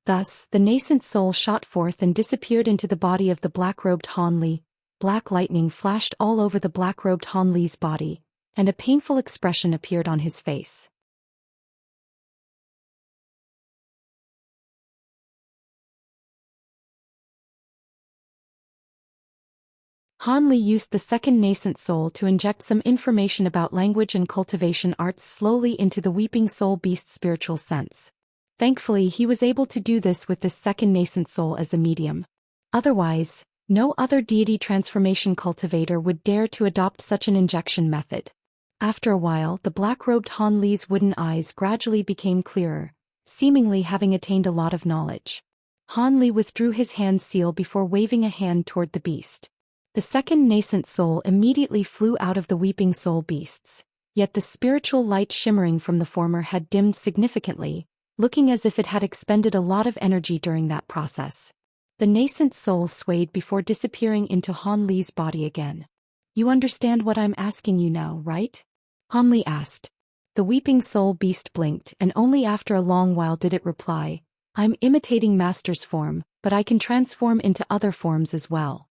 Thus, the nascent soul shot forth and disappeared into the body of the black-robed Han Li. Black lightning flashed all over the black-robed Han Li's body, and a painful expression appeared on his face. Han Li used the second nascent soul to inject some information about language and cultivation arts slowly into the Weeping Soul Beast's spiritual sense. Thankfully, he was able to do this with this second nascent soul as a medium. Otherwise, no other deity transformation cultivator would dare to adopt such an injection method. After a while, the black-robed Han Li's wooden eyes gradually became clearer, seemingly having attained a lot of knowledge. Han Li withdrew his hand seal before waving a hand toward the beast. The second nascent soul immediately flew out of the Weeping Soul Beasts, yet the spiritual light shimmering from the former had dimmed significantly, looking as if it had expended a lot of energy during that process. The nascent soul swayed before disappearing into Han Li's body again. "You understand what I'm asking you now, right?" Han Li asked. The Weeping Soul Beast blinked, and only after a long while did it reply, "I'm imitating Master's form, but I can transform into other forms as well."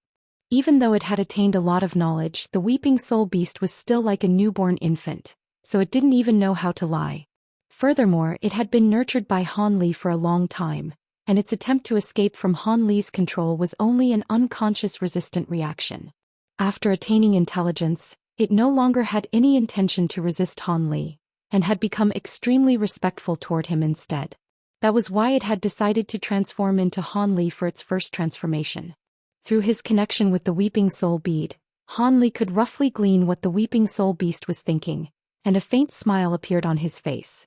Even though it had attained a lot of knowledge, the Weeping Soul Beast was still like a newborn infant, so it didn't even know how to lie. Furthermore, it had been nurtured by Han Li for a long time, and its attempt to escape from Han Li's control was only an unconscious resistant reaction. After attaining intelligence, it no longer had any intention to resist Han Li, and had become extremely respectful toward him instead. That was why it had decided to transform into Han Li for its first transformation. Through his connection with the Weeping Soul Bead, Han Li could roughly glean what the Weeping Soul Beast was thinking, and a faint smile appeared on his face.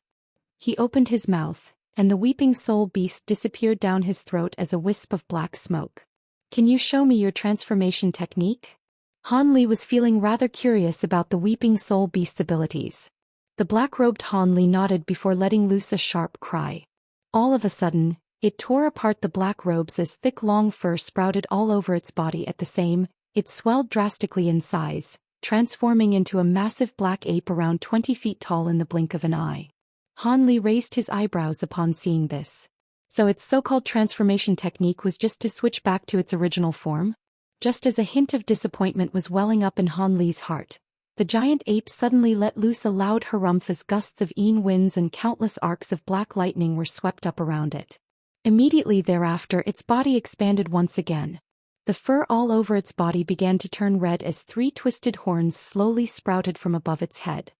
He opened his mouth, and the Weeping Soul Beast disappeared down his throat as a wisp of black smoke. "Can you show me your transformation technique?" Han Li was feeling rather curious about the Weeping Soul Beast's abilities. The black-robed Han Li nodded before letting loose a sharp cry. All of a sudden, it tore apart the black robes as thick long fur sprouted all over its body at the same, it swelled drastically in size, transforming into a massive black ape around 20 feet tall in the blink of an eye. Han Li raised his eyebrows upon seeing this. So its so-called transformation technique was just to switch back to its original form? Just as a hint of disappointment was welling up in Han Li's heart, the giant ape suddenly let loose a loud harumph as gusts of winds and countless arcs of black lightning were swept up around it. Immediately thereafter its body expanded once again. The fur all over its body began to turn red as 3 twisted horns slowly sprouted from above its head.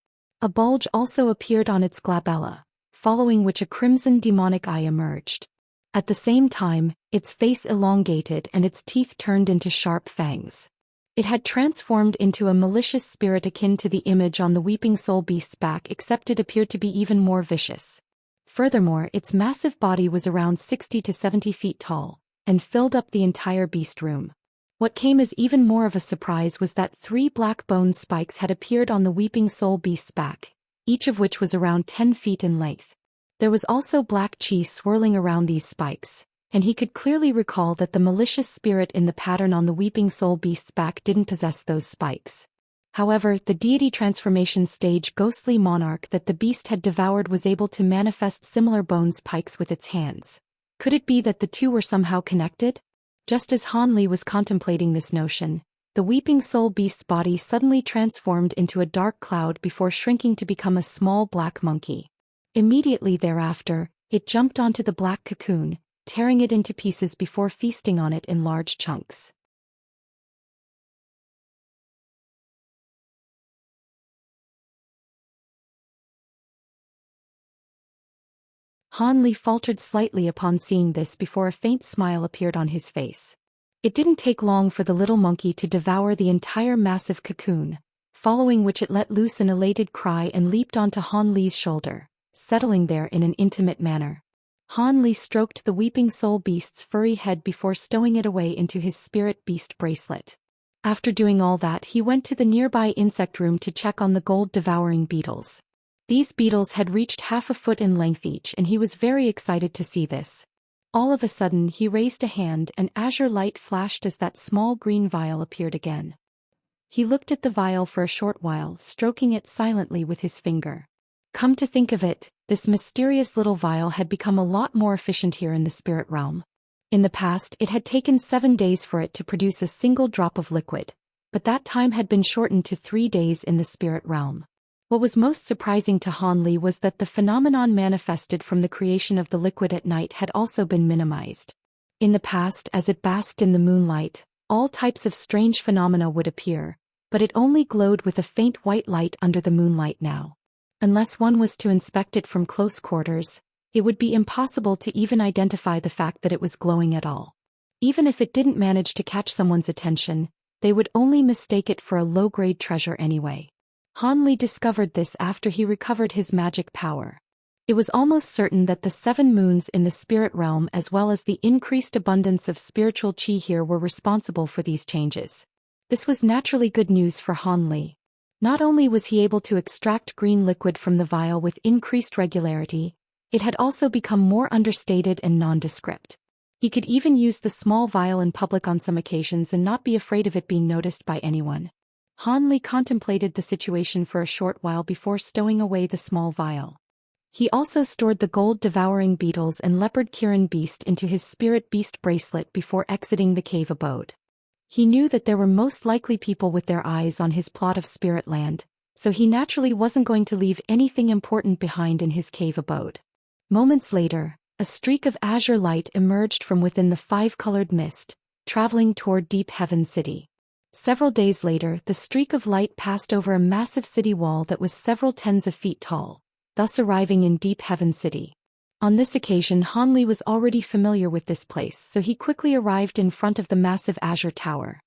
A bulge also appeared on its glabella, following which a crimson demonic eye emerged. At the same time, its face elongated and its teeth turned into sharp fangs. It had transformed into a malicious spirit akin to the image on the Weeping Soul Beast's back, except it appeared to be even more vicious. Furthermore, its massive body was around 60 to 70 feet tall, and filled up the entire beast room. What came as even more of a surprise was that 3 black bone spikes had appeared on the Weeping Soul Beast's back, each of which was around 10 feet in length. There was also black chi swirling around these spikes, and he could clearly recall that the malicious spirit in the pattern on the Weeping Soul Beast's back didn't possess those spikes. However, the deity transformation stage ghostly monarch that the beast had devoured was able to manifest similar bone spikes with its hands. Could it be that the two were somehow connected? Just as Han Li was contemplating this notion, the Weeping Soul Beast's body suddenly transformed into a dark cloud before shrinking to become a small black monkey. Immediately thereafter, it jumped onto the black cocoon, tearing it into pieces before feasting on it in large chunks. Han Li faltered slightly upon seeing this before a faint smile appeared on his face. It didn't take long for the little monkey to devour the entire massive cocoon, following which it let loose an elated cry and leaped onto Han Li's shoulder, settling there in an intimate manner. Han Li stroked the Weeping Soul Beast's furry head before stowing it away into his Spirit Beast bracelet. After doing all that, he went to the nearby insect room to check on the gold-devouring beetles. These beetles had reached half a foot in length each, and he was very excited to see this. All of a sudden he raised a hand and azure light flashed as that small green vial appeared again. He looked at the vial for a short while, stroking it silently with his finger. Come to think of it, this mysterious little vial had become a lot more efficient here in the spirit realm. In the past, it had taken 7 days for it to produce a single drop of liquid, but that time had been shortened to 3 days in the spirit realm. What was most surprising to Han Li was that the phenomenon manifested from the creation of the liquid at night had also been minimized. In the past, as it basked in the moonlight, all types of strange phenomena would appear, but it only glowed with a faint white light under the moonlight now. Unless one was to inspect it from close quarters, it would be impossible to even identify the fact that it was glowing at all. Even if it didn't manage to catch someone's attention, they would only mistake it for a low-grade treasure anyway. Han Li discovered this after he recovered his magic power. It was almost certain that the 7 moons in the spirit realm as well as the increased abundance of spiritual qi here were responsible for these changes. This was naturally good news for Han Li. Not only was he able to extract green liquid from the vial with increased regularity, it had also become more understated and nondescript. He could even use the small vial in public on some occasions and not be afraid of it being noticed by anyone. Han Li contemplated the situation for a short while before stowing away the small vial. He also stored the gold-devouring beetles and leopard Kirin beast into his Spirit Beast bracelet before exiting the cave abode. He knew that there were most likely people with their eyes on his plot of spirit land, so he naturally wasn't going to leave anything important behind in his cave abode. Moments later, a streak of azure light emerged from within the 5-colored mist, traveling toward Deep Heaven City. Several days later, the streak of light passed over a massive city wall that was several tens of feet tall, thus arriving in Deep Heaven City. On this occasion, Han Li was already familiar with this place, so he quickly arrived in front of the massive azure tower.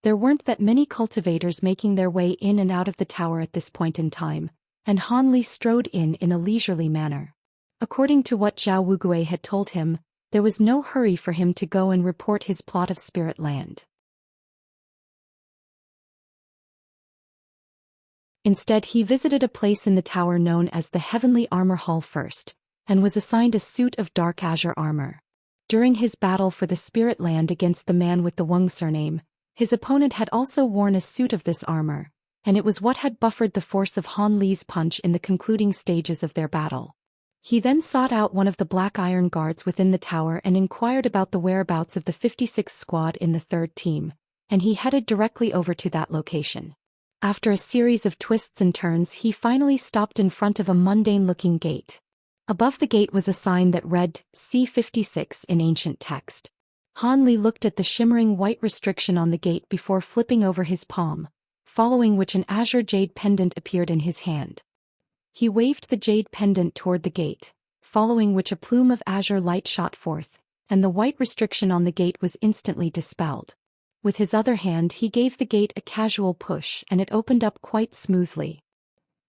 There weren't that many cultivators making their way in and out of the tower at this point in time, and Han Li strode in a leisurely manner. According to what Zhao Wugui had told him, there was no hurry for him to go and report his plot of spirit land. Instead, he visited a place in the tower known as the Heavenly Armor Hall first, and was assigned a suit of dark azure armor. During his battle for the spirit land against the man with the Wang surname, his opponent had also worn a suit of this armor, and it was what had buffered the force of Han Li's punch in the concluding stages of their battle. He then sought out one of the black iron guards within the tower and inquired about the whereabouts of the 56th squad in the 3rd team, and he headed directly over to that location. After a series of twists and turns, he finally stopped in front of a mundane-looking gate. Above the gate was a sign that read, C56 in ancient text. Han Li looked at the shimmering white restriction on the gate before flipping over his palm, following which an azure jade pendant appeared in his hand. He waved the jade pendant toward the gate, following which a plume of azure light shot forth, and the white restriction on the gate was instantly dispelled. With his other hand he gave the gate a casual push and it opened up quite smoothly.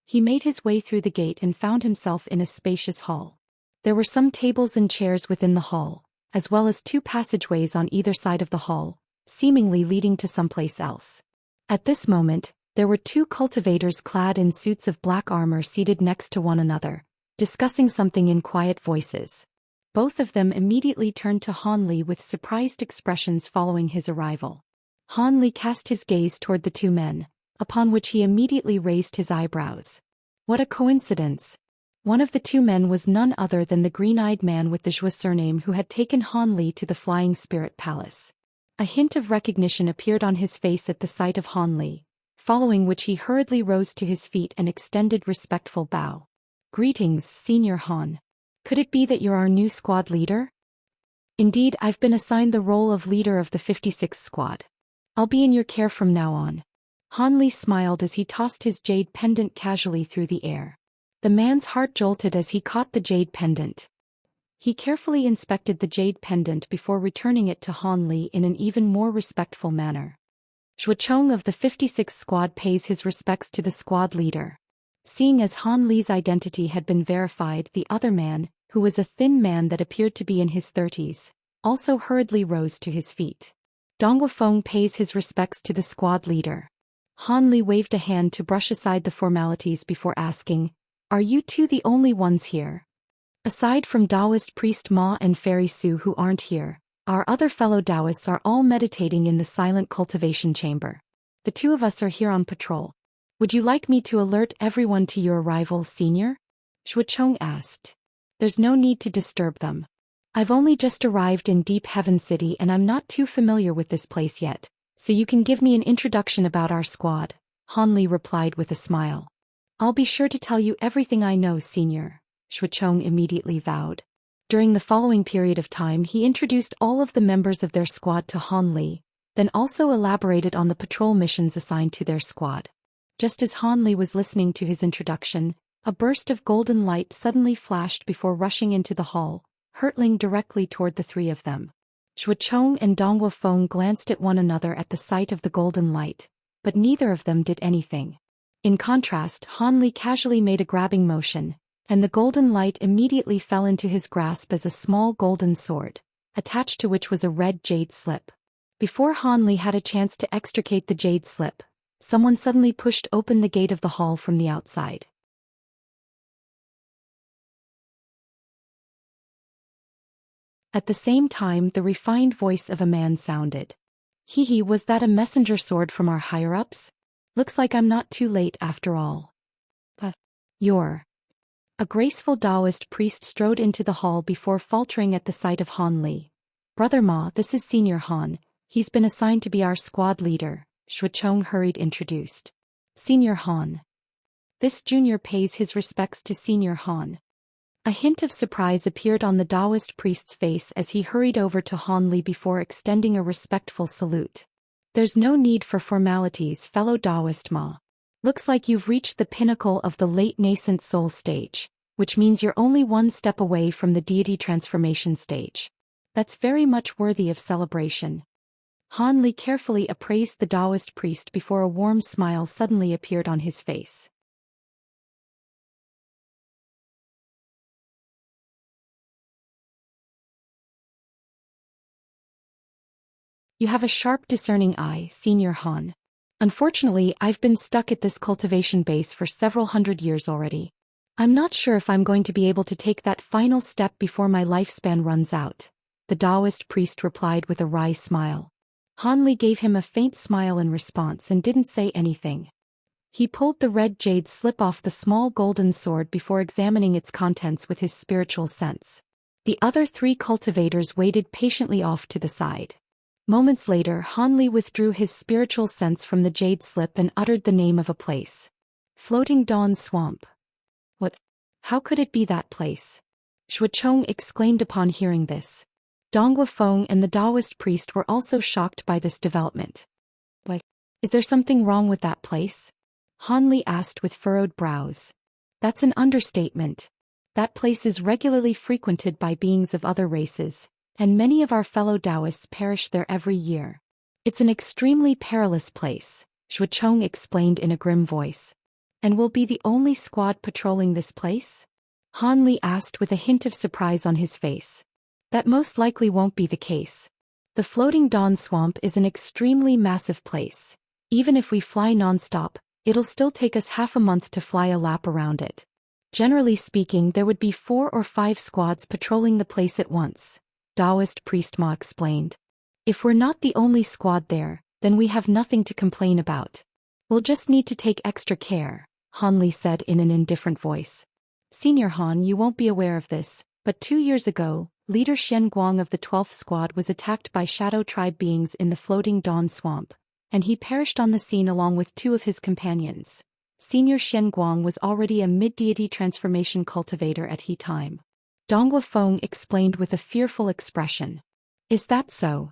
He made his way through the gate and found himself in a spacious hall. There were some tables and chairs within the hall, as well as 2 passageways on either side of the hall, seemingly leading to someplace else. At this moment, there were 2 cultivators clad in suits of black armor seated next to one another, discussing something in quiet voices. Both of them immediately turned to Han Li with surprised expressions following his arrival. Han Li cast his gaze toward the 2 men, upon which he immediately raised his eyebrows. What a coincidence! One of the 2 men was none other than the green-eyed man with the Zhou surname who had taken Han Li to the Flying Spirit Palace. A hint of recognition appeared on his face at the sight of Han Li, following which he hurriedly rose to his feet and extended respectful bow. Greetings, Senior Han. Could it be that you're our new squad leader? Indeed, I've been assigned the role of leader of the 56th squad. I'll be in your care from now on. Han Li smiled as he tossed his jade pendant casually through the air. The man's heart jolted as he caught the jade pendant. He carefully inspected the jade pendant before returning it to Han Li in an even more respectful manner. Zhou Xian of the 56th squad pays his respects to the squad leader. Seeing as Han Li's identity had been verified, the other man, who was a thin man that appeared to be in his 30s, also hurriedly rose to his feet. Dong Wufeng pays his respects to the squad leader. Han Li waved a hand to brush aside the formalities before asking, "Are you 2 the only ones here? Aside from Taoist priest Ma and Fairy Su who aren't here, our other fellow Taoists are all meditating in the silent cultivation chamber. The 2 of us are here on patrol. Would you like me to alert everyone to your arrival, Senior?" Zhou Xian asked. "There's no need to disturb them. I've only just arrived in Deep Heaven City and I'm not too familiar with this place yet, so you can give me an introduction about our squad," Han Li replied with a smile. "I'll be sure to tell you everything I know, Senior," Zhou Xian immediately vowed. During the following period of time he introduced all of the members of their squad to Han Li, then also elaborated on the patrol missions assigned to their squad. Just as Han Li was listening to his introduction, a burst of golden light suddenly flashed before rushing into the hall, hurtling directly toward the 3 of them. Zhou Xian and Dong Wufeng glanced at one another at the sight of the golden light, but neither of them did anything. In contrast, Han Li casually made a grabbing motion, and the golden light immediately fell into his grasp as a small golden sword, attached to which was a red jade slip. Before Han Li had a chance to extricate the jade slip, someone suddenly pushed open the gate of the hall from the outside. At the same time, the refined voice of a man sounded. "Hee, was that a messenger sword from our higher-ups? Looks like I'm not too late after all." You're..." A graceful Taoist priest strode into the hall before faltering at the sight of Han Li. "Brother Ma, this is Senior Han. He's been assigned to be our squad leader," Zhou Xian hurried introduced. "Senior Han." This junior pays his respects to Senior Han. A hint of surprise appeared on the Taoist priest's face as he hurried over to Han Li before extending a respectful salute. "There's no need for formalities, fellow Taoist Ma. Looks like you've reached the pinnacle of the late nascent soul stage, which means you're only one step away from the deity transformation stage. That's very much worthy of celebration." Han Li carefully appraised the Taoist priest before a warm smile suddenly appeared on his face. "You have a sharp discerning eye, Senior Han. Unfortunately, I've been stuck at this cultivation base for several hundred years already. I'm not sure if I'm going to be able to take that final step before my lifespan runs out," the Taoist priest replied with a wry smile. Han Li gave him a faint smile in response and didn't say anything. He pulled the red jade slip off the small golden sword before examining its contents with his spiritual sense. The other 3 cultivators waited patiently off to the side. Moments later, Han Li withdrew his spiritual sense from the jade slip and uttered the name of a place. "Floating Dawn Swamp." What? How could it be that place? Shuacheng exclaimed upon hearing this. Dong Guofeng and the Taoist priest were also shocked by this development. What? Is there something wrong with that place? Han Li asked with furrowed brows. That's an understatement. That place is regularly frequented by beings of other races, and many of our fellow Taoists perish there every year. It's an extremely perilous place, Shuacheng explained in a grim voice. And we'll be the only squad patrolling this place? Han Li asked with a hint of surprise on his face. That most likely won't be the case. The Floating Dawn Swamp is an extremely massive place. Even if we fly non-stop, it'll still take us half a month to fly a lap around it. Generally speaking, there would be 4 or 5 squads patrolling the place at once, Taoist priest Ma explained. If we're not the only squad there, then we have nothing to complain about. We'll just need to take extra care, Han Li said in an indifferent voice. Senior Han, you won't be aware of this, but 2 years ago, Leader Xian Guang of the 12th Squad was attacked by Shadow Tribe beings in the Floating Dawn Swamp, and he perished on the scene along with 2 of his companions. Senior Xian Guang was already a mid-deity transformation cultivator at he time. Dong Guofeng explained with a fearful expression. Is that so?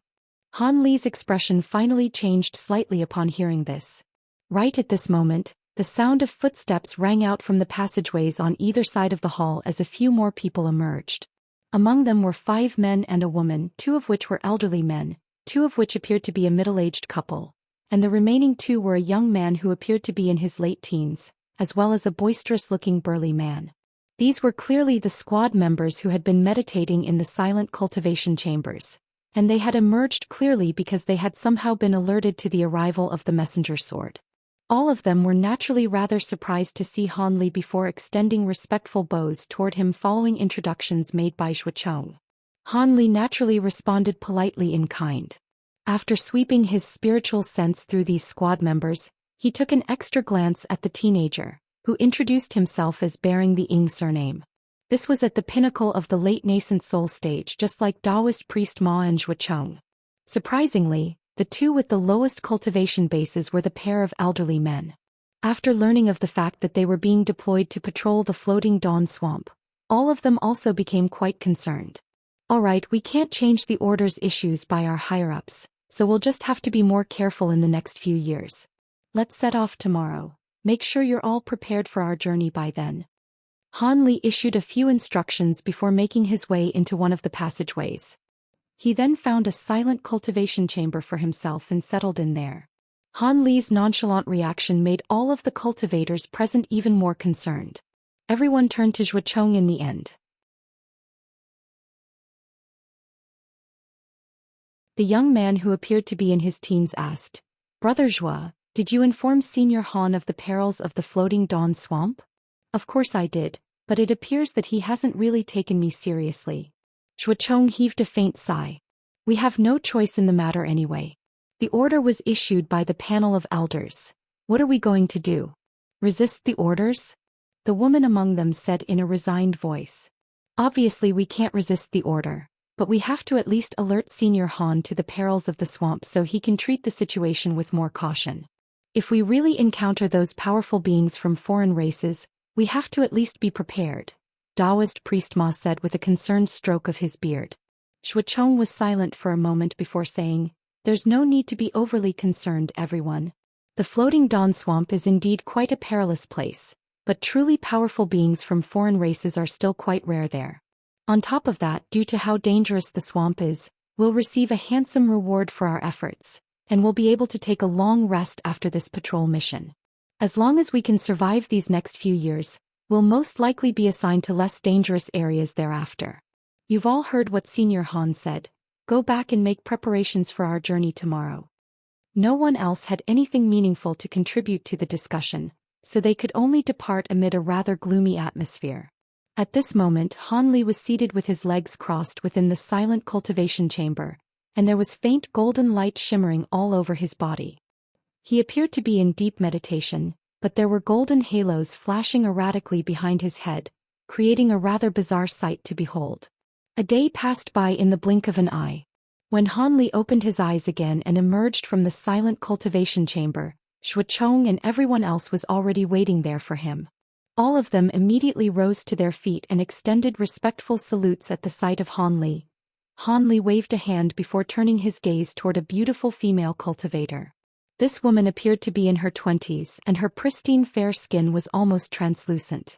Han Li's expression finally changed slightly upon hearing this. Right at this moment, the sound of footsteps rang out from the passageways on either side of the hall as a few more people emerged. Among them were 5 men and a woman, 2 of which were elderly men, 2 of which appeared to be a middle-aged couple, and the remaining 2 were a young man who appeared to be in his late teens, as well as a boisterous-looking burly man. These were clearly the squad members who had been meditating in the silent cultivation chambers, and they had emerged clearly because they had somehow been alerted to the arrival of the messenger sword. All of them were naturally rather surprised to see Han Li before extending respectful bows toward him following introductions made by Shuacheng. Han Li naturally responded politely in kind. After sweeping his spiritual sense through these squad members, he took an extra glance at the teenager, who introduced himself as bearing the Ying surname. This was at the pinnacle of the late nascent soul stage, just like Taoist priest Ma and Shuacheng. Surprisingly, the 2 with the lowest cultivation bases were the pair of elderly men. After learning of the fact that they were being deployed to patrol the Floating Dawn Swamp, all of them also became quite concerned. Alright, we can't change the order's issues by our higher-ups, so we'll just have to be more careful in the next few years. Let's set off tomorrow. Make sure you're all prepared for our journey by then. Han Li issued a few instructions before making his way into one of the passageways. He then found a silent cultivation chamber for himself and settled in there. Han Li's nonchalant reaction made all of the cultivators present even more concerned. Everyone turned to Shuacheng in the end. The young man who appeared to be in his teens asked, Brother Zhou, did you inform Senior Han of the perils of the Floating Dawn Swamp? Of course I did, but it appears that he hasn't really taken me seriously. Shuacheng heaved a faint sigh. We have no choice in the matter anyway. The order was issued by the panel of elders. What are we going to do? Resist the orders? The woman among them said in a resigned voice. Obviously we can't resist the order, but we have to at least alert Senior Han to the perils of the swamp so he can treat the situation with more caution. If we really encounter those powerful beings from foreign races, we have to at least be prepared, Taoist priest Ma said with a concerned stroke of his beard. Shuacheng was silent for a moment before saying, There's no need to be overly concerned, everyone. The Floating Dawn Swamp is indeed quite a perilous place, but truly powerful beings from foreign races are still quite rare there. On top of that, due to how dangerous the swamp is, we'll receive a handsome reward for our efforts, and we'll be able to take a long rest after this patrol mission. As long as we can survive these next few years, we'll most likely be assigned to less dangerous areas thereafter. You've all heard what Senior Han said. Go back and make preparations for our journey tomorrow. No one else had anything meaningful to contribute to the discussion, so they could only depart amid a rather gloomy atmosphere. At this moment, Han Li was seated with his legs crossed within the silent cultivation chamber, and there was faint golden light shimmering all over his body. He appeared to be in deep meditation, but there were golden halos flashing erratically behind his head, creating a rather bizarre sight to behold. A day passed by in the blink of an eye. When Han Li opened his eyes again and emerged from the silent cultivation chamber, Shuacheng and everyone else was already waiting there for him. All of them immediately rose to their feet and extended respectful salutes at the sight of Han Li. Han Li waved a hand before turning his gaze toward a beautiful female cultivator. This woman appeared to be in her 20s, and her pristine fair skin was almost translucent.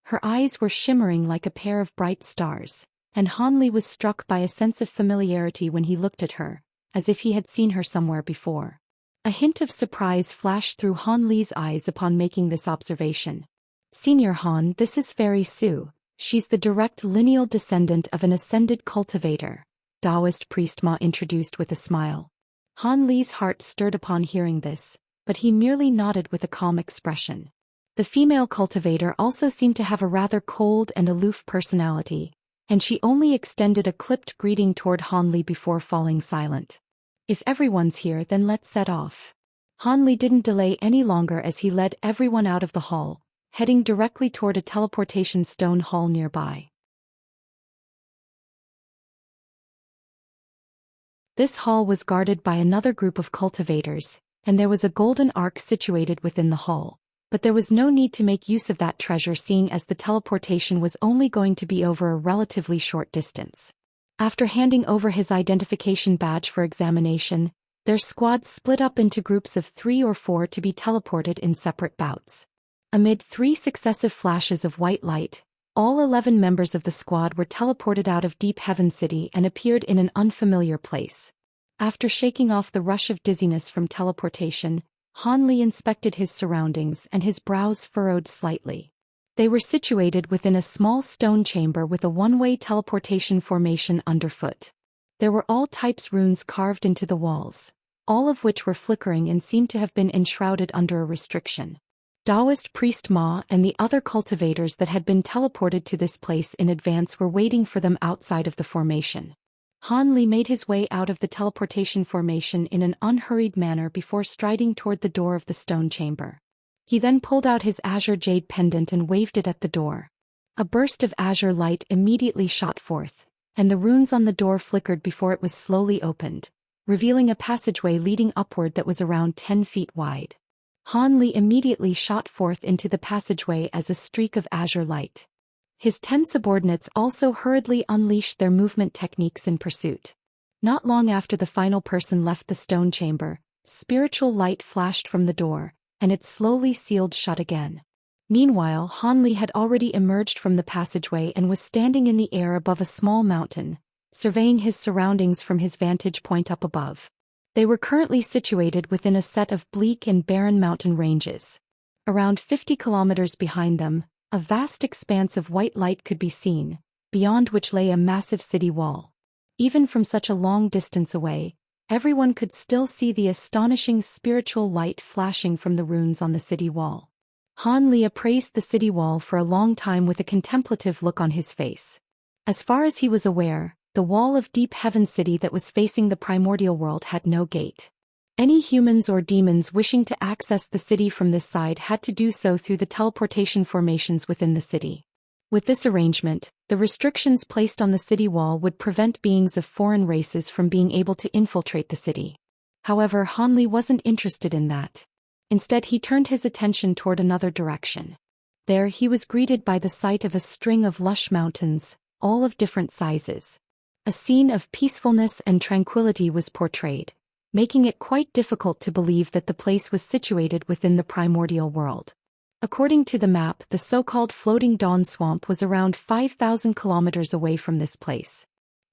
Her eyes were shimmering like a pair of bright stars, and Han Li was struck by a sense of familiarity when he looked at her, as if he had seen her somewhere before. A hint of surprise flashed through Han Li's eyes upon making this observation. "Senior Han, this is Fairy Su. She's the direct lineal descendant of an ascended cultivator," Taoist priest Ma introduced with a smile. Han Li's heart stirred upon hearing this, but he merely nodded with a calm expression. The female cultivator also seemed to have a rather cold and aloof personality, and she only extended a clipped greeting toward Han Li before falling silent. "If everyone's here, then let's set off." Han Li didn't delay any longer as he led everyone out of the hall, heading directly toward a teleportation stone hall nearby. This hall was guarded by another group of cultivators, and there was a golden ark situated within the hall, but there was no need to make use of that treasure seeing as the teleportation was only going to be over a relatively short distance. After handing over his identification badge for examination, their squad split up into groups of 3 or 4 to be teleported in separate bouts. Amid 3 successive flashes of white light, all 11 members of the squad were teleported out of Deep Heaven City and appeared in an unfamiliar place. After shaking off the rush of dizziness from teleportation, Han Li inspected his surroundings and his brows furrowed slightly. They were situated within a small stone chamber with a one-way teleportation formation underfoot. There were all types runes carved into the walls, all of which were flickering and seemed to have been enshrouded under a restriction. Taoist priest Ma and the other cultivators that had been teleported to this place in advance were waiting for them outside of the formation. Han Li made his way out of the teleportation formation in an unhurried manner before striding toward the door of the stone chamber. He then pulled out his azure jade pendant and waved it at the door. A burst of azure light immediately shot forth, and the runes on the door flickered before it was slowly opened, revealing a passageway leading upward that was around 10 feet wide. Han Li immediately shot forth into the passageway as a streak of azure light. His 10 subordinates also hurriedly unleashed their movement techniques in pursuit. Not long after the final person left the stone chamber, spiritual light flashed from the door, and it slowly sealed shut again. Meanwhile, Han Li had already emerged from the passageway and was standing in the air above a small mountain, surveying his surroundings from his vantage point up above. They were currently situated within a set of bleak and barren mountain ranges. Around 50 kilometers behind them, a vast expanse of white light could be seen, beyond which lay a massive city wall. Even from such a long distance away, everyone could still see the astonishing spiritual light flashing from the runes on the city wall. Han Li appraised the city wall for a long time with a contemplative look on his face. As far as he was aware, the wall of Deep Heaven City that was facing the primordial world had no gate. Any humans or demons wishing to access the city from this side had to do so through the teleportation formations within the city. With this arrangement, the restrictions placed on the city wall would prevent beings of foreign races from being able to infiltrate the city. However, Han Li wasn't interested in that. Instead, he turned his attention toward another direction. There he was greeted by the sight of a string of lush mountains, all of different sizes. A scene of peacefulness and tranquility was portrayed, making it quite difficult to believe that the place was situated within the primordial world. According to the map, the so-called Floating Dawn Swamp was around 5,000 kilometers away from this place.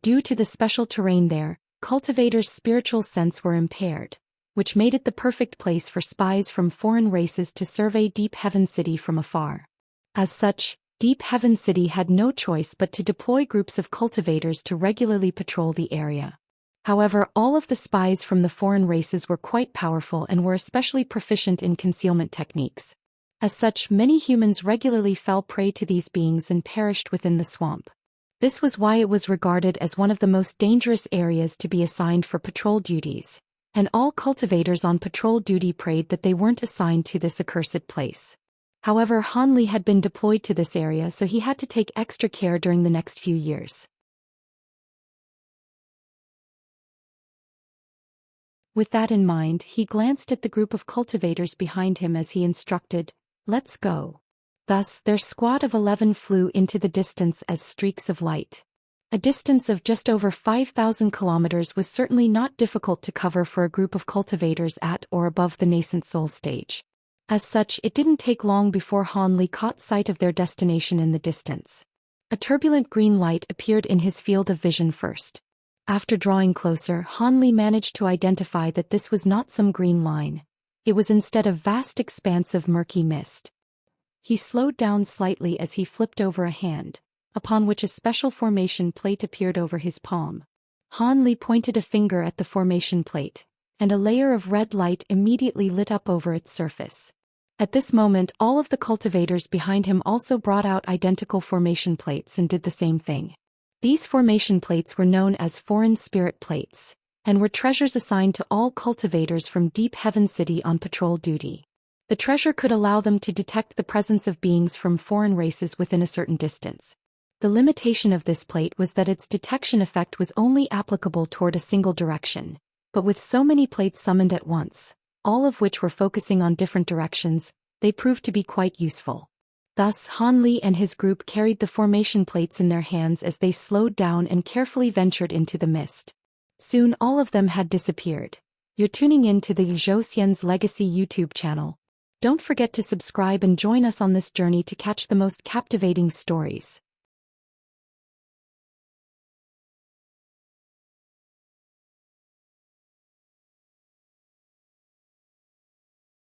Due to the special terrain there, cultivators' spiritual sense were impaired, which made it the perfect place for spies from foreign races to survey Deep Heaven City from afar. As such, Deep Heaven City had no choice but to deploy groups of cultivators to regularly patrol the area. However, all of the spies from the foreign races were quite powerful and were especially proficient in concealment techniques. As such, many humans regularly fell prey to these beings and perished within the swamp. This was why it was regarded as one of the most dangerous areas to be assigned for patrol duties, and all cultivators on patrol duty prayed that they weren't assigned to this accursed place. However, Han Li had been deployed to this area, so he had to take extra care during the next few years. With that in mind, he glanced at the group of cultivators behind him as he instructed, "Let's go." Thus, their squad of 11 flew into the distance as streaks of light. A distance of just over 5,000 kilometers was certainly not difficult to cover for a group of cultivators at or above the nascent soul stage. As such, it didn't take long before Han Li caught sight of their destination in the distance. A turbulent green light appeared in his field of vision first. After drawing closer, Han Li managed to identify that this was not some green line. It was instead a vast expanse of murky mist. He slowed down slightly as he flipped over a hand, upon which a special formation plate appeared over his palm. Han Li pointed a finger at the formation plate, and a layer of red light immediately lit up over its surface. At this moment, all of the cultivators behind him also brought out identical formation plates and did the same thing. These formation plates were known as foreign spirit plates, and were treasures assigned to all cultivators from Deep Heaven City on patrol duty. The treasure could allow them to detect the presence of beings from foreign races within a certain distance. The limitation of this plate was that its detection effect was only applicable toward a single direction, but with so many plates summoned at once, all of which were focusing on different directions, they proved to be quite useful. Thus, Han Li and his group carried the formation plates in their hands as they slowed down and carefully ventured into the mist. Soon all of them had disappeared. You're tuning in to the Zhou Xian's Legacy YouTube channel. Don't forget to subscribe and join us on this journey to catch the most captivating stories.